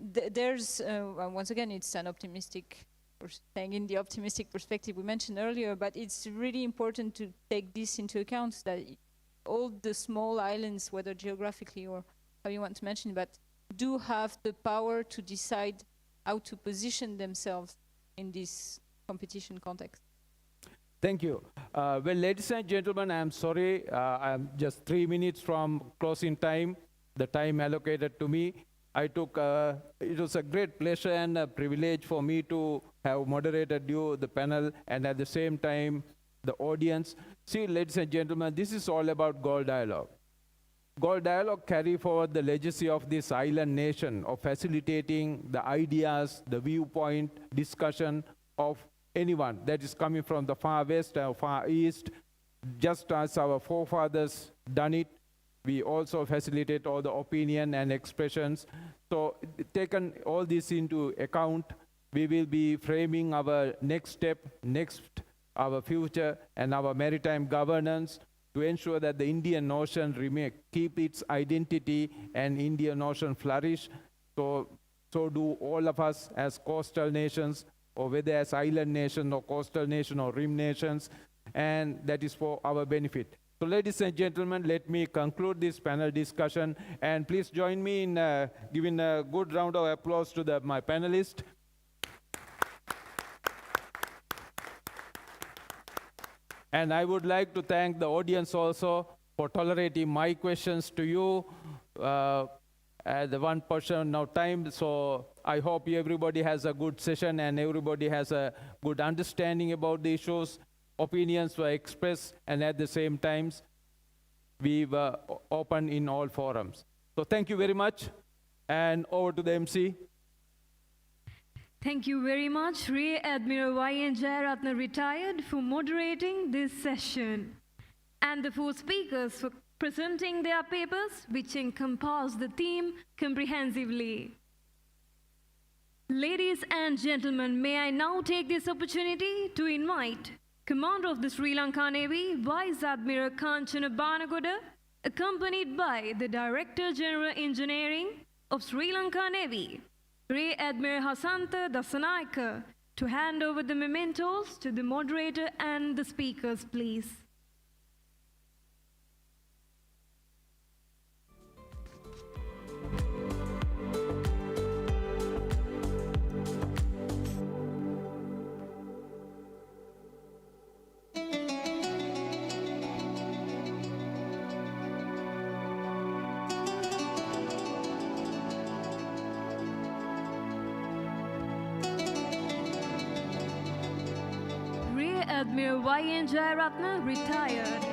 there's, once again, it's an optimistic, or staying in the optimistic perspective we mentioned earlier, but it's really important to take this into account, that all the small islands, whether geographically or how you want to mention, but do have the power to decide how to position themselves in this competition context. Thank you. Well, ladies and gentlemen, I'm sorry, I'm just 3 minutes from closing time, the time allocated to me. I took, it was a great pleasure and a privilege for me to have moderated you, the panel, and at the same time, the audience. See, ladies and gentlemen, this is all about Galle Dialogue. Galle Dialogue carry forward the legacy of this island nation of facilitating the ideas, the viewpoint, discussion of anyone that is coming from the far west or far east. Just as our forefathers done it, we also facilitate all the opinion and expressions. So taken all this into account, we will be framing our next step, our future and our maritime governance to ensure that the Indian Ocean keep its identity and Indian Ocean flourish. So do all of us as coastal nations, or whether as island nation or coastal nation or rim nations, and that is for our benefit. So ladies and gentlemen, let me conclude this panel discussion, and please join me in giving a good round of applause to my panelists. And I would like to thank the audience also for tolerating my questions to you. The 1% now time, so I hope everybody has a good session and everybody has a good understanding about the issues. Opinions were expressed, and at the same time, we were open in all forums. So thank you very much, and over to the MC. Thank you very much, Rear Admiral Y.N. Jayaratna, retired, for moderating this session, and the 4 speakers for presenting their papers, which encompass the theme comprehensively. Ladies and gentlemen, may I now take this opportunity to invite Commander of the Sri Lanka Navy, Vice Admiral Kanchana Banagoda, accompanied by the Director General Engineering of Sri Lanka Navy, Rear Admiral Hasanta Dasanayaka, to hand over the mementos to the moderator and the speakers, please. Admiral Y.N. Jayaratna, retired.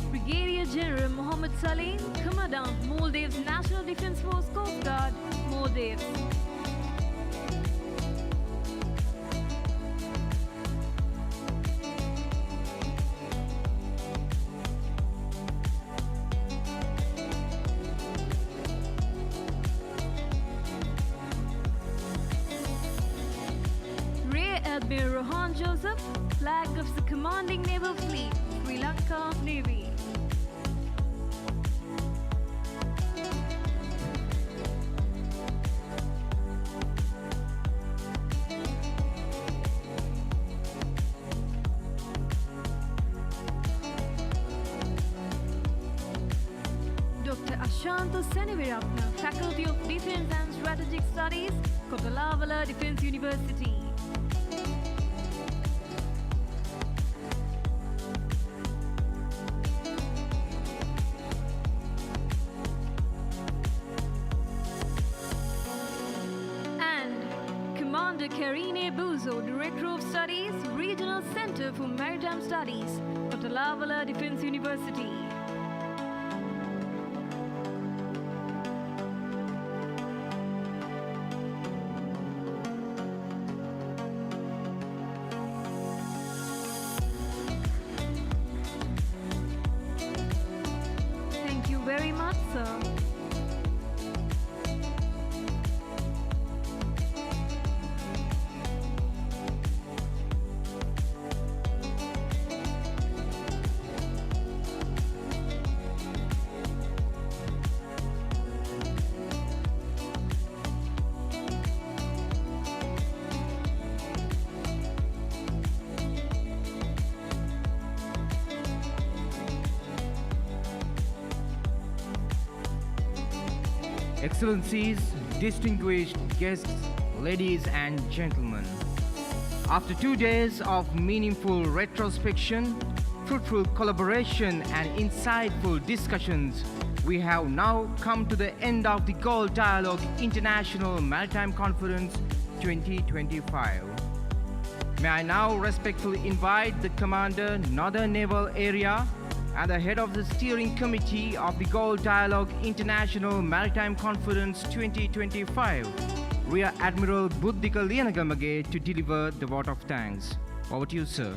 Brigadier General Mohammed Salim, Commandant, Maldives National Defense Force Coast Guard, Maldives. Rear Admiral Rohan Joseph, flag of the Commanding Naval Fleet, Sri Lanka Navy. Shanta Seneviratna, Faculty of Defense and Strategic Studies, Kotalavala Defense University. And Commander Karine Buzo, Director of Studies, Regional Center Moderator for Maritime Studies, Dr. Lavala Defense University. Thank you very much, sir. Excellencies, distinguished guests, ladies and gentlemen. After 2 days of meaningful retrospection, fruitful collaboration and insightful discussions, we have now come to the end of the Galle Dialogue International Maritime Conference 2025. May I now respectfully invite the Commander, Northern Naval Area, and the head of the steering committee of the Galle Dialogue International Maritime Conference 2025, Rear Admiral Buddhika Lianagamage, to deliver the vote of thanks. Over to you, sir.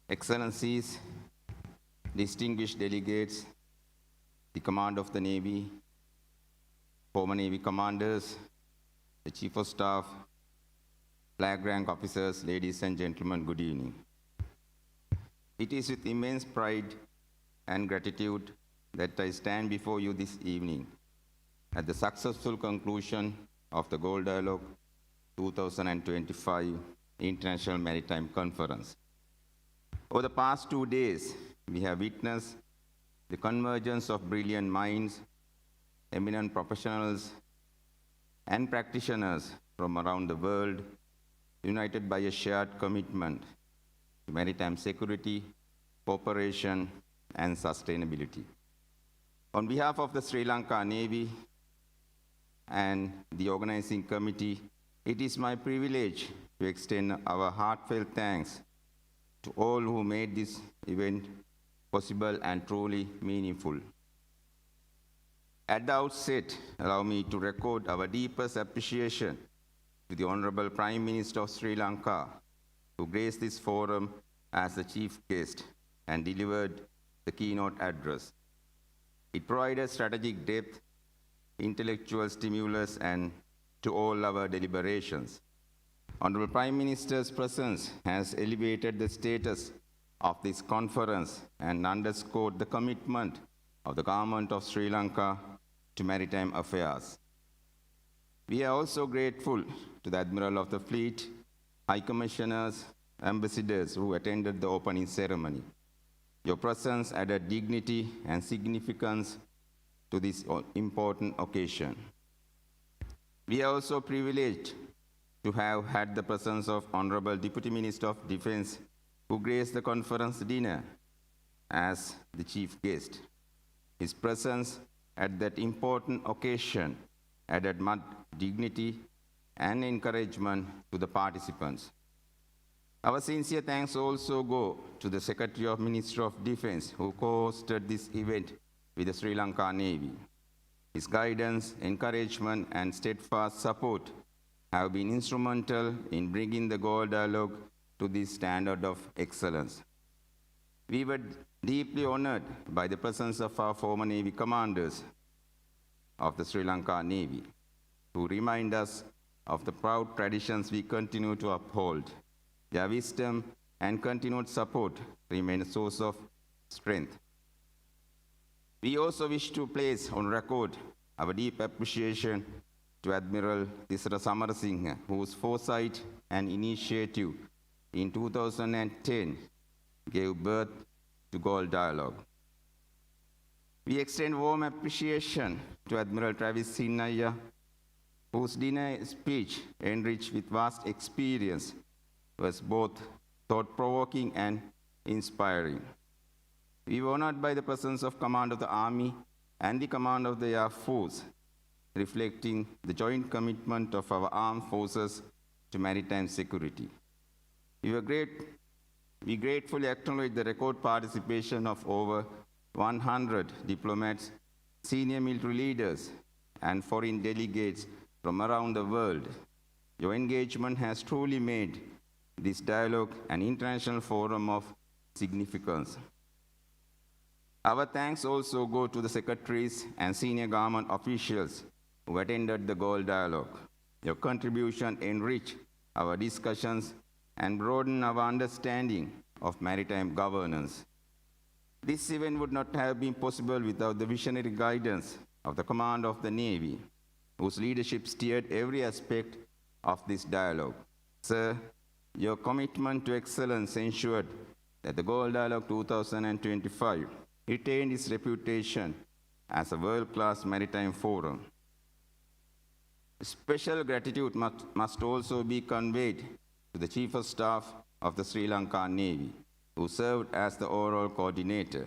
Excellencies, distinguished delegates, the Commander of the Navy, former Navy commanders, the Chief of Staff, flag rank officers, ladies and gentlemen, good evening. It is with immense pride and gratitude that I stand before you this evening at the successful conclusion of the Galle Dialogue 2025 International Maritime Conference. Over the past 2 days, we have witnessed the convergence of brilliant minds, eminent professionals, and practitioners from around the world, united by a shared commitment to maritime security, cooperation, and sustainability. On behalf of the Sri Lanka Navy and the organizing committee, it is my privilege to extend our heartfelt thanks to all who made this event possible and truly meaningful. At the outset, allow me to record our deepest appreciation to the Honorable Prime Minister of Sri Lanka, who graced this forum as the chief guest and delivered the keynote address. It provided strategic depth, intellectual stimulus, and to all our deliberations. Honorable Prime Minister's presence has elevated the status of this conference and underscored the commitment of the government of Sri Lanka to maritime affairs. We are also grateful to the Admiral of the Fleet, High Commissioners, ambassadors who attended the opening ceremony. Your presence added dignity and significance to this important occasion. We are also privileged to have had the presence of Honorable Deputy Minister of Defense, who graced the conference dinner as the chief guest. His presence at that important occasion added much dignity and encouragement to the participants. Our sincere thanks also go to the Secretary of Ministry of Defense, who co-hosted this event with the Sri Lanka Navy. His guidance, encouragement, and steadfast support have been instrumental in bringing the Galle Dialogue to this standard of excellence. We were deeply honored by the presence of our former Navy commanders of the Sri Lanka Navy, who remind us of the proud traditions we continue to uphold. Their wisdom and continued support remain a source of strength. We also wish to place on record our deep appreciation to Admiral Tisra Samarasinghe, whose foresight and initiative in 2010 gave birth to Galle Dialogue. We extend warm appreciation to Admiral Travis Sinaya, whose dinner speech, enriched with vast experience, was both thought-provoking and inspiring. We were honored by the presence of Command of the Army and the Command of the Air Force, reflecting the joint commitment of our armed forces to maritime security. We gratefully acknowledge the record participation of over 100 diplomats, senior military leaders, and foreign delegates from around the world. Your engagement has truly made this dialogue an international forum of significance. Our thanks also go to the secretaries and senior government officials who attended the Galle Dialogue. Your contribution enriched our discussions and broadened our understanding of maritime governance. This event would not have been possible without the visionary guidance of the Command of the Navy, whose leadership steered every aspect of this dialogue. Sir, your commitment to excellence ensured that the Galle Dialogue 2025 retained its reputation as a world-class maritime forum. Special gratitude must also be conveyed to the Chief of Staff of the Sri Lankan Navy, who served as the overall coordinator.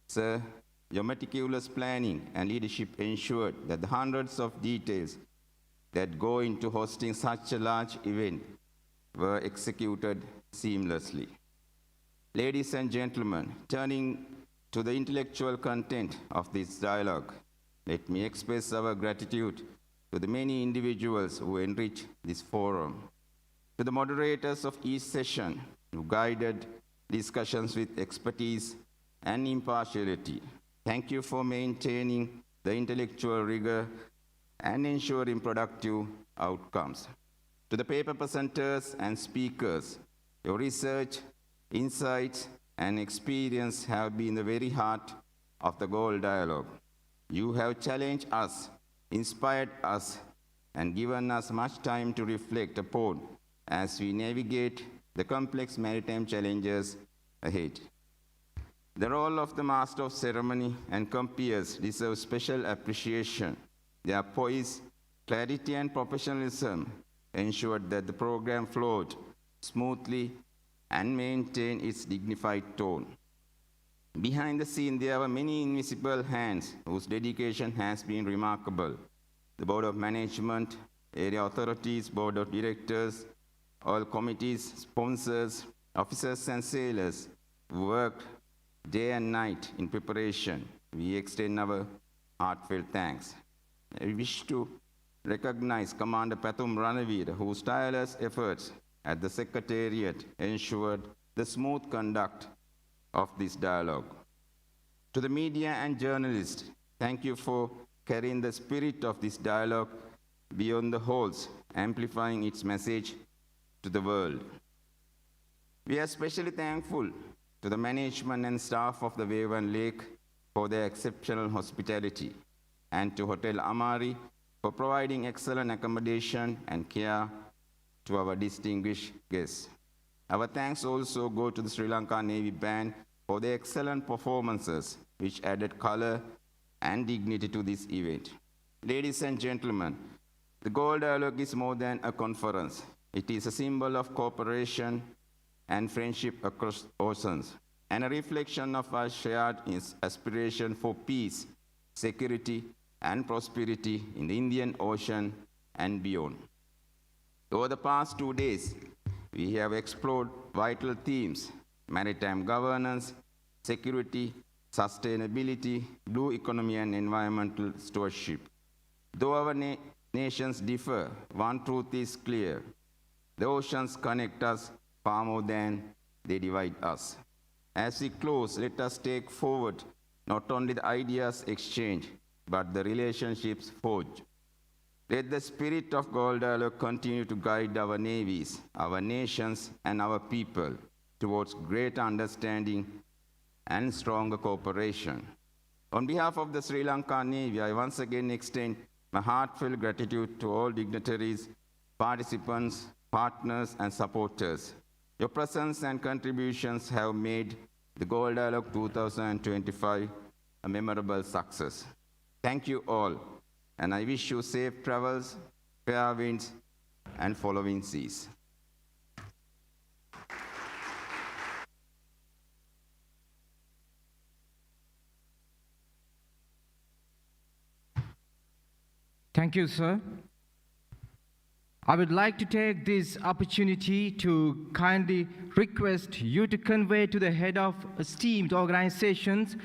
Sir, your meticulous planning and leadership ensured that the hundreds of details that go into hosting such a large event were executed seamlessly. Ladies and gentlemen, turning to the intellectual content of this dialogue, let me express our gratitude to the many individuals who enriched this forum, to the moderators of each session who guided discussions with expertise and impartiality. Thank you for maintaining the intellectual rigor and ensuring productive outcomes. To the paper presenters and speakers, your research, insights, and experience have been the very heart of the Galle Dialogue. You have challenged us, inspired us, and given us much time to reflect upon as we navigate the complex maritime challenges ahead. The role of the Master of Ceremony and compeers deserves special appreciation. Their poise, clarity, and professionalism ensured that the program flowed smoothly and maintained its dignified tone. Behind the scene, there were many invisible hands whose dedication has been remarkable. The Board of Management, area authorities, Board of Directors, all committees, sponsors, officers, and sailors who worked day and night in preparation. We extend our heartfelt thanks. I wish to recognize Commander Pathum Ranavira, whose tireless efforts at the Secretariat ensured the smooth conduct of this dialogue. To the media and journalists, thank you for carrying the spirit of this dialogue beyond the halls, amplifying its message to the world. We are especially thankful to the management and staff of the Wave and Lake for their exceptional hospitality, and to Hotel Amari for providing excellent accommodation and care to our distinguished guests. Our thanks also go to the Sri Lankan Navy Band for their excellent performances, which added color and dignity to this event. Ladies and gentlemen, the Galle Dialogue is more than a conference. It is a symbol of cooperation and friendship across oceans, and a reflection of our shared aspiration for peace, security, and prosperity in the Indian Ocean and beyond. Over the past 2 days, we have explored vital themes: maritime governance, security, sustainability, blue economy, and environmental stewardship. Though our nations differ, one truth is clear: the oceans connect us far more than they divide us. As we close, let us take forward not only the ideas exchanged, but the relationships forged. Let the spirit of Galle Dialogue continue to guide our navies, our nations, and our people towards greater understanding and stronger cooperation. On behalf of the Sri Lankan Navy, I once again extend my heartfelt gratitude to all dignitaries, participants, partners, and supporters. Your presence and contributions have made the Galle Dialogue 2025 a memorable success. Thank you all, and I wish you safe travels fair winds, and following seas. Thank you, sir. I would like to take this opportunity to kindly request you to convey to the head of esteemed organizations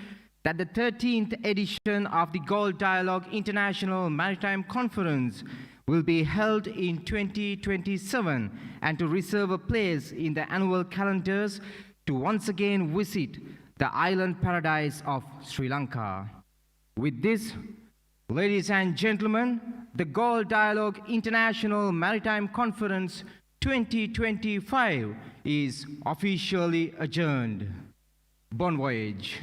that the 13th edition of the Galle Dialogue International Maritime Conference will be held in 2027 and to reserve a place in the annual calendars to once again visit the island paradise of Sri Lanka. With this, ladies and gentlemen, the Galle Dialogue International Maritime Conference 2025 is officially adjourned. Bon voyage.